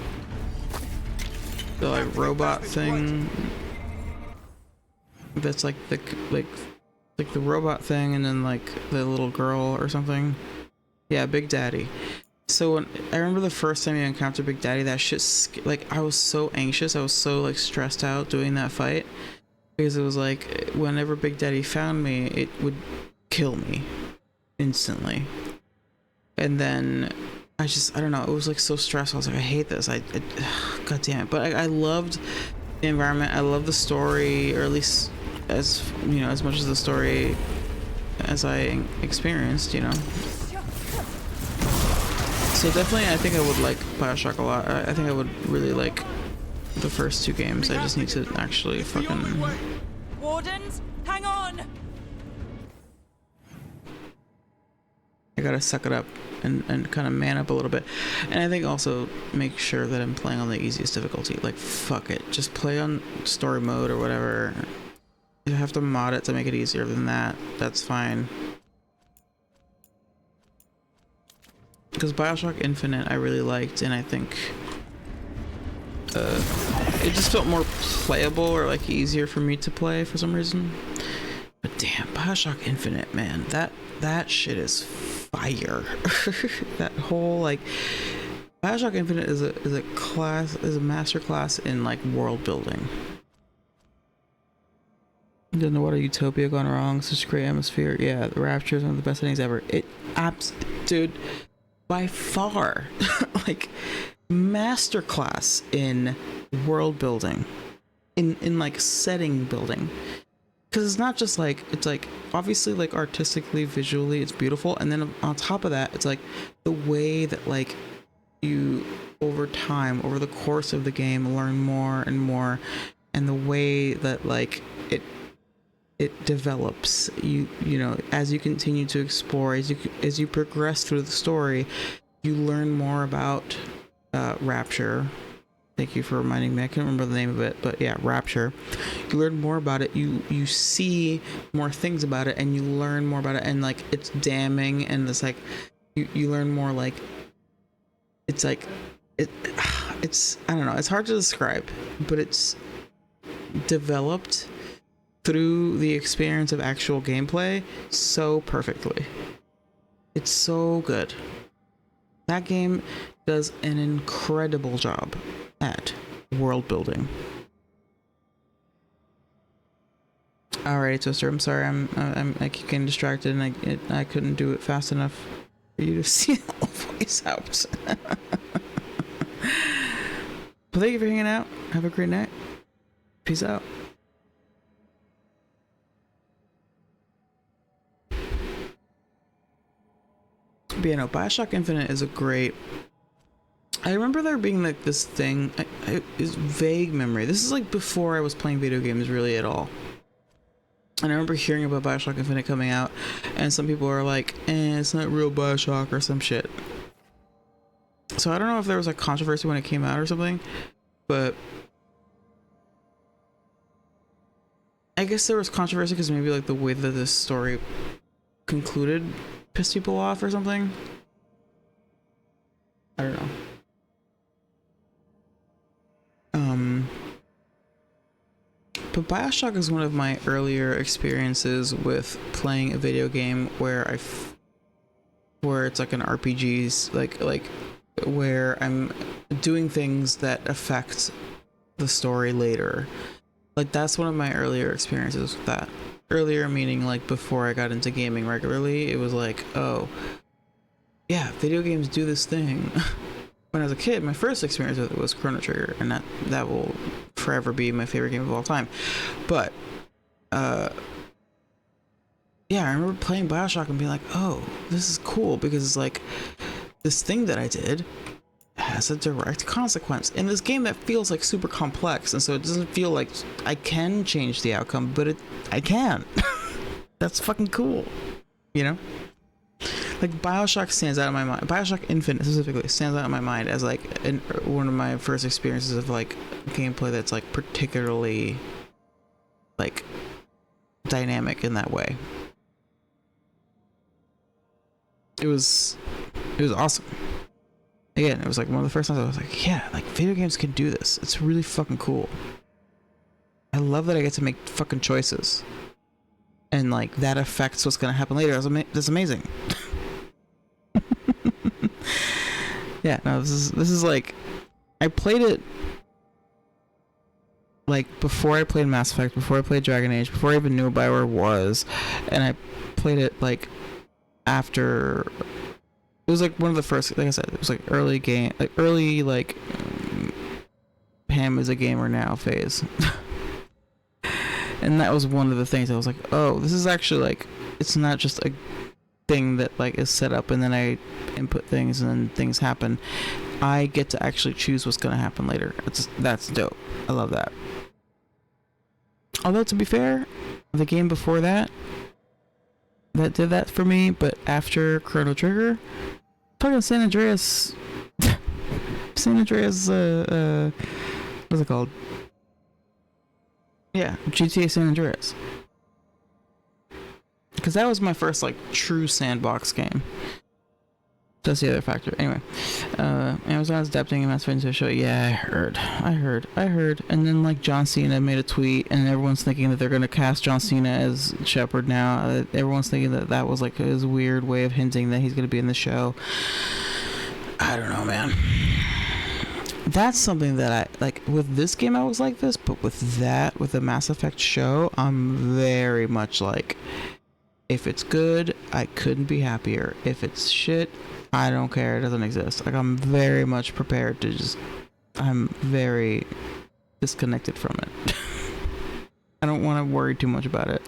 the like robot thing. That's like the robot thing, and then like the little girl or something. Yeah, Big Daddy. So when I remember the first time you encountered Big Daddy, that shit, like I was so anxious, I was so like stressed out doing that fight, because it was like whenever Big Daddy found me, it would kill me instantly. And then I don't know, it was like so stressful. I was like, I hate this. God damn it. But I loved the environment. I love the story, or at least as you know, as much as the story as I experienced, you know. So definitely, I think I would like BioShock a lot. I think I would really like the first two games. I just need to actually fucking. Wardens, hang on! I gotta suck it up and kind of man up a little bit. And I think also make sure that I'm playing on the easiest difficulty. Like, fuck it. Just play on story mode or whatever. You have to mod it to make it easier than that. That's fine. Because BioShock Infinite I really liked, and I think it just felt more playable, or like easier for me to play for some reason. But damn, BioShock Infinite, man, that shit is fire. That whole like BioShock Infinite is a master class in like world building. Don't know what a utopia gone wrong. Such a great atmosphere. Yeah, the Rapture is one of the best endings ever. Dude, by far, like masterclass in world building, in like setting building. because it's not just like, it's like obviously like artistically, visually it's beautiful, and then on top of that it's like the way that like you over time, over the course of the game, learn more and more, and the way that like it develops, you know, as you continue to explore, as you progress through the story, you learn more about Rapture. Thank you for reminding me. I can't remember the name of it, but yeah, Rapture. You learn more about it. You see more things about it, and you learn more about it. And like, it's damning, and it's like, you learn more. Like, it's like, it's I don't know. It's hard to describe, but it's developed through the experience of actual gameplay so perfectly. It's so good. That game does an incredible job at world building. Alright, Twister, I'm sorry. I keep getting distracted, and I couldn't do it fast enough for you to see the voice out. But thank you for hanging out. Have a great night. Peace out. But yeah, no, Bioshock Infinite is a great... I remember there being like this thing, it's vague memory. This is like before I was playing video games really at all. And I remember hearing about Bioshock Infinite coming out, and some people are like, it's not real Bioshock or some shit. So I don't know if there was like controversy when it came out or something, but I guess there was controversy because maybe like the way that this story concluded pissed people off or something. I don't know. But Bioshock is one of my earlier experiences with playing a video game where where it's like an RPG, like where I'm doing things that affect the story later. Like, that's one of my earlier experiences with that. Earlier meaning like before I got into gaming regularly, it was like, oh yeah, video games do this thing. When I was a kid, my first experience with it was Chrono Trigger, and that will forever be my favorite game of all time. But yeah, I remember playing Bioshock and being like, oh, this is cool, because it's like this thing that I did has a direct consequence in this game that feels like super complex, and so it doesn't feel like I can change the outcome, but I can. That's fucking cool, you know? Like, Bioshock stands out in my mind. Bioshock Infinite specifically stands out in my mind as like one of my first experiences of like gameplay that's like particularly like dynamic in that way. It was awesome. Again, it was like one of the first times I was like, yeah, like video games can do this. It's really fucking cool. I love that I get to make fucking choices, and like that affects what's gonna happen later. That's amazing. Yeah, no, this is like, I played it like before I played Mass Effect, before I played Dragon Age, before I even knew what Bioware was, and I played it like after. It was like one of the first, like I said, it was like early game, like early like Pam is a gamer now phase. And that was one of the things I was like, oh, this is actually like, it's not just a thing that like is set up and then I input things and then things happen. I get to actually choose what's gonna happen later. That's dope. I love that. Although, to be fair, the game before that did that for me, but after Chrono Trigger, fucking San Andreas, what's it called? Yeah, GTA San Andreas. Because that was my first like true sandbox game. That's the other factor. Anyway, Amazon's adapting Mass Effect into a show. Yeah, I heard. And then like John Cena made a tweet, and everyone's thinking that they're gonna cast John Cena as Shepard now. Everyone's thinking that was like his weird way of hinting that he's gonna be in the show. I don't know, man. That's something that I like with this game. I was like this, but with the Mass Effect show, I'm very much like, if it's good, I couldn't be happier. If it's shit, I don't care. It doesn't exist. Like, I'm very much prepared to I'm very disconnected from it. I don't want to worry too much about it.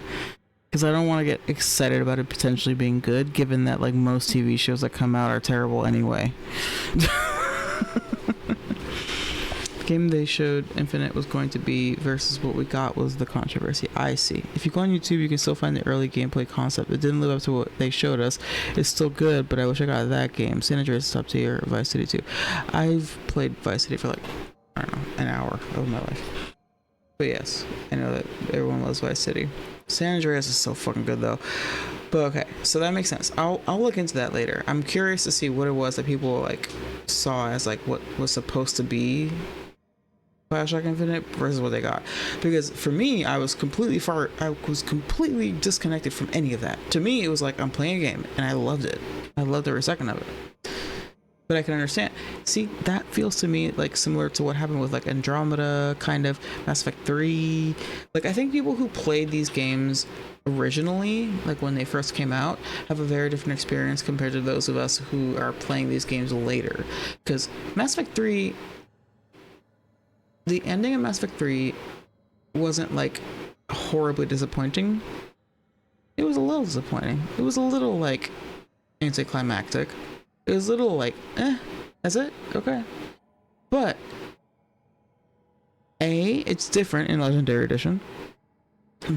Because I don't want to get excited about it potentially being good, given that like most TV shows that come out are terrible anyway. The game they showed Infinite was going to be versus what we got was the controversy. I see. If you go on YouTube, you can still find the early gameplay concept. It didn't live up to what they showed us. It's still good, but I wish I got that game. San Andreas is top tier. Vice City 2. I've played Vice City for like, I don't know, an hour of my life. But yes, I know that everyone loves Vice City. San Andreas is so fucking good though. But okay, so that makes sense. I'll look into that later. I'm curious to see what it was that people like saw as like what was supposed to be Bioshock Infinite versus what they got. Because for me, I was completely disconnected from any of that. To me, it was like I'm playing a game and I loved it. I loved every second of it. But I can understand. See, that feels to me like similar to what happened with like Andromeda, kind of Mass Effect 3. Like I think people who played these games originally, like when they first came out, have a very different experience compared to those of us who are playing these games later. Because Mass Effect 3, the ending of Mass Effect 3 wasn't like horribly disappointing. It was a little disappointing. It was a little like anticlimactic. It was a little like, that's it? Okay. But A, it's different in Legendary Edition.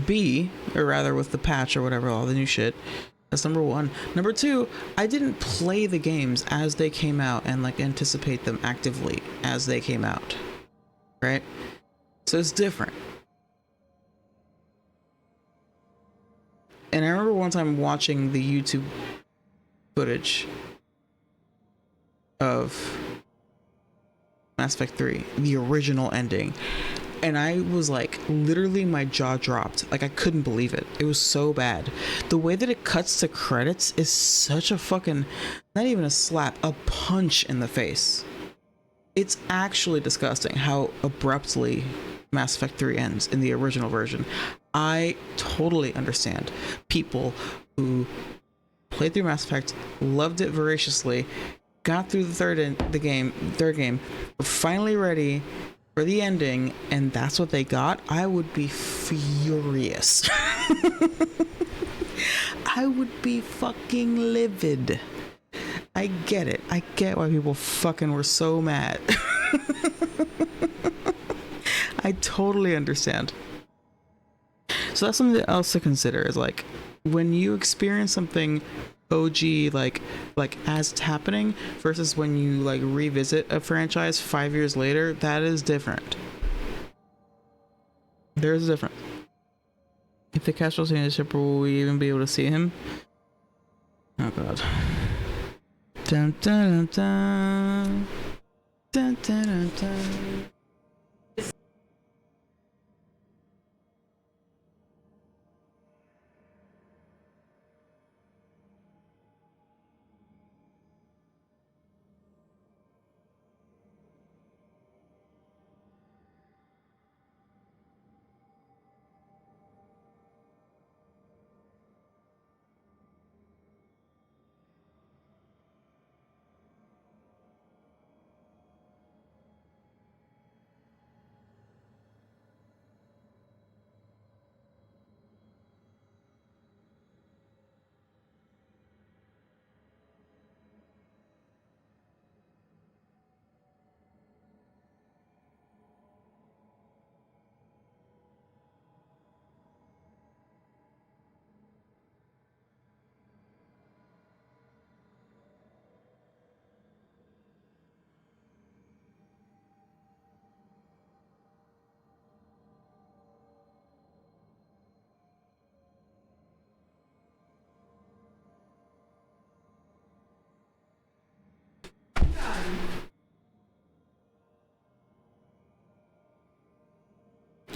B, or rather with the patch or whatever, all the new shit. That's number one. Number two, I didn't play the games as they came out and like anticipate them actively as they came out. Right? So it's different. And I remember one time watching the YouTube footage of Mass Effect 3, the original ending, and I was like, literally my jaw dropped. Like I couldn't believe it. It was so bad. The way that it cuts to credits is such a fucking, not even a slap, a punch in the face. It's actually disgusting how abruptly Mass Effect 3 ends in the original version. I totally understand people who played through Mass Effect, loved it voraciously, got through the third game, were finally ready for the ending, and that's what they got. I would be furious. I would be fucking livid. I get it. I get why people fucking were so mad. I totally understand. So that's something else to consider, is like when you experience something OG like as it's happening versus when you like revisit a franchise 5 years later, that is different. There's a difference. If the Castro in the ship, will we even be able to see him? Oh god. Dun dun dun dun dun dun dun.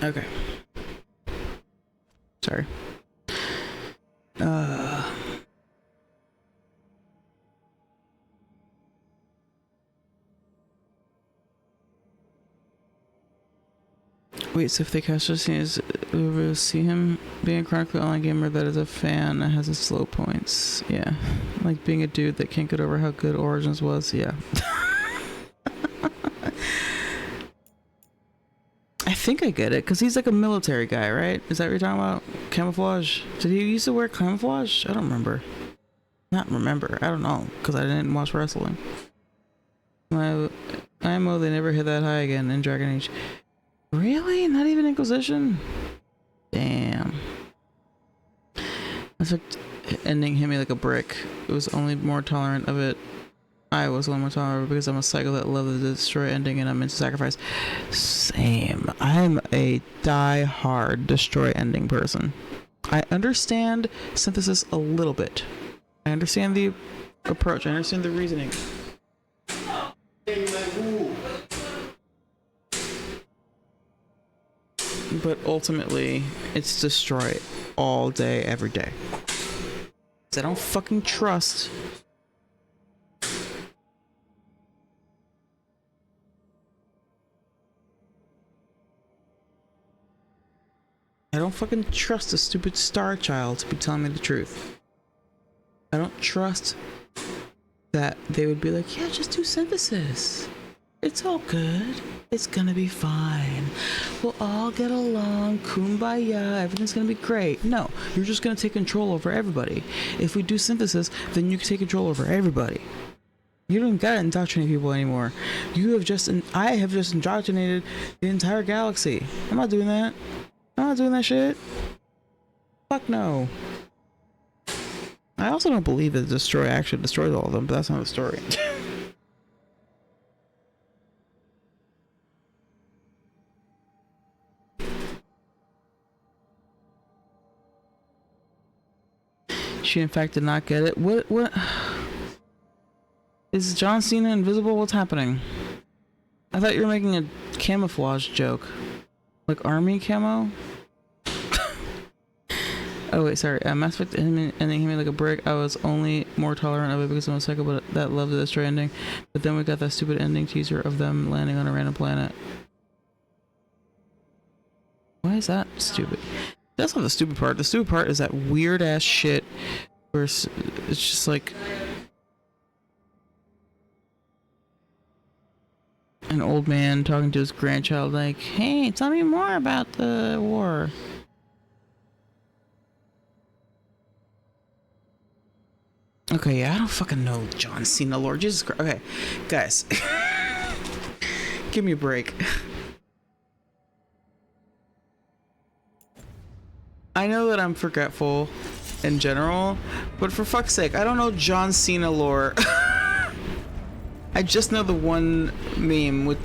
Okay. Sorry. Wait, so if they cast us, we'll see him being a chronically online gamer that is a fan that has its slow points. Yeah. Like being a dude that can't get over how good Origins was. Yeah. I think I get it, because he's like a military guy, right? Is that what you're talking about? Camouflage? Did he used to wear camouflage? I don't remember. Not remember. I don't know, because I didn't watch wrestling. My IMO, they never hit that high again in Dragon Age. Really? Not even Inquisition? Damn. That's like ending hit me like a brick. It was only more tolerant of it. I was only more tolerant because I'm a psycho that loves the destroy ending and I'm into sacrifice. Same. I'm a die-hard destroy ending person. I understand synthesis a little bit. I understand the approach. I understand the reasoning. But ultimately, it's destroy all day, every day. 'Cause I don't fucking trust. I don't fucking trust a stupid star child to be telling me the truth. I don't trust that they would be like, yeah, just do synthesis. It's all good. It's gonna be fine. We'll all get along. Kumbaya. Everything's gonna be great. No, you're just gonna take control over everybody. If we do synthesis, then you can take control over everybody. You don't gotta indoctrinate people anymore. I have just indoctrinated the entire galaxy. I'm not doing that. I'm not doing that shit. Fuck no. I also don't believe that Destroy actually destroys all of them, but that's not the story. She in fact did not get it. What? Is John Cena invisible? What's happening? I thought you were making a camouflage joke. Like army camo? Oh wait, sorry. Mass Effect ending hit me like a brick. I was only more tolerant of it because I'm a psycho, but that loved the destroy ending. But then we got that stupid ending teaser of them landing on a random planet. Why is that stupid? That's not the stupid part. The stupid part is that weird ass shit where it's just like an old man talking to his grandchild like, hey, tell me more about the war. Okay, yeah, I don't fucking know John Cena, Lord Jesus Christ. Okay, guys. Give me a break. I know that I'm forgetful in general, but for fuck's sake, I don't know John Cena lore. I just know the one meme with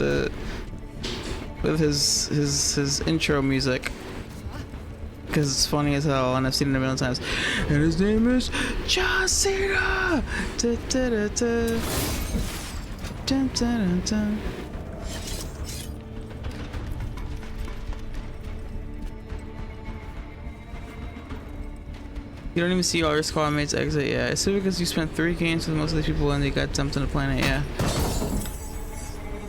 his intro music. Because it's funny as hell and I've seen it a million times. And his name is John Cena! Da, da, da, da. Dun, dun, dun, dun. You don't even see all your squad mates exit, yeah. It's because you spent 3 games with most of these people and they got dumped on the planet, yeah.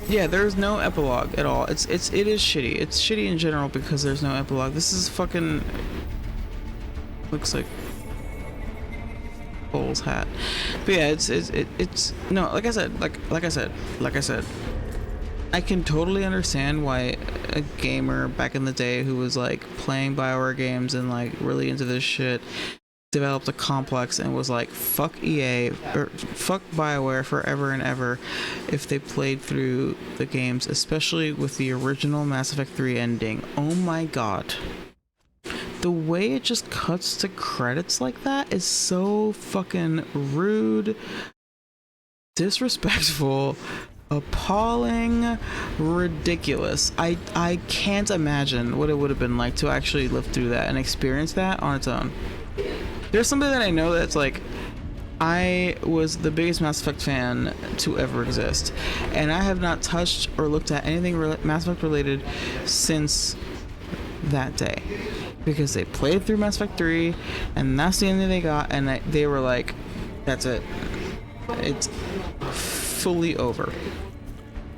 Yeah, there's no epilogue at all. It is shitty. It's shitty in general because there's no epilogue. This is fucking looks like Bull's hat. But yeah, it's no, like I said, I can totally understand why a gamer back in the day who was like playing BioWare games and like really into this shit developed a complex and was like, fuck EA or fuck BioWare forever and ever if they played through the games, especially with the original Mass Effect 3 ending. Oh my god. The way it just cuts to credits like that is so fucking rude, disrespectful, appalling, ridiculous. I can't imagine what it would have been like to actually live through that and experience that on its own. There's something that I know that's like, I was the biggest Mass Effect fan to ever exist, and I have not touched or looked at anything Mass Effect related since that day, because they played through Mass Effect 3 and that's the ending they got, and they were like, that's it, it's fully over.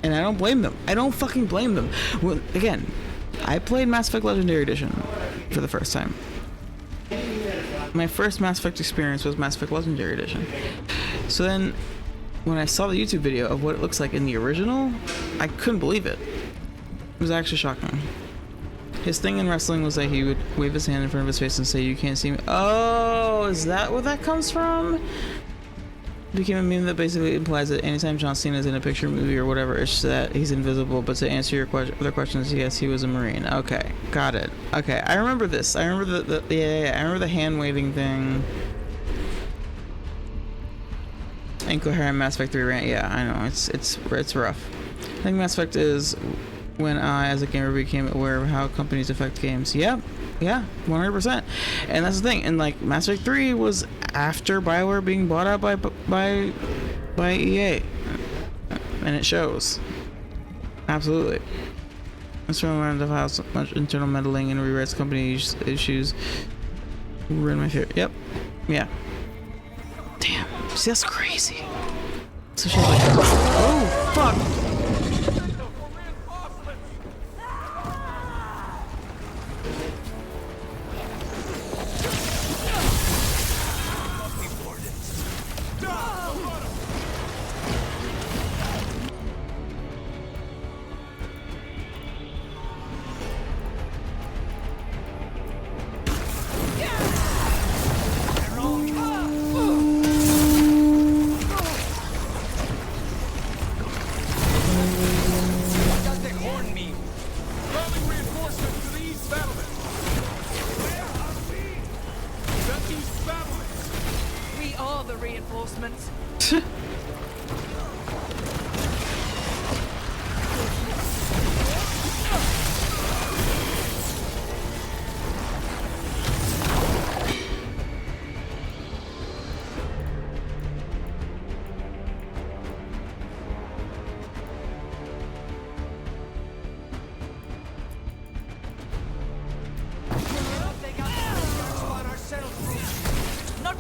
And I don't blame them. I don't fucking blame them. Well, again, I played Mass Effect Legendary Edition for the first time. My first Mass Effect experience was Mass Effect Legendary Edition. So then, when I saw the YouTube video of what it looks like in the original, I couldn't believe it. It was actually shocking. His thing in wrestling was that he would wave his hand in front of his face and say, "You can't see me." Oh, is that where that comes from? It became a meme that basically implies that anytime John Cena is in a picture, movie, or whatever, it's that he's invisible. But to answer your other questions, yes, he was a Marine. Okay, got it. Okay, I remember this. I remember I remember the hand waving thing. Incoherent Mass Effect 3 rant. Yeah, I know. It's rough. I think Mass Effect is when I, as a gamer, became aware of how companies affect games. Yep. Yeah, 100%. And that's the thing. And like Mass Effect 3 was after BioWare being bought out by EA. And it shows. Absolutely. It's from around of how so much internal meddling and rewrites company issues ruin my fear. Yep. Yeah. Damn. See, that's crazy. So she's like, oh, fuck.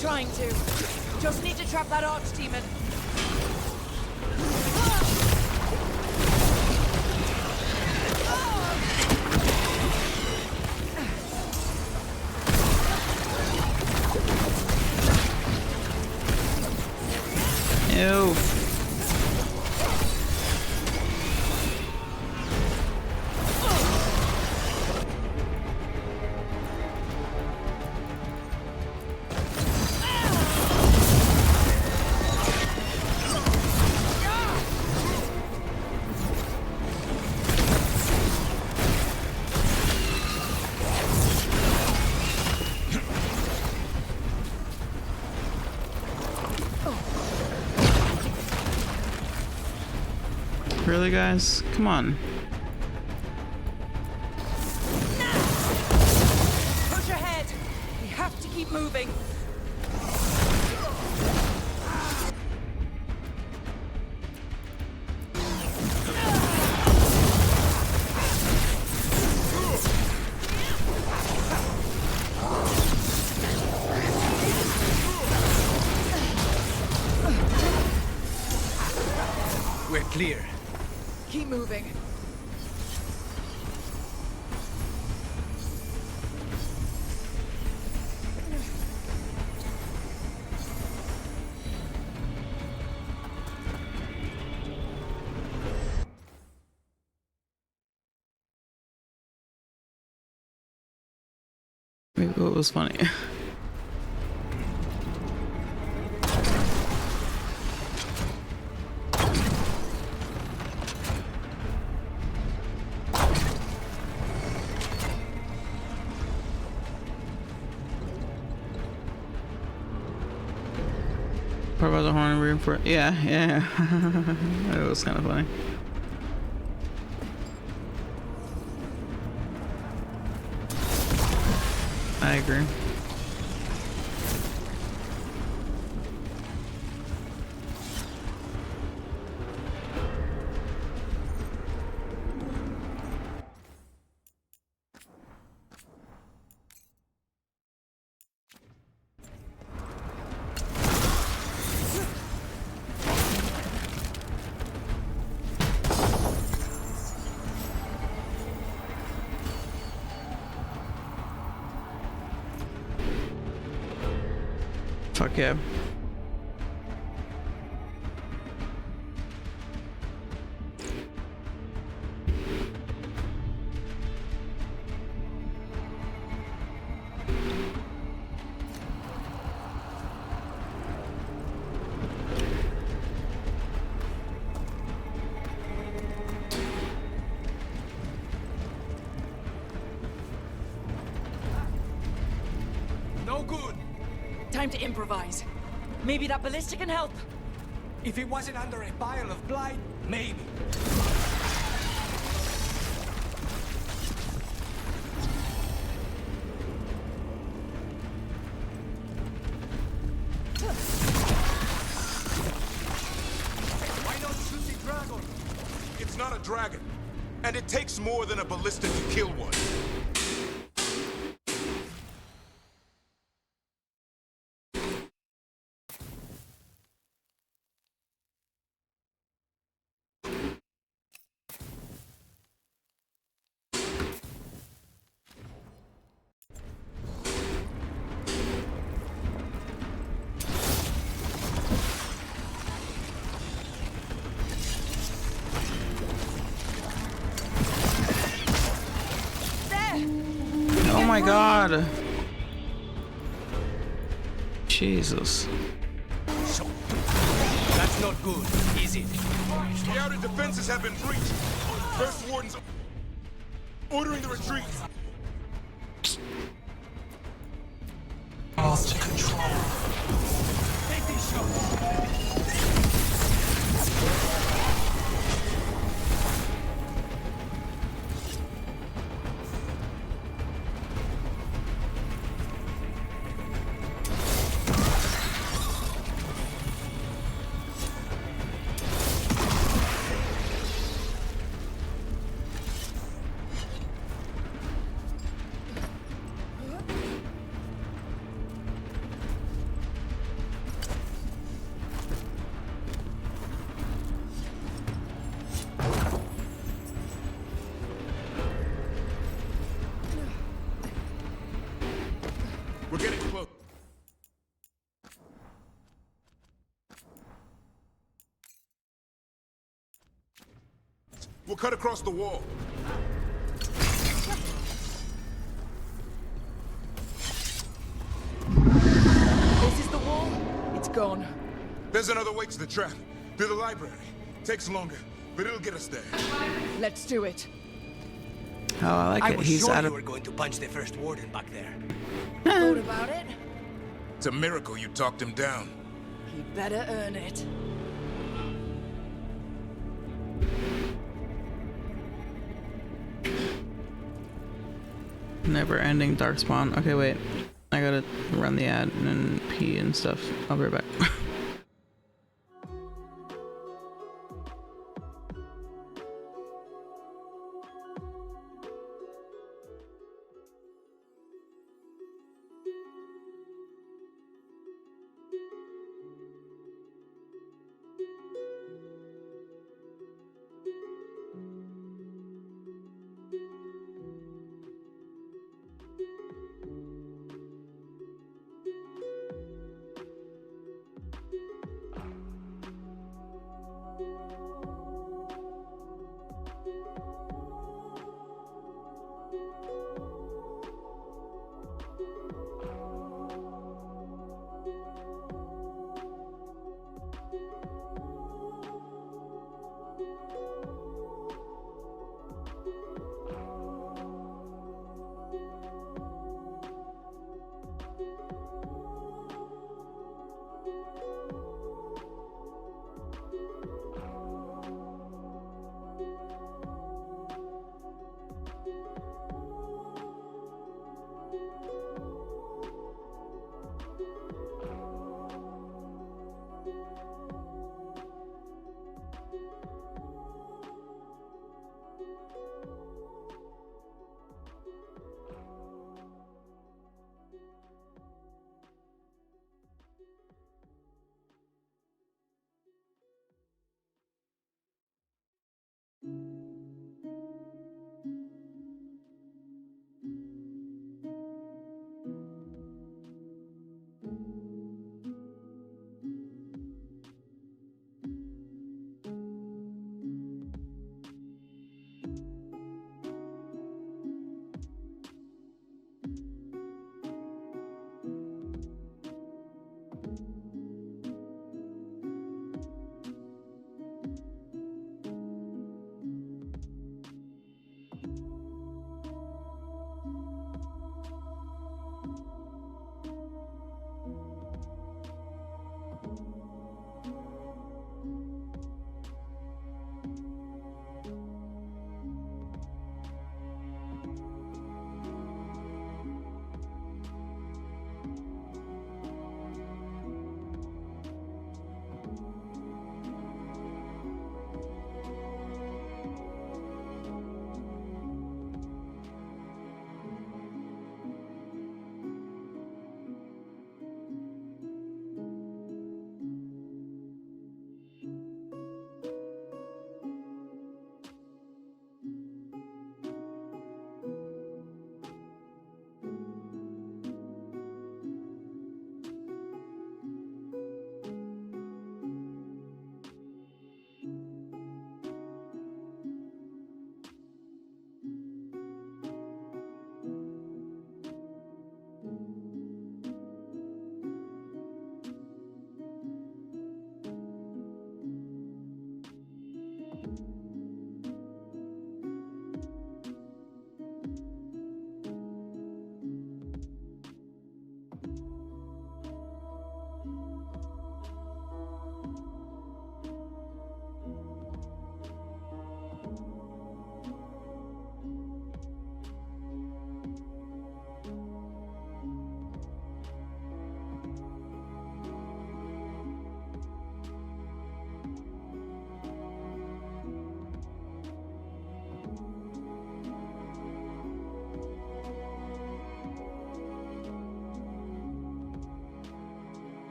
Trying to. Just need to trap that archdemon. Ew. Really, guys? Come on. Push ahead. We have to keep moving. We're clear. Keep moving. Maybe what was funny. Part about the horn and reinforce. Yeah. It was kind of funny. I agree. Fuck yeah. no good. Time to improvise. Maybe that ballista can help. If it wasn't under a pile of blight, maybe. Why not shoot the dragon? It's not a dragon. And it takes more than a ballista to kill one. Oh my god. Jesus. So, that's not good, is it? The outer defenses have been breached. First Warden's ordering the retreat. Lost control. Take these shots. We're getting close. We'll cut across the wall. This is the wall. It's gone. There's another way to the trap. Through the library. Takes longer, but it'll get us there. Let's do it. Oh, I like I it. was He's sure out you of. were going to punch the first warden back there. Thought about it? It's a miracle you talked him down. He better earn it. Never ending darkspawn. Okay, wait. I gotta run the ad and pee and stuff. I'll be right back.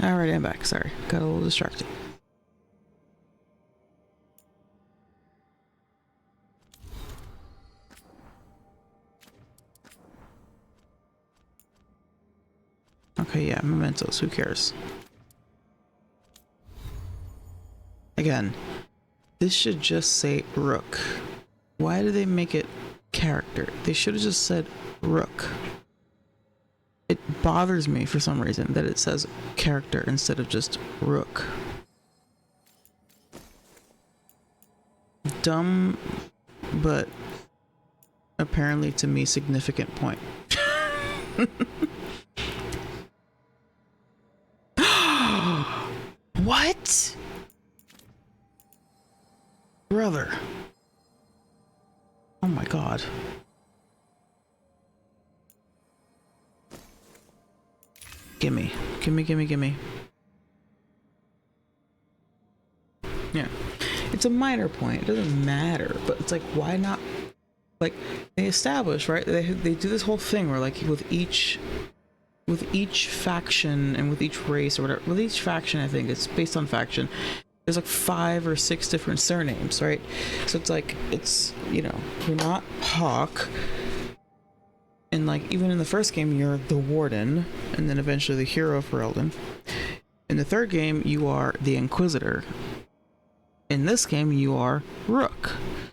Alright, I'm back. Sorry. Got a little distracted. Okay, yeah, mementos. Who cares? Again, this should just say Rook. Why do they make it character? They should have just said Rook. It bothers me for some reason that it says character instead of just Rook. Dumb, but apparently to me significant point. What? Brother. Oh my god. Gimme. Gimme. Yeah. It's a minor point. It doesn't matter. But it's like, why not? Like, they establish, right? They do this whole thing where, like, with each faction and with each race or whatever, with each faction, I think it's based on faction, there's like 5 or 6 different surnames, right? So it's like, it's, you know, you're not Hawk, and like even in the first game you're the Warden, and then eventually the hero for Elden. In the third game you are the Inquisitor. In this game you are Rook.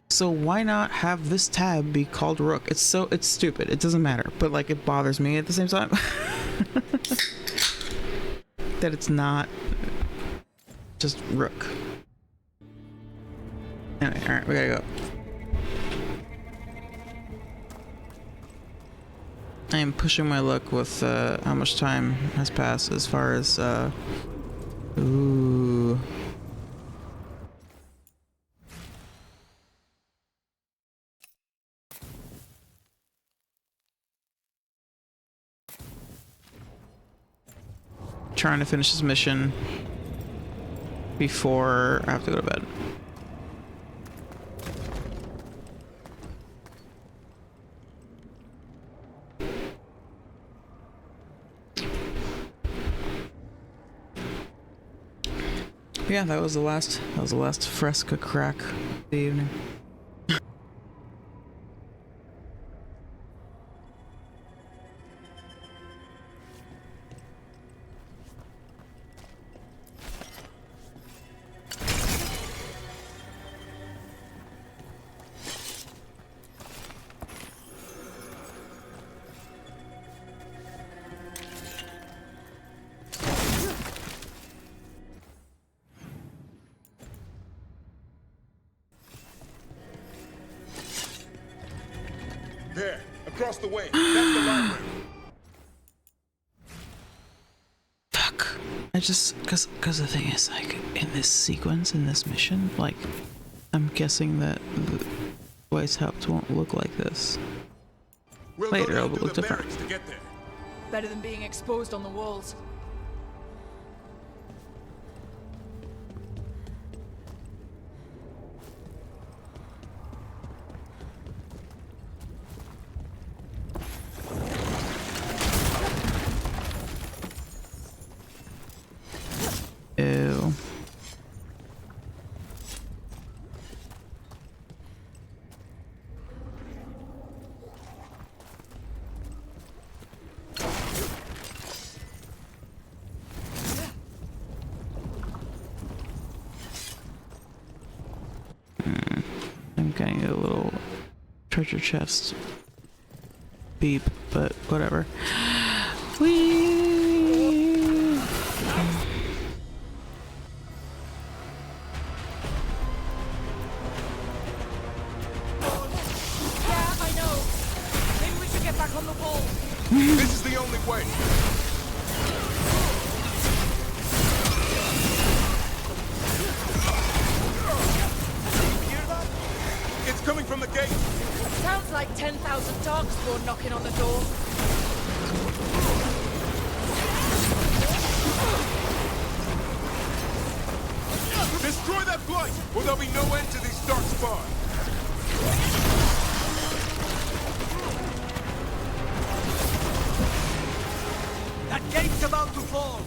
So why not have this tab be called Rook? It's stupid. It doesn't matter, but like it bothers me at the same time that it's not just Rook. Anyway, alright, we gotta go. I am pushing my luck with how much time has passed as far as ooh. Trying to finish this mission before I have to go to bed. Yeah, that was the last fresca crack of the evening. There, across the way. That's the library. Fuck. I just, cause the thing is, like, in this sequence, in this mission, like, I'm guessing that the Weishaupt won't look like this. Later, it'll look different. Better than being exposed on the walls. Ew. I'm getting a little treasure chest beep, but whatever. Whee! This is the only way. Hear that? It's coming from the gate. Sounds like 10,000 darkspawn knocking on the door. Destroy that blight, or there'll be no end to these darkspawn. That gate's about to fall!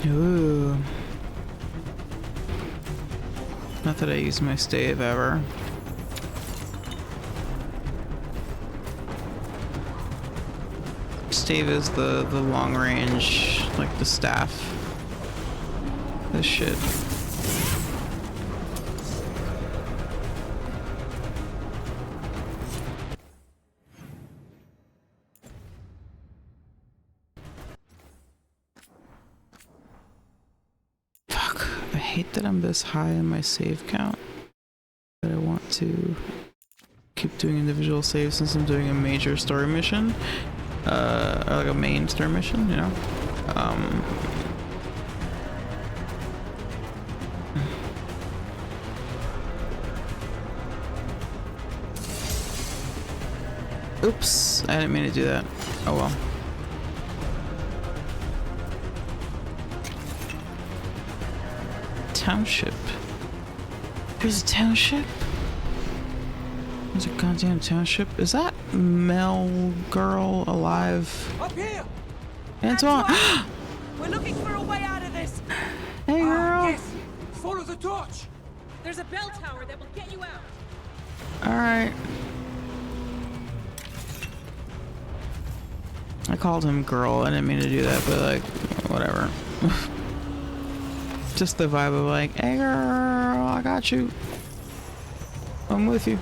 Ooh. Not that I use my stave ever. Stave is the long range, like the staff. This shit. Fuck, I hate that I'm this high in my save count. But I want to keep doing individual saves since I'm doing a major story mission. Or like a main story mission, you know? Oops, I didn't mean to do that. Oh well. Township. There's a township? There's a goddamn township. Is that Mel girl alive? Up here! Antoine! We're looking for a way out of this! Hey girl! Yes! Follow the torch! There's a bell tower that will get you out! Alright. I called him girl. I didn't mean to do that, but like, whatever. Just the vibe of like, hey girl, I got you. I'm with you.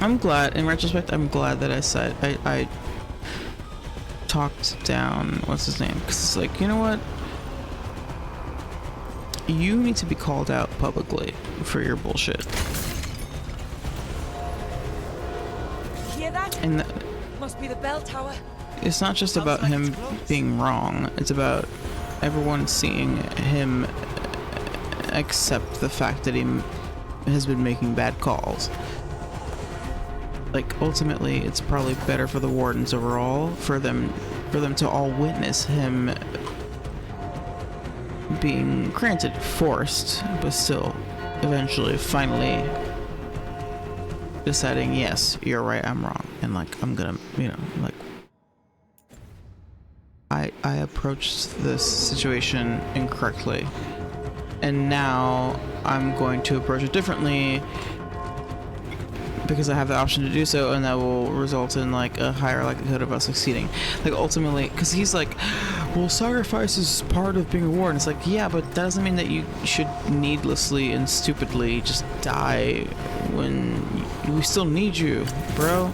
I'm glad, in retrospect, I'm glad that I said, I talked down, what's his name? Because it's like, you know what? You need to be called out publicly for your bullshit. Hear that? And must be the bell tower. it's not just about him being wrong, it's about everyone seeing him accept the fact that he has been making bad calls. Like, ultimately, it's probably better for the wardens overall, for them to all witness him being, granted, forced, but still, eventually, finally deciding, yes, you're right, I'm wrong, and like, I'm gonna, you know, like, I approached this situation incorrectly, and now I'm going to approach it differently because I have the option to do so, and that will result in like a higher likelihood of us succeeding. Like, ultimately, because he's like, well, sacrifice is part of being a warden. It's like, yeah, but that doesn't mean that you should needlessly and stupidly just die when we still need you, bro.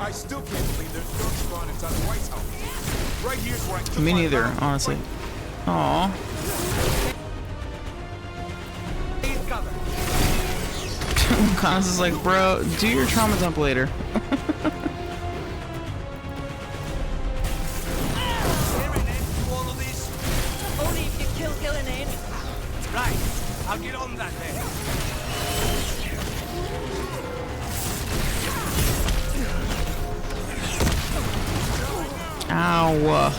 I still can't believe there's dark spawn inside the White House. Right here's where I took Me my neither, last honestly. Aww. Connors is like, bro, do your trauma dump later. Only if you kill Gillenane. Right, I'll get on that then. Ow.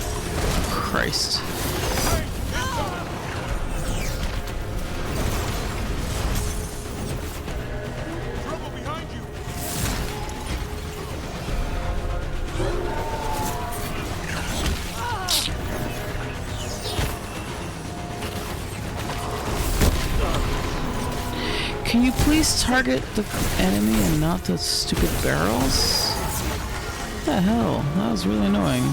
Christ. Can you please target the enemy and not the stupid barrels? What the hell? That was really annoying.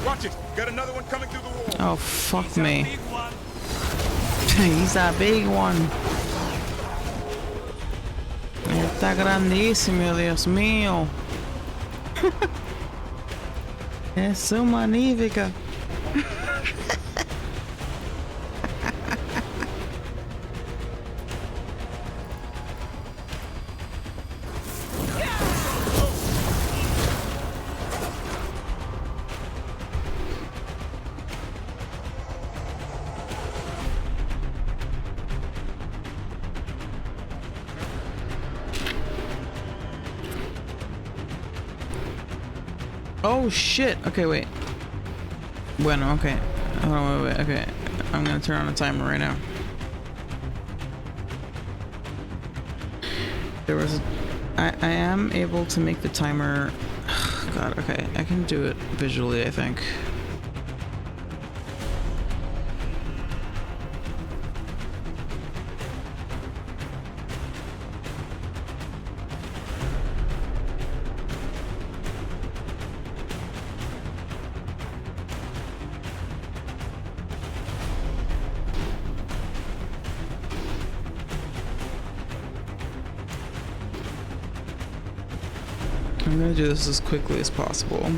Watch it! Got another one coming through the wall. Oh, fuck me. He's a big one. Está grandísimo, Dios mío. Es so magnífica. Oh shit. Okay, wait. Bueno, okay. Hold on, wait. Okay. I'm gonna turn on the timer right now. There was I am able to make the timer. God, okay. I can do it visually, I think. I'm gonna do this as quickly as possible.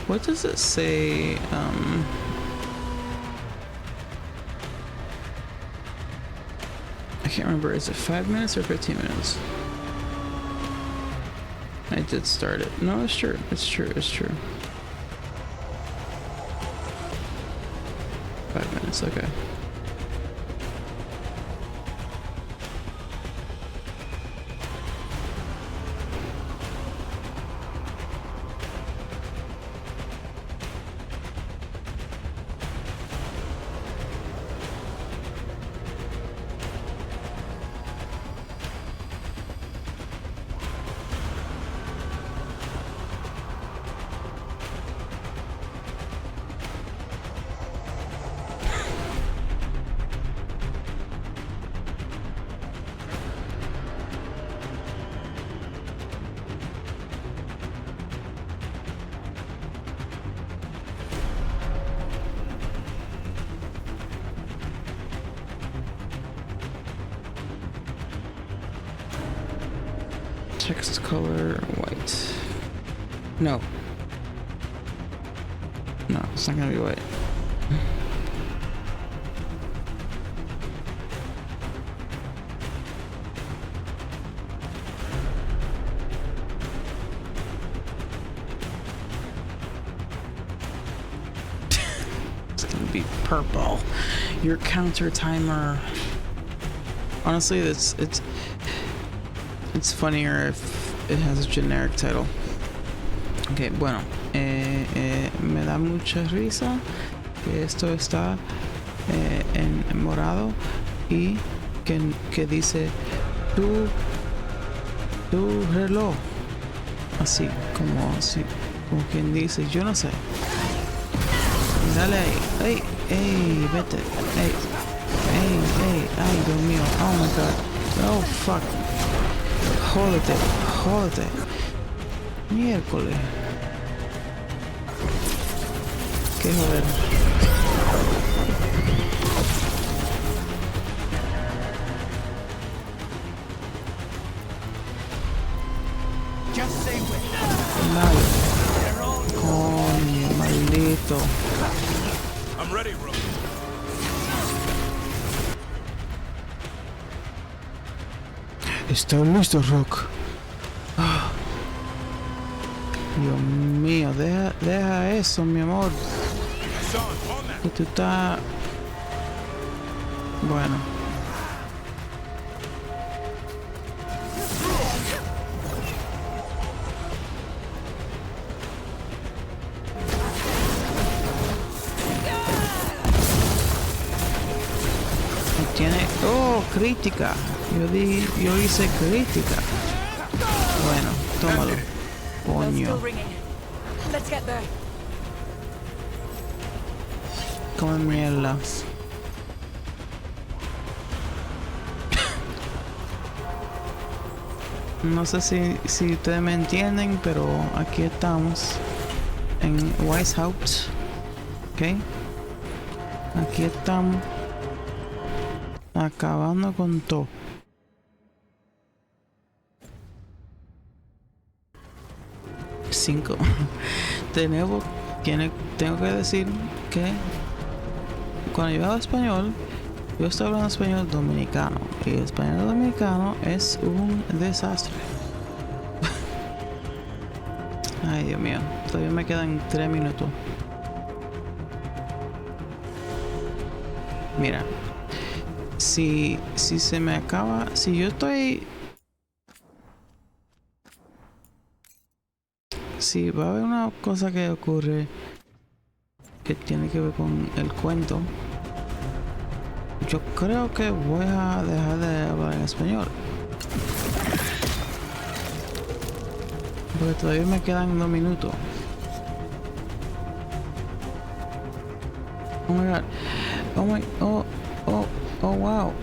What does it say? I can't remember. Is it 5 minutes or 15 minutes? I did start it. No, it's true. It's true. It's true. 5 minutes. Okay. Text color white. No. No, it's not gonna be white. It's gonna be purple. Your counter timer. Honestly, it's funnier if it has a generic title. Ok, bueno, me da mucha risa que esto está en morado y que dice tu reloj, así como quien dice, yo no sé. Dale ahí, ey, vete, ey, ay, Dios mío, oh my god, oh fuck. Jódete. Miércoles. Qué joder. Mal. Coño, maldito. I'm ready, bro. ¿Estás listo, Rock? Dios mío, deja eso, mi amor. Que tú estás... Bueno. Tiene... Oh, crítica. Yo hice crítica. Bueno, tómalo. Coño. Come mierda. No sé si ustedes me entienden, pero aquí estamos en Weishaupt. ¿Ok? Aquí estamos acabando con todo. Tengo que decir que cuando yo hablo español, yo estoy hablando español dominicano. Y el español dominicano es un desastre. Ay, Dios mío. Todavía me quedan 3 minutos. Mira. Si se me acaba... Si yo estoy... Si va a haber una cosa que ocurre que tiene que ver con el cuento, yo creo que voy a dejar de hablar en español. Porque todavía me quedan 2 minutos. Oh my god. Oh wow.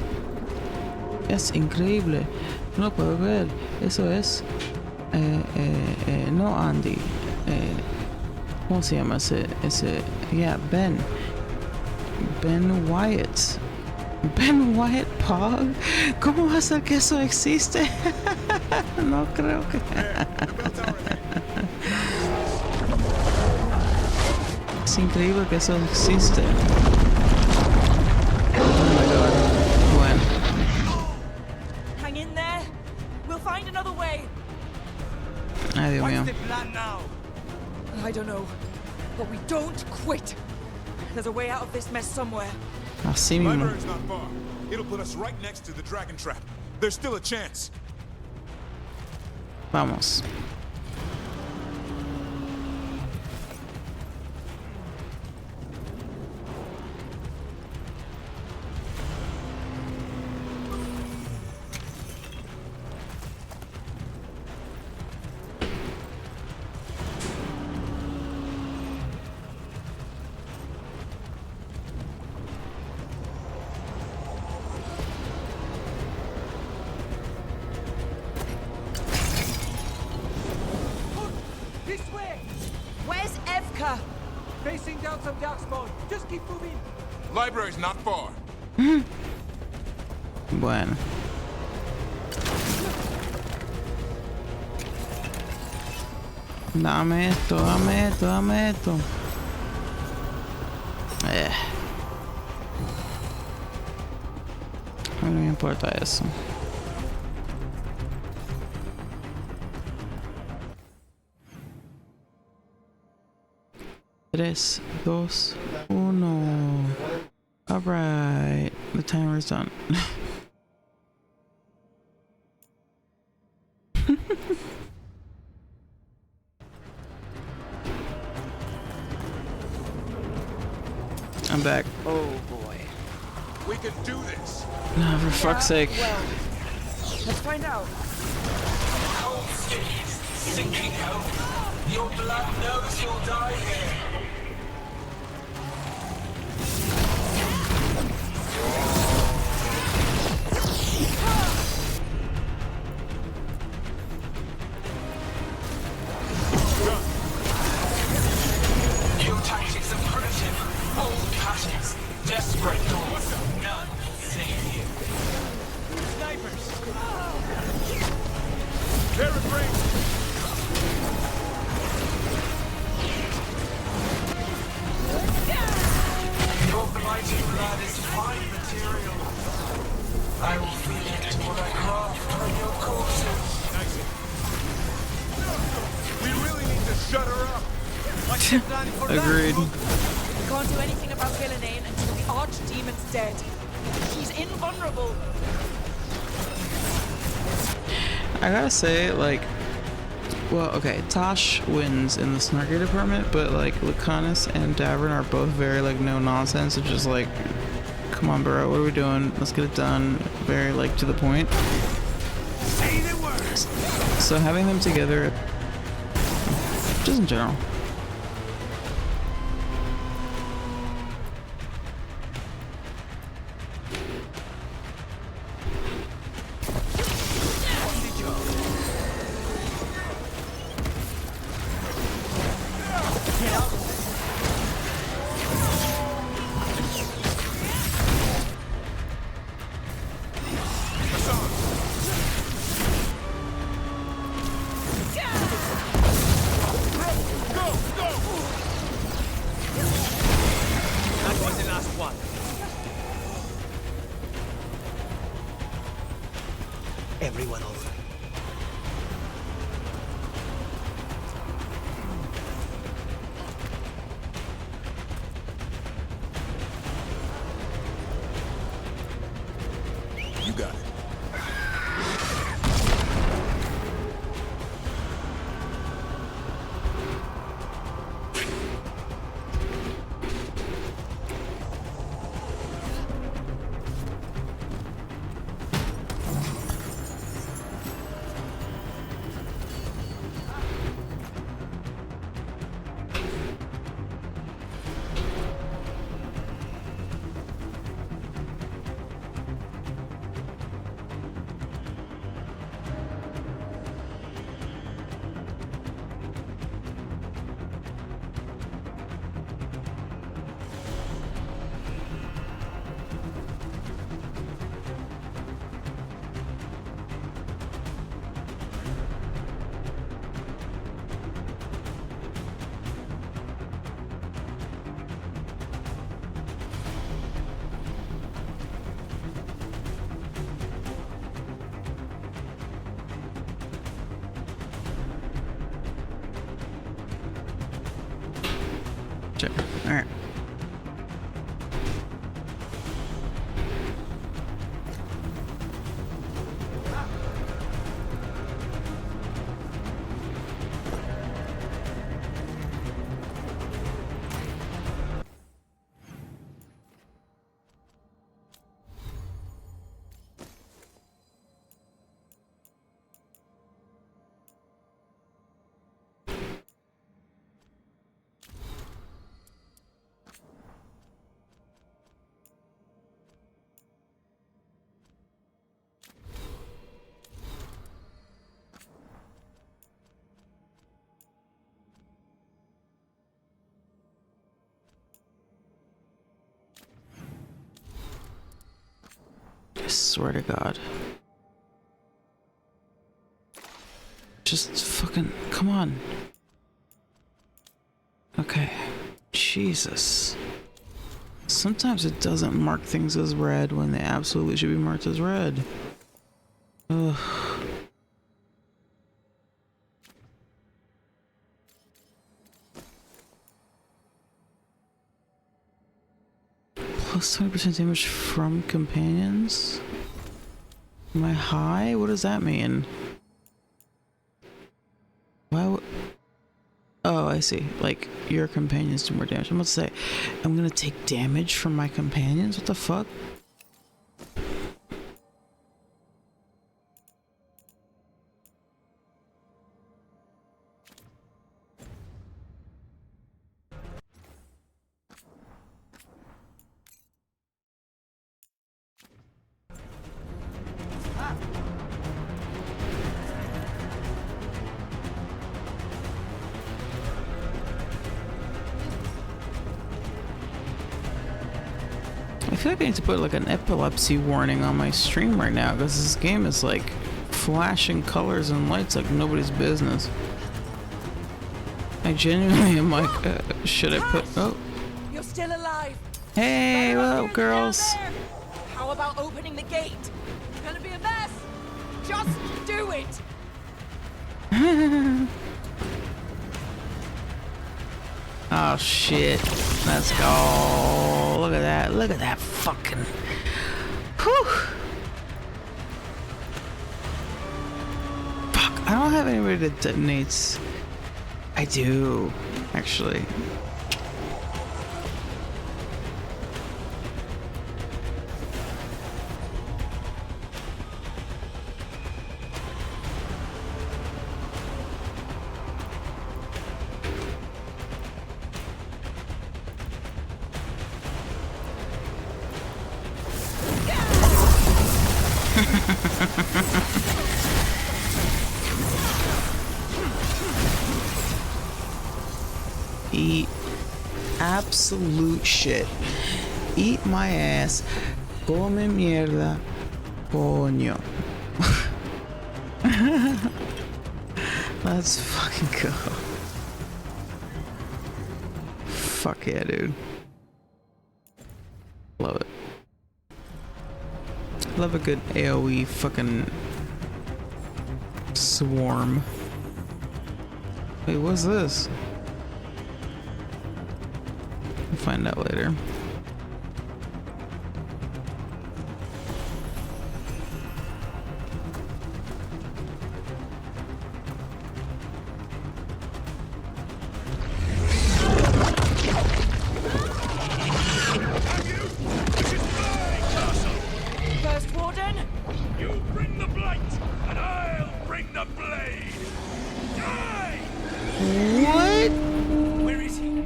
Es increíble. No lo puedo ver. Eso es... no Andy. ¿Cómo se llama ese? Yeah, Ben Wyatt. Ben Wyatt Pog. ¿Cómo va a ser que eso existe? No creo que... Es increíble que eso existe. Oh my god. Bueno. Hang in there. We'll find another way. Ay, Dios mío. What's the plan now? I don't know, but we don't quit. There's a way out of this mess somewhere. Así mismo. Library's not far. It'll put us right next to the dragon trap. There's still a chance. Vamos. Facing down some darkspawn. Just keep moving. Library's not far. Bueno. Dame esto. A mí no me importa eso. Tres, dos, uno. Alright, the timer's done. I'm back. Oh boy. We can do this. No, for fuck's sake. Well, let's find out. Cold cities, sinking home. Your blood knows you'll die here. Your tactics are primitive, old patterns, desperate doors, none save you. Snipers! There it brings. Agreed. We can't do anything about Gillinane until the Archdemon's dead. She's invulnerable. I gotta say, like, well, okay, Tosh wins in the snarky department, but like Lucanus and Davern are both very like no nonsense. It's just like, come on, bro, what are we doing? Let's get it done. Very like to the point. Say the words. So having them together, just in general. Everyone over. You got it. All right. I swear to God. Just fucking, come on. Okay. Jesus. Sometimes it doesn't mark things as red when they absolutely should be marked as red. Ugh. Plus 20% damage from companions? Am I high? What does that mean? Why would... Oh, I see. Like, your companions do more damage. I'm about to say, I'm gonna take damage from my companions? What the fuck? I feel like I need to put like an epilepsy warning on my stream right now because this game is like flashing colors and lights like nobody's business. I genuinely am like, should I put... Oh. You're still alive. Hey, what up, girls? How about opening the gate? It's gonna be a mess. Just do it. Oh shit. Let's go. Look at that. Look at that fucking. Whew. Fuck. I don't have anybody that detonates. I do, actually. Eat absolute shit. Eat my ass. Come mierda. Coño. Let's fucking go. Fuck yeah, dude. Love it. Love a good AoE fucking swarm. Wait, what's this? We'll find out later. First Warden? You bring the blight, and I'll bring the blade. Die! What? Where is he?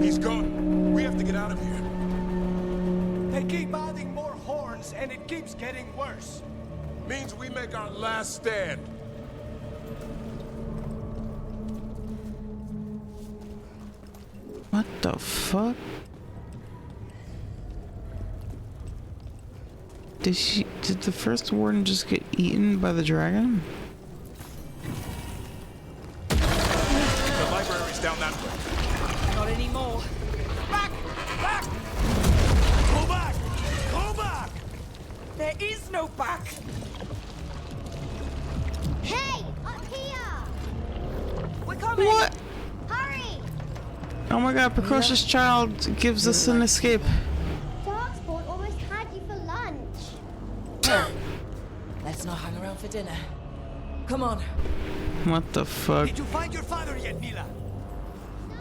He's gone. We have to get out of here. They keep adding more horns, and it keeps getting worse. Means we make our last stand. What the fuck? Did the first warden just get eaten by the dragon? The library's down that way. Not anymore. Back! Back! Go back! Go back! There is no back! Hey, up here! We're coming! What? Hurry! Oh my god, precocious child gives us an escape. Darkspawn almost had you for lunch. Let's not hang around for dinner. Come on. What the fuck? Did you find your father yet, Mila? No.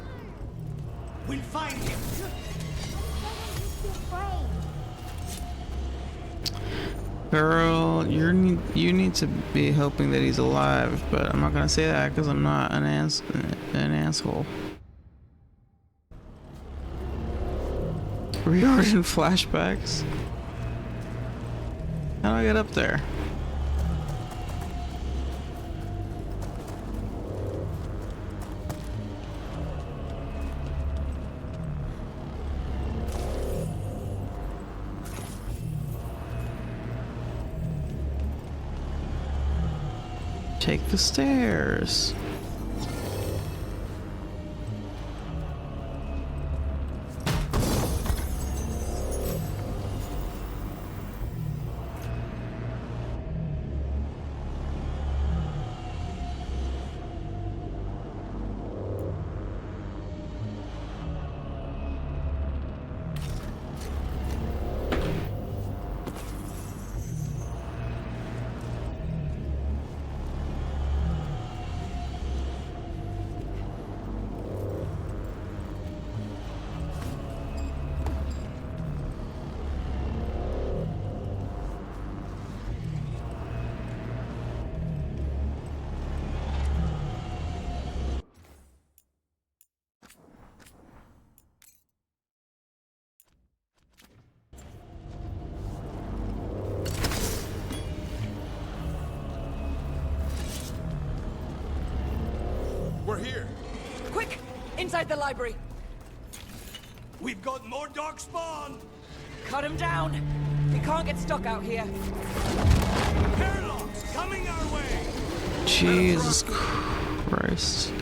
We'll find him. Girl, you need to be hoping that he's alive, but I'm not gonna say that because I'm not an asshole. Reorder flashbacks. How do I get up there? Take the stairs. We're here. Quick! Inside the library. We've got more darkspawn. Cut him down. We can't get stuck out here. Airlocks coming our way. Jesus Christ.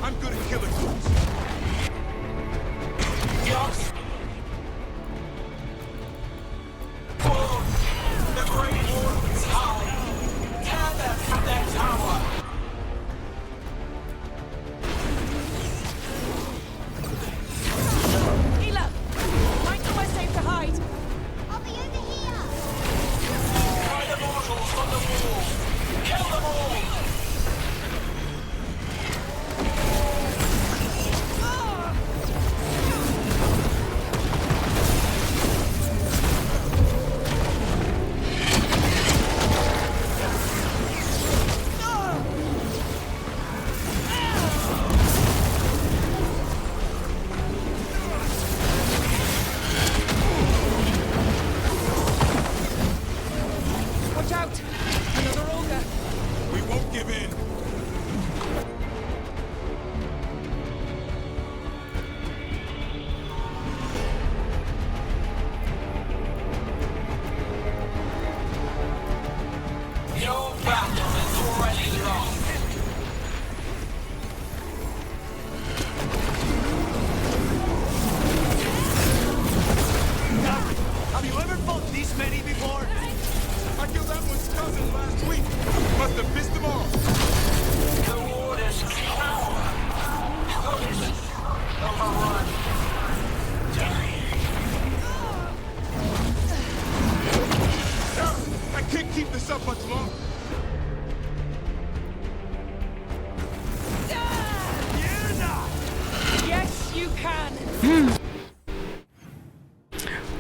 I'm good at killing fools. Yes. Forward. The Great War is high. Tear them from their tower.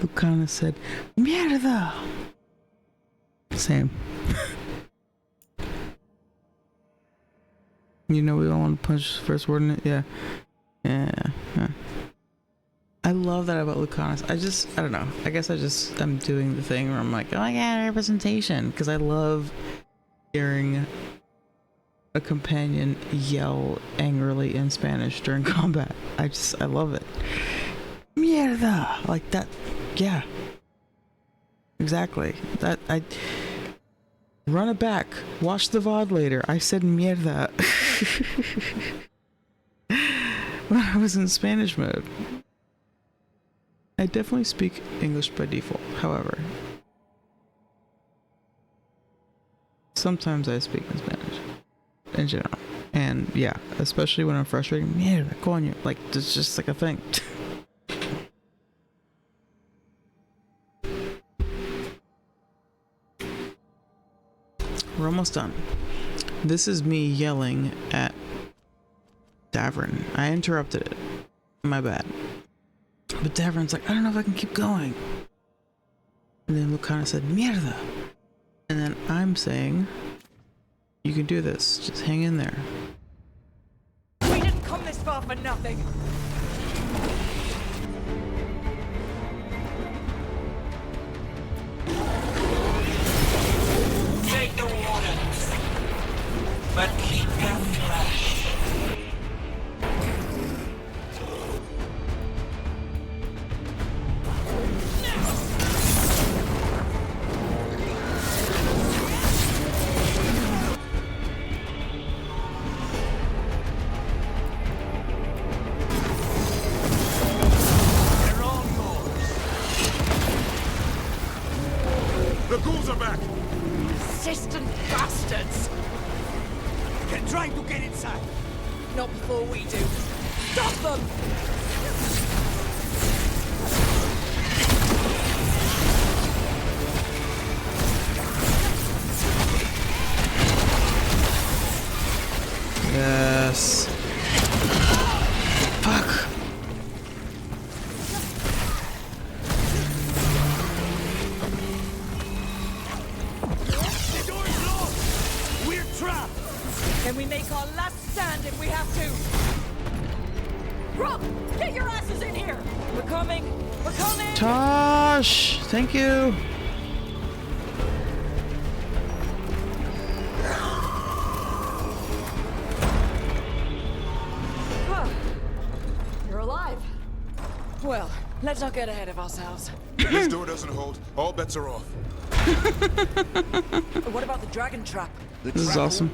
Lucana said, Mierda! Same. You know we don't want to punch the first word in it? Yeah. Yeah. I love that about Lucanus. I don't know. I guess I'm doing the thing where I'm like, oh my god, representation. Because I love hearing a companion yell angrily in Spanish during combat. I love it. Mierda! Like that. Yeah. Exactly. Run it back. Watch the VOD later. I said mierda. When I was in Spanish mode. I definitely speak English by default, however. Sometimes I speak in Spanish. In general. And yeah, especially when I'm frustrated. Mierda, coño. Like, it's just like a thing. We're almost done. This is me yelling at Davern. I interrupted it. My bad. But Davern's like, I don't know if I can keep going. And then Lucana said, Mierda. And then I'm saying, you can do this. Just hang in there. We didn't come this far for nothing. Take the wardens, but keep them fresh. The ghouls are back! Persistent bastards! They're trying to get inside. Not before we do. Stop them! Yes. Fuck. The door's locked. We're trapped. Can we make our last stand if we have to? Rob, get your asses in here! We're coming! We're coming! Tosh! Thank you! You're alive. Well, let's not get ahead of ourselves. If this door doesn't hold, all bets are off. What about the dragon trap? This is awesome.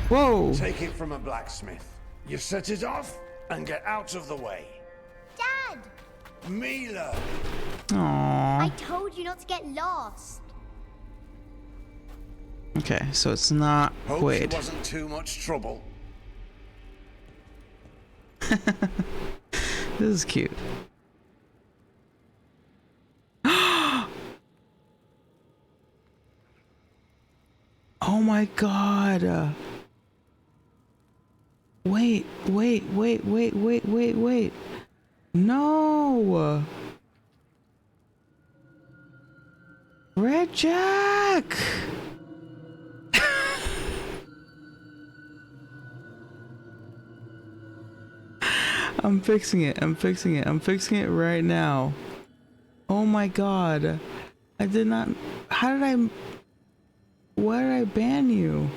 Whoa! Take it from a blacksmith. You set it off and get out of the way. Dad! Mila! I Aww. told you not to get lost. Okay, so it's not Hope Quaid. she wasn't too much trouble. This is cute. Oh my god. Wait. No. Red Jack. I'm fixing it right now. Oh my god. I did not. Why did I ban you?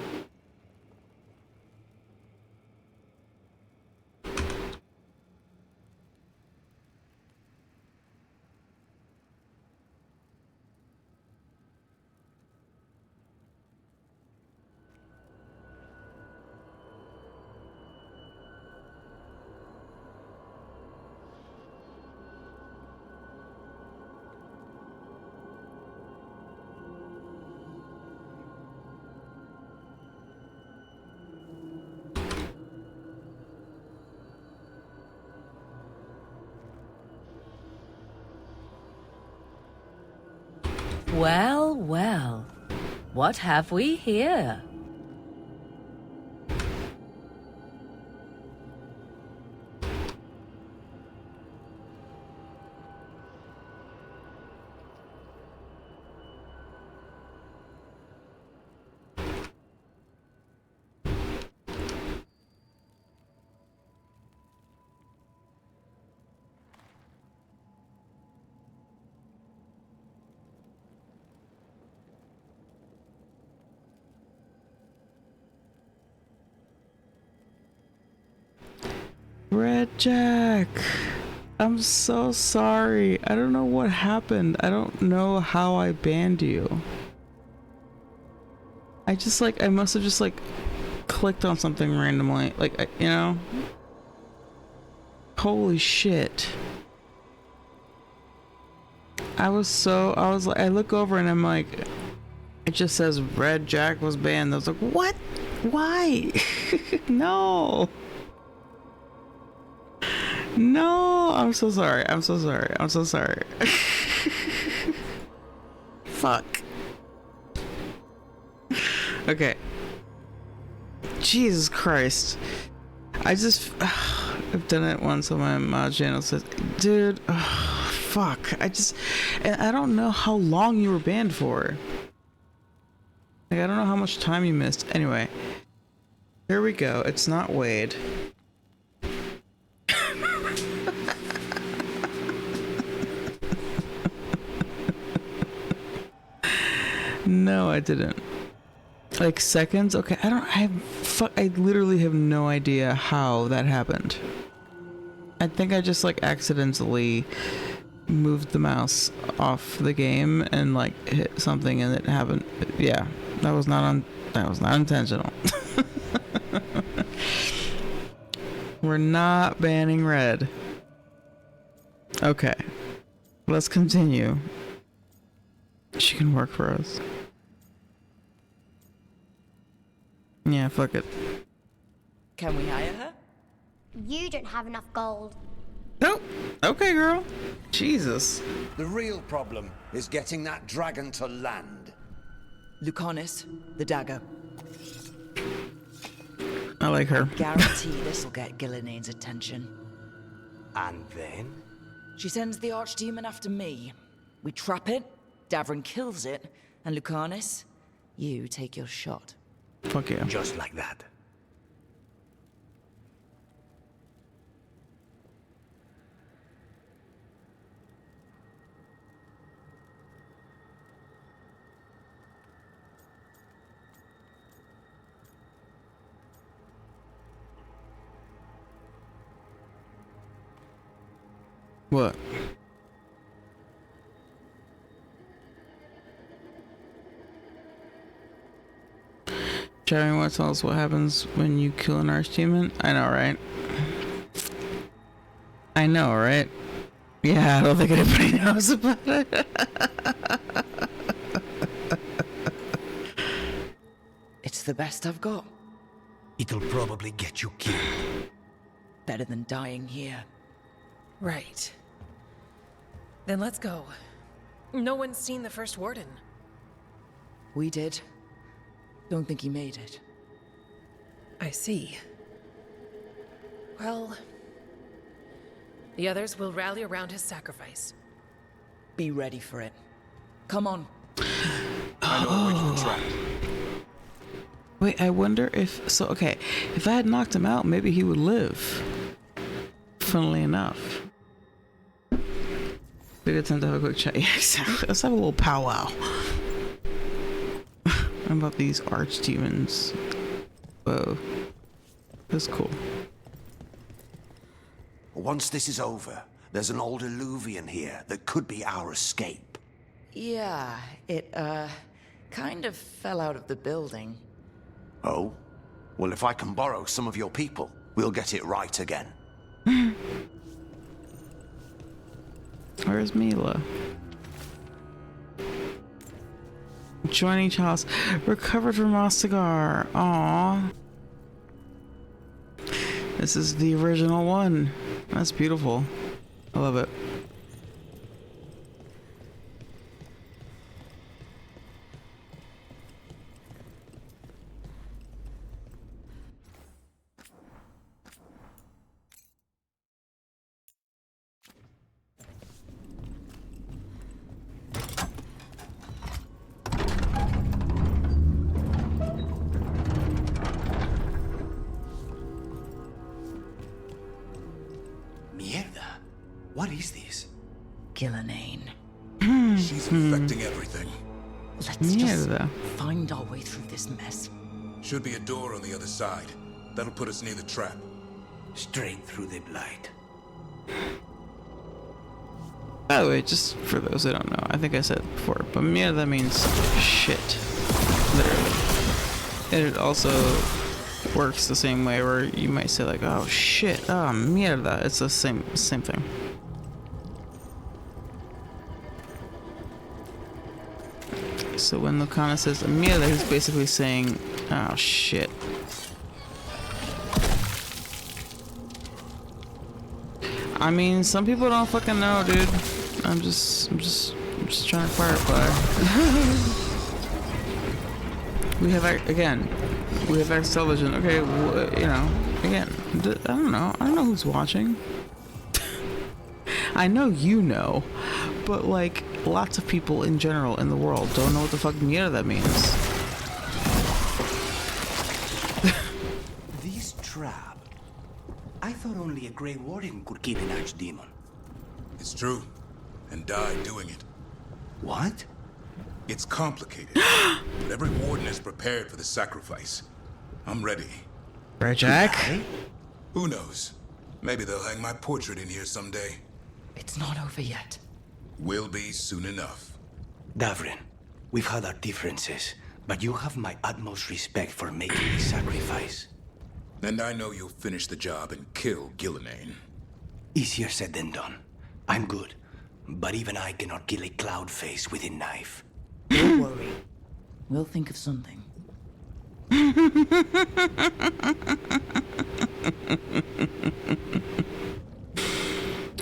Well, well. What have we here? Red Jack. I'm so sorry. I don't know what happened. I don't know how I banned you. I must have just like clicked on something randomly. Like, you know? Holy shit. I look over and I'm like, it just says Red Jack was banned. I was like, what? Why? No. No, I'm so sorry. I'm so sorry. I'm so sorry. Fuck. Okay. Jesus Christ. I've done it once on my channel. Says, dude, fuck. And I don't know how long you were banned for. Like, I don't know how much time you missed. Anyway, here we go. It's not Wade. No, I didn't. Like seconds? Okay, I literally have no idea how that happened. I think I just like accidentally moved the mouse off the game and like hit something and it happened. Yeah, that was not intentional. We're not banning red. Okay, let's continue. She can work for us. Yeah, fuck it. Can we hire her? You don't have enough gold. Nope. Okay, girl. Jesus. The real problem is getting that dragon to land. Lucanis, the dagger. I like her. Guarantee this'll get Gillinean's attention. And then? She sends the archdemon after me. We trap it, Davrin kills it, and Lucanis, you take your shot. Fuck yeah. Just like that. What? Jeremy wants to tell us what happens when you kill an archdemon? I know, right? I know, right? Yeah, I don't think anybody knows about it. It's the best I've got. It'll probably get you killed. Better than dying here. Right. Then let's go. No one's seen the first warden. We did. Don't think he made it. I see. Well, the others will rally around his sacrifice. Be ready for it. Come on. I know a way to the trap. Wait, I wonder if... So, okay. If I had knocked him out, maybe he would live. Funnily enough. We get time to have a quick chat. Yeah, exactly. Let's have a little powwow. About these archdemons. Whoa. That's cool. Once this is over, there's an old Illuvian here that could be our escape. Yeah, it, kind of fell out of the building. Oh? Well, if I can borrow some of your people, we'll get it right again. Where's Mila? Join each house. Recovered from Ostagar. Aww. This is the original one. That's beautiful. I love it. What is this? Gillinean. She's infecting everything. Let's just find our way through this mess. Should be a door on the other side. That'll put us near the trap. straight through the blight. By the way, just for those that don't know, I think I said it before, but mierda means shit. Literally. And it also works the same way where you might say like, oh shit, oh mierda. It's the same thing. So when Lucana says mierda, he's basically saying, oh shit. I mean, some people don't fucking know, dude. I'm just trying to clarify. We have X television. Okay, you know, again, I don't know who's watching. I know you know, but like lots of people in general in the world don't know what the fuck mierda means. This trap. I thought only a Grey Warden could kill an archdemon. It's true, and died doing it. What? It's complicated, but every warden is prepared for the sacrifice. I'm ready. Right, Jack? Who knows? Maybe they'll hang my portrait in here someday. It's not over yet. Will be soon enough. Davrin, we've had our differences, but you have my utmost respect for making the sacrifice. And I know you'll finish the job and kill Gillenane. Easier said than done. I'm good, but even I cannot kill a cloud face with a knife. Don't worry. We'll think of something.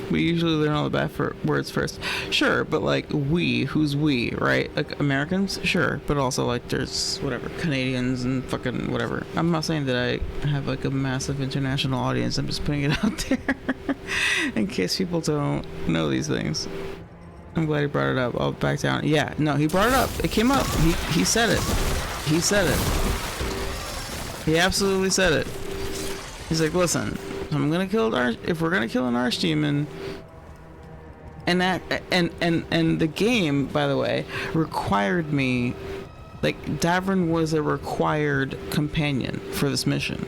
We usually learn all the bad words first. Sure, but like we, who's we, right? Like Americans, sure, but also like there's whatever, Canadians and fucking whatever. I'm not saying that I have like a massive international audience. I'm just putting it out there in case people don't know these things. I'm glad he brought it up. I'll back down. Yeah, no, he brought it up. It came up. He said it. He said it. He absolutely said it. He's like, listen, I'm gonna kill if we're gonna kill an archdemon, and the game, by the way, required me, like Davrin was a required companion for this mission,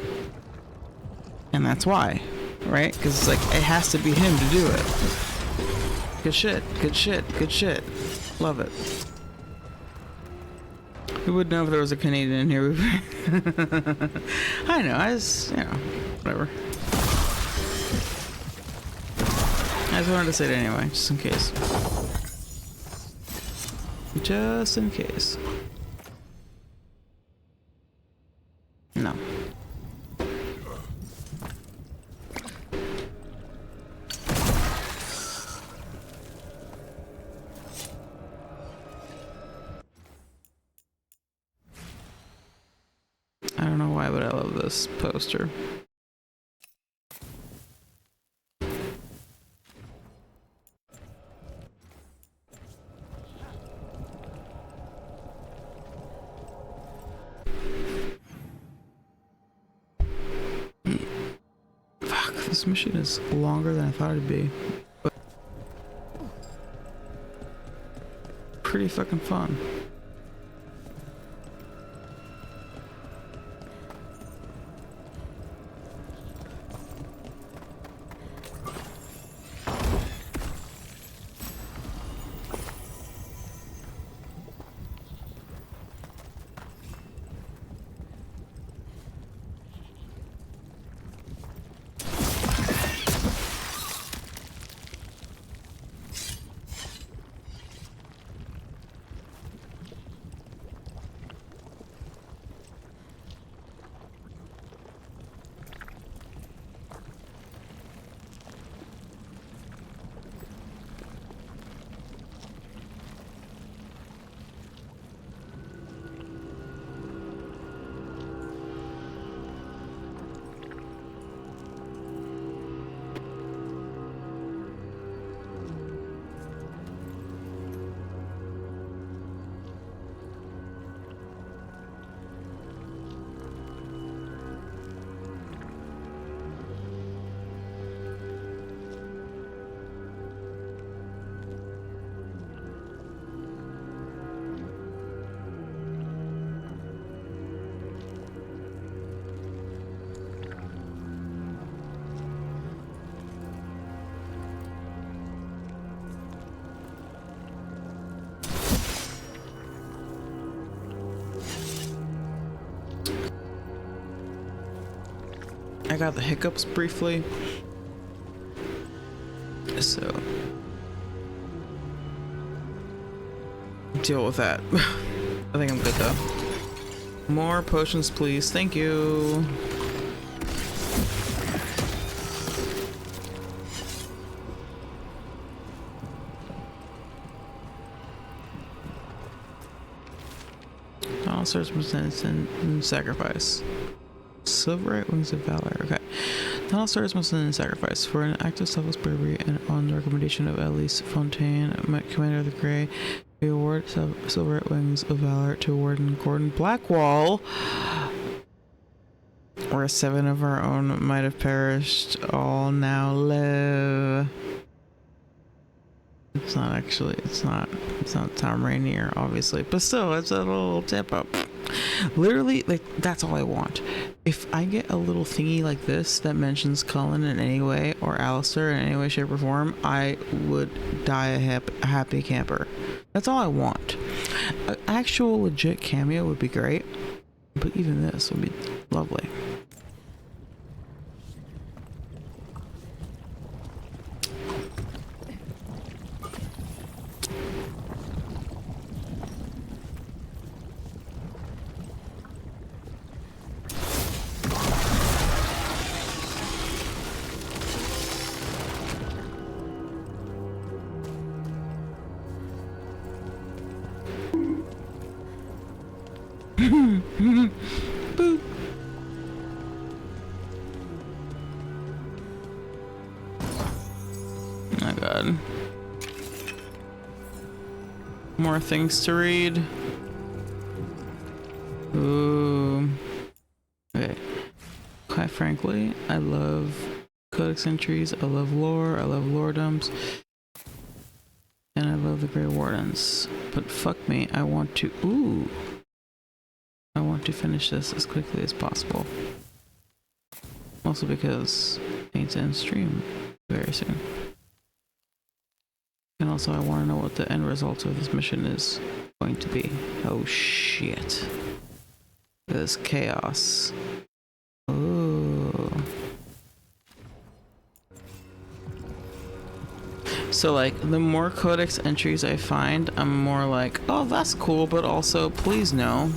and that's why, right? Because it's like it has to be him to do it. Good shit, good shit, good shit. Love it. We would know if there was a Canadian in here. I know, I just, you know, whatever. I just wanted to say it anyway, just in case. Just in case. No. I don't know why, but I love this poster. Fuck, this mission is longer than I thought it'd be. But pretty fucking fun. I got the hiccups briefly. So deal with that. I think I'm good though. More potions, please. Thank you. All sorts and sacrifice. Silverite Wings of Valor. Okay. All stars must send in sacrifice. For an act of selfless bravery and on the recommendation of Elise Fontaine, Commander of the Grey, we award Silverite Wings of Valor to Warden Gordon Blackwall. Where 7 of our own might have perished, all now live. It's not Tom Rainier, obviously, but still, it's a little tip up. Literally, like, that's all I want. If I get a little thingy like this that mentions Cullen in any way, or Alistair in any way, shape, or form, I would die a happy camper. That's all I want. An actual legit cameo would be great, but even this would be lovely. Boop. Oh god. More things to read. Ooh. Okay. Quite frankly, I love codex entries, I love lore, I love lore dumps, and I love the Grey Wardens. But fuck me, I want to finish this as quickly as possible. Also because I need to end stream very soon. And also I want to know what the end result of this mission is going to be. Oh shit. This chaos. Ooh. So like, the more codex entries I find, I'm more like, oh that's cool, but also please no.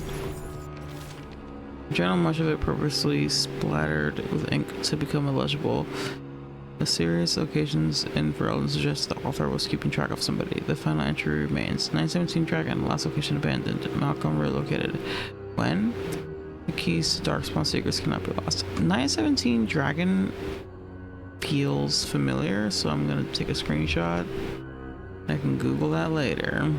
Journal, much of it purposely splattered with ink to become illegible. The serious occasions in Verelden suggests the author was keeping track of somebody. The final entry remains 917 Dragon, last location abandoned, Malcolm relocated. When? The keys to Darkspawn secrets cannot be lost. 917 Dragon feels familiar, so I'm gonna take a screenshot. I can Google that later.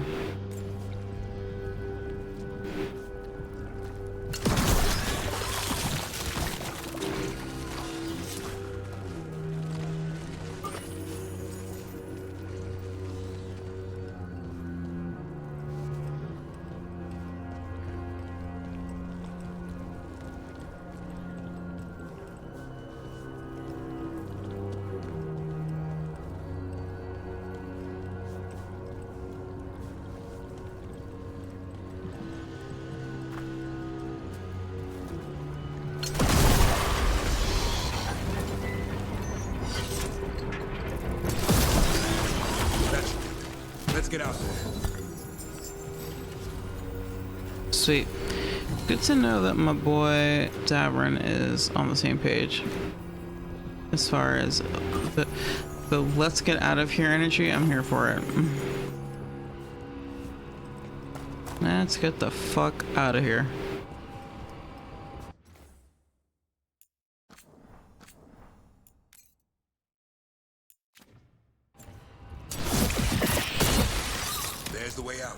Let's get out there. Sweet. Good to know that my boy Davern is on the same page. As far as the let's get out of here energy, I'm here for it. Let's get the fuck out of here. There's the way out.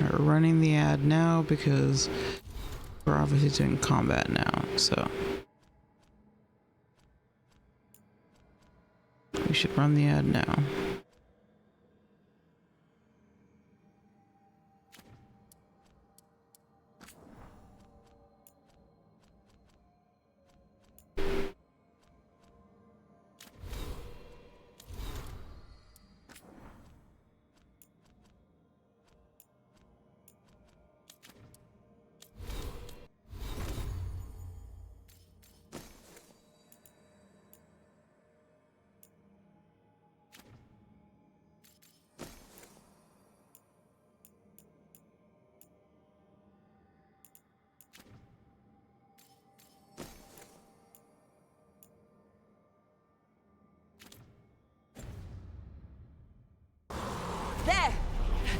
We're running the ad now because we're obviously doing combat now, so we should run the ad now.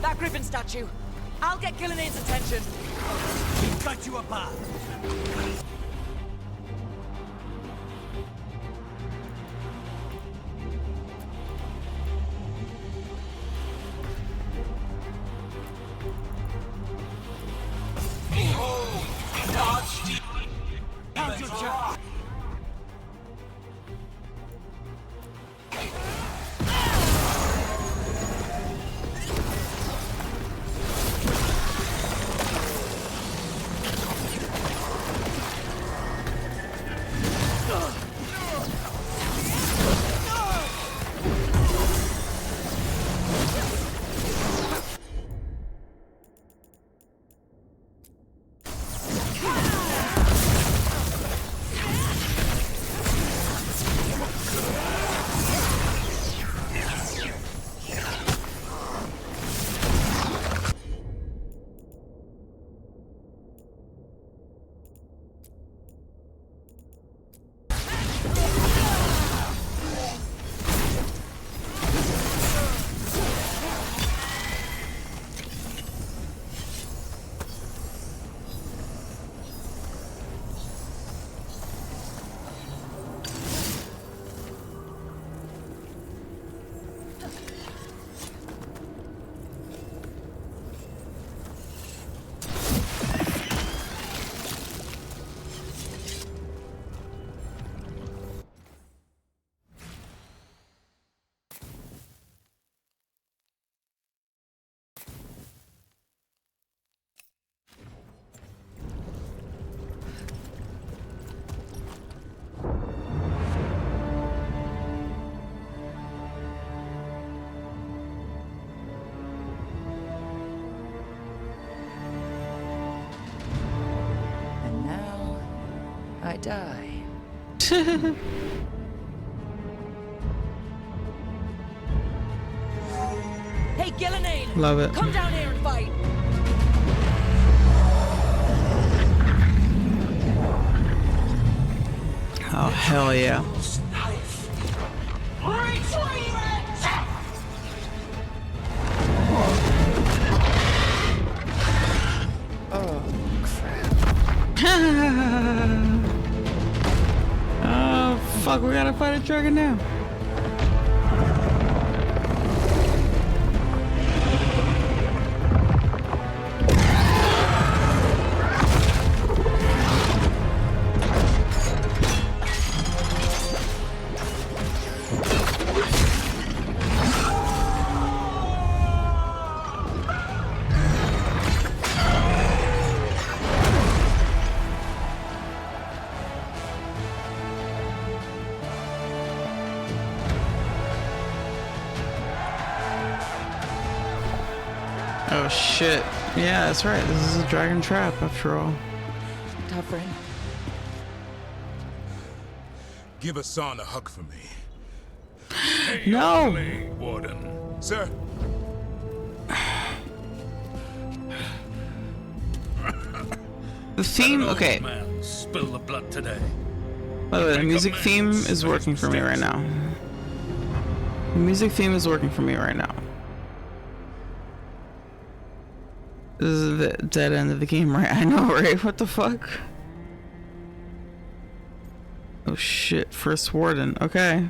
That griffin statue. I'll get Gillenaine's attention. We've got you apart. Behold, the Archdemon. Count your charge. I die. Hey, Gillenaine! Love it. Come down here and fight! Oh, hell yeah. Oh, Oh, fuck, we gotta fight a dragon now. Oh shit. Yeah, that's right. This is a dragon trap after all. Tavrin. Give Hassan a hug for me. Hey, No! Orderly, Warden. Sir. The theme, Let an old okay. man spill the blood today. By the way, the music theme is working for me right now. The music theme is working for me right now. This is the dead end of the game, right? I know, right? What the fuck? Oh shit, first warden. Okay.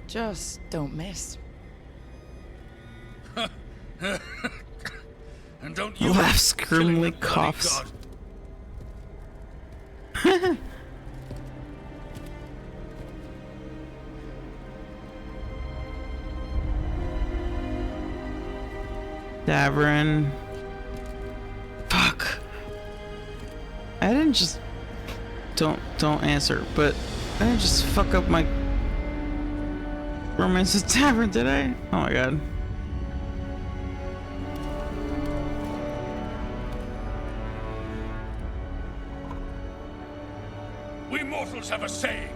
Just don't miss. And don't you Laughs, killing grimly the bloody coughs. god. Davrin. Fuck. I didn't just don't answer, but I didn't just fuck up my romance with Davrin, did I? Oh my god. We mortals have a saying.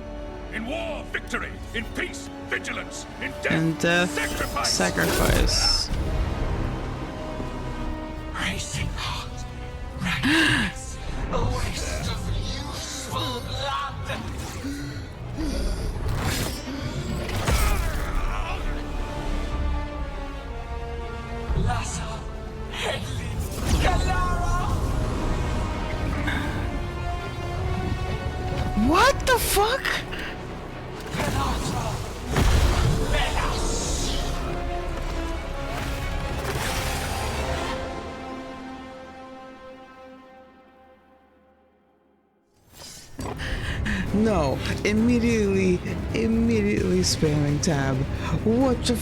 In war, victory. In peace, vigilance. In death, And death, sacrifice. Racing heart, reckless, a waste of useful blood. What the fuck? No, immediately spamming tab. What the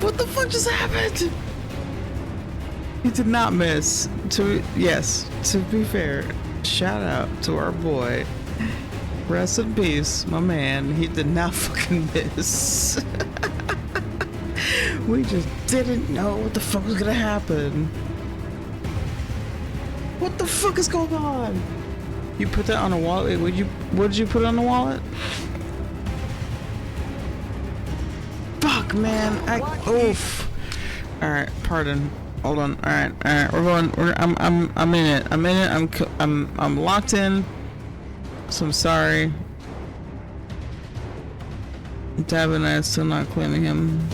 What the fuck just happened? He did not miss. Yes, to be fair, shout out to our boy. Rest in peace, my man. He did not fucking miss. We just didn't know what the fuck was gonna happen. What the fuck is going on? You put that on a wallet? What did you put on the wallet? Fuck, man. Oof. Alright, pardon. Hold on. Alright, we're going. I'm in it. I'm locked in. So I'm sorry. Tab and I are still not claiming him.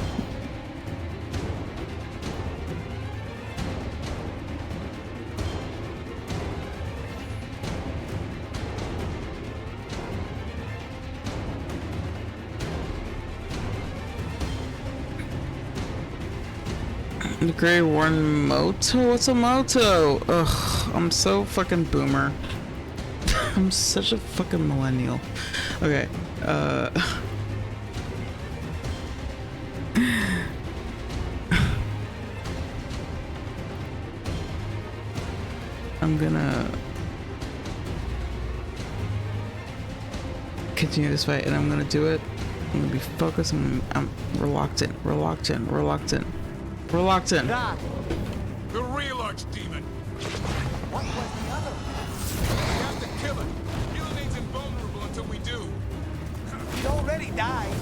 The Grey Warden Moto? What's a Moto? Ugh, I'm so fucking boomer. I'm such a fucking millennial. Okay, I'm gonna continue this fight and I'm gonna do it. I'm gonna be focused and we're locked in. We're locked in. We're locked in. We're locked in. The real archdemon. What was the other? We have to kill him. Gilnead's invulnerable until we do. He already died.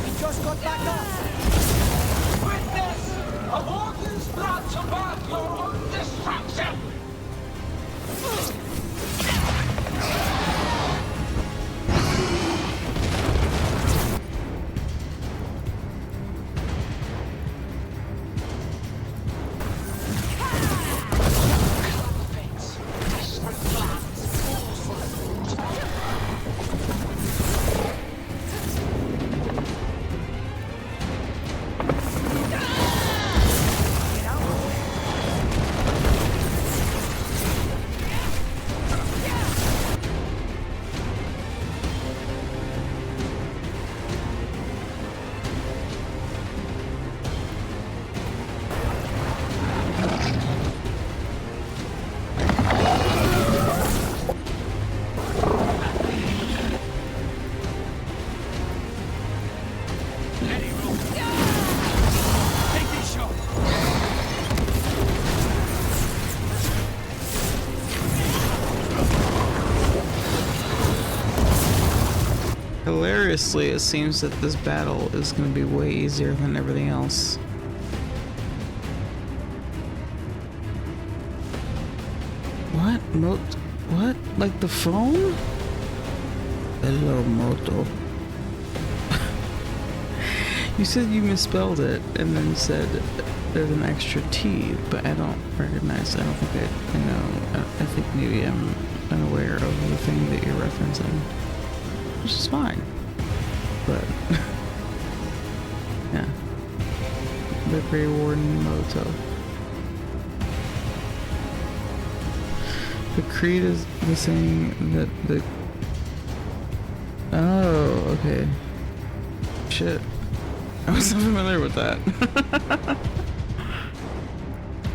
He just got back up. A warden's brought to birth your own destruction! Hilariously, it seems that this battle is going to be way easier than everything else. What? What? Like the phone? Hello, Moto. You said you misspelled it and then said there's an extra T, but I don't recognize. I don't think I know. I think maybe I'm unaware of the thing that you're referencing. Which is fine, but yeah. The Grey Warden Moto. The creed is the same that the. Oh, okay. Shit. I wasn't familiar with that.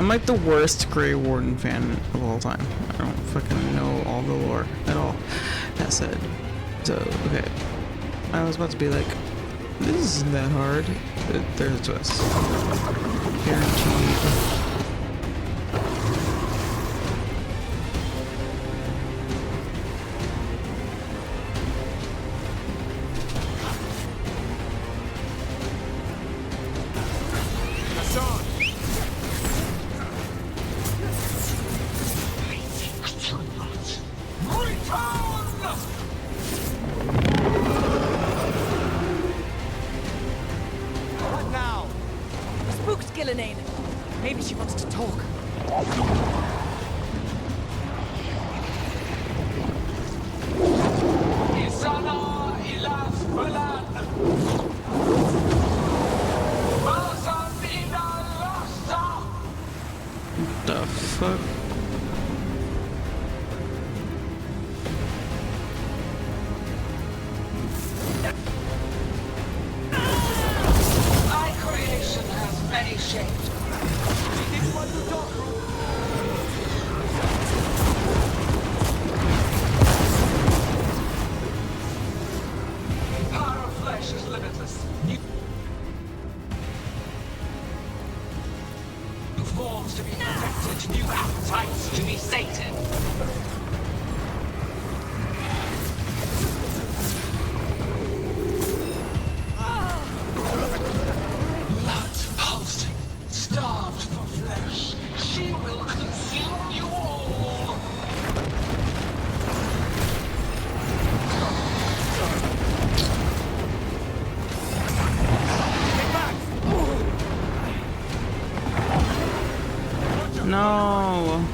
I'm like the worst Grey Warden fan of all time. I don't fucking know all the lore at all. That said. So, okay. I was about to be like, this isn't that hard. There's a twist. Guaranteed. limitless. New forms to be perfected, new appetites to be sated. Blood pulsing, starved for flesh. She will consume you all. No.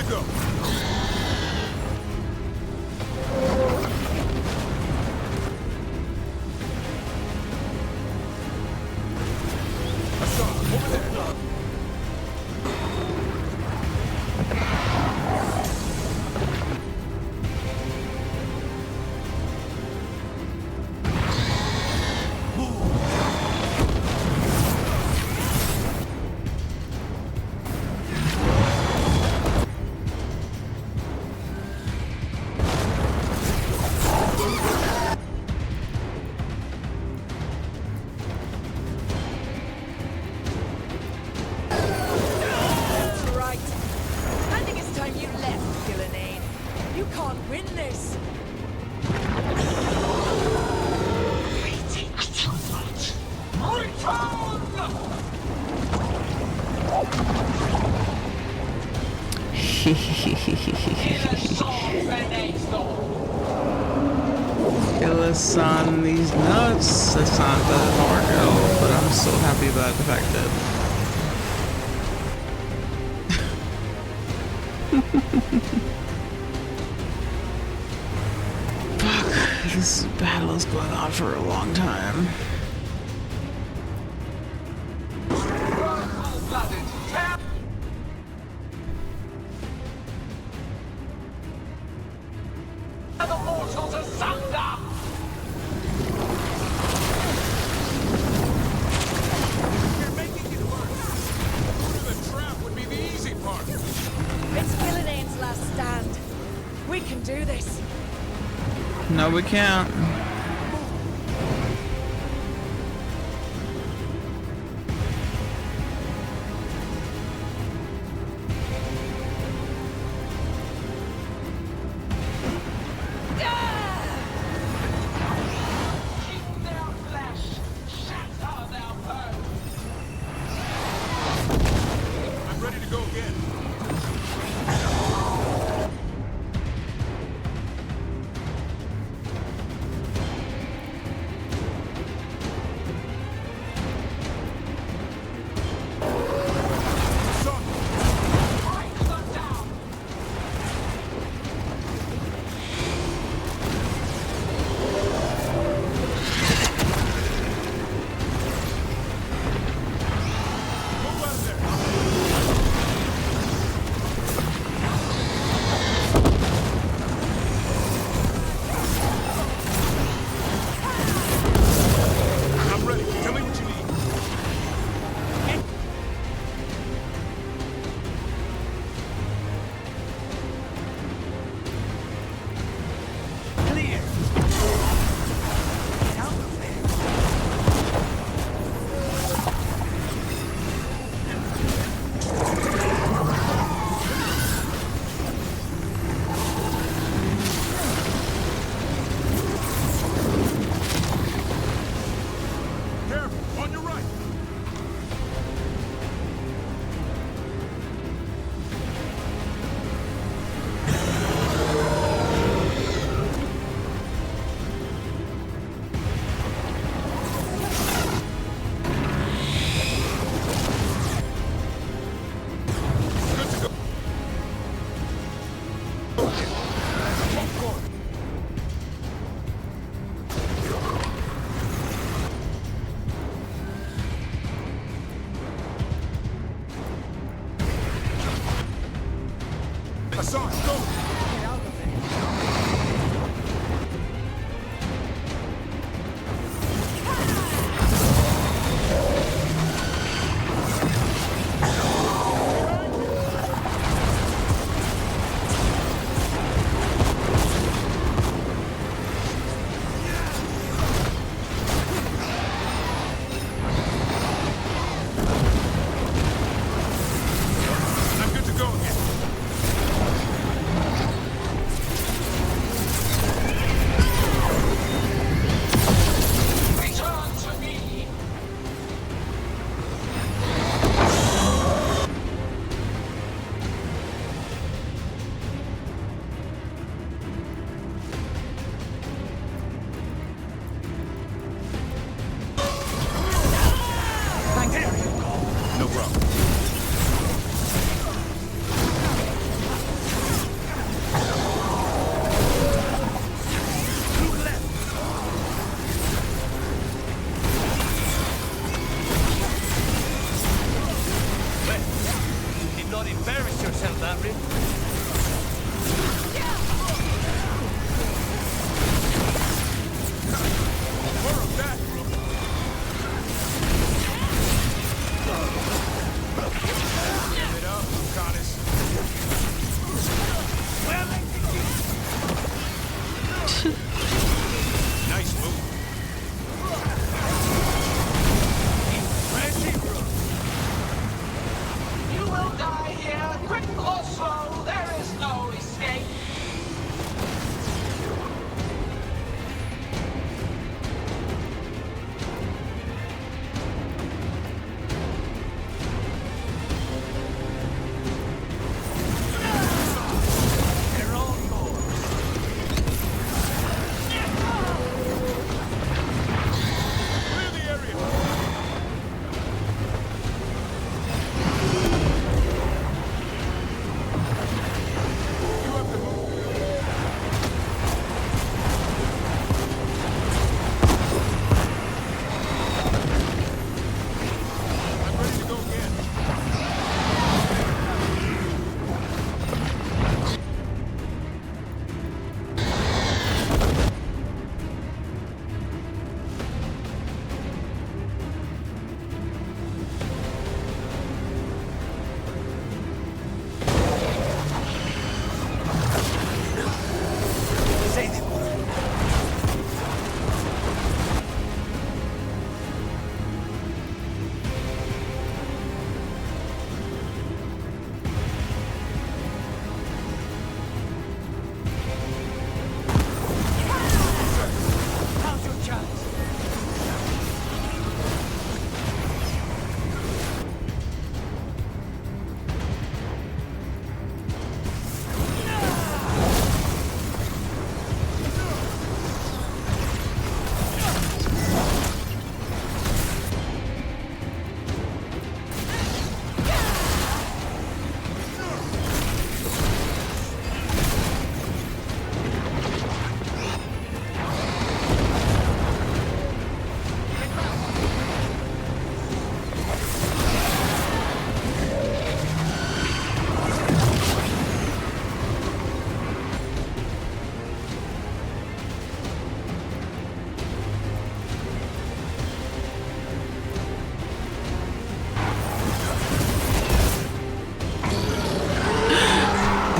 go. Over there. Kill us on these nuts. That's not the work at all, but I'm so happy about the fact that fuck, this battle is going on for a long time. No, we can't. I'm ready to go again.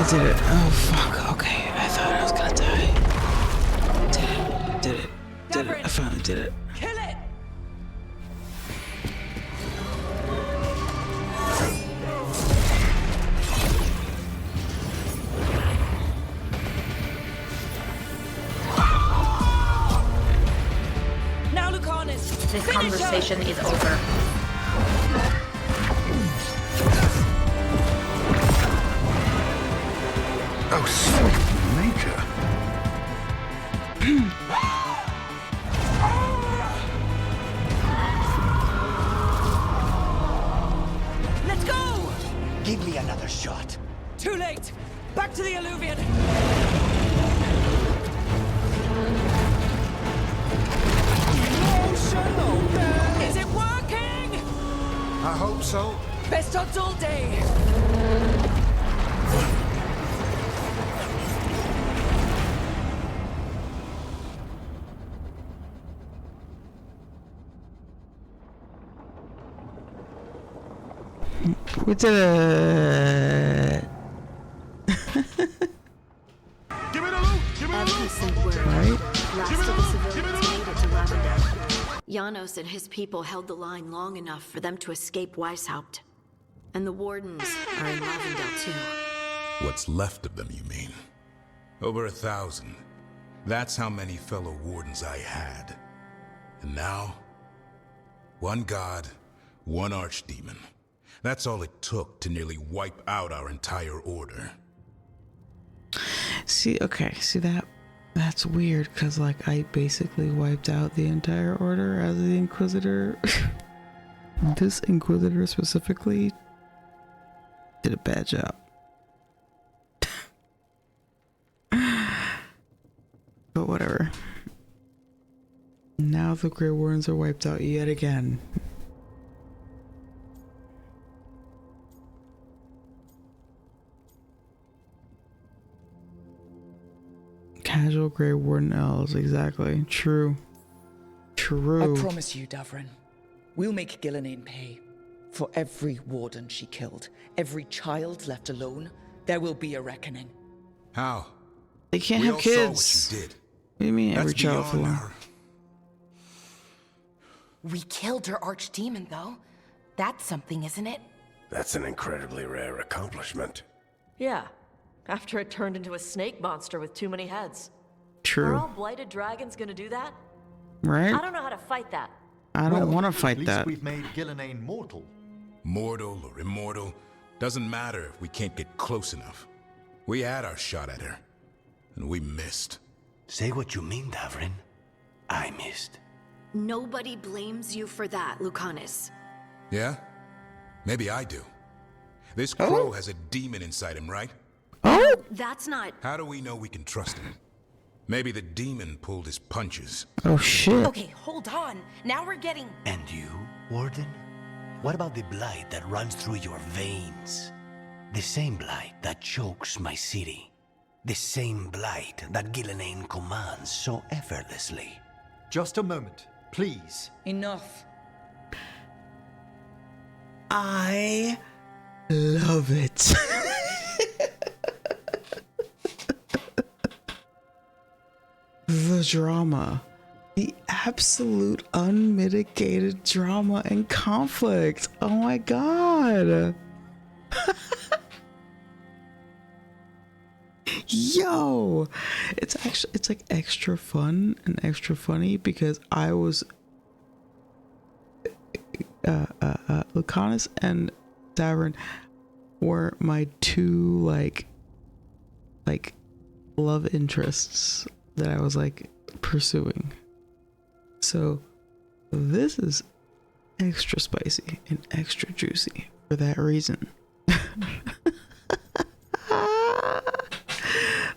did it. Oh, fuck. Okay, I thought I was gonna die. Did it. I finally did it. Kill it! Now, Lucanus! This conversation is over. Oh, sweet Major. Let's go! Give me another shot. Too late! Back to the Alluvion! Is it working? I hope so. Best odds all day! We did it. Evans sent word. Right? Last of the civilians made it to Lavendale. Janos and his people held the line long enough for them to escape Weishaupt. And the Wardens are in Lavendale too. What's left of them, you mean? Over 1,000. That's how many fellow Wardens I had. And now, one god, one archdemon. That's all it took to nearly wipe out our entire order. See, that's weird, because, like, I basically wiped out the entire order as the Inquisitor. This Inquisitor specifically did a bad job. But whatever. Now the Grey Wardens are wiped out yet again. Casual Grey Warden elves, exactly. True. I promise you, Davrin, we'll make Gillenane pay. For every warden she killed, every child left alone, there will be a reckoning. How? They can't We have all kids. saw what you did. What do you mean every That's child beyond alone? our- We killed her archdemon, though. That's something, isn't it? That's an incredibly rare accomplishment. Yeah. After it turned into a snake monster with too many heads. True. Are all blighted dragons gonna do that? Right? I don't know how to fight that. I don't want to At fight least that. we've made Gillenane mortal. Mortal or immortal, doesn't matter if we can't get close enough. We had our shot at her, and we missed. Say what you mean, Davrin. I missed. Nobody blames you for that, Lucanus. Yeah? Maybe I do. This crow has a demon inside him, right? Oh! That's not... How do we know we can trust him? Maybe the demon pulled his punches. Oh, shit. Okay, hold on. Now we're getting... And you, Warden? What about the blight that runs through your veins? The same blight that chokes my city. The same blight that Gillenane commands so effortlessly. Just a moment, please. Enough. I love it. The drama. The absolute unmitigated drama and conflict. Oh my god. Yo, it's like extra fun and extra funny because I was Lucanus and Davrin were my two like love interests that I was like pursuing. So this is extra spicy and extra juicy for that reason.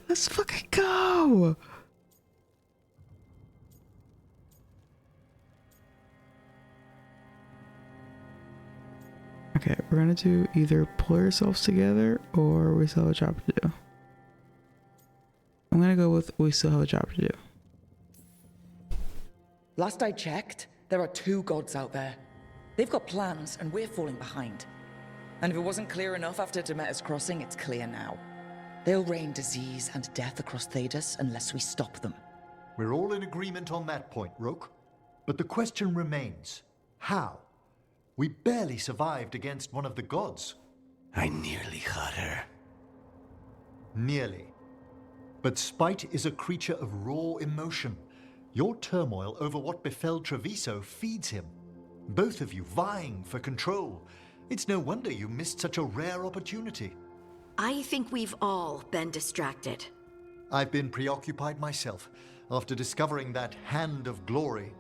Let's fucking go. Okay, we're gonna do either pull yourselves together or we still have a job to do. I'm gonna go with we still have a job to do. Last I checked, there are 2 gods out there. They've got plans, and we're falling behind. And if it wasn't clear enough after Demeter's crossing, it's clear now. They'll rain disease and death across Thedas unless we stop them. We're all in agreement on that point, Roke. But the question remains, how? We barely survived against one of the gods. I nearly had her. Nearly. But spite is a creature of raw emotion. Your turmoil over what befell Treviso feeds him. Both of you vying for control. It's no wonder you missed such a rare opportunity. I think we've all been distracted. I've been preoccupied myself after discovering that hand of glory.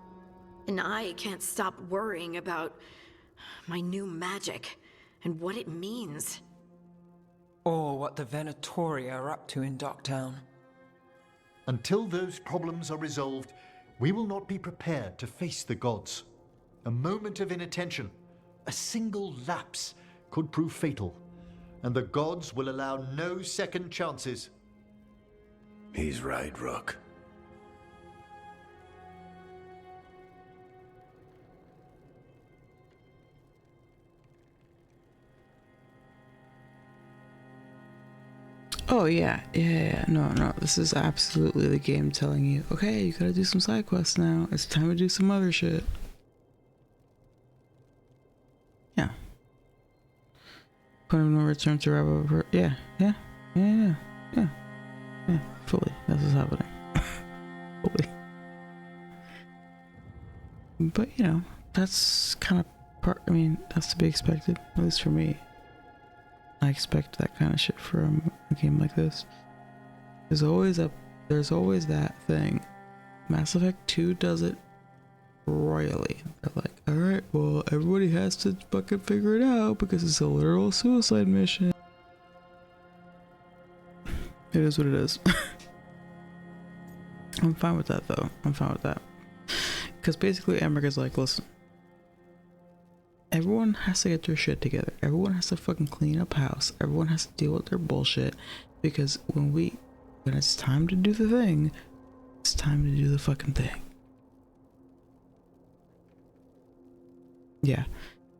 And I can't stop worrying about my new magic and what it means. Or what the Venatoria are up to in Docktown. Until those problems are resolved, we will not be prepared to face the gods. A moment of inattention, a single lapse, could prove fatal, and the gods will allow no second chances. He's right, Rook. Oh yeah, no, this is absolutely the game telling you, okay, you gotta do some side quests now. It's time to do some other shit. Yeah. Point of no return to Rebel. Yeah. Fully, that's what's happening. Fully. But you know, that's kind of part. I mean, that's to be expected, at least for me. I expect that kind of shit from a game like this. There's always that thing. Mass Effect 2 does it royally. They're like, alright, well, everybody has to fucking figure it out because it's a literal suicide mission. It is what it is. I'm fine with that though. I'm fine with that. Because basically Emmerich is like, listen, everyone has to get their shit together. Everyone has to fucking clean up house. Everyone has to deal with their bullshit. Because when it's time to do the thing, it's time to do the fucking thing. Yeah.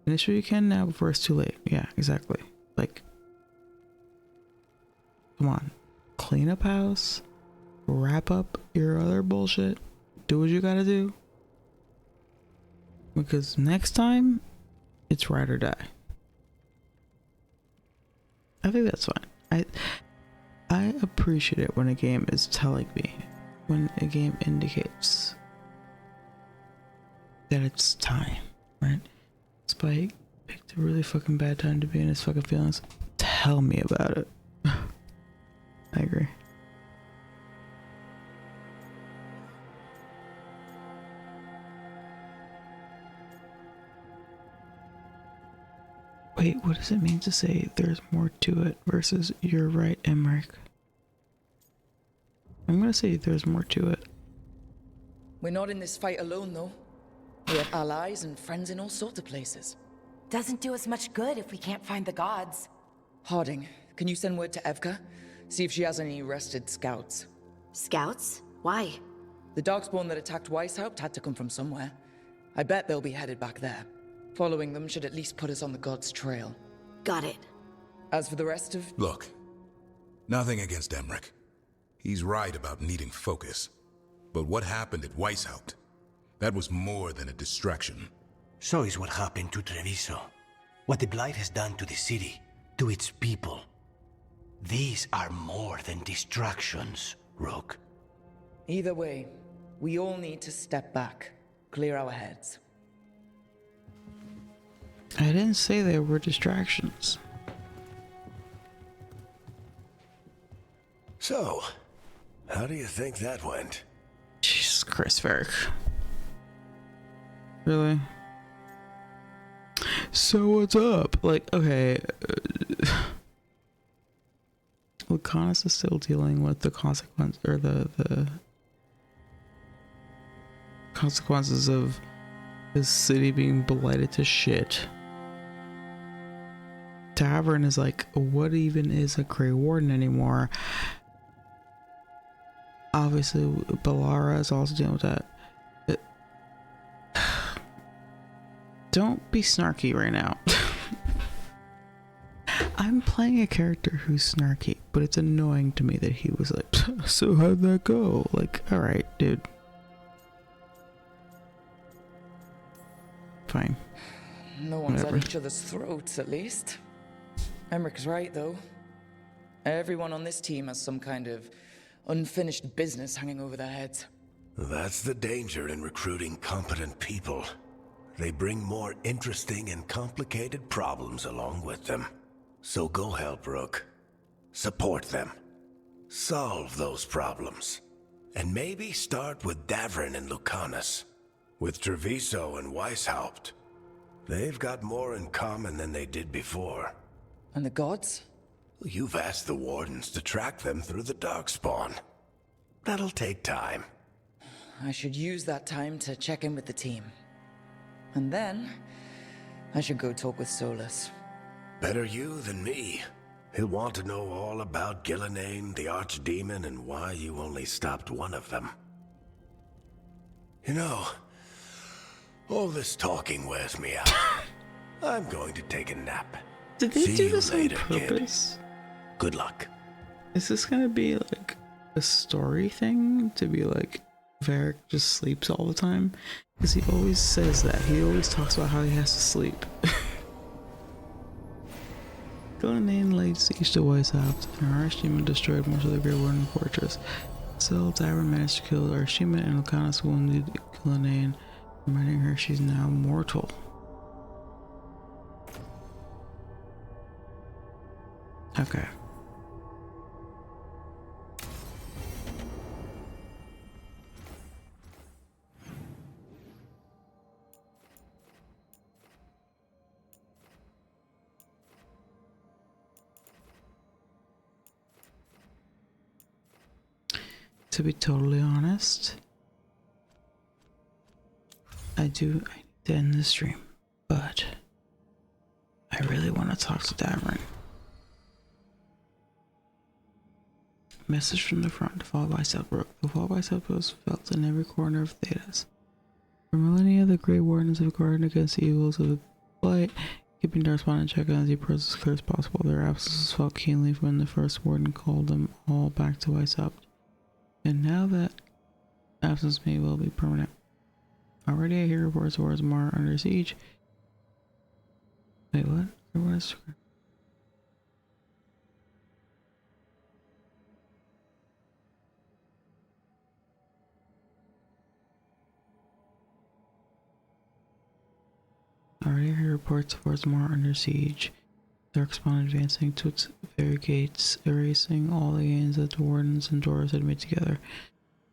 Finish what you can now before it's too late. Yeah, exactly. Like, come on. Clean up house. Wrap up your other bullshit. Do what you gotta do. Because next time, it's ride or die. I think that's fine. I appreciate it when a game is telling me, when a game indicates that it's time, right? Spike picked a really fucking bad time to be in his fucking feelings. Tell me about it. I agree. Wait, what does it mean to say there's more to it versus you're right, Emmerich? I'm gonna say there's more to it. We're not in this fight alone, though. We have allies and friends in all sorts of places. Doesn't do us much good if we can't find the gods. Harding, can you send word to Evka? See if she has any rested scouts. Scouts? Why? The Darkspawn that attacked Weishaupt had to come from somewhere. I bet they'll be headed back there. Following them should at least put us on the gods' trail. Got it. As for the rest of... Look, nothing against Emmerich. He's right about needing focus. But what happened at Weishaupt? That was more than a distraction. So is what happened to Treviso. What the Blight has done to the city, to its people. These are more than distractions, Rook. Either way, we all need to step back, clear our heads. I didn't say there were distractions. So, how do you think that went? Jesus Christ, Varric. Really? So what's up? Like, okay. Lucanus is still dealing with the consequence, or the consequences of his city being blighted to shit. Tavern is like, what even is a Grey Warden anymore? Obviously, Bellara is also dealing with that. Don't be snarky right now. I'm playing a character who's snarky, but it's annoying to me that he was like, so how'd that go? Like, alright, dude. Fine. No one's Whatever. at each other's throats, at least. Emmerich is right, though. Everyone on this team has some kind of unfinished business hanging over their heads. That's the danger in recruiting competent people. They bring more interesting and complicated problems along with them. So go help Rook. Support them. Solve those problems. And maybe start with Davrin and Lucanus. With Treviso and Weishaupt. They've got more in common than they did before. And the gods? You've asked the Wardens to track them through the Darkspawn. That'll take time. I should use that time to check in with the team. And then, I should go talk with Solus. Better you than me. He'll want to know all about Gillenane, the Archdemon, and why you only stopped one of them. You know, all this talking wears me out. I'm going to take a nap. Did they See do you this on later, purpose? Kid. Good luck. Is this gonna be like a story thing? To be like, Varric just sleeps all the time? Because he always says that. He always talks about how he has to sleep. Gillenane laid siege to Weishaupt, and our Archdemon destroyed much of the Grey Warden fortress. Still, Davrin managed to kill Archdemon, and Lucanus wounded Gillenane, reminding her she's now mortal. Okay. To be totally honest, I need to end the stream, but I really want to talk to Davrin. Message from the front, followed by Sephiroth. The fall by Sephiroth was felt in every corner of Thedas. For millennia, the Grey Wardens have guarded against the evils of the Blight, keeping Darkspawn in check as the approach as clear as possible. Their absence was felt keenly when the first Warden called them all back to Weishaupt. And now that absence may well be permanent. Already I hear reports of Orzammar under siege. Wait, what? What is... Already I hear reports of Orzammar under siege. Darkspawn advancing to its very gates, erasing all the gains that the Wardens and Doors had made together.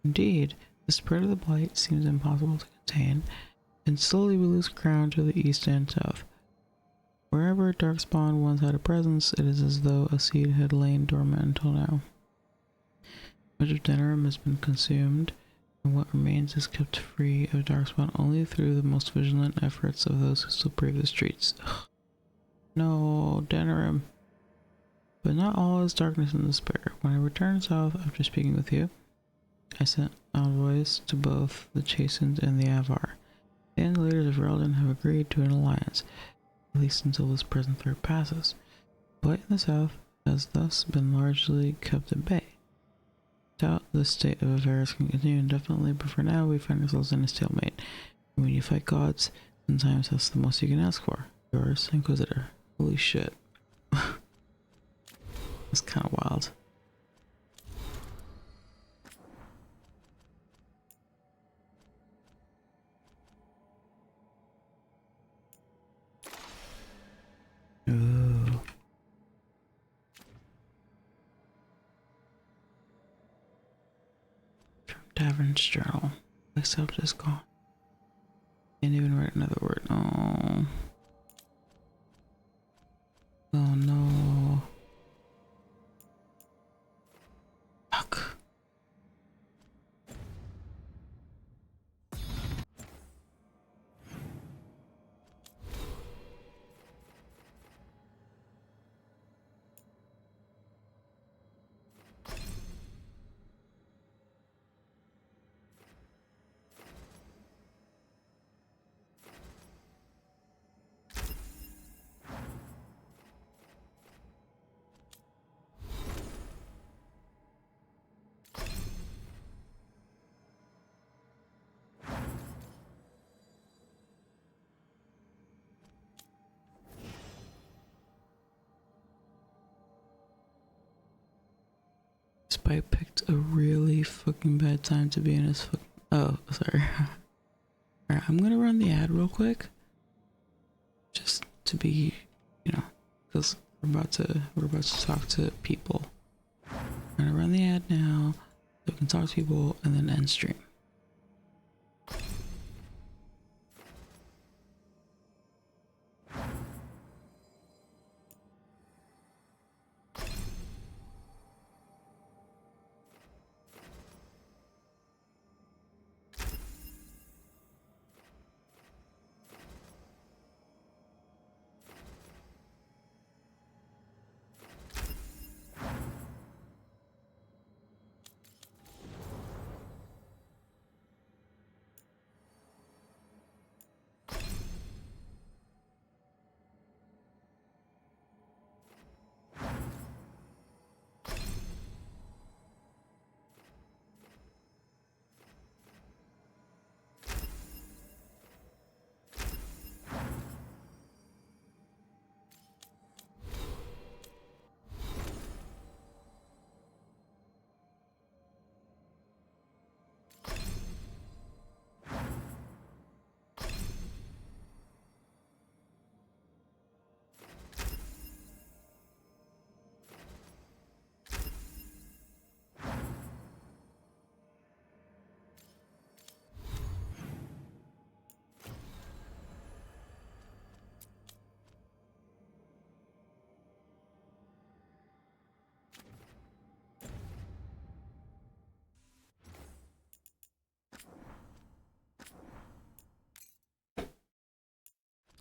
Indeed, the spread of the Blight seems impossible to contain, and slowly we lose ground to the east and south. Wherever Darkspawn once had a presence, it is as though a seed had lain dormant until now. Much of Denerim has been consumed, and what remains is kept free of Darkspawn only through the most vigilant efforts of those who still brave the streets. No, Denerim. But not all is darkness and despair. When I returned south after speaking with you, I sent envoys to both the Chastened and the Avar. And the leaders of Relden have agreed to an alliance, at least until this present threat passes. Blight in the south has thus been largely kept at bay. Doubt this state of affairs can continue indefinitely, but for now we find ourselves in a stalemate. And when you fight gods, sometimes that's the most you can ask for. Yours, Inquisitor. Holy shit. That's kind of wild. Ooh. From Davrin's journal. Except it's gone. Can't even write another word. Oh. Oh no. Fuck. hope I picked a really fucking bad time to be in this oh, sorry. Alright, I'm gonna run the ad real quick. Just to be, you know, because we're about to talk to people. I'm gonna run the ad now so we can talk to people and then end stream.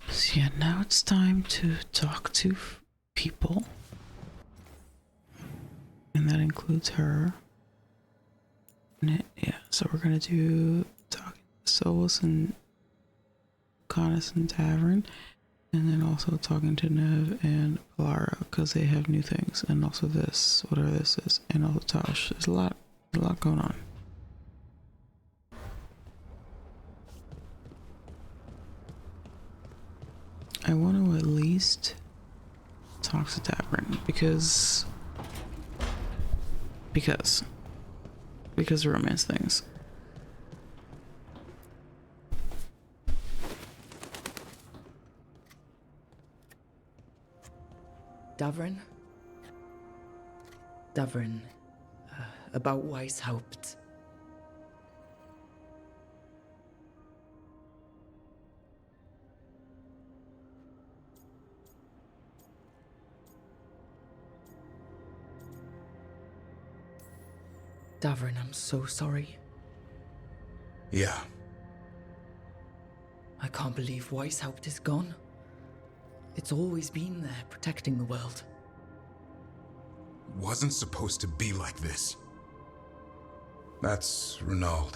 So yeah, now it's time to talk to people. And that includes her. And yeah, so we're gonna do talking to Solus and Canis and Tavern. And then also talking to Nev and Polara, because they have new things. And also this, whatever this is. And also Tosh. There's a lot going on. I want to at least talk to Tavern because romance things. Davrin, about Weishaupt. Davrin, I'm so sorry. Yeah. I can't believe Weishaupt is gone. It's always been there, protecting the world. Wasn't supposed to be like this. That's Renaud.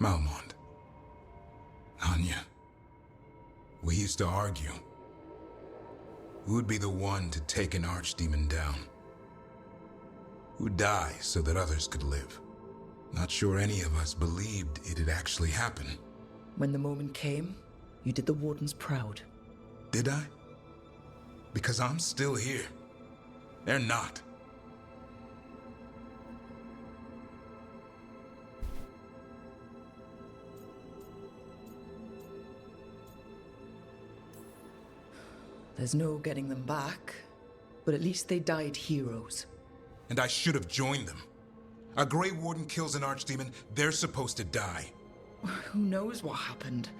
Malmond. Anya. We used to argue. Who'd be the one to take an archdemon down? Who'd die so that others could live? Not sure any of us believed it'd actually happen. When the moment came, you did the Wardens proud. Did I? Because I'm still here. They're not. There's no getting them back, but at least they died heroes. And I should have joined them. A Grey Warden kills an archdemon, they're supposed to die. Who knows what happened?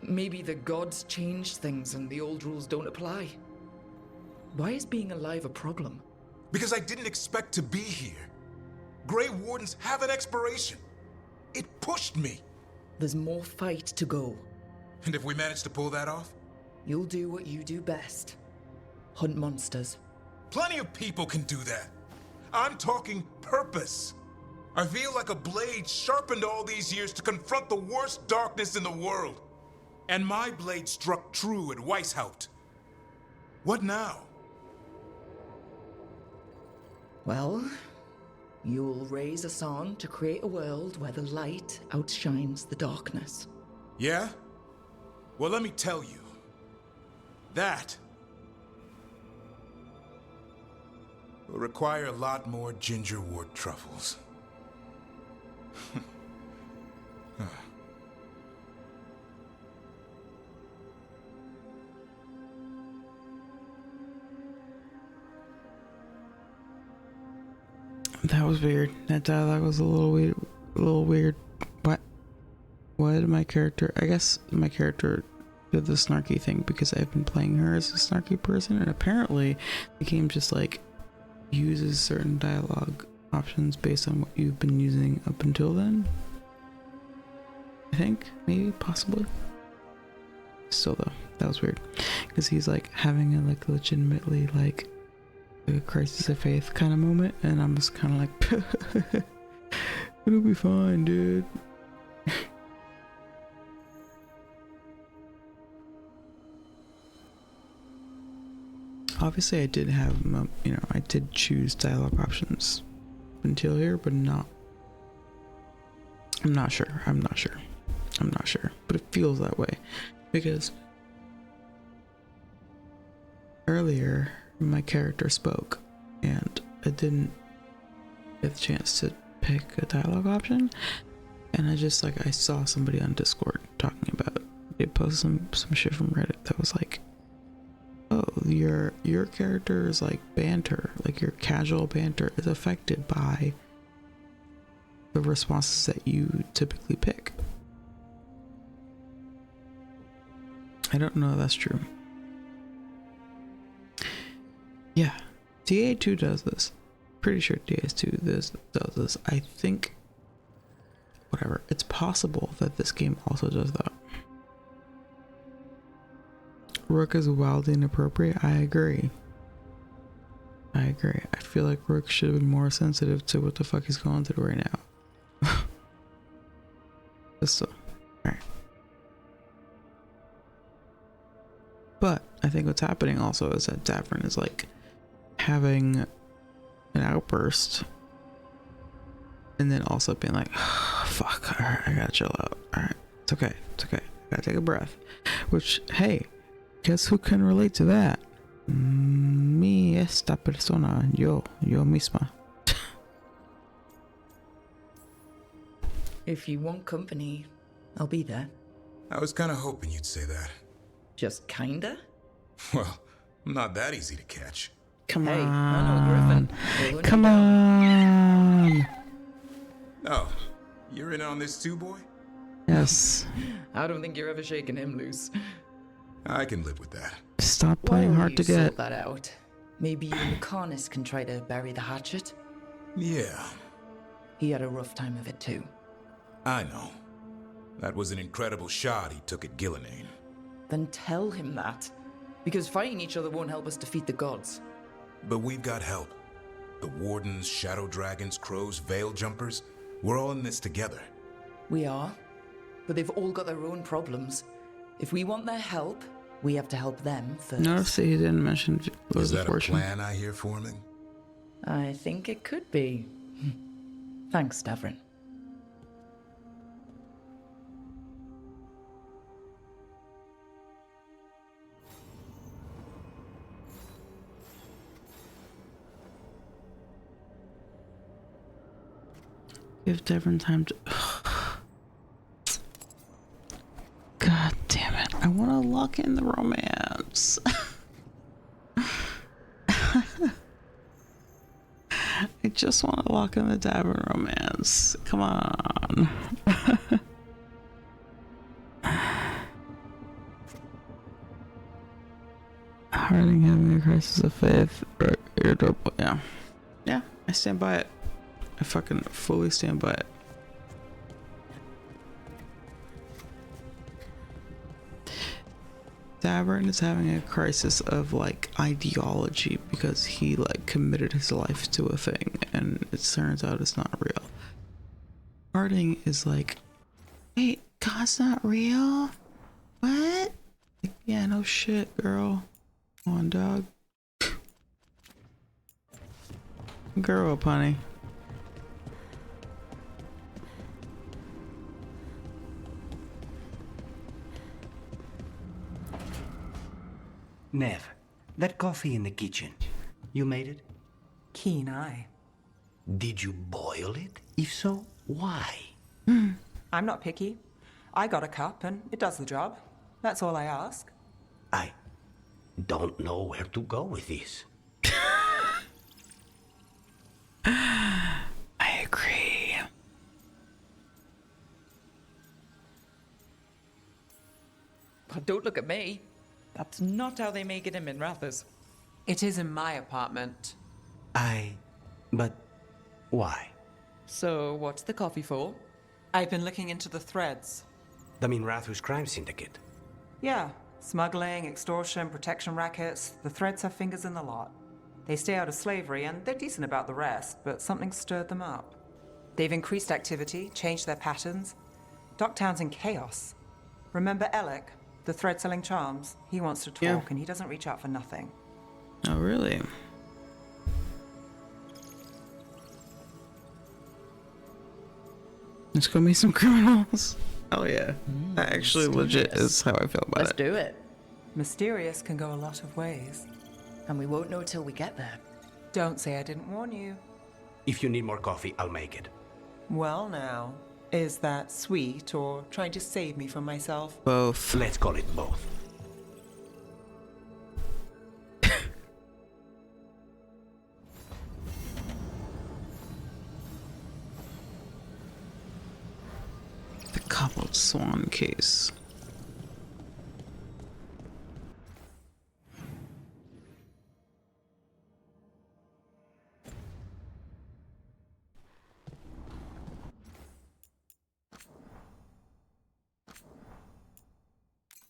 Maybe the gods changed things and the old rules don't apply. Why is being alive a problem? Because I didn't expect to be here. Grey Wardens have an expiration. It pushed me. There's more fight to go. And if we manage to pull that off? You'll do what you do best. Hunt monsters. Plenty of people can do that. I'm talking purpose. I feel like a blade sharpened all these years to confront the worst darkness in the world. And my blade struck true at Weishaupt. What now? Well, you'll raise a song to create a world where the light outshines the darkness. Yeah? Well, let me tell you. That... Will require a lot more gingerwort truffles. That was weird. That dialogue was a little weird. What? Why did my character? I guess my character did the snarky thing because I've been playing her as a snarky person, and apparently the game just like uses certain dialogue options based on what you've been using up until then. I think, maybe, possibly. Still though, that was weird because he's like having a like legitimately like a crisis of faith kind of moment, and I'm just kind of like, it'll be fine, dude. Obviously, I did have, I did choose dialogue options until here, but not. I'm not sure, but it feels that way because earlier my character spoke and I didn't get the chance to pick a dialogue option, and I just like I saw somebody on Discord talking about it. They posted some shit from Reddit that was like, oh, your character is like banter, like your casual banter is affected by the responses that you typically pick. I don't know if that's true. Yeah, DA2 does this. Pretty sure DA2 does this. I think, whatever, it's possible that this game also does that. Rook is wildly inappropriate. I agree. I feel like Rook should have been more sensitive to what the fuck he's going through right now. But still, alright. But I think what's happening also is that Davern is like having an outburst and then also being like, oh, fuck, alright, I gotta chill out. Alright, it's okay. I gotta take a breath. Which, hey, guess who can relate to that? Mi esta persona, yo misma. If you want company, I'll be there. I was kind of hoping you'd say that. Just kinda? Well, I'm not that easy to catch. Come Hey, on. I know Griffin. Come on. Oh, you're in on this too, boy? Yes. I don't think you're ever shaking him loose. I can live with that. Stop playing While hard you to get. sort that out, maybe you and Carnis can try to bury the hatchet? Yeah. He had a rough time of it too. I know. That was an incredible shot he took at Gillenane. Then tell him that. Because fighting each other won't help us defeat the gods. But we've got help. The Wardens, Shadow Dragons, Crows, Veil Jumpers, we're all in this together. We are. But they've all got their own problems. If we want their help, we have to help them first. Notice that he didn't mention Is that Fortune. a plan I hear forming? I think it could be. Thanks, Davrin. Give Devon time to. God damn it. I want to lock in the romance. I just want to lock in the Davin romance. Come on. Harding having a crisis of faith. Irritable. Yeah. Yeah, I stand by it. I fucking fully stand by it. Davern is having a crisis of like ideology because he like committed his life to a thing and it turns out it's not real. Harding is like, wait, God's not real? What? Like, yeah, no shit, girl. Come on, dog. Grow up, honey. Nev, that coffee in the kitchen, you made it? Keen eye. Did you boil it? If so, why? I'm not picky. I got a cup and it does the job. That's all I ask. I don't know where to go with this. I agree. But don't look at me. That's not how they make it in Minrathers. It is in my apartment. But why? So, what's the coffee for? I've been looking into the threads. The Minrathus crime syndicate. Yeah, smuggling, extortion, protection rackets. The threads have fingers in the lot. They stay out of slavery and they're decent about the rest, but something stirred them up. They've increased activity, changed their patterns. Docktown's in chaos. Remember Alec, the thread-selling charms? He wants to talk and he doesn't reach out for nothing. Oh, really? Let's go meet some criminals. Oh yeah, that actually legit is how I feel about Let's it. do it. Mysterious can go a lot of ways. And we won't know till we get there. Don't say I didn't warn you. If you need more coffee, I'll make it. Well now, is that sweet or trying to save me from myself? Both. Let's call it both. The cobbled swan case.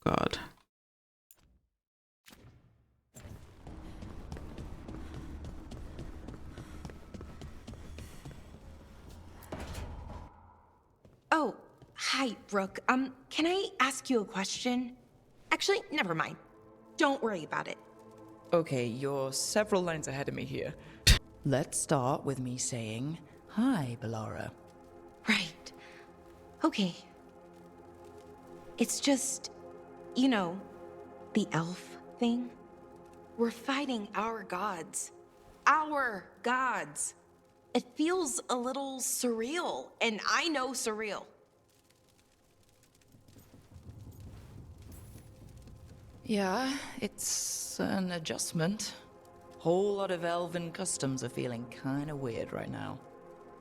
God. Oh, hi, Brooke. Can I ask you a question? Actually, never mind. Don't worry about it. Okay, you're several lines ahead of me here. Let's start with me saying, hi, Bellara. Right. Okay. It's just, you know, the elf thing. We're fighting our gods. Our gods. It feels a little surreal, and I know surreal. Yeah, it's an adjustment. Whole lot of elven customs are feeling kinda weird right now.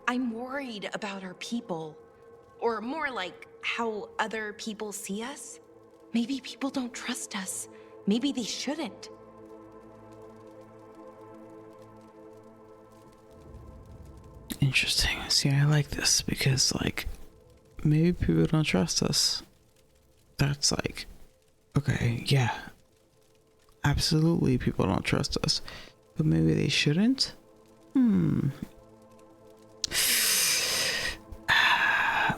I'm worried about our people. Or more like how other people see us. Maybe people don't trust us. Maybe they shouldn't. Interesting. See, I like this because, like, maybe people don't trust us. That's like, okay, yeah. Absolutely, people don't trust us. But maybe they shouldn't?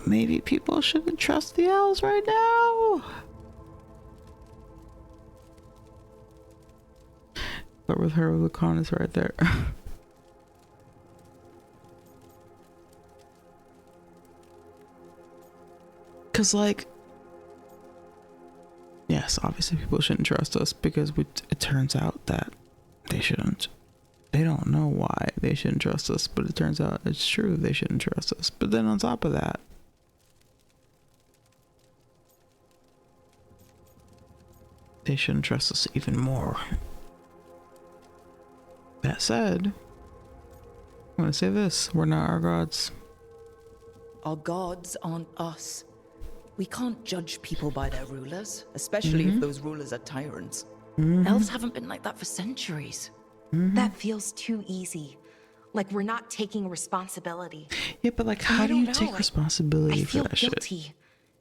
Maybe people shouldn't trust the elves right now. But with her, the con is right there. Because, like, yes, obviously people shouldn't trust us because it turns out that they shouldn't. They don't know why they shouldn't trust us, but it turns out it's true they shouldn't trust us. But then on top of that, they shouldn't trust us even more. That said, I'm gonna say this: we're not our gods. Our gods aren't us. We can't judge people by their rulers, especially if those rulers are tyrants. Elves haven't been like that for centuries. That feels too easy. Like we're not taking responsibility. Yeah, but like, how do you take responsibility I for feel that guilty shit?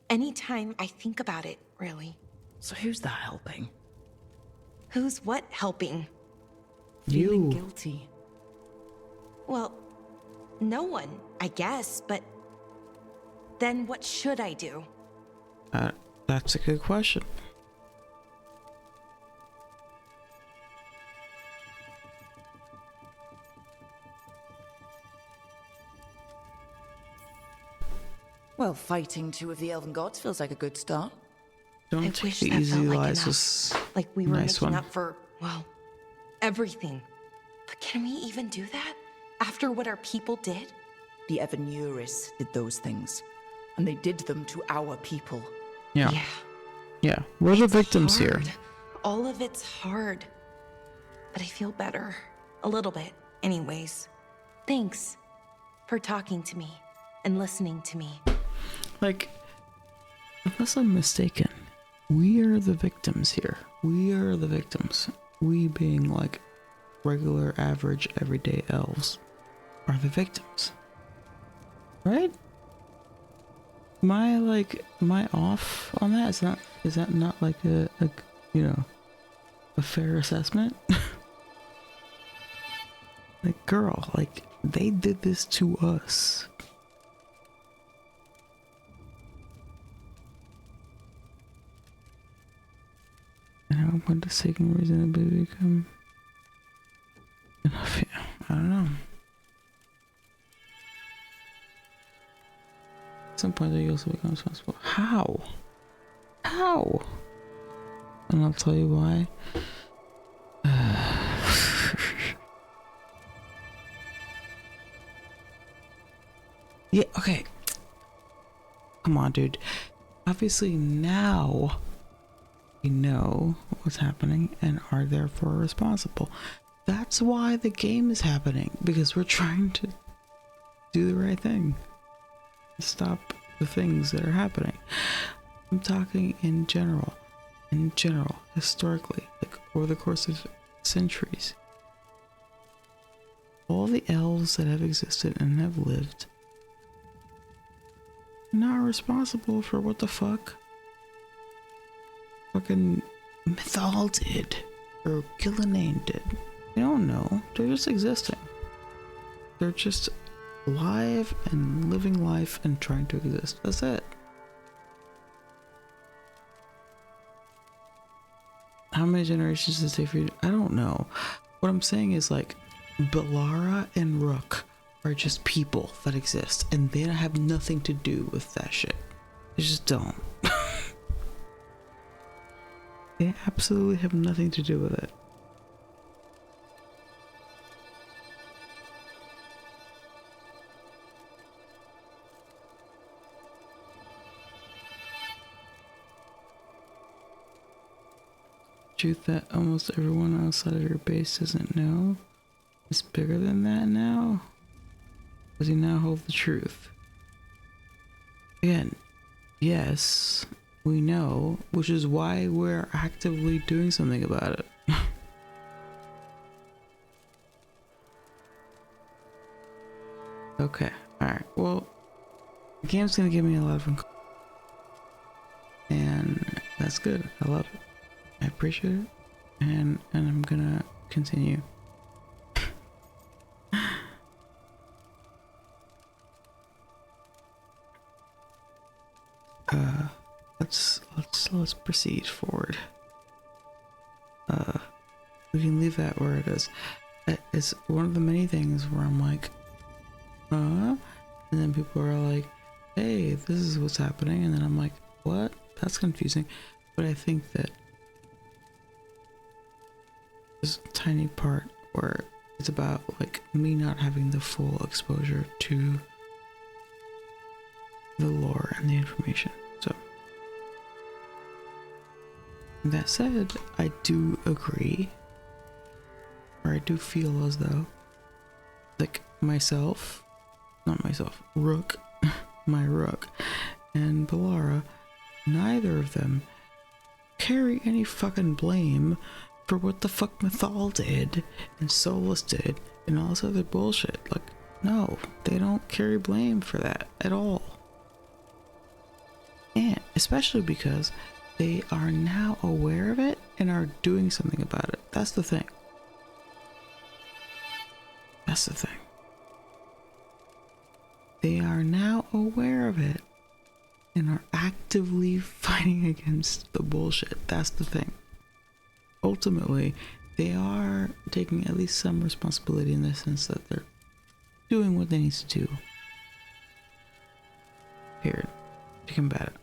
anytime I think about it, really. So who's that helping? Who's what helping? Feeling guilty. Well, no one, I guess, but then what should I do? That's a good question. Well, fighting two of the elven gods feels like a good start. Don't I take wish the that easy felt like lies enough. as Like we were nice making one. up for, well, everything. But Can we even do that? After what our people did? The Evanuris did those things, and they did them to our people. Yeah. Yeah. We're the victims here. Hard. All of it's hard. But I feel better. A little bit, anyways. Thanks for talking to me and listening to me. Like, unless I'm mistaken, we are the victims here. We are the victims. We being like regular, average, everyday elves are the victims. Right? Am I off on that? Is that not like a a fair assessment? Like, girl, like, they did this to us. And how would the second reasonably become enough? Yeah, I don't know. At some point they also become responsible. How? How? And I'll tell you why. Yeah, okay. Come on, dude. Obviously now we know what's happening and are therefore responsible. That's why the game is happening, because we're trying to do the right thing. Stop the things that are happening. I'm talking in general, historically, like over the course of centuries. All the elves that have existed and have lived are not responsible for what the fuck fucking Mythal did or Gillenane did. They don't know. They're just existing. They're just alive and living life and trying to exist. That's it. How many generations does it take for you? I don't know. What I'm saying is, like, Belara and Rook are just people that exist, and they have nothing to do with that shit. They just don't. They absolutely have nothing to do with it. Truth that almost everyone outside of your base doesn't know is bigger than that now? Does he now hold the truth? Again, yes, we know, which is why we're actively doing something about it. Okay, alright, well, the game's gonna give me a lot of and that's good. I love it. I appreciate it, and I'm gonna continue. Let's proceed forward. We can leave that where it is. It's one of the many things where I'm like, and then people are like, hey, this is what's happening, and then I'm like, what? That's confusing. But I think that there's a tiny part where it's about like me not having the full exposure to the lore and the information. So that said, I do agree, or I do feel as though like Rook, my Rook, and Belara, neither of them carry any fucking blame for what the fuck Mythal did and Solus did and all this other bullshit. Like, no, they don't carry blame for that at all. And especially because they are now aware of it and are doing something about it. That's the thing. That's the thing. They are now aware of it and are actively fighting against the bullshit. That's the thing. Ultimately, they are taking at least some responsibility in the sense that they're doing what they need to do. Period. To combat it.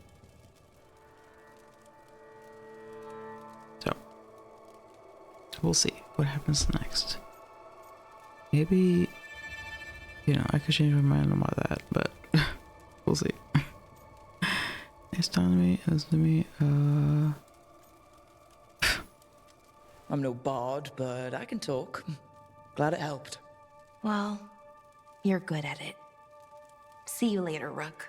So, we'll see what happens next. Maybe, you know, I could change my mind about that, but we'll see. It's telling me, I'm no bard, but I can talk. Glad it helped. Well, you're good at it. See you later, Rook.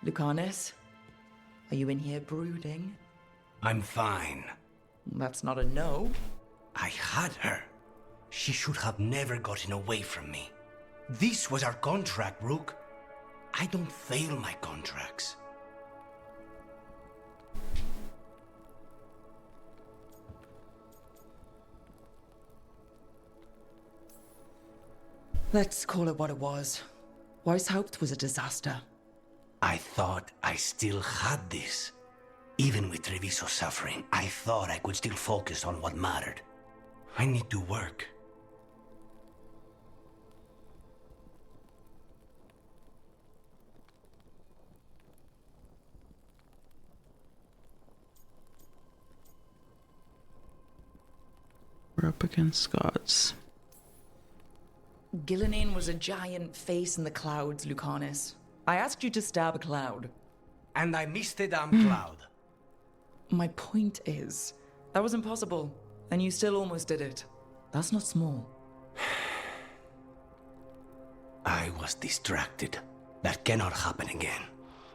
Lucanus, are you in here brooding? I'm fine. That's not a no. I had her. She should have never gotten away from me. This was our contract, Rook. I don't fail my contracts. Let's call it what it was. Weishaupt was a disaster. I thought I still had this. Even with Treviso suffering, I thought I could still focus on what mattered. I need to work. we're up against gods. Gillenane was a giant face in the clouds, Lucanus. I asked you to stab a cloud. And I missed the damn cloud. My point is, that was impossible, and you still almost did it. That's not small. I was distracted. That cannot happen again.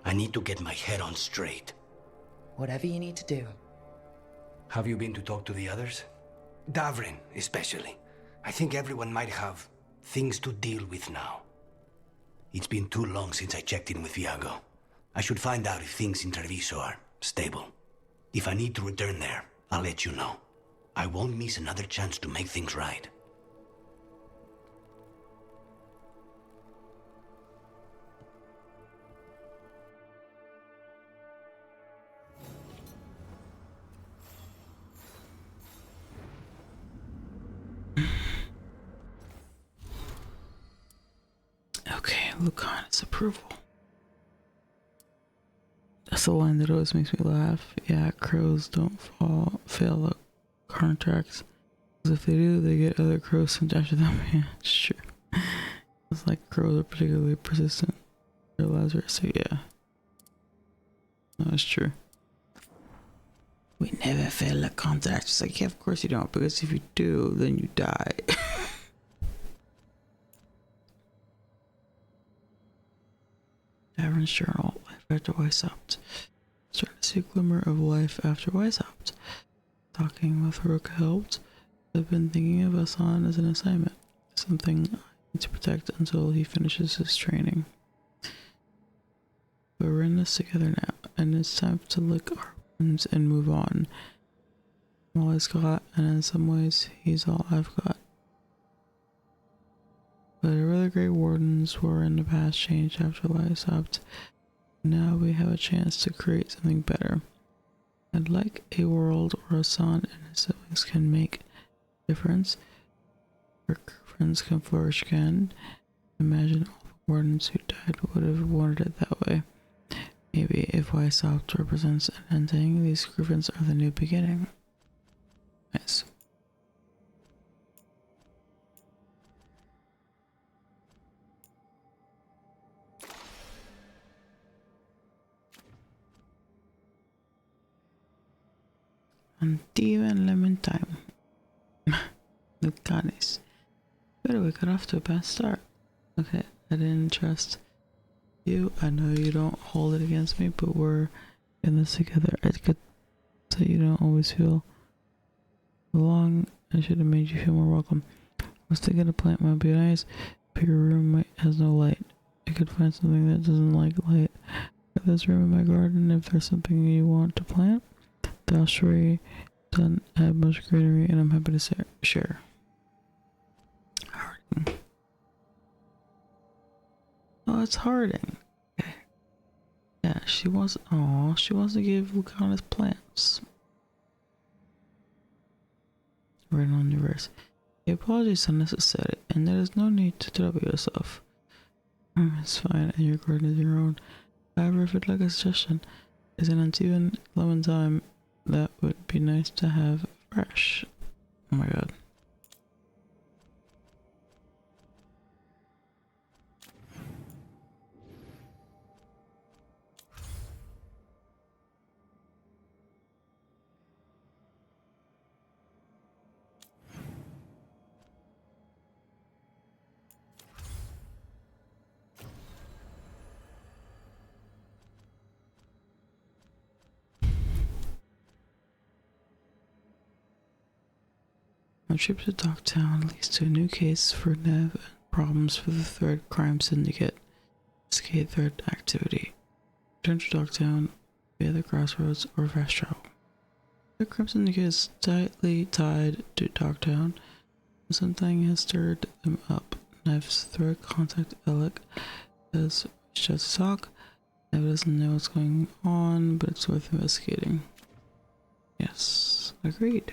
I need to get my head on straight. Whatever you need to do. Have you been to talk to the others? Davrin, especially. I think everyone might have things to deal with now. It's been too long since I checked in with Viago. I should find out if things in Treviso are stable. If I need to return there, I'll let you know. I won't miss another chance to make things right. Okay, Lucanus approval. That's the line that always makes me laugh. Yeah, crows don't fail the contracts. Because if they do, they get other crows sent after them. Yeah, it's true. It's like crows are particularly persistent. They're Lazarus, so yeah. No, it's true. We never fail a contract. It's like, yeah, of course you don't. Because if you do, then you die. Davrin's journal, life after Weishaupt. Starting to see a glimmer of life after Weishaupt. Talking with Rook helped. I've been thinking of Zalan as an assignment. Something I need to protect until he finishes his training. But we're in this together now, and it's time to lick our wounds and move on. I'm all he's got, and in some ways, he's all I've got. But our other great wardens were in the past changed after Weishaupt. Now we have a chance to create something better. I'd like a world where Zalan and his siblings can make a difference, where friends can flourish again. Imagine all the wardens who died would have wanted it that way. Maybe if Weishaupt represents an ending, these griffins are the new beginning. Nice. And even lemon time. Lucanus. Better we got off to a bad start. Okay, I didn't trust you. I know you don't hold it against me, but we're in this together. It's good so you don't always feel along I should have made you feel more welcome. Was to get a plant might be nice, but your room has no light. I could find something that doesn't like light. Got this room in my garden. If there's something you want to plant, the ossuary doesn't have much greenery, and I'm happy to share. Harding. Oh, it's Harding. Okay. Yeah, she wants to give Lucanus plants. Right on the verse. The apologies are necessary, and there is no need to trouble yourself. It's fine, and your garden is your own. However, if you'd like a suggestion, is an uneven lemon thyme that would be nice to have fresh. Oh my god. My trip to Dogtown leads to a new case for Nev and problems for the Thread Crime Syndicate. Escape Thread activity. Return to Dogtown via the crossroads or fast travel. The Crime Syndicate is tightly tied to Dogtown. Something has stirred them up. Nev's thread contact Alec has reached out to talk. Nev doesn't know what's going on, but it's worth investigating. Yes, agreed.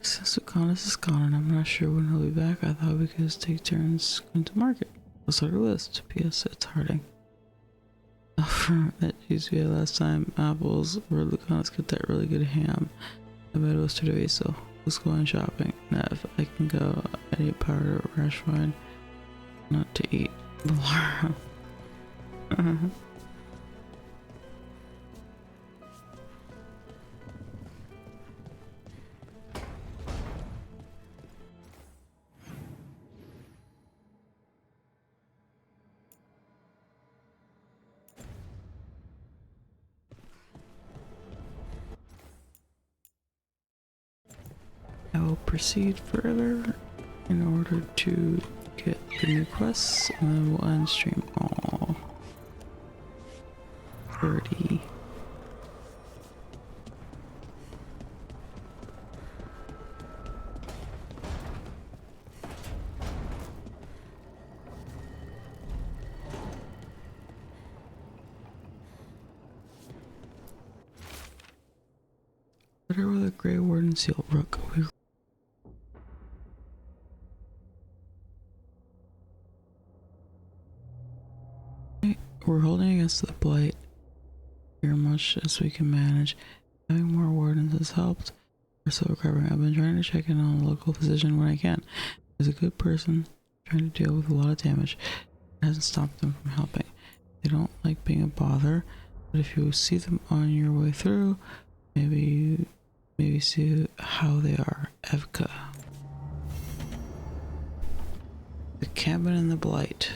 Since Lucanus is gone and I'm not sure when he'll be back, I thought we could just take turns going to market. What's our list? P.S. It's Harding. That used to be last time apples where Lucanus get that really good ham. I bet it was to do so. Let's go on shopping. Nev, I can go. I need powder or fresh wine. Not to eat. I will proceed further in order to get the new quests, and then we'll end stream. All 30. Whatever the Grey Warden seal, Rook. We're holding against the blight here much as we can manage. Having more wardens has helped. We're still recovering. I've been trying to check in on the local physician when I can. He's a good person trying to deal with a lot of damage. It hasn't stopped them from helping. They don't like being a bother, but if you see them on your way through, maybe see how they are. Evka. The cabin in the blight.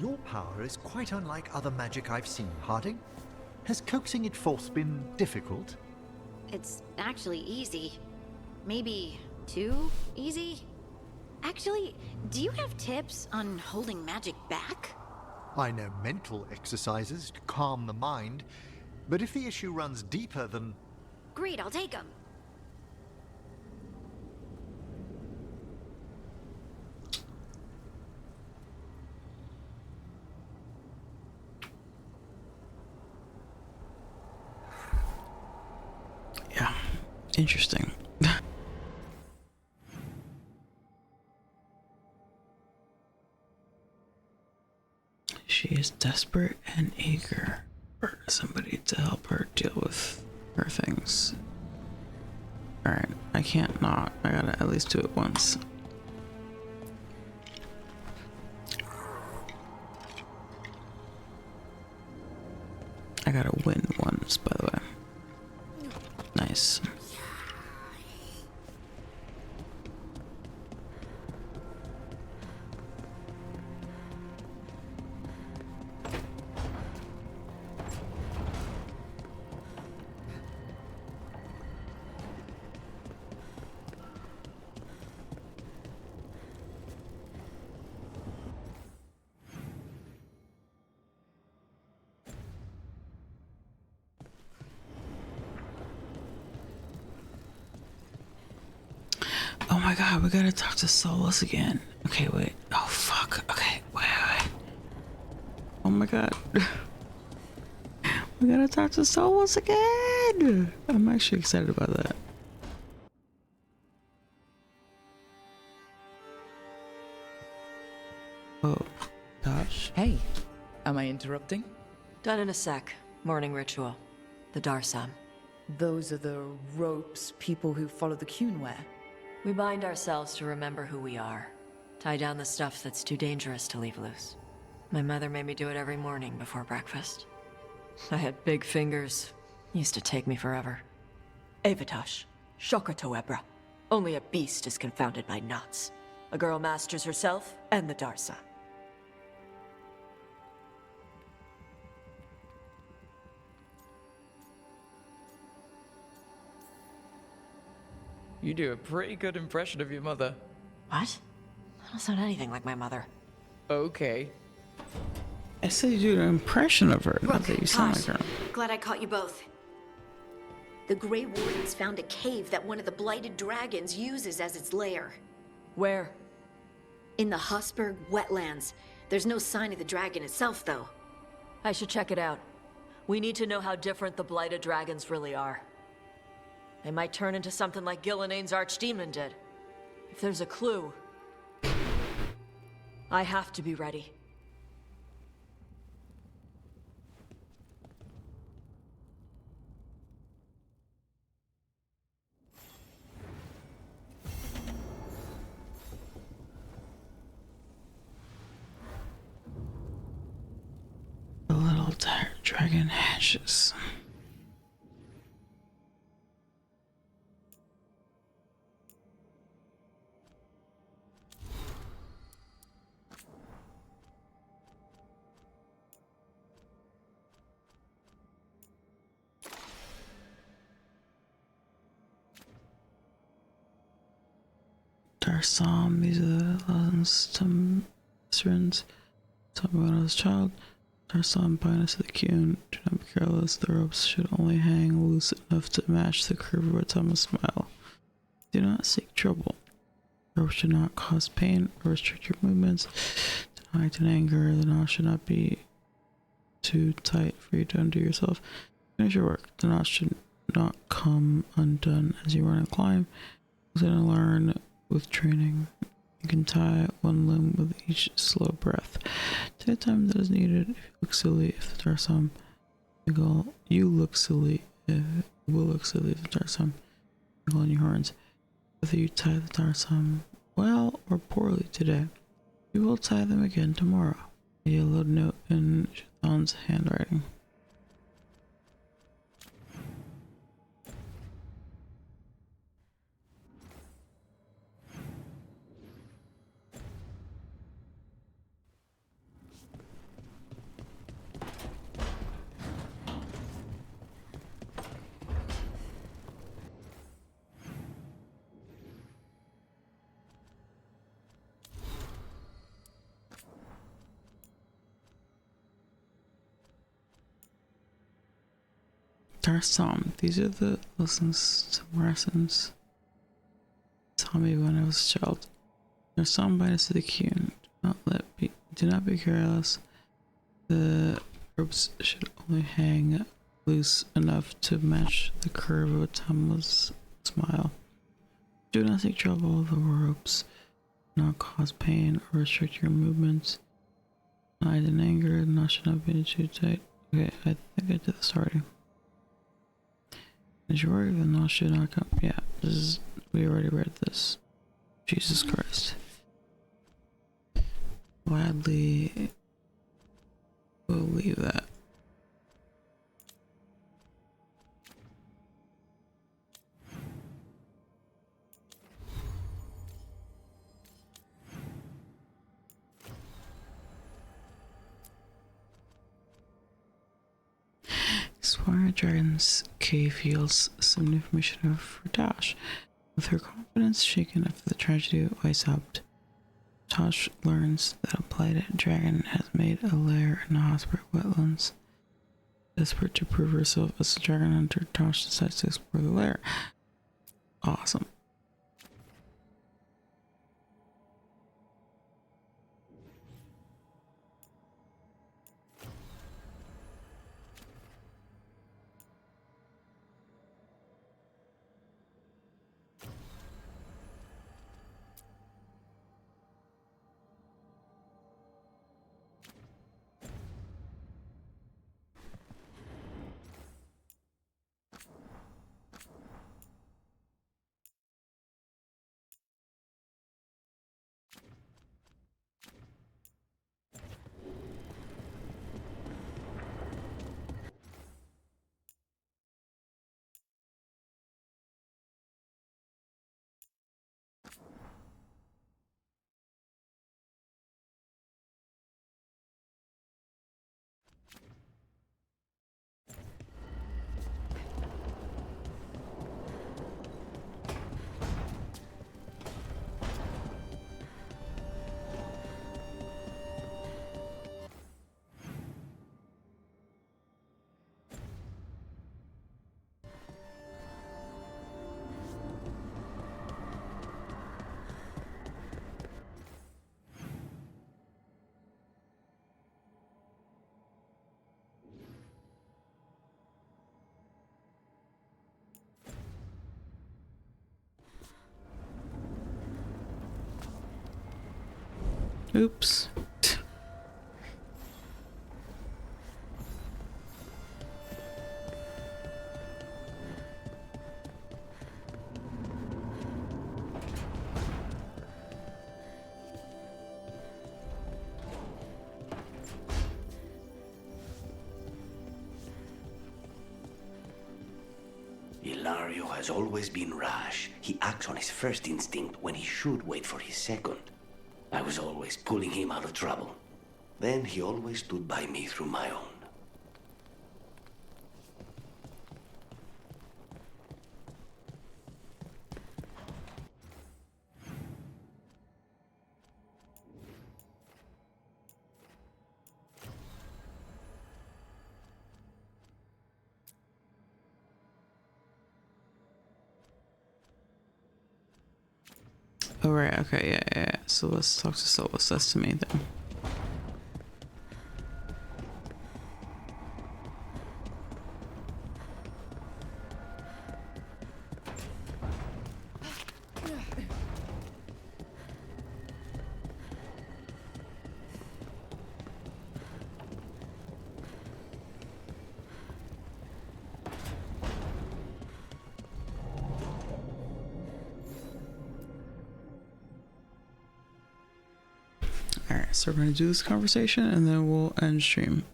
Your power is quite unlike other magic I've seen, Harding. Has coaxing it forth been difficult? It's actually easy. Maybe too easy? Actually, do you have tips on holding magic back? I know mental exercises to calm the mind, but if the issue runs deeper than... Great, I'll take him. Yeah, interesting. She is desperate and eager for somebody to help her deal with her things. Alright, I can't not. I gotta at least do it once. I gotta win once, by the way. Nice. Oh my god, we gotta talk to Solus again. Okay, wait. Oh fuck. Okay, wait. Oh my god. We gotta talk to Solus again. I'm actually excited about that. Oh, gosh. Hey, am I interrupting? Done in a sec. Morning ritual. The Darsam. Those are the ropes people who follow the Qun wear. We bind ourselves to remember who we are. Tie down the stuff that's too dangerous to leave loose. My mother made me do it every morning before breakfast. I had big fingers. Used to take me forever. Avatash, Shokratoebra. Only a beast is confounded by knots. A girl masters herself and the Darsa. You do a pretty good impression of your mother. What? I don't sound anything like my mother. Okay. I said you do an impression of her, not that you sound like her. Glad I caught you both. The Grey Wardens found a cave that one of the Blighted Dragons uses as its lair. Where? In the Hussberg wetlands. There's no sign of the dragon itself, though. I should check it out. We need to know how different the Blighted Dragons really are. They might turn into something like Gillenane's archdemon did. If there's a clue, I have to be ready. The little dragon hatches. Darsam, these are the lessons to Srins. Talking about as a child. Darsam, bind us to the Qun. Do not be careless. The ropes should only hang loose enough to match the curve of a time of smile. Do not seek trouble. The rope should not cause pain or restrict your movements. Do not act in anger. The knot should not be too tight for you to undo yourself. Finish your work. The knot should not come undone as you run and climb. You're going to learn with training. You can tie one limb with each slow breath. Take the time that is needed. If you look silly, if the Darsam you look silly, it will look silly if the Darsam wiggle on your horns. Whether you tie the Darsam well or poorly today, you will tie them again tomorrow. A yellow note in Shaitan's handwriting. Tarsam. These are the lessons to lessons taught me when I was a child. Tarsam bites to the cue. Do not be careless. The ropes should only hang loose enough to match the curve of a timeless smile. Do not take trouble with the ropes. Do not cause pain or restrict your movements. I in anger, the knot should not be too tight. Okay, I think I did this already. Is your work, the knot should not come. Yeah, we already read this. Jesus Christ. Gladly we'll leave that. Exploring a dragon's cave yields some new information for Tosh. With her confidence shaken after the tragedy of Weishaupt, Tosh learns that a blighted dragon has made a lair in the Hotspur wetlands. Desperate to prove herself as a dragon hunter, Tosh decides to explore the lair. Awesome. Oops. Ilario has always been rash. He acts on his first instinct when he should wait for his second. I was always pulling him out of trouble. Then he always stood by me through my own. Oh, right, okay, yeah. So let's talk to Silvus. That's to me then. Alright, so we're going to do this conversation and then we'll end stream.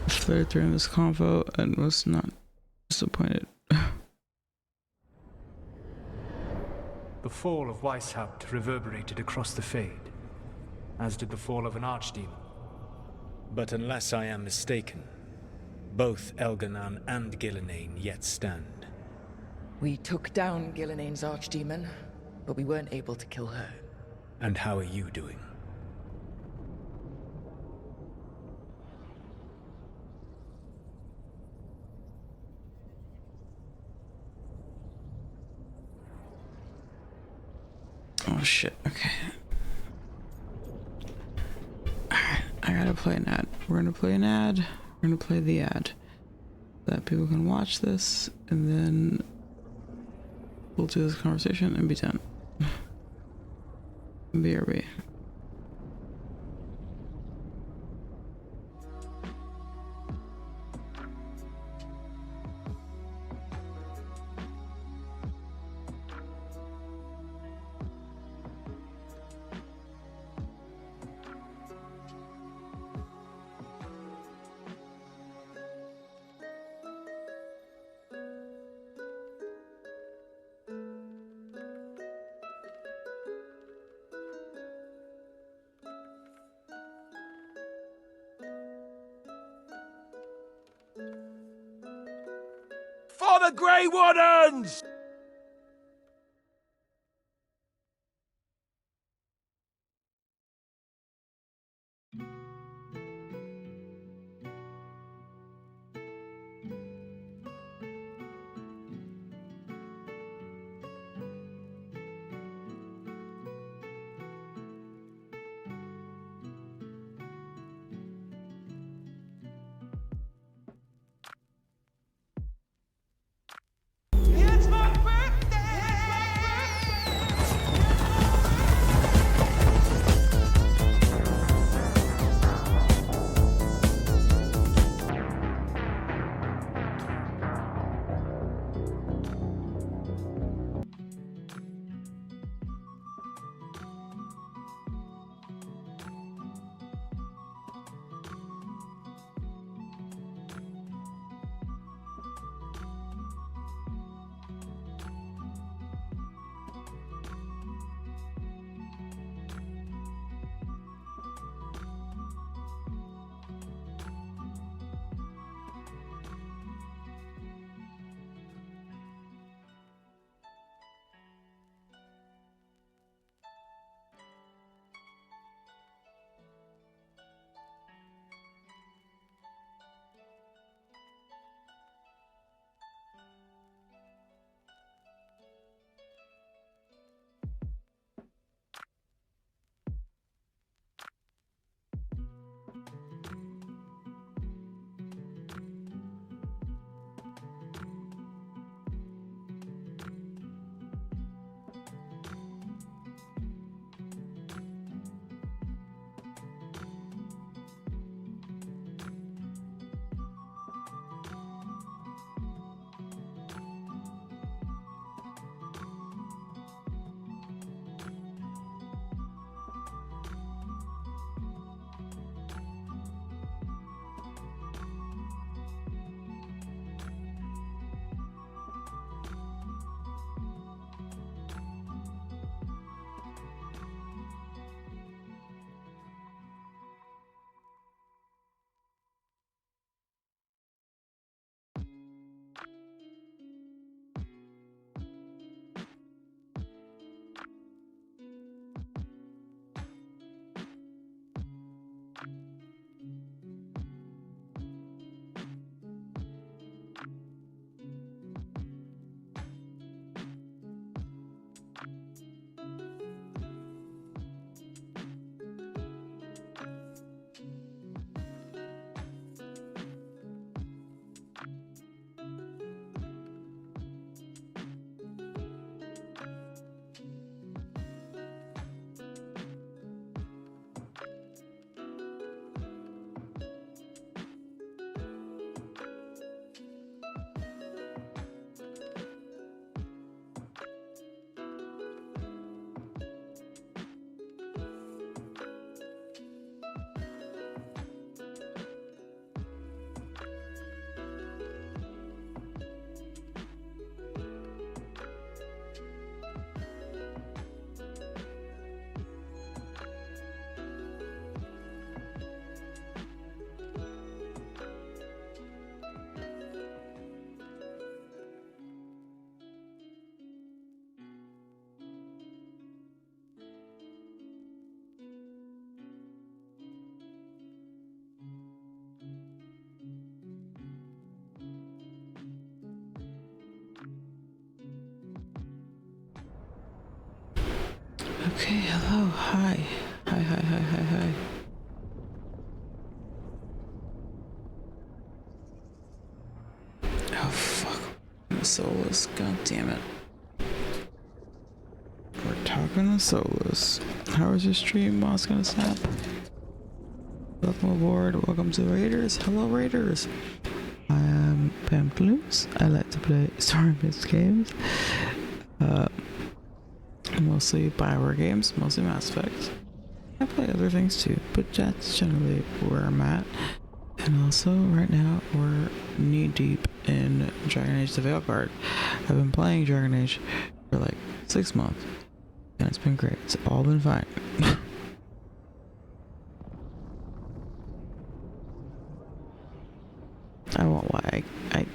Flared during this convo and was not disappointed. The fall of Weishaupt reverberated across the Fade, as did the fall of an archdemon. But unless I am mistaken, both Elganan and Gillenane yet stand. We took down Gillenane's archdemon, but we weren't able to kill her. And how are you doing? Oh shit, okay. Alright, I gotta play an ad. We're gonna play an ad. We're gonna play the ad. That people can watch this, and then we'll do this conversation and be done. BRB. For the Grey Wardens! Okay, hello, hi. Hi. Oh, fuck. The Solus, god damn it. We're talking to Solus. How is your stream? Boss gonna snap? Welcome aboard, welcome to Raiders. Hello, Raiders. I am Pamploons. I like to play story-based games. Mostly Bioware games, mostly Mass Effect. I play other things too, but that's generally where I'm at. And also, right now, we're knee-deep in Dragon Age the Veilguard. I've been playing Dragon Age for like 6 months, and it's been great. It's all been fine. I won't lie, I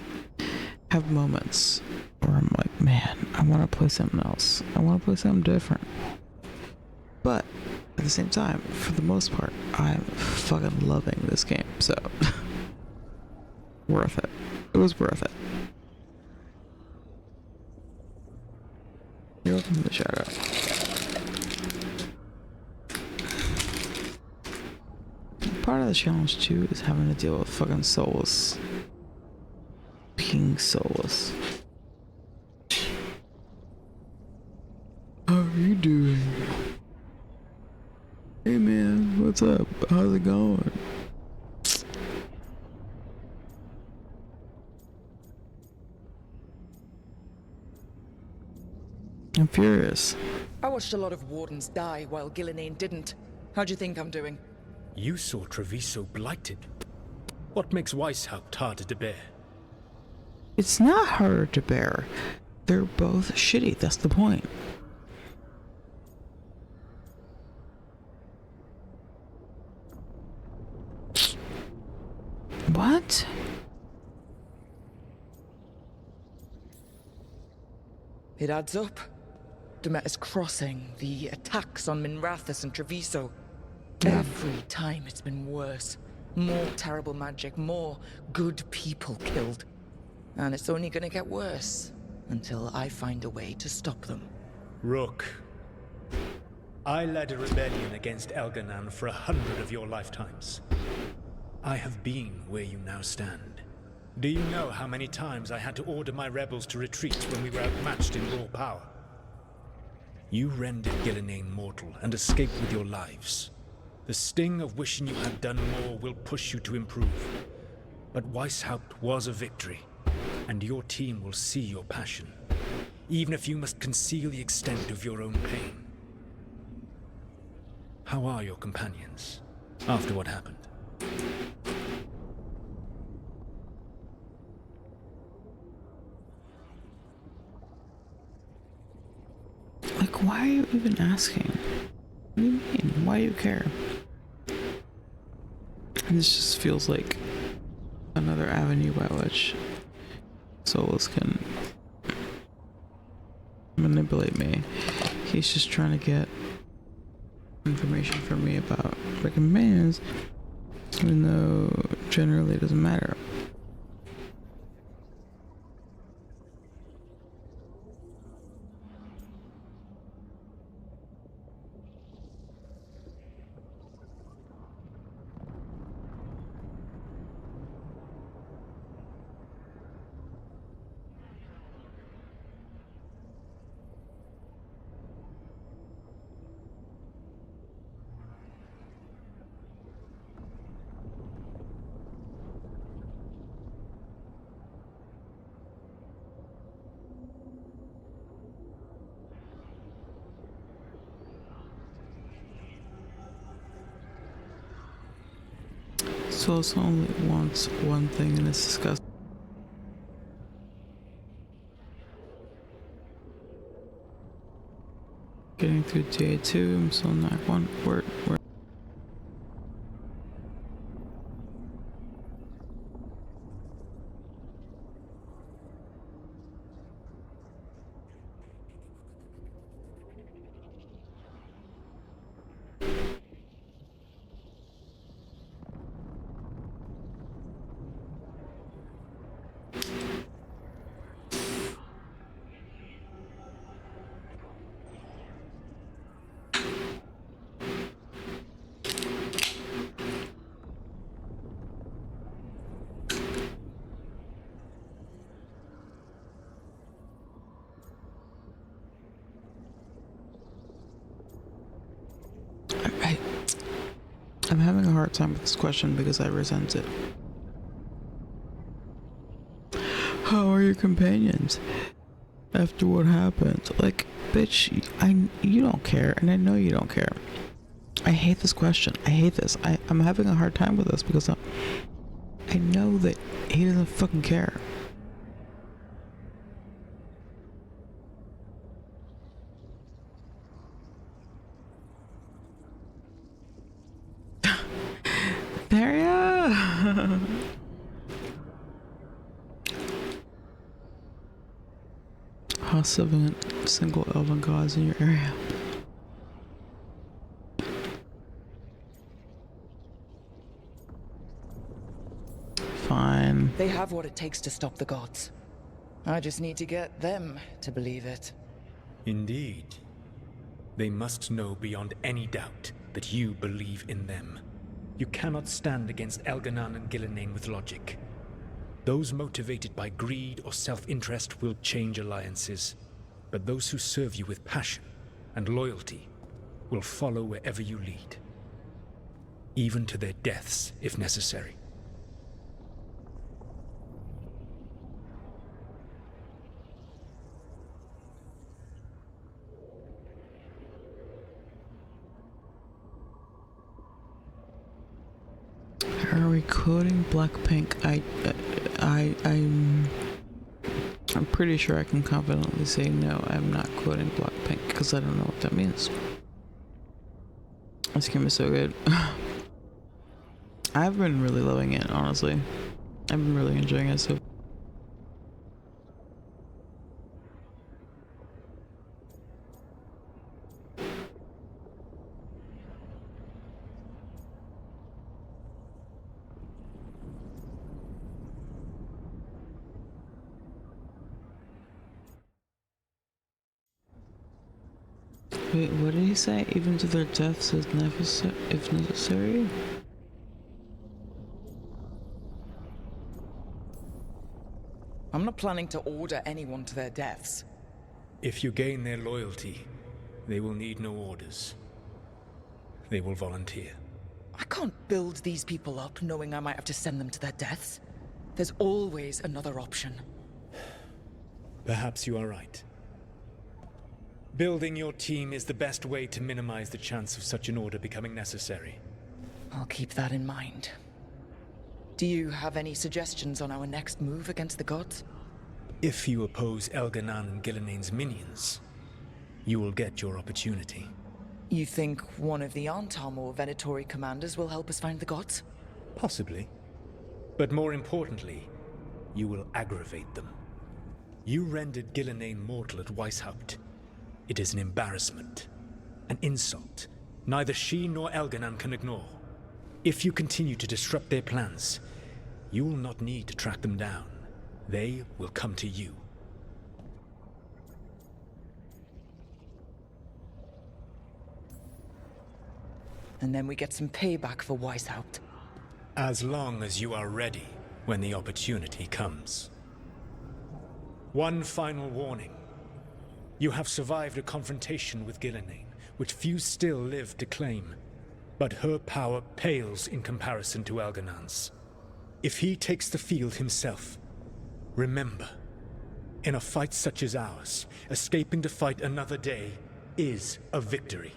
have moments where I'm like, man, I want to play something else. I want to play something different. But at the same time, for the most part, I'm fucking loving this game, so worth it. It was worth it. You're welcome to the shout out. Part of the challenge too is having to deal with fucking Solus. King Solus. How are you doing? Hey man, what's up? How's it going? I'm furious. I watched a lot of Wardens die while Gillenane didn't. How'd you think I'm doing? You saw Treviso blighted. What makes Weishaupt harder to bear? It's not harder to bear. They're both shitty, that's the point. What? It adds up. Demeter's Crossing, the attacks on Minrathous and Treviso. Yeah. Every time it's been worse. More terrible magic, more good people killed. And it's only gonna get worse until I find a way to stop them. Rook, I led a rebellion against Elganan for 100 of your lifetimes. I have been where you now stand. Do you know how many times I had to order my rebels to retreat when we were outmatched in raw power? You rendered Gillenane mortal and escaped with your lives. The sting of wishing you had done more will push you to improve. But Weishaupt was a victory, and your team will see your passion, even if you must conceal the extent of your own pain. How are your companions, after what happened? Like, why are you even asking? What do you mean? Why do you care? And this just feels like another avenue by which Solus can manipulate me. He's just trying to get information from me about my companions, even though generally it doesn't matter. Solus only wants one thing, and it's disgusting. Getting through day 2, I'm still not one word. I'm having a hard time with this question because I resent it. How are your companions after what happened? Like, bitch, you don't care, and I know you don't care. I hate this question. I hate this. I'm having a hard time with this because I know that he doesn't fucking care. There ya! How single elven gods in your area? Fine. They have what it takes to stop the gods. I just need to get them to believe it. Indeed. They must know beyond any doubt that you believe in them. You cannot stand against Elganan and Gillenane with logic. Those motivated by greed or self-interest will change alliances, but those who serve you with passion and loyalty will follow wherever you lead, even to their deaths if necessary. Are we quoting Blackpink? I'm pretty sure I can confidently say no, I'm not quoting Blackpink because I don't know what that means. This game is so good. I've been really loving it, honestly. I've been really enjoying it so. Wait, what did he say? Even to their deaths if necessary? I'm not planning to order anyone to their deaths. If you gain their loyalty, they will need no orders. They will volunteer. I can't build these people up knowing I might have to send them to their deaths. There's always another option. Perhaps you are right. Building your team is the best way to minimize the chance of such an order becoming necessary. I'll keep that in mind. Do you have any suggestions on our next move against the gods? If you oppose Elganan and Gillenane's minions, you will get your opportunity. You think one of the Antam or Venatori commanders will help us find the gods? Possibly. But more importantly, you will aggravate them. You rendered Gillenane mortal at Weishaupt. It is an embarrassment, an insult, neither she nor Elganan can ignore. If you continue to disrupt their plans, you will not need to track them down. They will come to you. And then we get some payback for Weishaupt. As long as you are ready when the opportunity comes. One final warning. You have survived a confrontation with Gillenane, which few still live to claim. But her power pales in comparison to Elganan's. If he takes the field himself, remember, in a fight such as ours, escaping to fight another day is a victory.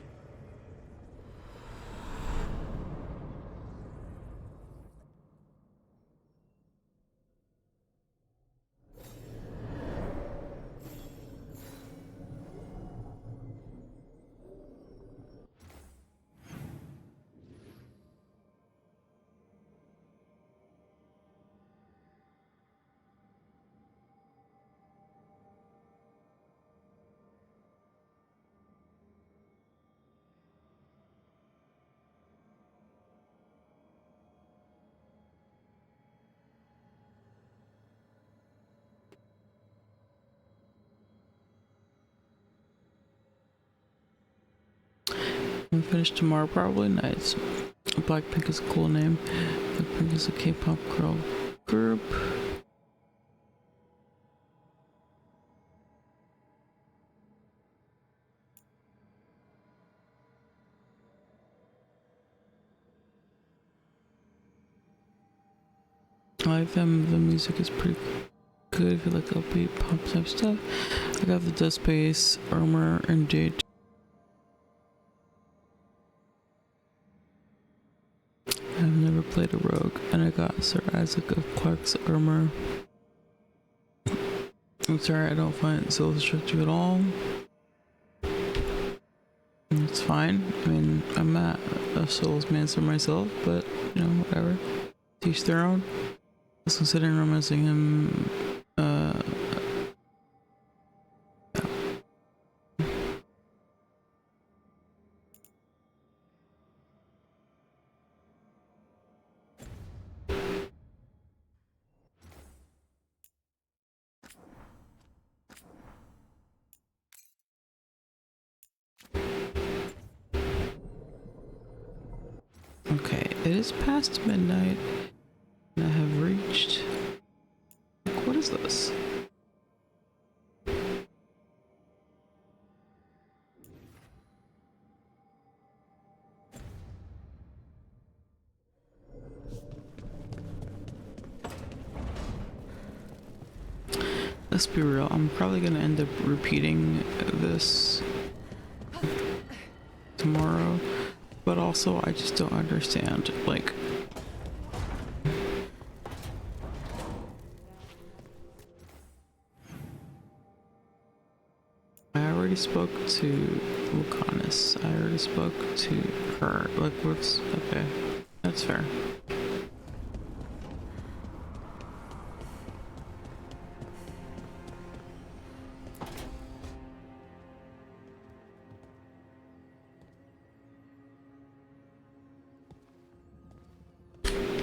I'm finished tomorrow, probably nights. Blackpink is a cool name. Blackpink is a K-pop girl group. The music is pretty good if you like upbeat pop type stuff. I got the Death Space armor and date. I've never played a rogue, and I got Sir Isaac of Clark's armor. I'm sorry, I don't find Soul destructive at all. It's fine. I mean, I'm not a Souls mancer myself, but you know, whatever. Teach their own. I was considering romancing him. Okay, it is past midnight, and I have reached. What is this? Let's be real, I'm probably gonna end up repeating this tomorrow, but also I just don't understand, like, I already spoke to Lucanus, I already spoke to her, like, what's, okay, that's fair.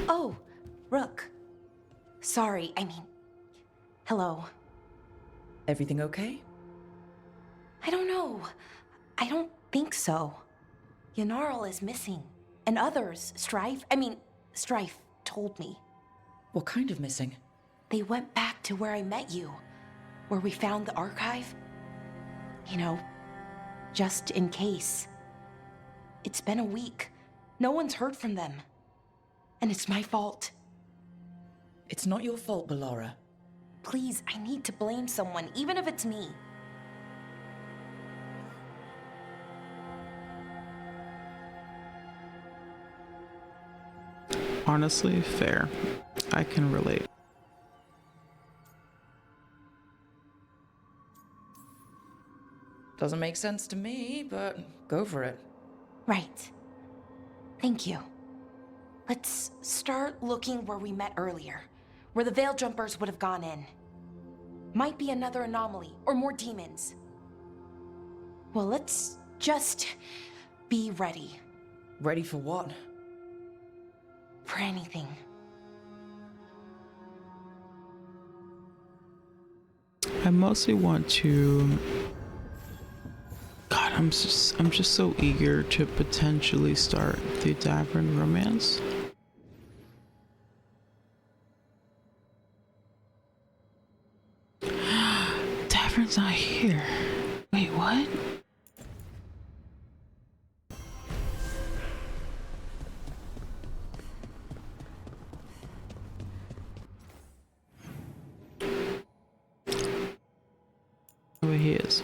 Oh, Rook. Sorry, I mean, hello. Everything okay? I don't know. I don't think so. Yanarl is missing. And others, Strife told me. What kind of missing? They went back to where I met you. Where we found the archive. You know, just in case. It's been a week. No one's heard from them. And it's my fault. It's not your fault, Bellara. Please, I need to blame someone, even if it's me. Honestly, fair. I can relate. Doesn't make sense to me, but go for it. Right. Thank you. Let's start looking where we met earlier, where the Veil Jumpers would have gone in. Might be another anomaly, or more demons. Well, let's just be ready. Ready for what? For anything. I mostly want to. God, I'm just so eager to potentially start the Davern romance. Davern's not here. Wait, what? Oh, he is.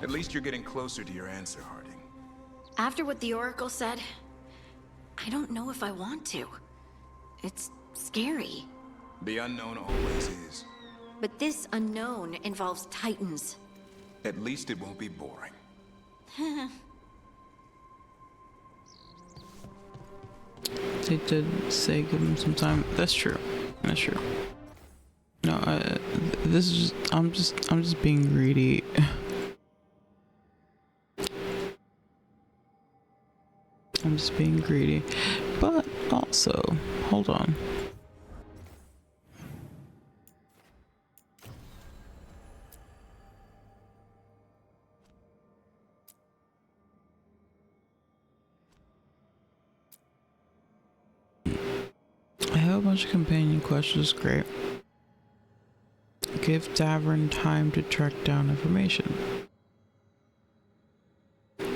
At least you're getting closer to your answer, Harding. After what the Oracle said, I don't know if I want to. It's scary. The unknown always is. But this unknown involves Titans. At least it won't be boring. They did say give him some time. That's true. That's true. No, this is I'm just being greedy. I'm just being greedy. But also, hold on. bunch of companion quests, great. Give Davern time to track down information.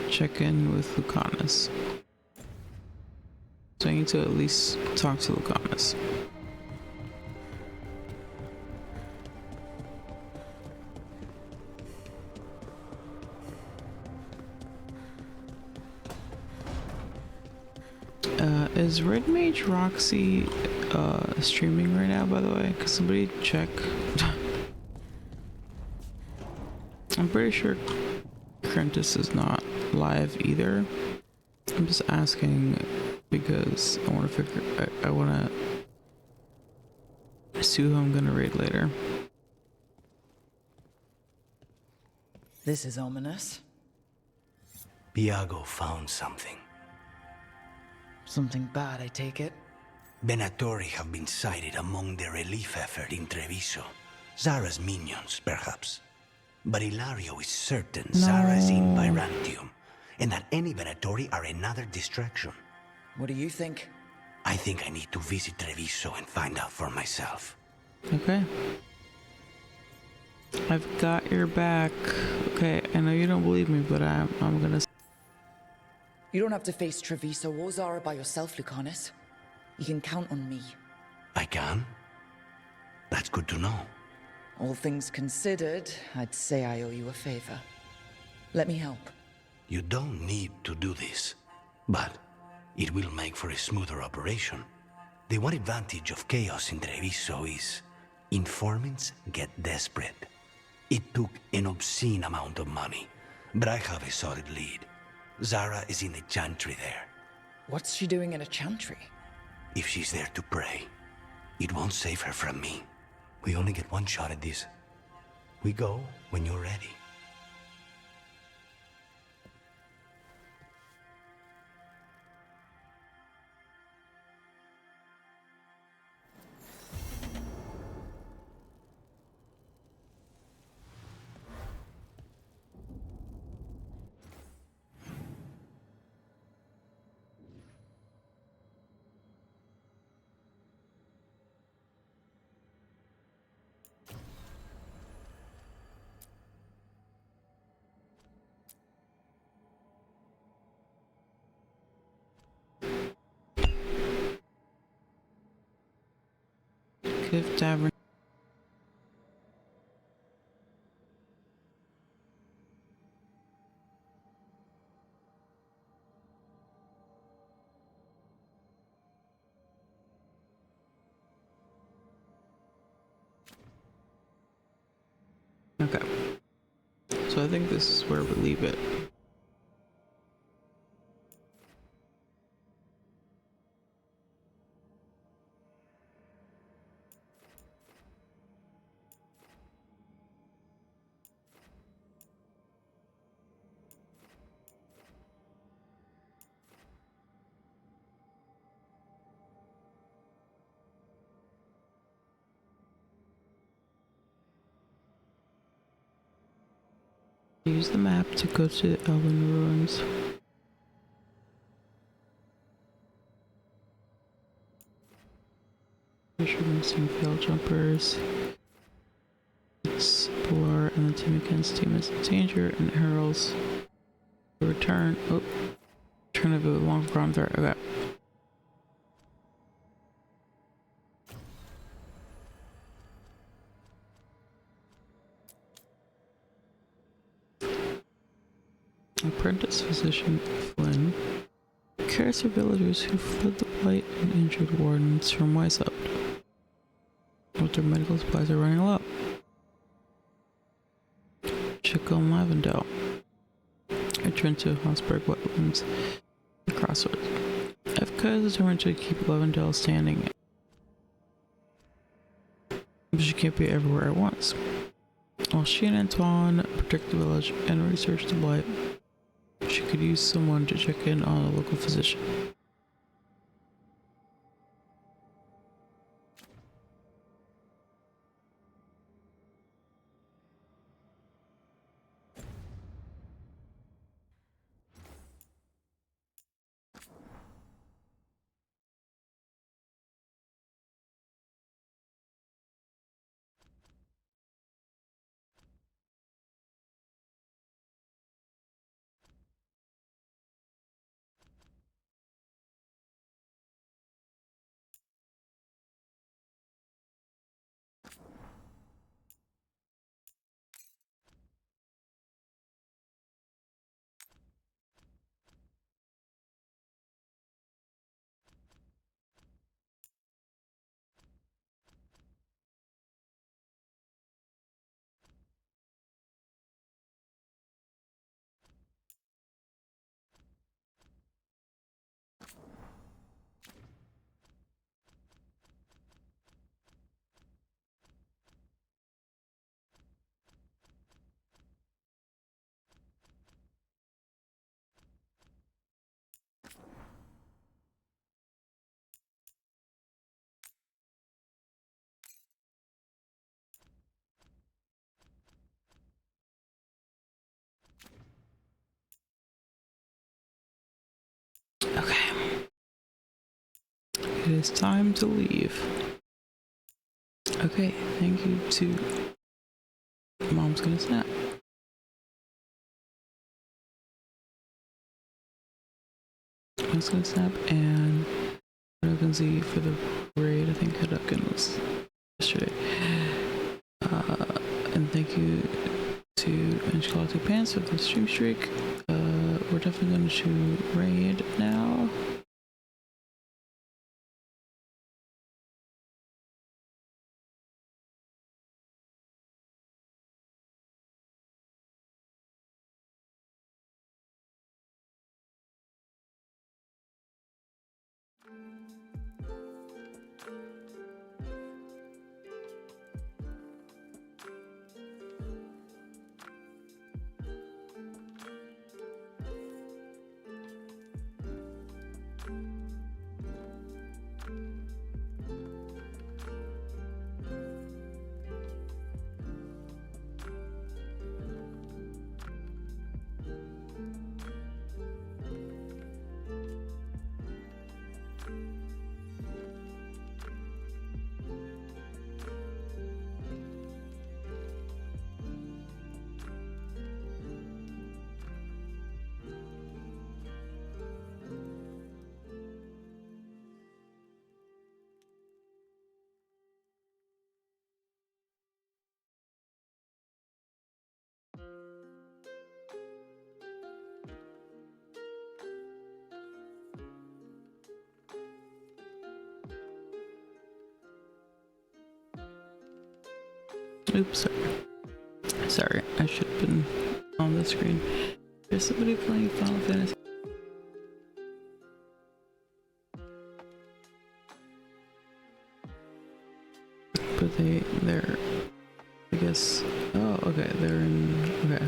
Check in with Lucanus. So I need to at least talk to Lucanus. Is Red Mage Roxy streaming right now, by the way? Could somebody check? I'm pretty sure Crentis is not live either. I'm just asking because I want to figure. I want to see who I'm gonna raid later. This is ominous. Biago found something. Something bad, I take it. Venatori have been sighted among the relief effort in Treviso. Zara's minions, perhaps. But Ilario is certain Zara is in Byzantium, and that any Venatori are another distraction. What do you think? I think I need to visit Treviso and find out for myself. Okay. I've got your back. Okay, I know you don't believe me, but I'm gonna... You don't have to face Treviso or Zara by yourself, Lucanus. You can count on me. I can? That's good to know. All things considered, I'd say I owe you a favor. Let me help. You don't need to do this, but it will make for a smoother operation. The one advantage of chaos in Treviso is informants get desperate. It took an obscene amount of money, but I have a solid lead. Zara is in the chantry there. What's she doing in a chantry? If she's there to pray, it won't save her from me. We only get one shot at this. We go when you're ready. Give Davern... Okay. So I think this is where we leave it. Use the map to go to the Elven Ruins. Fishermen, some field jumpers. Explore and the Timikins team is in danger and heralds the return. Oh, turn of a long ground threat. Okay. Apprentice physician Flynn cares for villagers who fled the blight and injured wardens from Weishaupt. But their medical supplies are running low. Check on Lavendale. Return to Hossberg Wetlands. The crossroads. Efka is determined to keep Lavendale standing. But she can't be everywhere at once. While she and Antoine protect the village and research the blight, she could use someone to check in on a local physician. it is time to leave. Okay, thank you to Mom's Gonna Snap. Mom's Gonna Snap and Hadoken for the raid. I think Hadoken was yesterday. And thank you to Enchilada Pants for the stream streak. We're definitely going to raid now. Oops, sorry, I should have been on the screen. There's somebody playing Final Fantasy. But they're, I guess, oh, okay, they're in, okay.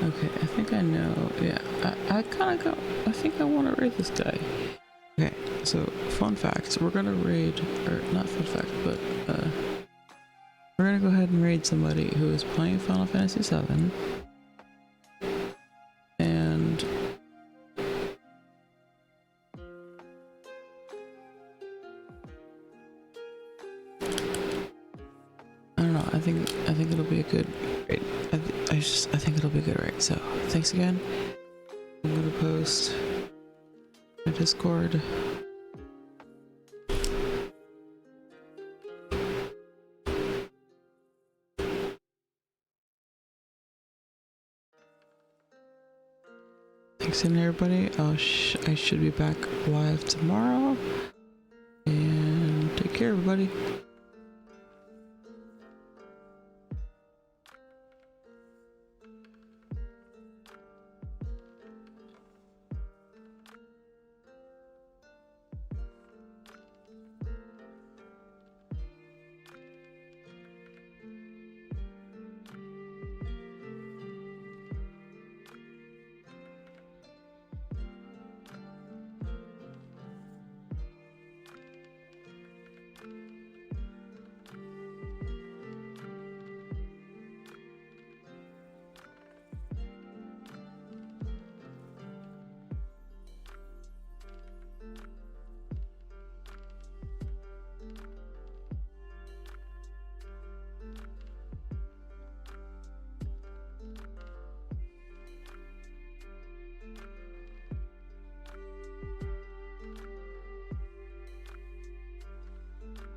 Okay, I think I know. Yeah, I kind of I think I want to raid this guy. Okay, so fun fact, we're gonna raid, or not fun fact, but we're gonna go ahead and raid somebody who is playing Final Fantasy VII, and I don't know. I think it'll be a good raid. I think it'll be a good raid. So thanks again. I'm gonna post my Discord. Thanks again, everybody. I should be back live tomorrow. And take care, everybody.